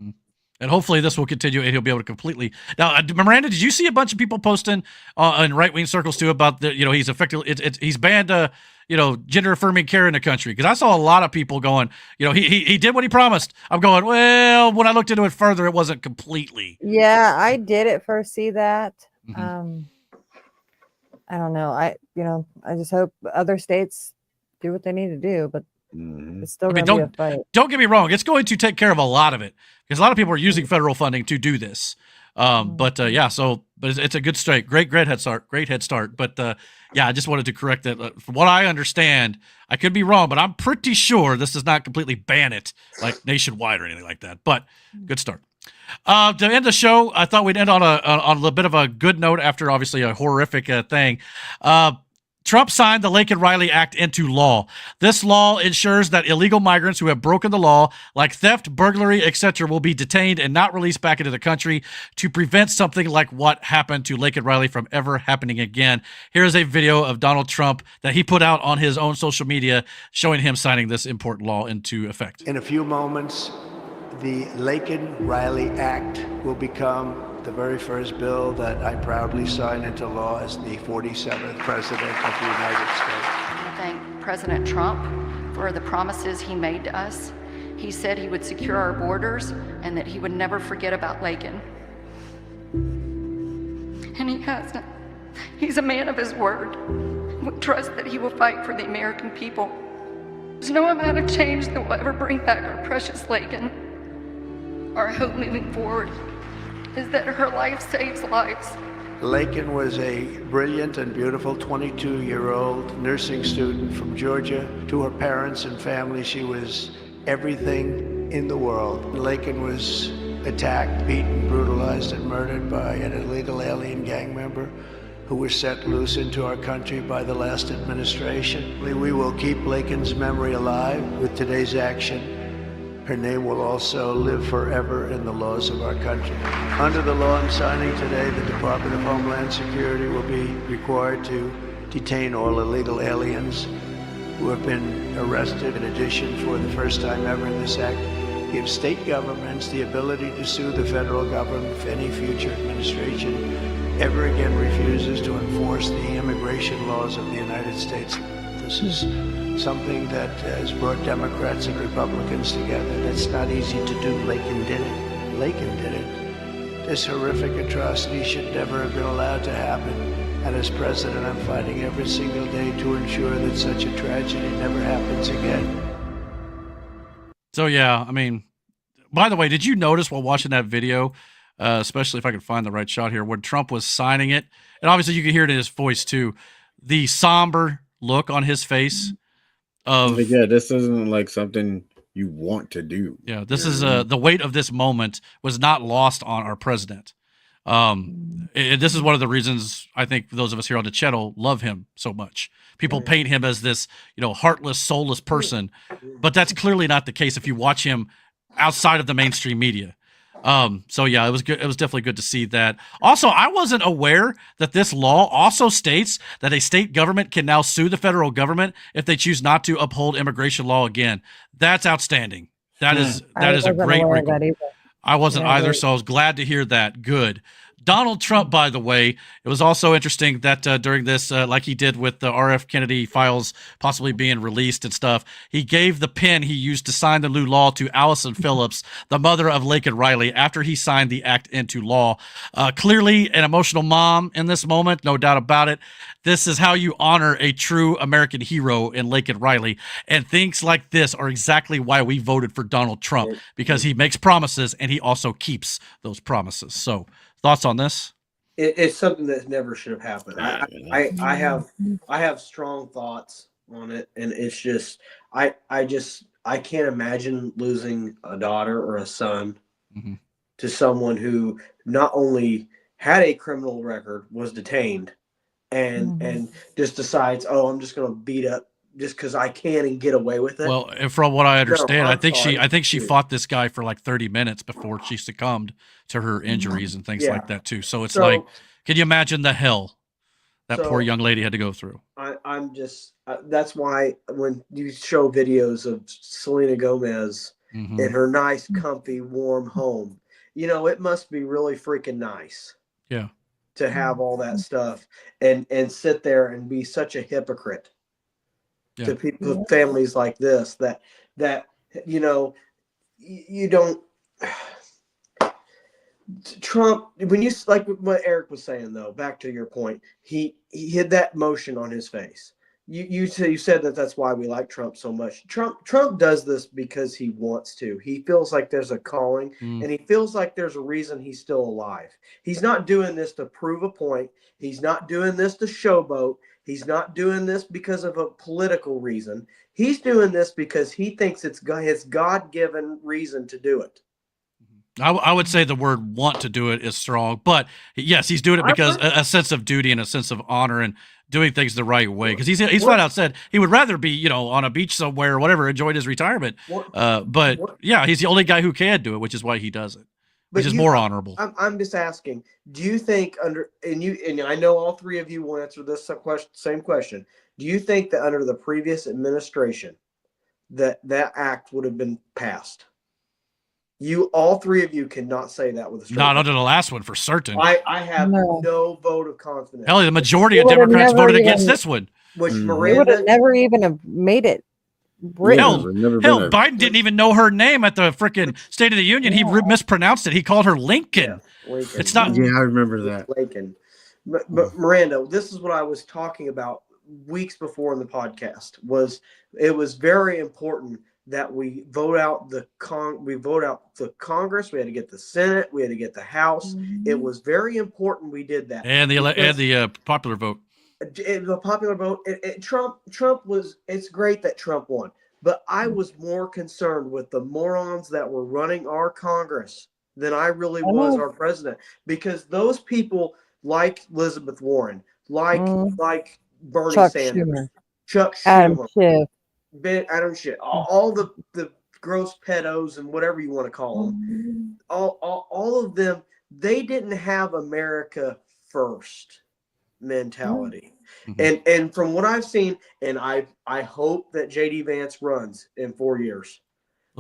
And hopefully this will continue and he'll be able to completely. Now, Miranda, did you see a bunch of people posting in right-wing circles too about he's effectively he's banned gender affirming care in the country? Because I saw a lot of people going, he did what he promised. I'm going, well, when I looked into it further, it wasn't completely. Yeah, I did at first see that. Mm-hmm. I don't know. I just hope other states do what they need to do, but it's still going to be a fight. Don't get me wrong. It's going to take care of a lot of it because a lot of people are using federal funding to do this. But it's a good strike. Great head start. But I just wanted to correct that. From what I understand, I could be wrong, but I'm pretty sure this does not completely ban it like nationwide or anything like that. But good start. To end the show, I thought we'd end on a little bit of a good note after obviously a horrific thing. Trump signed the Laken Riley Act into law. This law ensures that illegal migrants who have broken the law, like theft, burglary, etc., will be detained and not released back into the country to prevent something like what happened to Laken Riley from ever happening again. Here is a video of Donald Trump that he put out on his own social media showing him signing this important law into effect. In a few moments, the Laken Riley Act will become the very first bill that I proudly sign into law as the 47th President of the United States. I want to thank President Trump for the promises he made to us. He said he would secure our borders and that he would never forget about Laken. And he hasn't. He's a man of his word. We trust that he will fight for the American people. There's no amount of change that will ever bring back our precious Laken. Our hope moving forward is that her life saves lives. Laken was a brilliant and beautiful 22-year-old nursing student from Georgia. To her parents and family, she was everything in the world. Laken was attacked, beaten, brutalized, and murdered by an illegal alien gang member who was set loose into our country by the last administration. We will keep Laken's memory alive with today's action. Her name will also live forever in the laws of our country. Under the law I'm signing today, the Department of Homeland Security will be required to detain all illegal aliens who have been arrested. In addition, for the first time ever in this act, gives state governments the ability to sue the federal government if any future administration ever again refuses to enforce the immigration laws of the United States. This is something that has brought Democrats and Republicans together. That's not easy to do. Laken did it. Laken did it. This horrific atrocity should never have been allowed to happen. And as president, I'm fighting every single day to ensure that such a tragedy never happens again. So, yeah, I mean, by the way, did you notice while watching that video, especially if I could find the right shot here, when Trump was signing it, and obviously you could hear it in his voice too, the somber look on his face of, yeah, this isn't like something you want to do. Yeah, this is the weight of this moment was not lost on our president. This is one of the reasons I think those of us here on the channel love him so much. People paint him as this, heartless, soulless person, but that's clearly not the case if you watch him outside of the mainstream media. So yeah, it was good. It was definitely good to see that. Also, I wasn't aware that this law also states that a state government can now sue the federal government if they choose not to uphold immigration law again. That's outstanding. That is a great wrinkle. I wasn't either, so I was glad to hear that. Good. Donald Trump, by the way, it was also interesting that during this, like he did with the RF Kennedy files possibly being released and stuff, he gave the pen he used to sign the new law to Allison Phillips, the mother of Laken Riley, after he signed the act into law. Clearly an emotional mom in this moment, no doubt about it. This is how you honor a true American hero in Laken Riley. And things like this are exactly why we voted for Donald Trump, because he makes promises and he also keeps those promises. So, thoughts on this? It's something that never should have happened. I have strong thoughts on it, and it's just I can't imagine losing a daughter or a son to someone who not only had a criminal record, was detained, and just decides, oh, I'm just going to beat up just because I can and get away with it. Well, and from what I understand, I think she fought this guy for like 30 minutes before she succumbed to her injuries and things like that too. So it's like, can you imagine the hell that poor young lady had to go through? I'm just that's why when you show videos of Selena Gomez in her nice, comfy, warm home, it must be really freaking nice. Yeah. To have all that stuff and sit there and be such a hypocrite. Yeah. To people, families like this, that you don't. Trump, when you like what Eric was saying though, back to your point, he had that motion on his face. You said that's why we like Trump so much. Trump does this because he wants to. He feels like there's a calling, and he feels like there's a reason he's still alive. He's not doing this to prove a point. He's not doing this to showboat. He's not doing this because of a political reason. He's doing this because he thinks it's his God-given reason to do it. I would say the word want to do it is strong, but yes, he's doing it because a sense of duty and a sense of honor and doing things the right way, because he's flat out said he would rather be, on a beach somewhere or whatever, enjoying his retirement. But yeah, he's the only guy who can do it, which is why he does it, which is more honorable. I'm just asking, do you think and I know all three of you will answer this same question. Do you think that under the previous administration that act would have been passed? All three of you cannot say that with a straight Not under the last one for certain. I have no vote of confidence. Hell, the majority of Democrats voted against this one. Which It would have never even have made it. Hell, Biden didn't even know her name at the freaking State of the Union. He mispronounced it. He called her Lincoln. Lincoln. It's not. Yeah, I remember that. Lincoln. But Miranda, this is what I was talking about weeks before in the podcast. It was very important that we vote out the Congress. We had to get the Senate. We had to get the House. It was very important we did that. And the popular vote. The popular vote. Trump was. It's great that Trump won, but I was more concerned with the morons that were running our Congress than I really was our president, because those people like Elizabeth Warren, like Bernie Sanders, Chuck Schumer, Adam Schiff, all the gross pedos and whatever you want to call them, all of them, they didn't have America first mentality. And from what I've seen, and I hope that JD Vance runs in 4 years.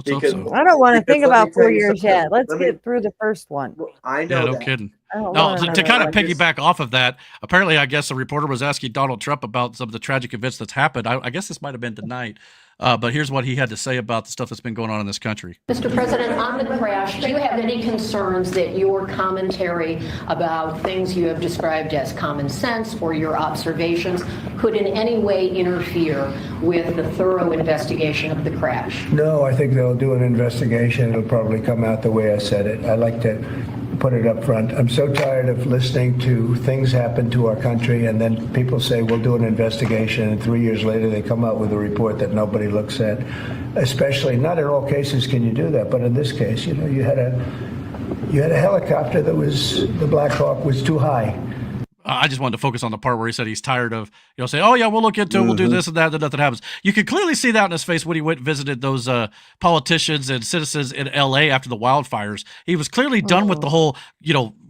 Because I don't want to think about 4 years yet. Let's get through the first one. I know. Yeah, no kidding. No, to kind of piggyback off of that, apparently, I guess a reporter was asking Donald Trump about some of the tragic events that's happened. I guess this might have been tonight, but here's what he had to say about the stuff that's been going on in this country. Mr. President, on the crash, do you have any concerns that your commentary about things you have described as common sense or your observations could in any way interfere with the thorough investigation of the crash? No, I think they'll do an investigation. It'll probably come out the way I said it. I like to put it up front. I'm so tired of listening to things happen to our country and then people say we'll do an investigation, and 3 years later they come out with a report that nobody looks at. Especially, not in all cases can you do that, but in this case, you had a helicopter that the Black Hawk was too high. I just wanted to focus on the part where he said he's tired of, saying, oh, yeah, we'll look into it, we'll do this and that, and nothing happens. You could clearly see that in his face when he went and visited those politicians and citizens in L.A. after the wildfires. He was clearly done with the whole,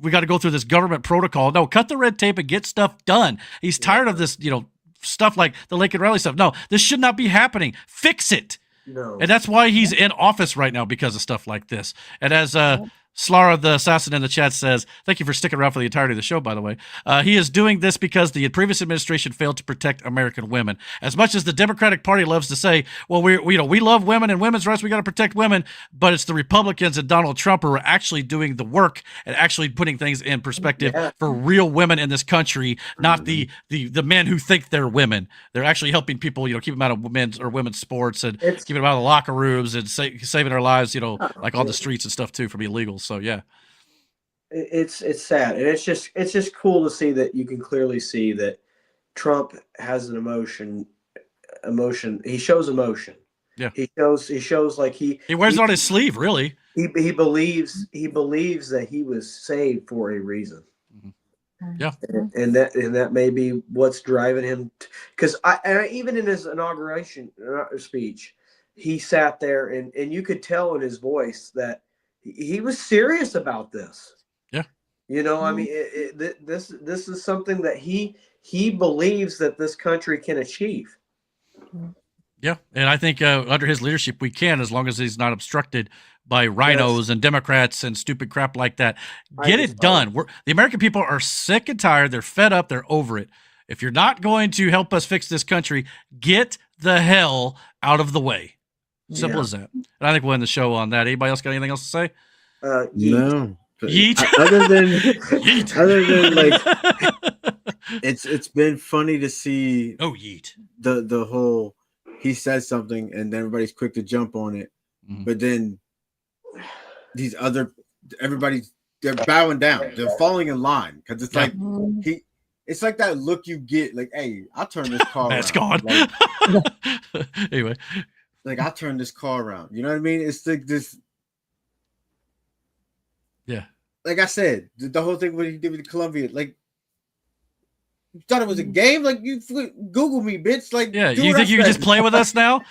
we got to go through this government protocol. No, cut the red tape and get stuff done. He's tired of this, stuff like the Lincoln Rally stuff. No, this should not be happening. Fix it. No. And that's why he's in office right now, because of stuff like this. And as Slara the Assassin in the chat says, thank you for sticking around for the entirety of the show, by the way. He is doing this because the previous administration failed to protect American women. As much as the Democratic Party loves to say, well, we love women and women's rights, we got to protect women, but it's the Republicans and Donald Trump who are actually doing the work and actually putting things in perspective for real women in this country, not the men who think they're women. They're actually helping people, keep them out of women's sports and keeping them out of the locker rooms and saving their lives, like on the streets and stuff too, from illegals. So yeah, it's sad, and it's just cool to see that you can clearly see that Trump has an emotion. He shows emotion. Yeah, he shows like he wears it on his sleeve. Really, he believes that he was saved for a reason. Yeah, and that may be what's driving him. Because even in his inauguration speech, he sat there and you could tell in his voice that he was serious about this. Yeah. I mean, this is something that he believes that this country can achieve. Yeah. And I think under his leadership, we can, as long as he's not obstructed by rhinos and Democrats and stupid crap like that. Get it done. The American people are sick and tired. They're fed up. They're over it. If you're not going to help us fix this country, get the hell out of the way. Simple as that. And I think we'll end the show on that. Anybody else got anything else to say? No. Yeet. Other than like, it's been funny to see. Oh, yeet. The whole, he says something and then everybody's quick to jump on it, but then these they're bowing down. They're falling in line because it's like it's like that look you get. Like, hey, I'll turn this car. That's around. gone. Like, anyway. Like, I'll turn this car around. You know what I mean? It's like this. Yeah. Like I said, the whole thing what he did with Colombia, like, You thought it was a game? Like, you Google me, bitch. Like, yeah, you think you can just play with us now?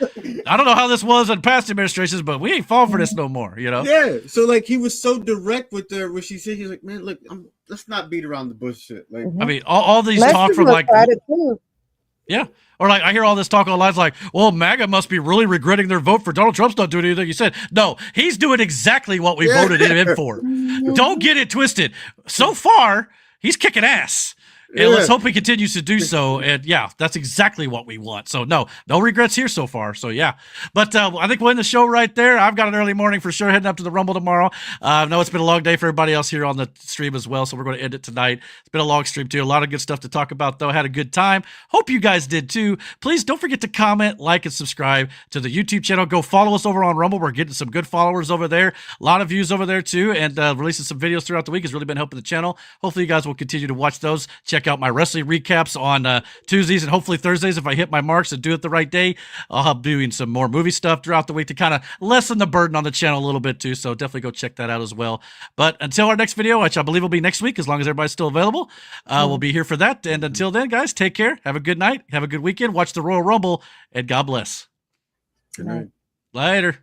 I don't know how this was in past administrations, but we ain't falling for this no more, you know? Yeah. So, like, he was so direct with her when she said, he's like, man, look, let's not beat around the bush shit. Like, I mean, all these talk from like, yeah. Or like, I hear all this talk online like, well, MAGA must be really regretting their vote for Donald Trump's not doing anything. You said, no, he's doing exactly what we voted him in for. Don't get it twisted. So far, he's kicking ass. And let's hope he continues to do so. And yeah, that's exactly what we want. So no regrets here so far. So yeah, but I think we'll end the show right there. I've got an early morning for sure, heading up to the Rumble tomorrow. I know it's been a long day for everybody else here on the stream as well. So we're going to end it tonight. It's been a long stream too. A lot of good stuff to talk about though. Had a good time. Hope you guys did too. Please don't forget to comment, like, and subscribe to the YouTube channel. Go follow us over on Rumble. We're getting some good followers over there. A lot of views over there too. And releasing some videos throughout the week has really been helping the channel. Hopefully you guys will continue to watch those. Check out my wrestling recaps on Tuesdays and hopefully Thursdays if I hit my marks and do it the right day. I'll be doing some more movie stuff throughout the week to kind of lessen the burden on the channel a little bit too, so definitely go check that out as well. But until our next video, which I believe will be next week as long as everybody's still available, we'll be here for that. And until then, guys, take care. Have a good night. Have a good weekend. Watch the Royal Rumble, and God bless. Good night. Later.